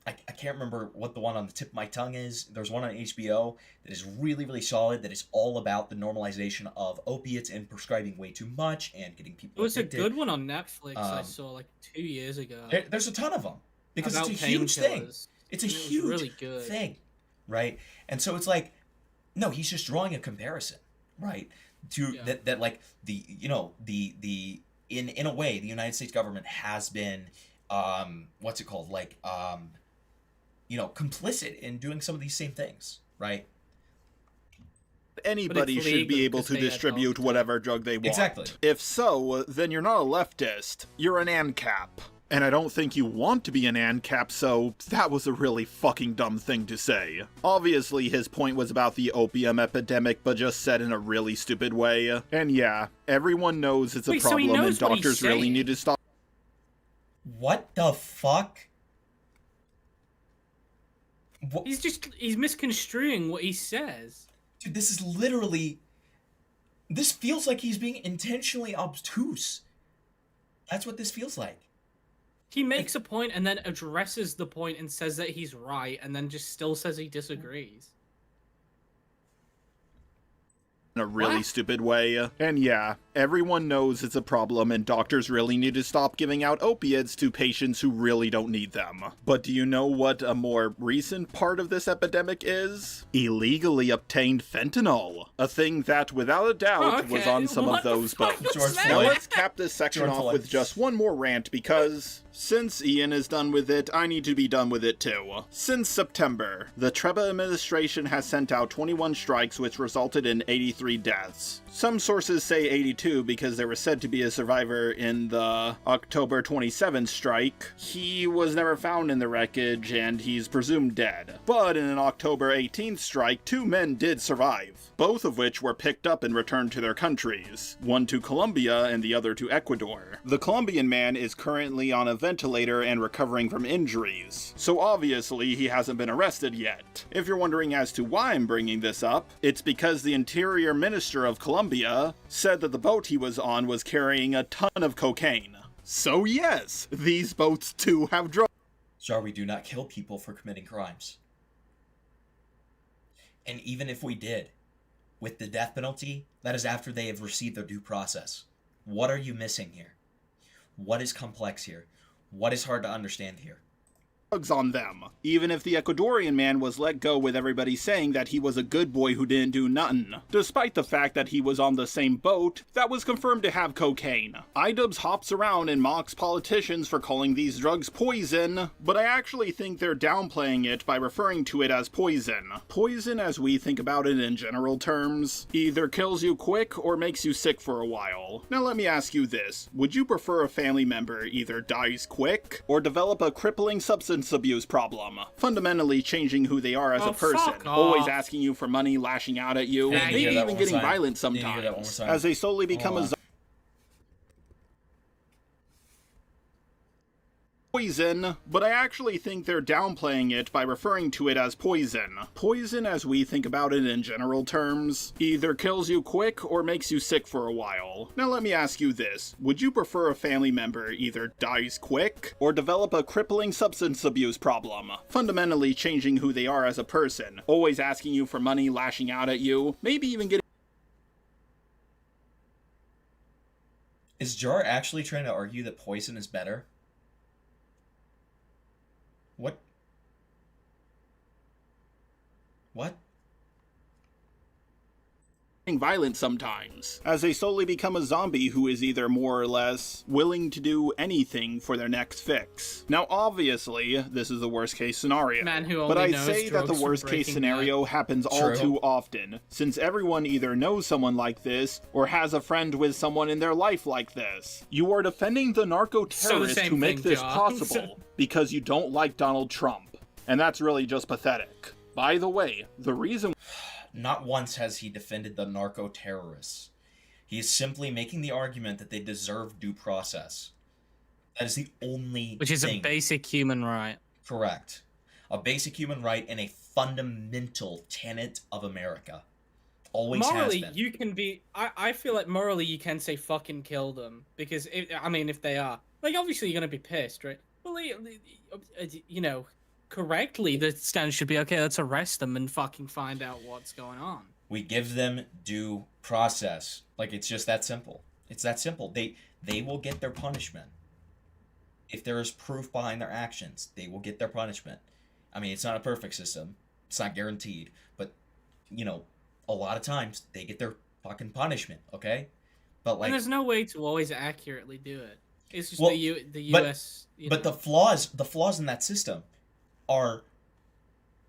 I can't remember what the one on the tip of my tongue is. There's one on HBO that is really, really solid, that is all about the normalization of opiates and prescribing way too much and getting people addicted. It was a good one on Netflix I saw like 2 years ago. There's a ton of them because About it's a huge thing. painkillers. It's a It was huge really good. thing, right? And so it's like, no, he's just drawing a comparison, right? To that like the, you know, the in a way the United States government has been what's it called, like you know, complicit in doing some of these same things, right? Anybody should be able to distribute whatever drug they want. Exactly. If so, then you're not a leftist, you're an ANCAP. And I don't think you want to be an ANCAP, so that was a really fucking dumb thing to say. Obviously, his point was about the opium epidemic, but just said in a really stupid way. And yeah, everyone knows it's a problem and doctors really need to stop. What the fuck? He's misconstruing what he says. Dude, this is literally... This feels like he's being intentionally obtuse. That's what this feels like. He makes a point and then addresses the point and says that he's right and then just still says he disagrees. in a really stupid way. And yeah, everyone knows it's a problem and doctors really need to stop giving out opiates to patients who really don't need them. But do you know what a more recent part of this epidemic is? Illegally obtained fentanyl. A thing that, without a doubt, was on some of those boats. Now let's cap this section off with just one more rant because, since Ian is done with it, I need to be done with it too. Since September, the Treba administration has sent out 21 strikes which resulted in 83 deaths. Some sources say 82 because there was said to be a survivor in the October 27th strike. He was never found in the wreckage and he's presumed dead. But in an October 18th strike, 2 men did survive, both of which were picked up and returned to their countries, one to Colombia and the other to Ecuador. The Colombian man is currently on a ventilator and recovering from injuries, so obviously he hasn't been arrested yet. If you're wondering as to why I'm bringing this up, it's because the Interior Minister of Colombia said that the boat he was on was carrying a ton of cocaine. So yes, these boats too have drugs. Sir, we do not kill people for committing crimes. And even if we did, with the death penalty, that is after they have received their due process. What are you missing here? What is complex here? What is hard to understand here? On them, even if the Ecuadorian man was let go with everybody saying that he was a good boy who didn't do nothing, despite the fact that he was on the same boat that was confirmed to have cocaine. iDubbbz hops around and mocks politicians for calling these drugs poison, but I actually think they're downplaying it by referring to it as poison. Poison, as we think about it in general terms, either kills you quick or makes you sick for a while. Now let me ask you this, would you prefer a family member either dies quick or develop a crippling substance abuse problem, fundamentally changing who they are as a person, always asking you for money, lashing out at you, maybe even getting violent sometimes, as they slowly become a poison, but I actually think they're downplaying it by referring to it as poison. Poison, as we think about it in general terms, either kills you quick or makes you sick for a while. Now let me ask you this, would you prefer a family member either dies quick or develop a crippling substance abuse problem, fundamentally changing who they are as a person, always asking you for money, lashing out at you, maybe even getting... Is Jar actually trying to argue that poison is better? What? What? Violent sometimes, as they slowly become a zombie who is either more or less willing to do anything for their next fix. Now obviously, this is the worst case scenario, but I say that the worst case scenario happens all too often, since everyone either knows someone like this, or has a friend with someone in their life like this. You are defending the narco-terrorists who make this possible, because you don't like Donald Trump, and that's really just pathetic. By the way, the reason... Not once has he defended the narco-terrorists. He is simply making the argument that they deserve due process. That is the only Which is thing. a basic human right. Correct. A basic human right and a fundamental tenet of America. Always Morally, has been. you can be... I feel like morally you can say fucking kill them. Because, if they are. Like, obviously you're going to be pissed, right? Well, you know... correctly, the standard should be, okay, let's arrest them and fucking find out what's going on. We give them due process. Like, it's just that simple. It's that simple. They will get their punishment. If there is proof behind their actions, they will get their punishment. I mean, it's not a perfect system. It's not guaranteed. But, you know, a lot of times, they get their fucking punishment, okay? But, like... And there's no way to always accurately do it. It's just well, the U.S. But the flaws in that system are,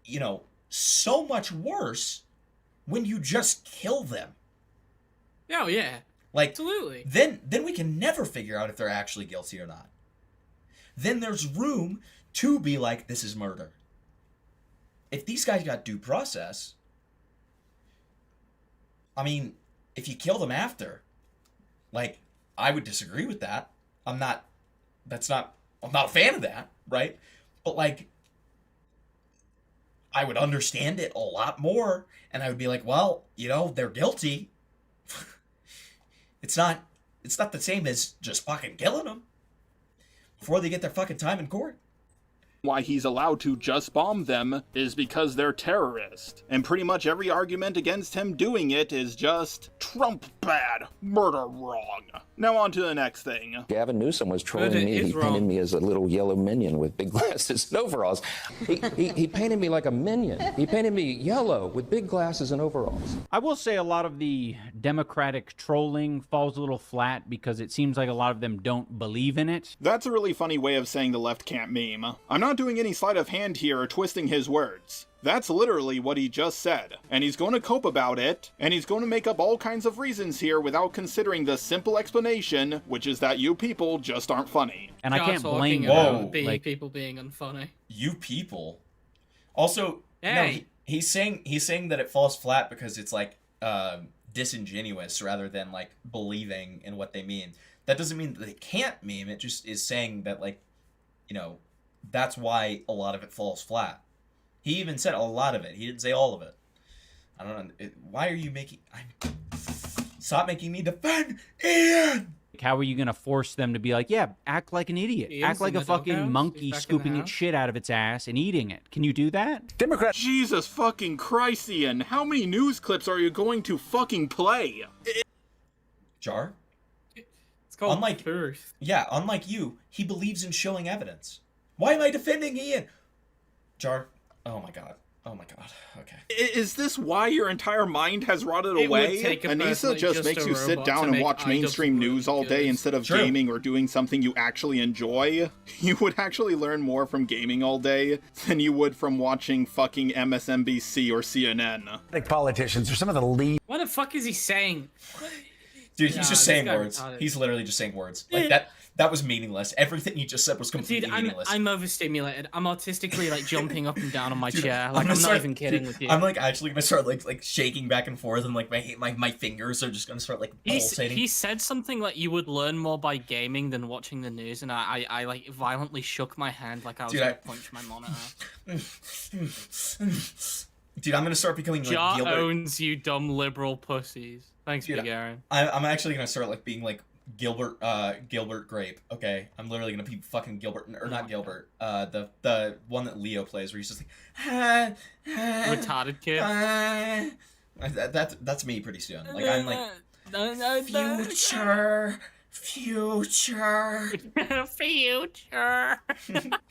you know, so much worse when you just kill them. Oh yeah, like absolutely. Then we can never figure out if they're actually guilty or not. Then there's room to be like, this is murder. If these guys got due process, I mean, if you kill them after, like, I would disagree with that. I'm not a fan of that, right? But like, I would understand it a lot more, and I would be like, well, you know, they're guilty. It's not the same as just fucking killing them before they get their fucking time in court. Why he's allowed to just bomb them is because they're terrorists. And pretty much every argument against him doing it is just Trump bad, murder wrong. Now on to the next thing. Gavin Newsom was trolling me. He painted me as a little yellow minion with big glasses and overalls. He painted me like a minion. He painted me yellow with big glasses and overalls. I will say a lot of the Democratic trolling falls a little flat because it seems like a lot of them don't believe in it. That's a really funny way of saying the left can't meme. I'm not doing any sleight of hand here or twisting his words. That's literally what he just said. And he's going to cope about it, and he's going to make up all kinds of reasons here without considering the simple explanation, which is that you people just aren't funny. And I can't blame people being unfunny. You people. Also, Yeah. no, he's saying that it falls flat because it's like disingenuous rather than like believing in what they mean. That doesn't mean that they can't meme. It just is saying that, like, you know, that's why a lot of it falls flat. He even said a lot of it. He didn't say all of it. I don't know. Why are you making... Stop making me defend Ian! How are you going to force them to be like, yeah, act like an idiot. Act like a fucking monkey scooping its shit out of its ass and eating it. Can you do that? Democrat. Jesus fucking Christ, Ian. How many news clips are you going to fucking play? Jar? It's called unlike truth. Yeah, unlike you, he believes in showing evidence. Why am I defending Ian? Jar, oh my god. Oh my god. Okay. Is this why your entire mind has rotted away? Anissa just makes you sit down and watch mainstream news all day instead of gaming or doing something you actually enjoy? You would actually learn more from gaming all day than you would from watching fucking MSNBC or CNN. Politicians are some of the least... What the fuck is he saying? Dude, he's just saying words. He's literally just saying words. Like that was meaningless. Everything you just said was completely meaningless. I'm overstimulated. I'm artistically like jumping up and down on my chair. Like I'm not even kidding with you. I'm like actually gonna start like shaking back and forth, and like my fingers are just gonna start like pulsating. He said something like you would learn more by gaming than watching the news, and I like violently shook my hand like I was gonna punch my monitor. Dude, I'm gonna start becoming like Jar Gilbert. owns you dumb liberal pussies. Thanks, Big Aaron. I'm actually gonna start like being like Gilbert Grape. Okay, I'm literally gonna be fucking Gilbert, or not Gilbert. The one that Leo plays, where he's just like retarded kid. That's me pretty soon. Like I'm like future.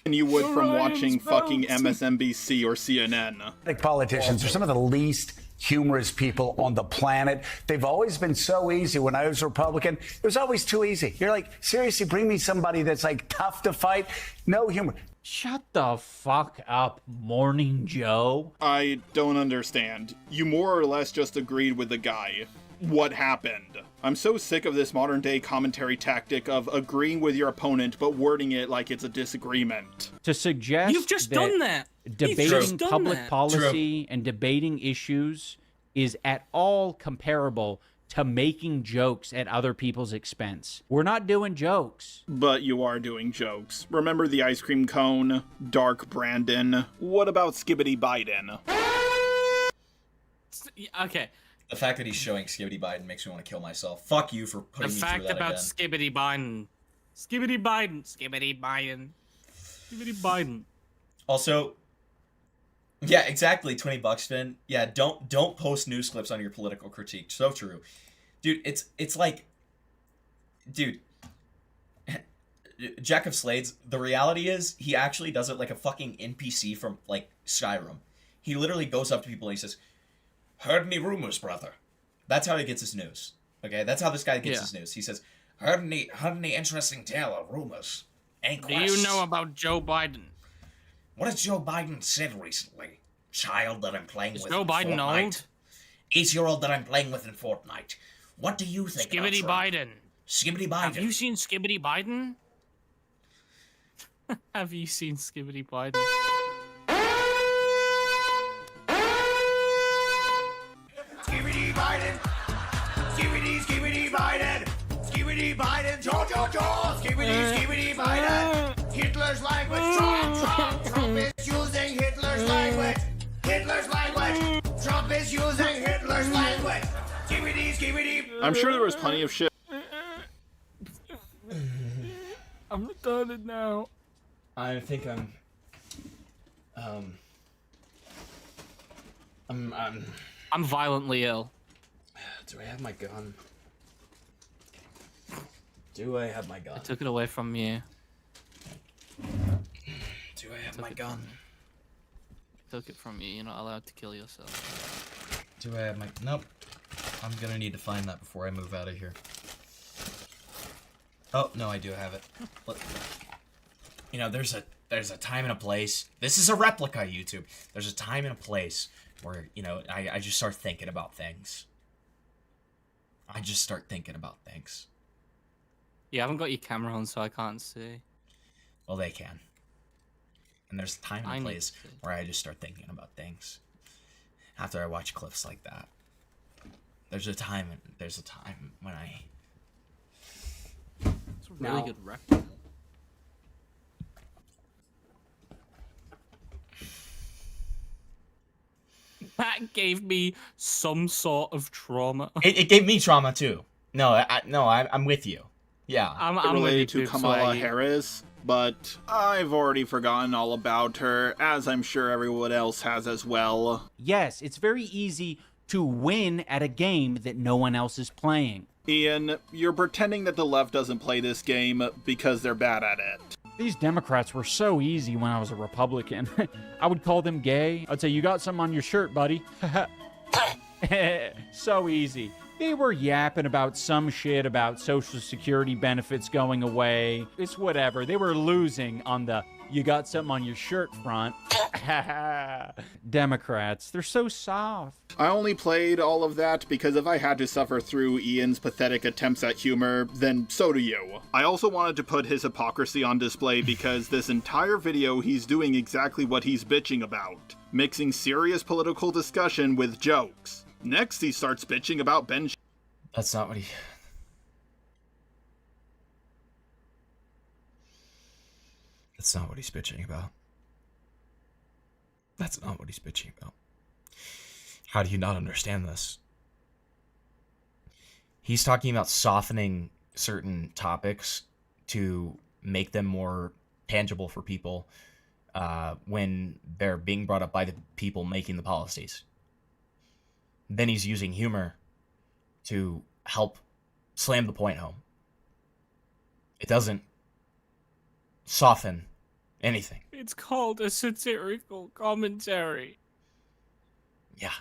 And you would from watching fucking MSNBC or CNN. Politicians are some of the least humorous people on the planet. They've always been so easy. When I was a Republican, it was always too easy. You're like, seriously, bring me somebody that's like tough to fight. No humor. Shut the fuck up, Morning Joe. I don't understand. You more or less just agreed with the guy. What happened? I'm so sick of this modern day commentary tactic of agreeing with your opponent but wording it like it's a disagreement. To suggest You've just done that. Debating public policy and debating issues is at all comparable to making jokes at other people's expense. We're not doing jokes. But you are doing jokes. Remember the ice cream cone? Dark Brandon? What about Skibbity Biden? Okay. The fact that he's showing Skibbity Biden makes me want to kill myself. Fuck you for putting me through that again. The fact about Skibbity Biden. Skibbity Biden. Skibbity Biden. Skibbity Biden. Also, yeah, exactly, $20, Finn. Yeah, don't post news clips on your political critique. So true. Dude, it's like, dude, Jack of Slades, the reality is he actually does it like a fucking NPC from like Skyrim. He literally goes up to people and he says, "Heard any rumors, brother?" That's how he gets his news. Okay, that's how this guy gets his news. He says, heard any interesting tale or rumors? Do you know about Joe Biden? What has Joe Biden said recently? Child that I'm playing with Joe in Biden Fortnite. old? 8-year-old that I'm playing with in Fortnite. What do you think about Skibbity Trump? Biden. Skibbity Biden. Have you seen Skibbity Biden? Have you seen Skibbity Biden? Skibbity Biden. Skibbity Biden. Skibbity Biden. Joe. Skibbity Biden. Hitler's language. Trump is using Hitler's language. Trump is using Hitler's language. Skibbity. I'm sure there was plenty of shit. I'm retarded now. I think I'm I'm violently ill. Do I have my gun? Do I have my gun? I took it away from you. Do I have my gun? Took it from you. You're not allowed to kill yourself. Do I have my... Nope. I'm gonna need to find that before I move out of here. Oh, no, I do have it. Look. You know, there's a time and a place. This is a replica, YouTube. There's a time and a place where, you know, I just start thinking about things. I just start thinking about things. You haven't got your camera on, so I can't see. Well, they can. And there's a time and a place where I just start thinking about things. After I watch clips like that. There's a time when I... It's a really good record. That gave me some sort of trauma. It gave me trauma too. No, I'm with you. Yeah. I'm related with you to too, Kamala Swaggy. Harris, but I've already forgotten all about her, as I'm sure everyone else has as well. Yes, it's very easy to win at a game that no one else is playing. Ian, you're pretending that the left doesn't play this game because they're bad at it. These Democrats were so easy when I was a Republican. I would call them gay. I'd say, you got something on your shirt, buddy. So easy. They were yapping about some shit about Social Security benefits going away. It's whatever. They were losing on the you got something on your shirt front. Democrats, they're so soft. I only played all of that because if I had to suffer through Ian's pathetic attempts at humor, then so do you. I also wanted to put his hypocrisy on display because this entire video he's doing exactly what he's bitching about. Mixing serious political discussion with jokes. Next he starts bitching about Ben... That's not what he... That's not what he's bitching about. That's not what he's bitching about. How do you not understand this? He's talking about softening certain topics to make them more tangible for people when they're being brought up by the people making the policies. Then he's using humor to help slam the point home. It doesn't soften anything. It's called a satirical commentary. Yeah.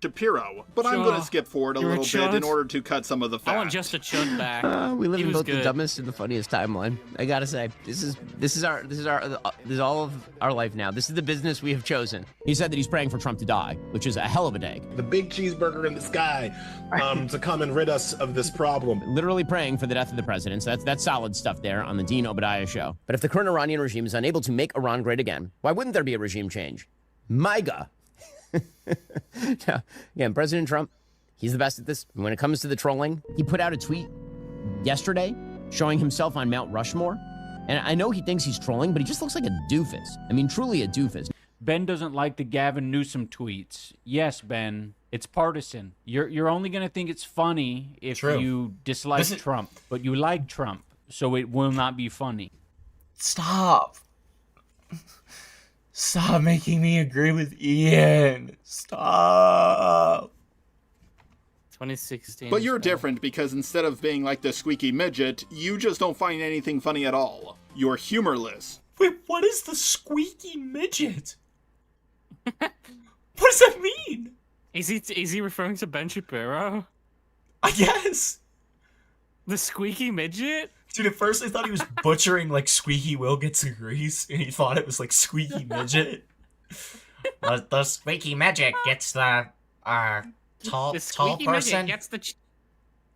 Shapiro, but I'm going to skip forward a You're a little bit in chud? order to cut some of the fat. I want just a chud back. We live He in was both the good. dumbest and the funniest timeline. I gotta say, this is all of our life now. This is the business we have chosen. He said that he's praying for Trump to die, which is a hell of a day. The big cheeseburger in the sky to come and rid us of this problem. Literally praying for the death of the president. So that's solid stuff there on the Dean Obadiah show. But if the current Iranian regime is unable to make Iran great again, why wouldn't there be a regime change? MAGA. Now, again, President Trump, he's the best at this. When it comes to the trolling, he put out a tweet yesterday showing himself on Mount Rushmore. And I know he thinks he's trolling, but he just looks like a doofus. I mean, truly a doofus. Ben doesn't like the Gavin Newsom tweets. Yes, Ben, it's partisan. You're only going to think it's funny if True. you dislike Trump, but you like Trump, so it will not be funny. Stop. Stop making me agree with Ian. Stop. 2016. But you're different because instead of being like the squeaky midget, you just don't find anything funny at all. You're humorless. Wait, what is the squeaky midget? What does that mean? Is he referring to Ben Shapiro? I guess. The squeaky midget? Dude, at first I thought he was butchering like Squeaky Will Gets a Grease, and he thought it was like Squeaky Midget. The Squeaky Midget gets the tall squeaky person. Midget gets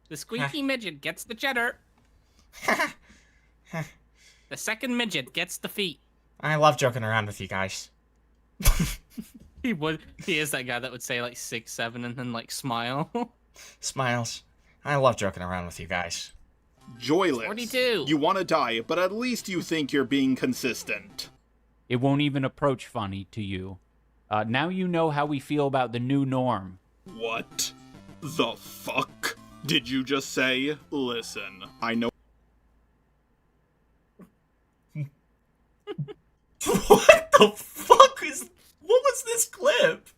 the squeaky midget gets the cheddar. The second midget gets the feet. I love joking around with you guys. He is that guy that would say like 6'7" and then like smile. Smiles. I love joking around with you guys. Joyless. 42. You want to die, but at least you think you're being consistent. It won't even approach funny to you. Now you know how we feel about the new norm. What the fuck did you just say? Listen, I know... What the fuck is... What was this clip?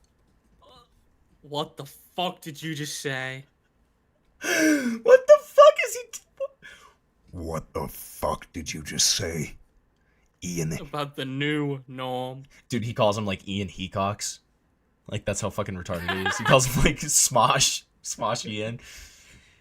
What the fuck did you just say? What the fuck is he... What the fuck did you just say? Ian. About the new norm. Dude, he calls him like Ian Hecox. Like, that's how fucking retarded he is. He calls him like Smosh Ian.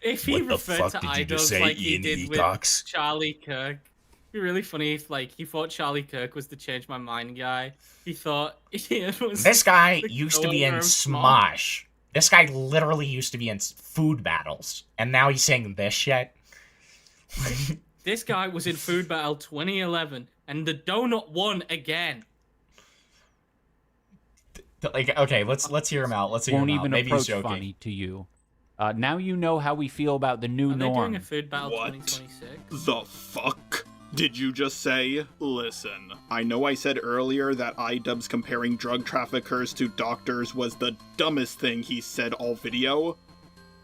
If he What the referred fuck to did you just idols say, like he Ian did Hecox? with Charlie Kirk, it'd be really funny if like he thought Charlie Kirk was the Change My Mind guy. He thought Ian was... This guy the used to be in co-owner of Smosh. This guy literally used to be in Food Battles. And now he's saying this shit. This guy was in Food Battle 2011, and the donut won again. Like, okay, let's hear him out. Let's hear Won't him out. even Maybe he's approach joking. funny to you. Now you know how we feel about the new Are they doing norm. a Food Battle What 2026? the fuck did you just say? Listen, I know I said earlier that iDubbbz comparing drug traffickers to doctors was the dumbest thing he said all video,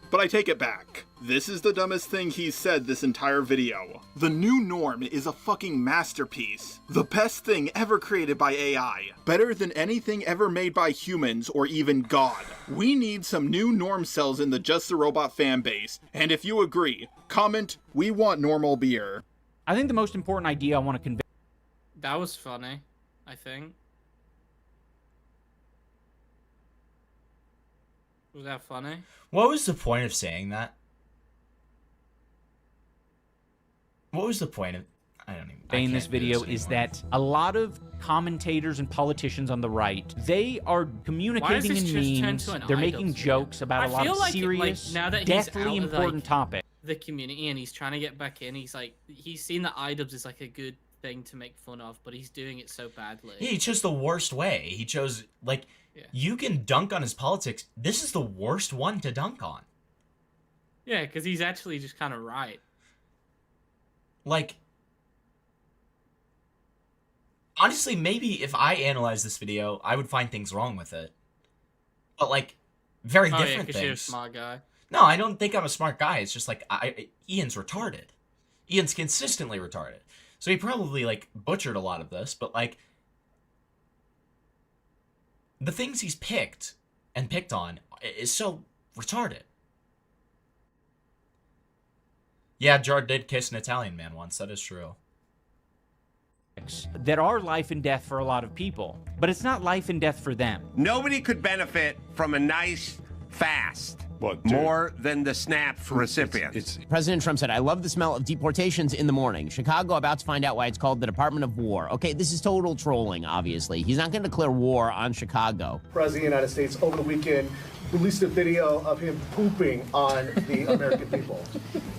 but I take it back. This is the dumbest thing he's said this entire video. The new norm is a fucking masterpiece. The best thing ever created by AI. Better than anything ever made by humans or even God. We need some new norm cells in the Just the Robot fan base. And if you agree, comment, we want normal beer. I think the most important idea I want to convey... That was funny, I think. Was that funny? What was the point of saying that? What was the point of... I don't even... in this video is that a lot of commentators and politicians on the right, they are communicating this in just turned memes, to an they're idols making video? jokes about I a lot feel of like serious, now that he's deathly out of, important like, topics. the community and he's trying to get back in, he's seen that iDubbbz is like a good thing to make fun of, but he's doing it so badly. Yeah, he chose the worst way. He chose, like, you can dunk on his politics. This is the worst one to dunk on. Yeah, because he's actually just kind of right. Like, honestly, maybe if I analyzed this video, I would find things wrong with it. But, like, very Oh, different yeah, 'cause things. you're a smart guy. No, I don't think I'm a smart guy. It's just like Ian's retarded. Ian's consistently retarded. So he probably like butchered a lot of this, but like the things he's picked on is so retarded. Yeah, Jar did kiss an Italian man once. That is true. That are life and death for a lot of people, but it's not life and death for them. Nobody could benefit from a nice fast more than the SNAP recipients. President Trump said, I love the smell of deportations in the morning. Chicago about to find out why it's called the Department of War. Okay, this is total trolling, obviously. He's not going to declare war on Chicago. President of the United States over the weekend released a video of him pooping on the American people.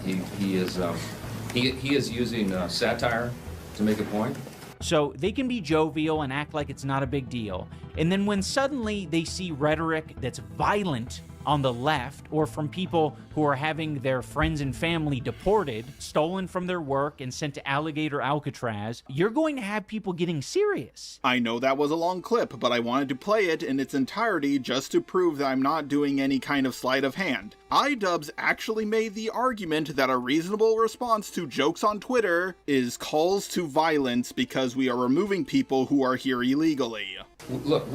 He is using satire to make a point. So they can be jovial and act like it's not a big deal. And then when suddenly they see rhetoric that's violent on the left, or from people who are having their friends and family deported, stolen from their work, and sent to Alligator Alcatraz, you're going to have people getting serious. I know that was a long clip, but I wanted to play it in its entirety just to prove that I'm not doing any kind of sleight of hand. iDubbbz actually made the argument that a reasonable response to jokes on Twitter is calls to violence because we are removing people who are here illegally. Look,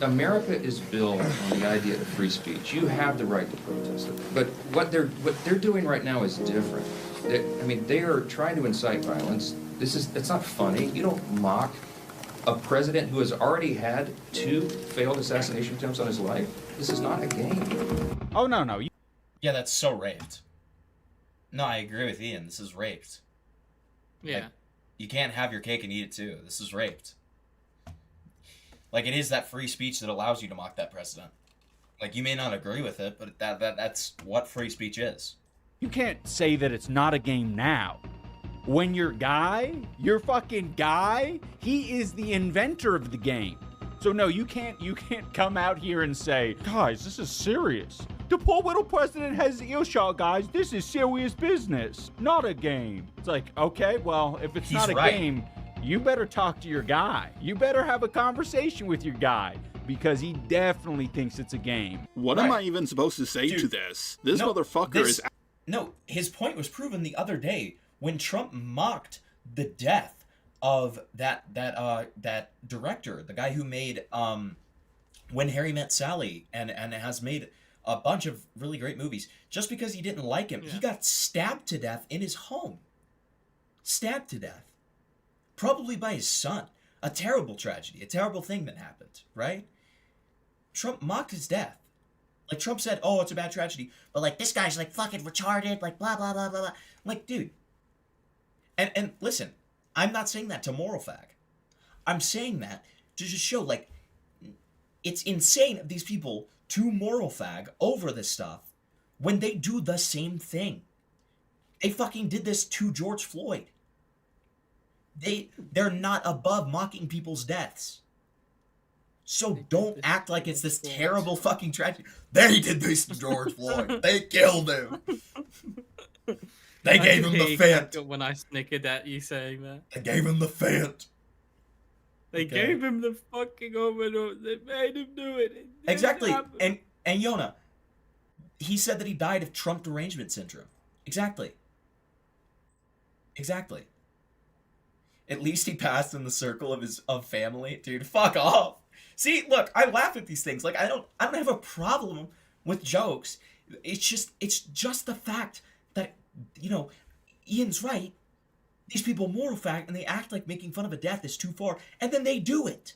America is built on the idea of free speech. You have the right to protest it. But what they're doing right now is different. They are trying to incite violence. It's not funny. You don't mock a president who has already had 2 failed assassination attempts on his life. This is not a game. Oh, no. Yeah, that's so raped. No, I agree with Ian. This is raped. Yeah. Like, you can't have your cake and eat it too. This is raped. Like, it is that free speech that allows you to mock that president. Like, you may not agree with it, but that's what free speech is. You can't say that it's not a game now. When your fucking guy, he is the inventor of the game. So no, you can't come out here and say, guys, this is serious. The poor little president has earshot, guys. This is serious business, not a game. It's like, okay, well, if it's not a game, you better talk to your guy. You better have a conversation with your guy, because he definitely thinks it's a game. What am I even supposed to say to this? This motherfucker is... No, his point was proven the other day when Trump mocked the death of that director, the guy who made When Harry Met Sally, and has made a bunch of really great movies. Just because he didn't like him, he got stabbed to death in his home. Stabbed to death. Probably by his son. A terrible tragedy. A terrible thing that happened, right? Trump mocked his death. Like, Trump said, oh, it's a bad tragedy. But, like, this guy's, like, fucking retarded. Like, blah, blah, blah, blah, blah. Like, dude. And listen, I'm not saying that to moral fag. I'm saying that to just show, like, it's insane of these people to moral fag over this stuff when they do the same thing. They fucking did this to George Floyd. They're not above mocking people's deaths. So don't act like it's this terrible fucking tragedy. They did this to George Floyd. They killed him. They gave him the fent. When I snickered at you saying that. They gave him the fent. They gave him the fucking overdose. They made him do it. Exactly. And Yona, he said that he died of Trump derangement syndrome. Exactly. Exactly. At least he passed in the circle of his family. Dude, fuck off. See, look, I laugh at these things. Like, I don't have a problem with jokes. It's just the fact that, you know, Ian's right. These people moral fact, and they act like making fun of a death is too far, and then they do it.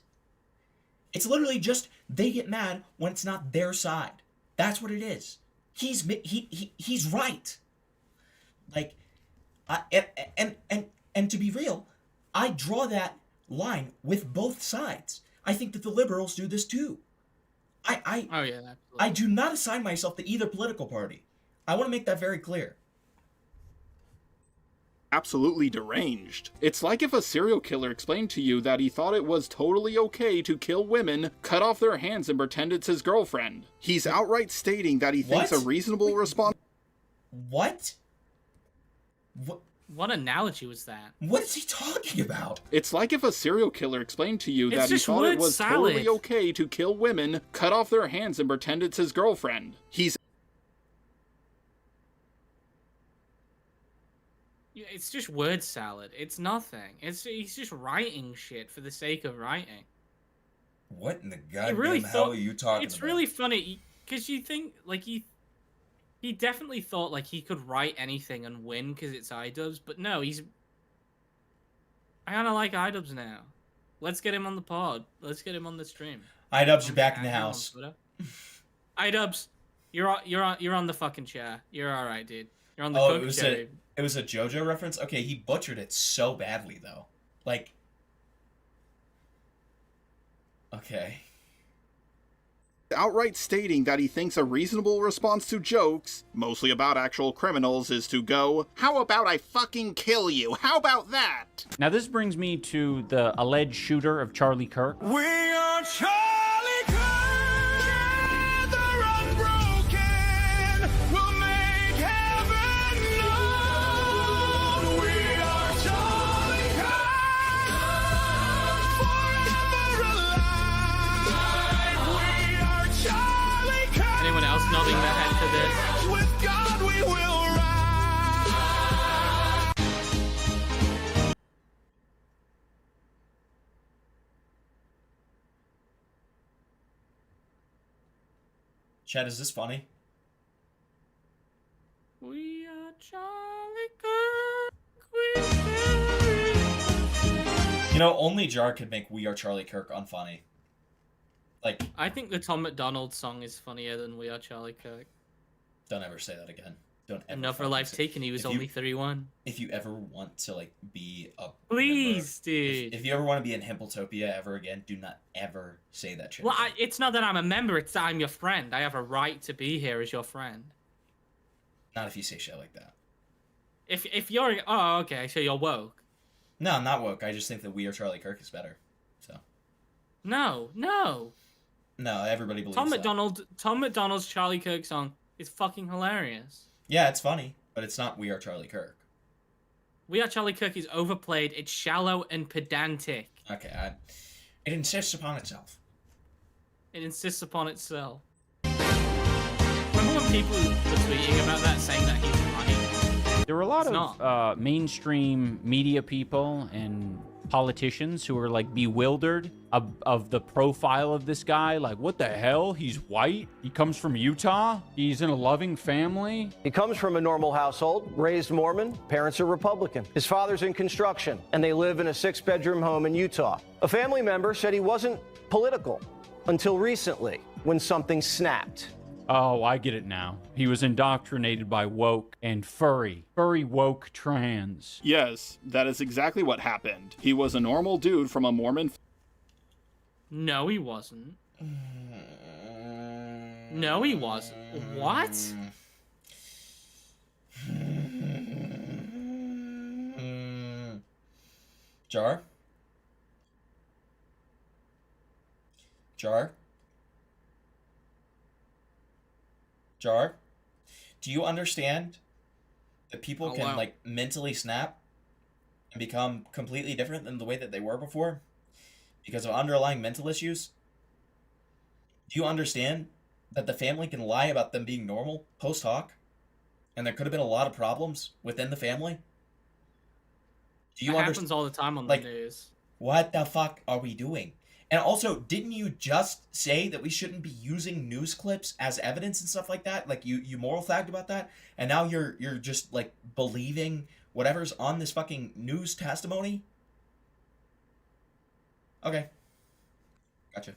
It's literally just they get mad when it's not their side. That's what it is. He's right. Like, and to be real, I draw that line with both sides. I think that the liberals do this too. I do not assign myself to either political party. I want to make that very clear. Absolutely deranged. It's like if a serial killer explained to you that he thought it was totally okay to kill women, cut off their hands, and pretend it's his girlfriend. He's outright stating that he thinks a reasonable response. What? What analogy was that? What is he talking about? It's like if a serial killer explained to you that he just thought it word was salad. totally okay to kill women, cut off their hands, and pretend it's his girlfriend. It's just word salad. It's nothing. He's just writing shit for the sake of writing. What in the goddamn hell are you talking about? It's really funny because you think like he definitely thought like he could write anything and win because it's iDubbbz, but no, I kind of like iDubbbz now. Let's get him on the pod. Let's get him on the stream. iDubbbz, you're back in the house. iDubbbz, you're on the fucking chair. You're all right, dude. You're on the cook chair. It was a JoJo reference? Okay, he butchered it so badly, though. Like... Okay. Outright stating that he thinks a reasonable response to jokes, mostly about actual criminals, is to go, how about I fucking kill you? How about that? Now this brings me to the alleged shooter of Charlie Kirk. We are Charlie Kirk, the unbroken, we'll make heaven known. We are Charlie Kirk, forever alive. We are Charlie Kirk. Anyone else nodding their head to this? With God we will rise. Chad, is this funny? We are Charlie Kirk. You know, only Jar could make We Are Charlie Kirk unfunny. Like, I think the Tom McDonald song is funnier than We Are Charlie Kirk. don't ever say that again. Don't ever. Enough for fucking Life say- Taken, he was If you- only 31. If you ever want to, like, be a Please, dude. If you ever want to be in Himpletopia ever again, do not ever say that shit. Well, it's not that I'm a member, it's that I'm your friend. I have a right to be here as your friend. Not if you say shit like that. If you're... Oh, okay, so you're woke. No, I'm not woke. I just think that We Are Charlie Kirk is better. So. No. No, everybody believes that. Tom McDonald's Charlie Kirk song is fucking hilarious. Yeah, it's funny, but it's not We Are Charlie Kirk. We Are Charlie Kirk is overplayed, it's shallow and pedantic. Okay, it insists upon itself. It insists upon itself. Remember when people were tweeting about that, saying that he's right? There were a lot of mainstream media people and politicians who are like bewildered of the profile of this guy. Like, what the hell? He's white? He comes from Utah? He's in a loving family? He comes from a normal household, raised Mormon, parents are Republican. His father's in construction, and they live in a 6-bedroom home in Utah. A family member said he wasn't political until recently, when something snapped. Oh, I get it now. He was indoctrinated by woke and furry woke trans. Yes, that is exactly what happened. He was a normal dude from a Mormon... No, he wasn't. No, he wasn't. What? Jar? Jar? Jar? Do you understand that people can, like, mentally snap and become completely different than the way that they were before because of underlying mental issues? Do you understand that the family can lie about them being normal post hoc and there could have been a lot of problems within the family? Do you It happens all the time on the news. What the fuck are we doing? And also, didn't you just say that we shouldn't be using news clips as evidence and stuff like that? Like, you moral flagged about that? And now you're just, like, believing whatever's on this fucking news testimony? Okay. Gotcha.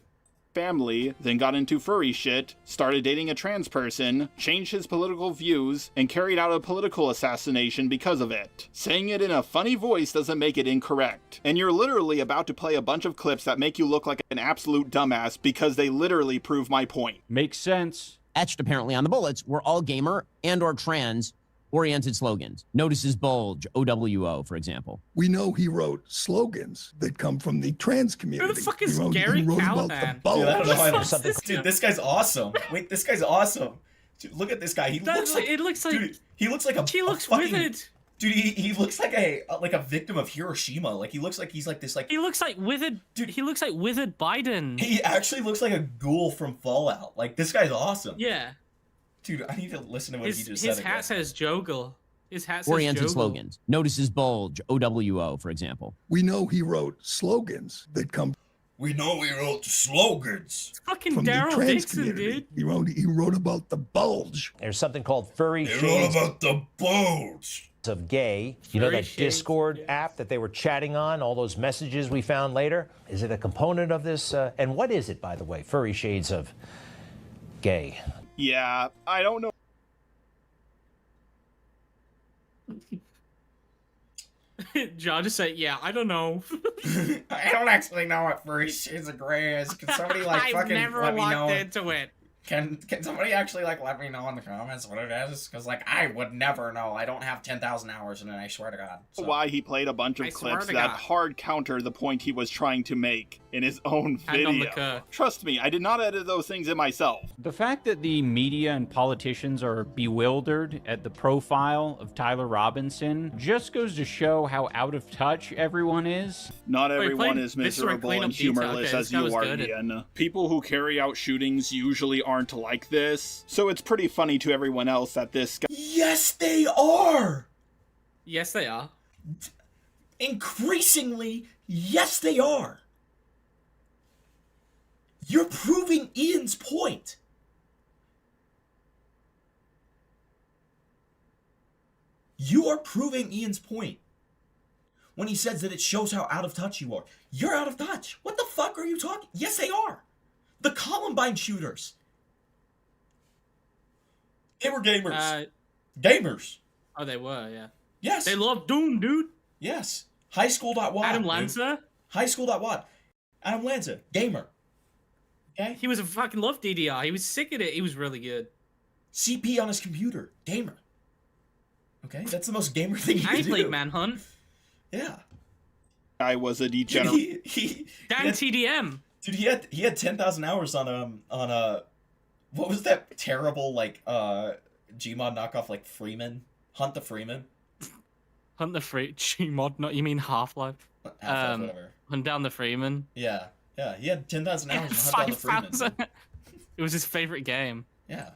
family, then got into furry shit, started dating a trans person, changed his political views, and carried out a political assassination because of it. Saying it in a funny voice doesn't make it incorrect. And you're literally about to play a bunch of clips that make you look like an absolute dumbass because they literally prove my point. Makes sense. Etched apparently on the bullets were all gamer and or trans oriented slogans. Notices bulge, OWO, for example. We know he wrote slogans that come from the trans community. Who the fuck is he wrote Gary about Callahan? the bulge. Dude, I don't know how Dude, this guy's awesome. Wait, this guy's awesome. Dude, look at this guy. He looks like dude, he looks like a he looks fucking, withered. Dude, he looks like a victim of Hiroshima. Like he looks like he's like this like He looks like withered. Dude, he looks like withered Biden. he actually looks like a ghoul from Fallout. Like this guy's awesome. Yeah. Dude, I need to listen to what he just his said. hat says Joggle. His hat says Oriented Joggle. slogans. Notices bulge, OWO, for example. We know he wrote slogans that come. We know he wrote slogans. It's fucking from the Daryl trans Dixon, community. dude. He wrote about the bulge. There's something called furry He shades wrote about the bulge of gay. You know Furry that shades, Discord app that they were chatting on, all those messages we found later? Is it a component of this? And what is it, by the way? Furry shades of gay. Yeah, I don't know. John just said, "Yeah, I don't know." I don't actually know what furry shades of gray is. Can somebody like I've fucking never let me know? looked into it. Can somebody actually like let me know in the comments what it is? Because like I would never know. I don't have 10,000 hours in it. I swear to God. So. Why he played a bunch of I swear clips to that God. hard counter the point he was trying to make in his own Hand on the video. cur. Trust me, I did not edit those things in myself. The fact that the media and politicians are bewildered at the profile of Tyler Robinson just goes to show how out of touch everyone is. Not Wait, everyone playing is Viscera miserable cleanup and detail. humorless Okay, as this guy you was are, good. Ian. People who carry out shootings usually aren't like this, so it's pretty funny to everyone else that this guy... Yes, they are. Yes, they are. Increasingly, yes, they are. You're proving Ian's point. You are proving Ian's point. When he says that it shows how out of touch you are. You're out of touch. What the fuck are you talking? Yes, they are. The Columbine shooters. They were gamers. Gamers. Oh, they were, yeah. Yes. They love Doom, dude. Yes. Highschool.wad. Adam dude. Lanza. Highschool.wad. Adam Lanza. Gamer. Okay? He was a fucking love DDR. He was sick at it. He was really good. CP on his computer. Gamer. Okay? That's the most gamer thing you I can do. played Manhunt. Yeah. I was a degenerate. Dan TDM. Dude, he had 10,000 hours on what was that terrible like Gmod knockoff like Freeman? Hunt the Freeman? Hunt the Gmod, not you mean Half-Life? Half-Life, whatever. Hunt down the Freeman. Yeah. Yeah, he had 10,000 hours on Hunt down the Freeman. 5,000. It was his favorite game. Yeah.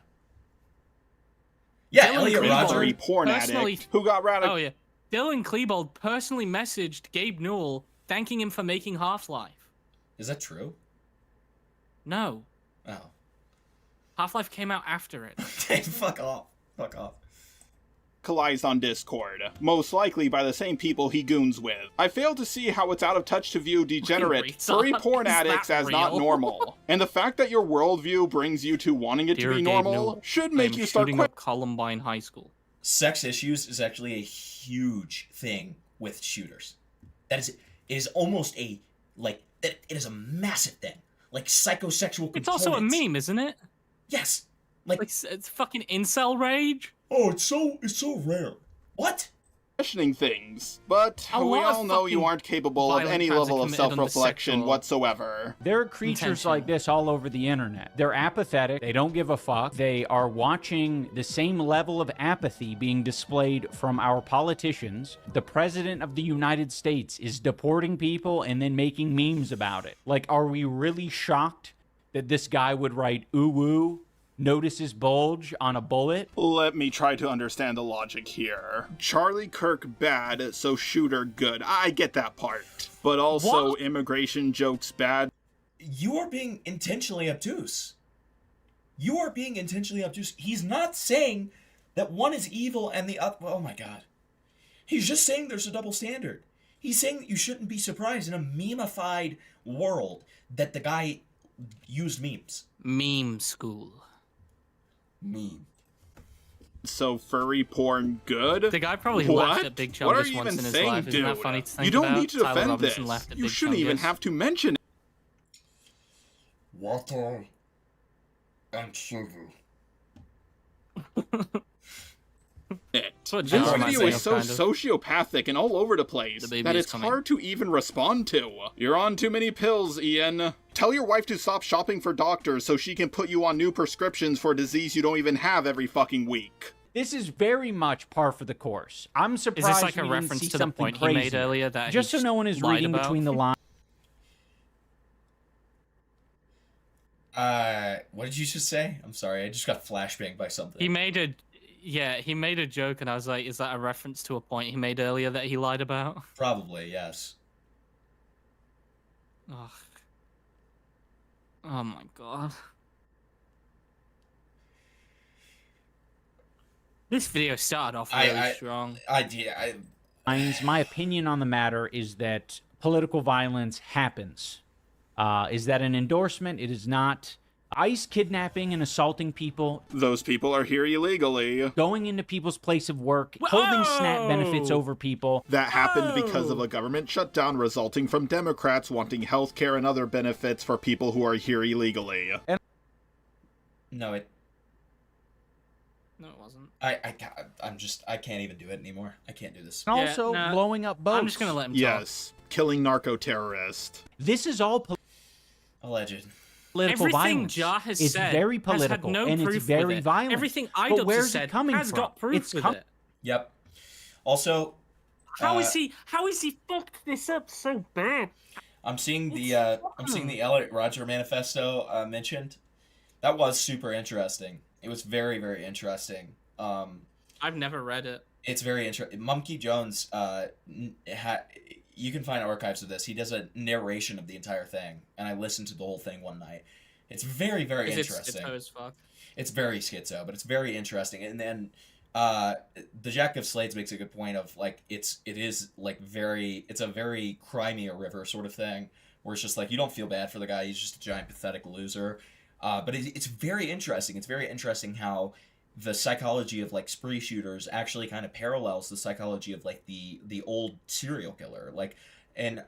Yeah, Dylan Elliot Klebold Roger. Porn personally- addict who got radical. Oh yeah. Dylan Klebold personally messaged Gabe Newell thanking him for making Half-Life. Is that true? No. Oh. Half-Life came out after it. Okay, fuck off. Fuck off. Collides on Discord, most likely by the same people he goons with. I fail to see how it's out of touch to view degenerate, furry porn addicts as not normal. And the fact that your worldview brings you to wanting it to be normal should make you start shooting up Columbine High School. Sex issues is actually a huge thing with shooters. It is almost a, like, it is a massive thing. Like, psychosexual components. It's also a meme, isn't it? Yes. Like it's fucking incel rage. Oh, it's so rare. What? Questioning things, but A we lot of all know you fucking aren't capable of violent any crimes are level of committed on the self-reflection sexual whatsoever. There are creatures like this all over the internet. They're apathetic. They don't give a fuck. They are watching the same level of apathy being displayed from our politicians. The president of the United States is deporting people and then making memes about it. Like, are we really shocked that this guy would write ooh woo? Notice his bulge on a bullet? Let me try to understand the logic here. Charlie Kirk bad, so shooter good. I get that part. But also immigration jokes bad. You are being intentionally obtuse. You are being intentionally obtuse. He's not saying that one is evil and the other... Oh my god. He's just saying there's a double standard. He's saying that you shouldn't be surprised in a meme-ified world that the guy used memes. Meme school. Meme. So furry porn good? The guy probably what? laughed at Big Chum What are just you once even in his saying, life. dude? Isn't that funny to think You don't about? need to Tyler defend Robinson this. laughed at You Big shouldn't even Chungus. have to mention it. Water and sugar. What This John video reminds is me so of, kind of. sociopathic and all over the place The baby that is it's coming. hard to even respond to. You're on too many pills, Ian. Tell your wife to stop shopping for doctors so she can put you on new prescriptions for a disease you don't even have every fucking week. This is very much par for the course. I'm surprised Is this like a we didn't reference see to the something point he crazy. made earlier that Just he so no one is lied reading about? between the lines. What did you just say? I'm sorry, I just got flashbanged by something. He made a joke, and I was like, is that a reference to a point he made earlier that he lied about? Probably, yes. Ugh. Oh my god. This video started off really strong. My opinion on the matter is that political violence happens. Is that an endorsement? It is not. ICE kidnapping and assaulting people. Those people are here illegally. Going into people's place of work, holding SNAP benefits over people. That happened because of a government shutdown resulting from Democrats wanting health care and other benefits for people who are here illegally. No, it wasn't. I can't even do it anymore. I can't do this. Also, blowing up boats. I'm just gonna let him talk. Yes, killing narco-terrorists. This is all alleged. Political Everything violence. Ja has it's said very has political had no and proof it's very with it. violent. Everything But Idubbbz where's has said it coming has from? got proof It's with com- it. Yep. Also, How is he fucked this up so bad? I'm seeing the Elliot Rodger manifesto mentioned. That was super interesting. It was very, very interesting. I've never read it. It's very interesting. Monkey Jones, you can find archives of this. He does a narration of the entire thing, and I listened to the whole thing one night. It's very, very interesting. It's schizo as fuck. It's very schizo, but it's very interesting. And then the Jack of Slades makes a good point of like it's a very Crimea River sort of thing, where it's just like you don't feel bad for the guy. He's just a giant pathetic loser. But it's very interesting. It's very interesting how the psychology of like spree shooters actually kind of parallels the psychology of like the old serial killer. Like, and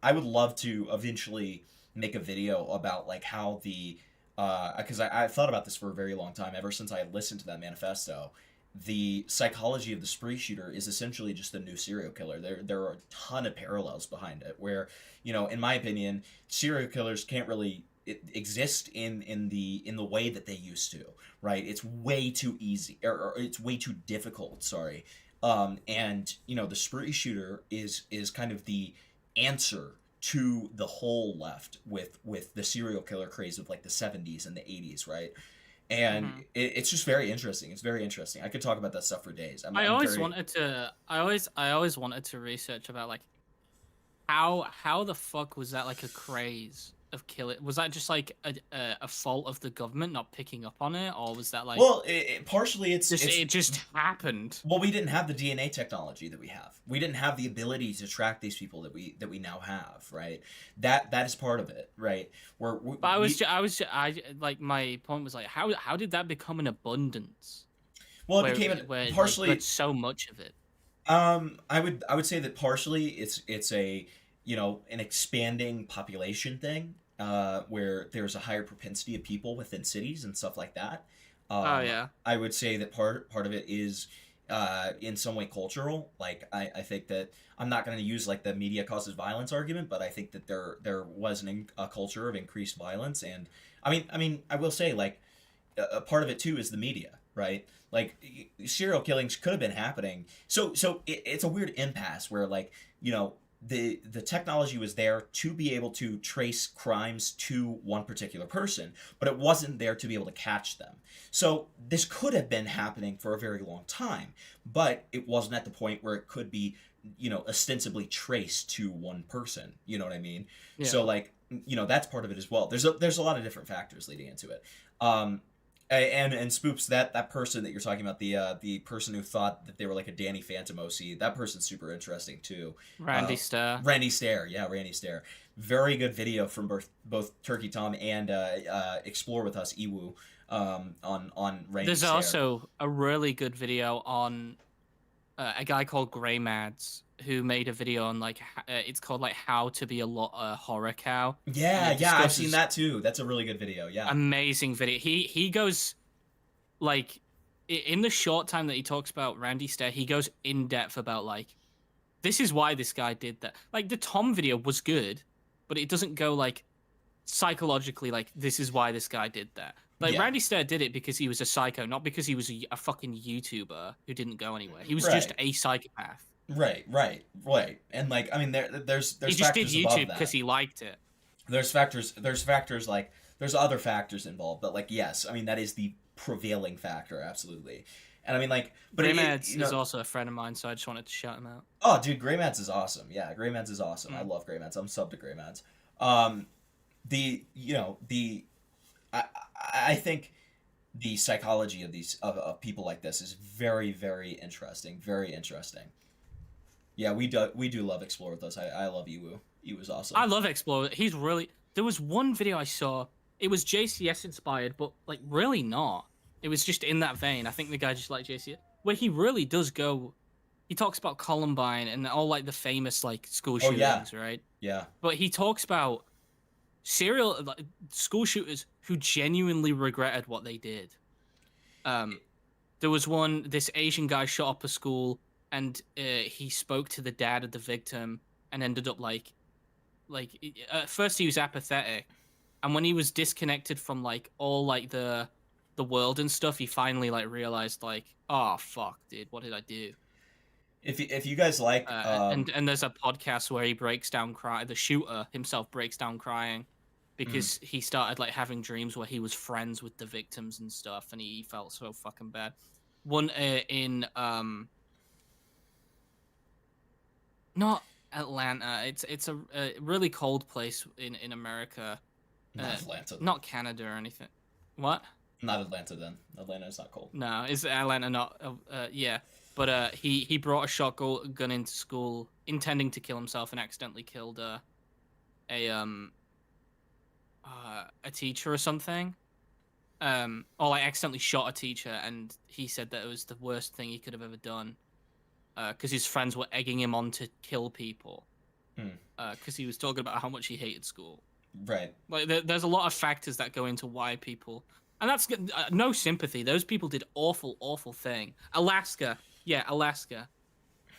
I would love to eventually make a video about like how the because I thought about this for a very long time, ever since I listened to that manifesto. The psychology of the spree shooter is essentially just a new serial killer. There are a ton of parallels behind it where, you know, in my opinion, serial killers can't really exist in the way that they used to, right? It's way too easy, or it's way too difficult, sorry. And, you know, the spree shooter is kind of the answer to the whole left with the serial killer craze of like the 70s and the 80s, right? And it's just very interesting. It's very interesting. I could talk about that stuff for days. I always wanted to research about like how the fuck was that like a craze of killing? Was that just like a fault of the government not picking up on it, or was that like? Well, partially it just happened. Well, we didn't have the DNA technology that we have. We didn't have the ability to track these people that we now have, right? That is part of it, right? Like my point was like, how did that become an abundance? Well, it became partially like, so much of it. I would say that partially it's a an expanding population thing, where there's a higher propensity of people within cities and stuff like that. Yeah. I would say that part of it is in some way cultural. Like I think that I'm not going to use like the media causes violence argument, but I think that there was a culture of increased violence, and I mean I will say like a part of it too is the media, right? Like serial killings could have been happening. So it's a weird impasse where like the technology was there to be able to trace crimes to one particular person, but it wasn't there to be able to catch them. So this could have been happening for a very long time, but it wasn't at the point where it could be ostensibly traced to one person. You know what I mean? Yeah. So like that's part of it as well. There's a lot of different factors leading into it. And Spoops, that person that you're talking about, the person who thought that they were like a Danny Phantom OC, that person's super interesting too. Randy Stair. Randy Stair, yeah, Randy Stair. Very good video from both Turkey Tom and Explore With Us Iwu on Randy There's Stair. also a really good video on a guy called Grey Mads who made a video on like it's called like How to Be a Horror Cow. Yeah, I've seen that too. That's a really good video. Yeah, amazing video. He goes like in the short time that he talks about Randy Stair, he goes in depth about like this is why this guy did that. Like the Tom video was good, but it doesn't go like psychologically like this is why this guy did that. Like Randy Stair did it because he was a psycho, not because he was a fucking YouTuber who didn't go anywhere. He was just a psychopath. Right. And like I mean there's he just did factors YouTube because he liked it. There's factors like there's other factors involved, but like yes, I mean that is the prevailing factor, absolutely. And I mean like but Grey Mads is also a friend of mine, so I just wanted to shout him out. Oh dude, Grey Mads is awesome. Yeah, Grey Mads is awesome. I love Grey Mads. I'm subbed to Grey Mads. I think the psychology of these of people like this is very, very interesting. Very interesting. Yeah, we do love Explore With Us. I love Iwu. Iwu's awesome. I love Explore. He's really. There was one video I saw. It was JCS inspired, but like really not. It was just in that vein. I think the guy just liked JCS, where he really does go. He talks about Columbine and all like the famous like school shootings, right? Yeah. But he talks about school shooters who genuinely regretted what they did. There was this Asian guy shot up a school, and he spoke to the dad of the victim and ended up like at first he was apathetic, and when he was disconnected from like all like the world and stuff, he finally like realized like, oh fuck, dude, what did I do? If you guys like and there's a podcast where he breaks down crying. The shooter himself breaks down crying because he started like having dreams where he was friends with the victims and stuff, and he felt so fucking bad. One in not Atlanta. It's a really cold place in America. Not Atlanta. Not Canada or anything. What? Not Atlanta then. Atlanta is not cold. No, is Atlanta not? Yeah. But he brought a shotgun into school, intending to kill himself, and accidentally killed a teacher or something. Or like accidentally shot a teacher, and he said that it was the worst thing he could have ever done, because his friends were egging him on to kill people, because he was talking about how much he hated school. Right. Like there's a lot of factors that go into why people, and that's no sympathy. Those people did awful thing. Alaska. Yeah, Alaska.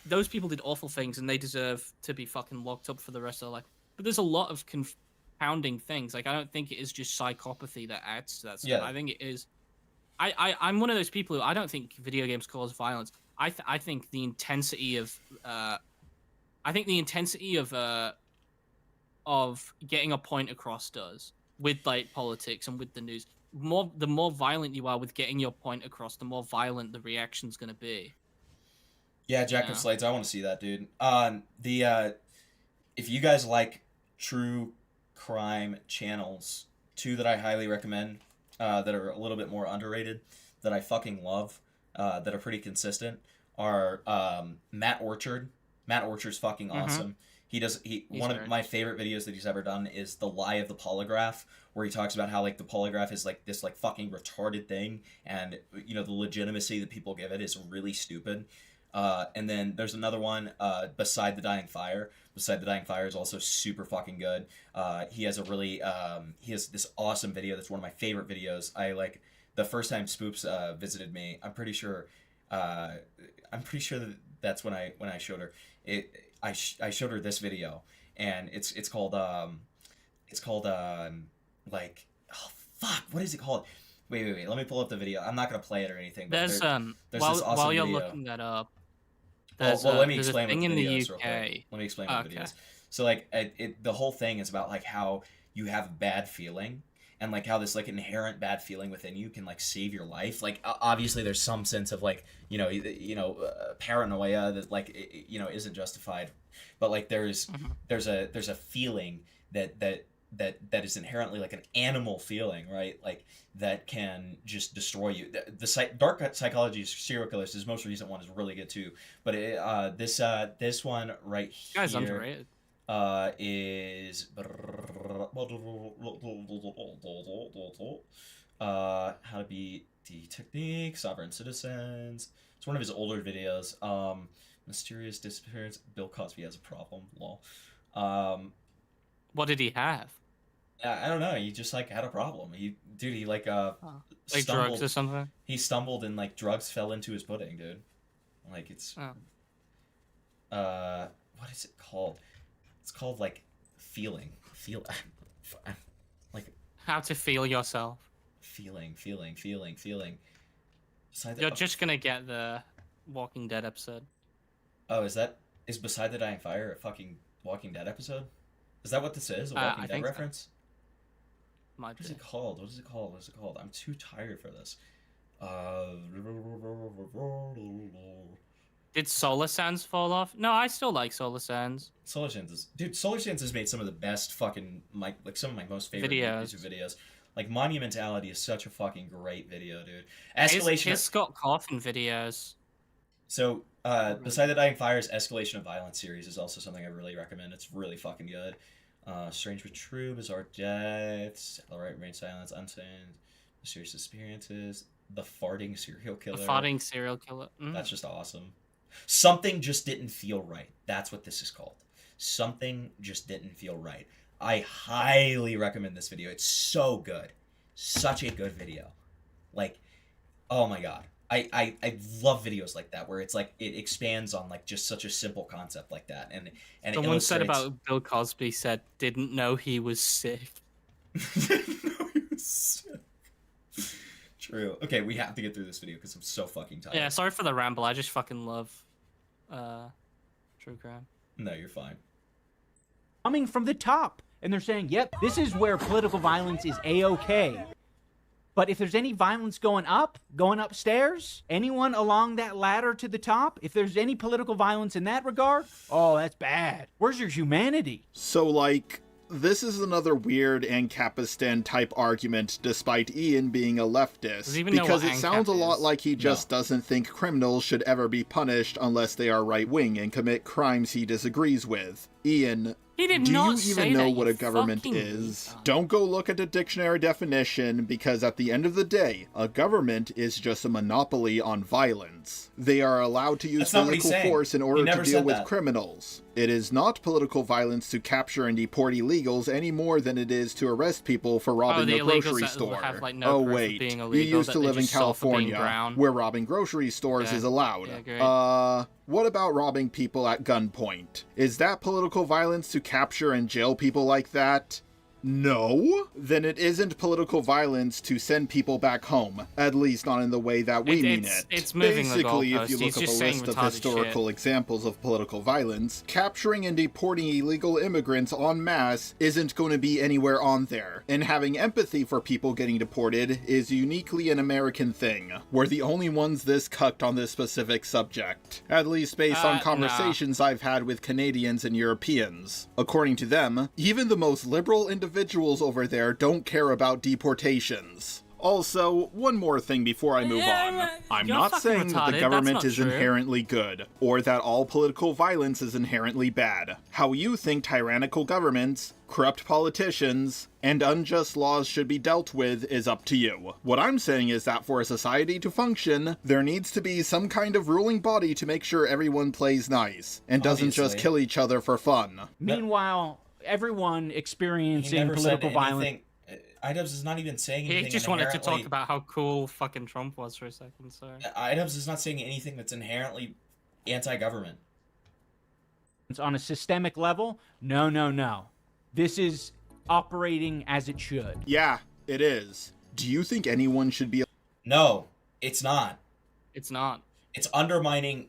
Those people did awful things, and they deserve to be fucking locked up for the rest of their life. But there's a lot of confounding things. Like, I don't think it is just psychopathy that adds to that stuff. Yeah. I think it is... I'm one of those people who I don't think video games cause violence. I think the intensity of... of getting a point across does. With, like, politics and with the news. The more violent you are with getting your point across, the more violent the reaction's going to be. Yeah, Jack of Slates, I want to see that, dude. if you guys like true crime channels, two that I highly recommend, that are a little bit more underrated, that I fucking love, that are pretty consistent, are Matt Orchard. Matt Orchard's fucking awesome. He's one of my favorite videos that he's ever done is The Lie of the Polygraph, where he talks about how like the polygraph is like this like fucking retarded thing, and you know the legitimacy that people give it is really stupid. And then there's another one, Beside the Dying Fire. Beside the Dying Fire is also super fucking good. He has this awesome video that's one of my favorite videos. I like the first time Spoops visited me. I'm pretty sure that that's when I showed her it. I showed her this video, and it's called like, oh fuck, what is it called? Wait, let me pull up the video. I'm not gonna play it or anything. But there's this awesome while you're video. looking that up. Well, let me explain what the in video the is real UK. quick. Let me explain what the video is. So like the whole thing is about like how you have a bad feeling, and like how this like inherent bad feeling within you can like save your life. Like obviously there's some sense of like paranoia that like isn't justified, but like there's a feeling that is inherently like an animal feeling, right? Like that can just destroy you. The dark psychology of serial killers, his most recent one, is really good too. But this one right here, Guy's underrated. Is how to beat the technique, sovereign citizens. It's one of his older videos. Mysterious disappearance. Bill Cosby has a problem. Lol. What did he have? I don't know. He just like had a problem. He like like drugs or something. He stumbled and like drugs fell into his pudding, dude. Like it's what is it called? It's called like feel like how to feel yourself. Feeling. You're just gonna get the Walking Dead episode. Oh, is Beside the Dying Fire a fucking Walking Dead episode? Is that what this is? A Walking Dead reference? So. What is it called? I'm too tired for this. Did Solar Sands fall off? No, I still like Solar Sands. Solar Sands has made some of the best fucking some of my most favorite YouTube videos. Like Monumentality is such a fucking great video, dude. His Scott Coffin videos. So, Beside the Dying Fire's Escalation of Violence series is also something I really recommend. It's really fucking good. Strange but True, Bizarre Deaths, Alright, Rain Silence, Unsane, Mysterious Experiences, The Farting Serial Killer. That's just awesome. Something Just Didn't Feel Right. That's what this is called. Something Just Didn't Feel Right. I highly recommend this video. It's so good. Such a good video. Like, oh my god. I love videos like that where it's like it expands on like just such a simple concept like that, and someone said about Bill Cosby said didn't know he was sick. True. Okay, we have to get through this video because I'm so fucking tired. Yeah, sorry for the ramble. I just fucking love true crime. No, you're fine. Coming from the top, and they're saying, "Yep, this is where political violence is a-okay." But if there's any violence going upstairs, anyone along that ladder to the top, if there's any political violence in that regard, oh, that's bad. Where's your humanity? So, like, this is another weird Ancapistan type argument, despite Ian being a leftist, because it sounds a lot like he just doesn't think criminals should ever be punished unless they are right-wing and commit crimes he disagrees with. Ian, do you even know what a government is? Don't go look at the dictionary definition, because at the end of the day, a government is just a monopoly on violence. They are allowed to use physical force in order to deal with criminals. It is not political violence to capture and deport illegals any more than it is to arrest people for robbing a grocery store. Oh wait, you used to live in California, where robbing grocery stores is allowed. What about robbing people at gunpoint? Is that political violence to capture and jail people like that? No? Then it isn't political violence to send people back home, at least not in the way that we mean it. It's moving the Basically, if goalpost. you look He's up a just saying list of retarded historical examples of political violence, capturing and deporting illegal immigrants en masse isn't going to be anywhere on there. And having empathy for people getting deported is uniquely an American thing. We're the only ones this cucked on this specific subject, at least based on conversations I've had with Canadians and Europeans. According to them, even the most liberal individuals over there don't care about deportations. Also, one more thing before I move on. I'm you're not fucking saying that the retarded. government That's is not true. inherently good, or that all political violence is inherently bad. How you think tyrannical governments, corrupt politicians, and unjust laws should be dealt with is up to you. What I'm saying is that for a society to function, there needs to be some kind of ruling body to make sure everyone plays nice, and doesn't just Obviously. kill each other for fun. Meanwhile, everyone He experiencing never political said violence. anything. Idubbbz is not even saying He anything. just wanted to talk inherently- about how cool fucking Trump was for a second, sorry. Idubbbz is not saying anything that's inherently anti-government. On a systemic level, no. This is operating as it should. Yeah, it is. Do you think anyone should be... No, it's not. It's not. It's undermining...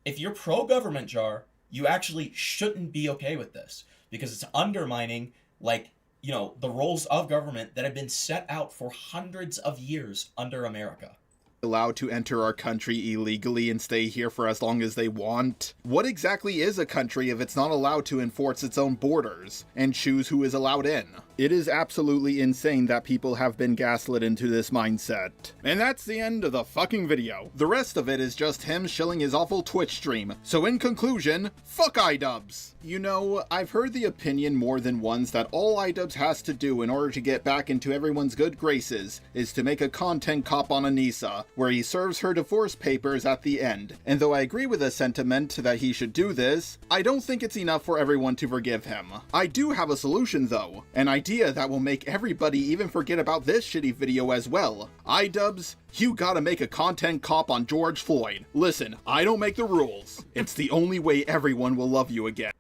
If you're pro-government, Jar, you actually shouldn't be okay with this. Because it's undermining, like, you know, the roles of government that have been set out for hundreds of years under America. allowed to enter our country illegally and stay here for as long as they want? What exactly is a country if it's not allowed to enforce its own borders and choose who is allowed in? It is absolutely insane that people have been gaslit into this mindset. And that's the end of the fucking video. The rest of it is just him shilling his awful Twitch stream. So in conclusion, fuck iDubbbz. You know, I've heard the opinion more than once that all iDubbbz has to do in order to get back into everyone's good graces is to make a content cop on Anissa, where he serves her divorce papers at the end. And though I agree with the sentiment that he should do this, I don't think it's enough for everyone to forgive him. I do have a solution though, an idea that will make everybody even forget about this shitty video as well. iDubbbz, you gotta make a content cop on George Floyd. Listen, I don't make the rules. It's the only way everyone will love you again.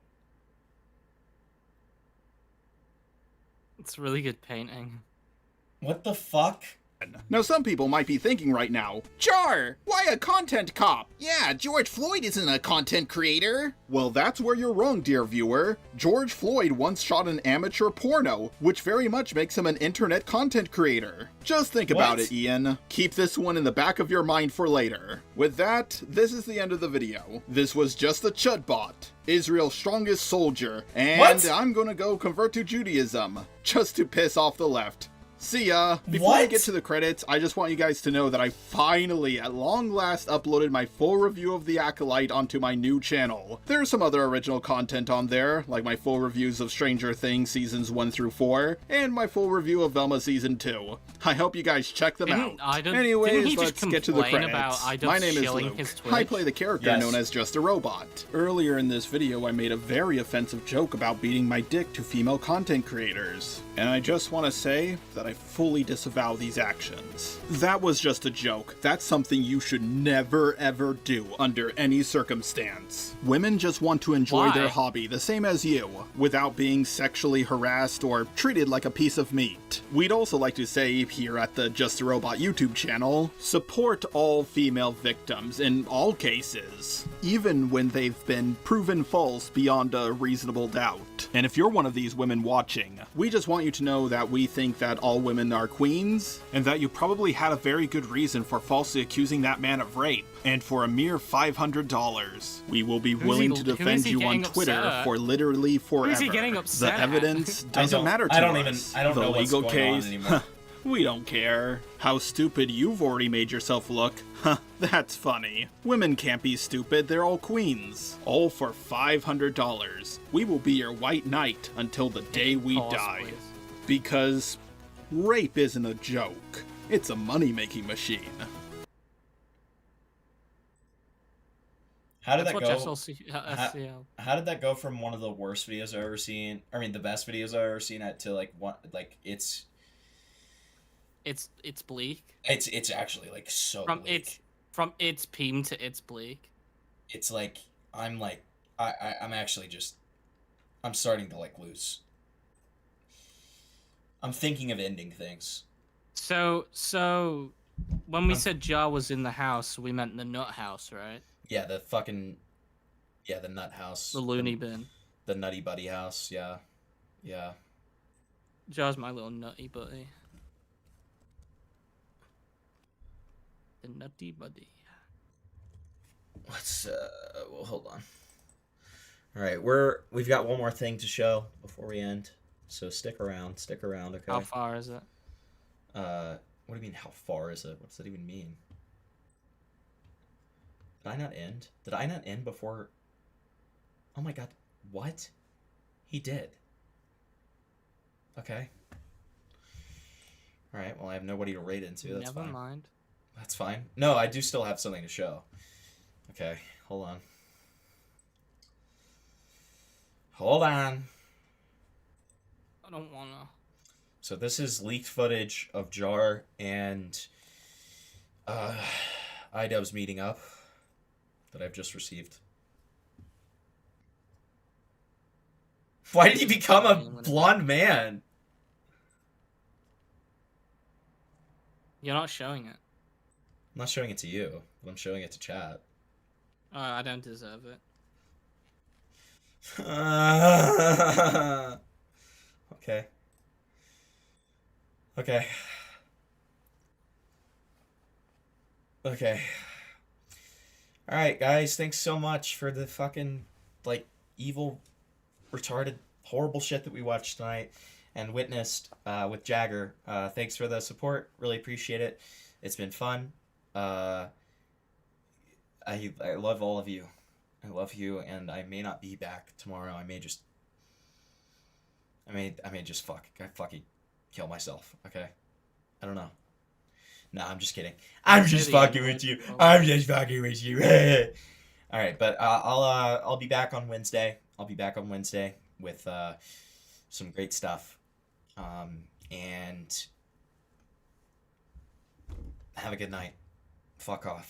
It's really good painting. What the fuck? Now some people might be thinking right now, Jar, why a content cop? Yeah, George Floyd isn't a content creator. Well, that's where you're wrong, dear viewer. George Floyd once shot an amateur porno, which very much makes him an internet content creator. Just think about it, Ian. Keep this one in the back of your mind for later. With that, this is the end of the video. This was just a Chudbot, Israel's strongest soldier, and I'm gonna go convert to Judaism, just to piss off the left. See ya! Before I get to the credits, I just want you guys to know that I finally, at long last, uploaded my full review of The Acolyte onto my new channel. There's some other original content on there, like my full reviews of Stranger Things Seasons 1 through 4, and my full review of Velma Season 2. I hope you guys check them out. Anyways, let's get to the credits. My name is Luke. I play the character known as Just a Robot. Earlier in this video, I made a very offensive joke about beating my dick to female content creators. And I just want to say that I fully disavow these actions. That was just a joke. That's something you should never ever do under any circumstance. Women just want to enjoy their hobby the same as you, without being sexually harassed or treated like a piece of meat. We'd also like to say here at the Just a Robot YouTube channel, support all female victims in all cases, even when they've been proven false beyond a reasonable doubt. And if you're one of these women watching, we just want you to know that we think that all women are queens, and that you probably had a very good reason for falsely accusing that man of rape. And for a mere $500, we will be willing to defend you on Twitter for literally forever. Who's he getting upset The evidence at? doesn't matter to us. I don't the know what's legal going on case, anymore. we don't care. How stupid you've already made yourself look. Huh, that's funny. Women can't be stupid, they're all queens. All for $500. We will be your white knight until the day we die. Because rape isn't a joke. It's a money-making machine. How did That's that what go? SCL. How did that go from one of the worst videos I've ever seen? I mean, the best videos I've ever seen to like one it's bleak. It's actually like so bleak. From it's Peem to it's bleak. It's like I'm actually just I'm starting to like lose. I'm thinking of ending things. So when we said Jar was in the house, we meant the nut house, right? Yeah, the nut house. The loony bin. The nutty buddy house, yeah. Yeah. Jar's my little nutty buddy. The nutty buddy. Let's well, hold on. All right, we've got one more thing to show before we end. So stick around, okay? How far is it? What do you mean how far is it? What does that even mean? Did I not end? Did I not end before? Oh my god, what? He did. Okay. All right, well, I have nobody to raid into. That's Never fine. mind. That's fine. No, I do still have something to show. Okay, hold on. Hold on. I don't wanna. So this is leaked footage of Jar and iDubbbz meeting up that I've just received. Why did he become a blonde man? You're not showing it. I'm not showing it to you, but I'm showing it to chat. Oh, I don't deserve it. Okay. Okay. Okay. Alright, guys, thanks so much for the fucking, like, evil, retarded, horrible shit that we watched tonight and witnessed with Jagger. Thanks for the support. Really appreciate it. It's been fun. I love all of you. I love you, and I may not be back tomorrow. I may just fucking kill myself, okay? I don't know. No, I'm just kidding. I'm just fucking with you. I'm just fucking with you. All right, but I'll be back on Wednesday. I'll be back on Wednesday with some great stuff. And have a good night. Fuck off.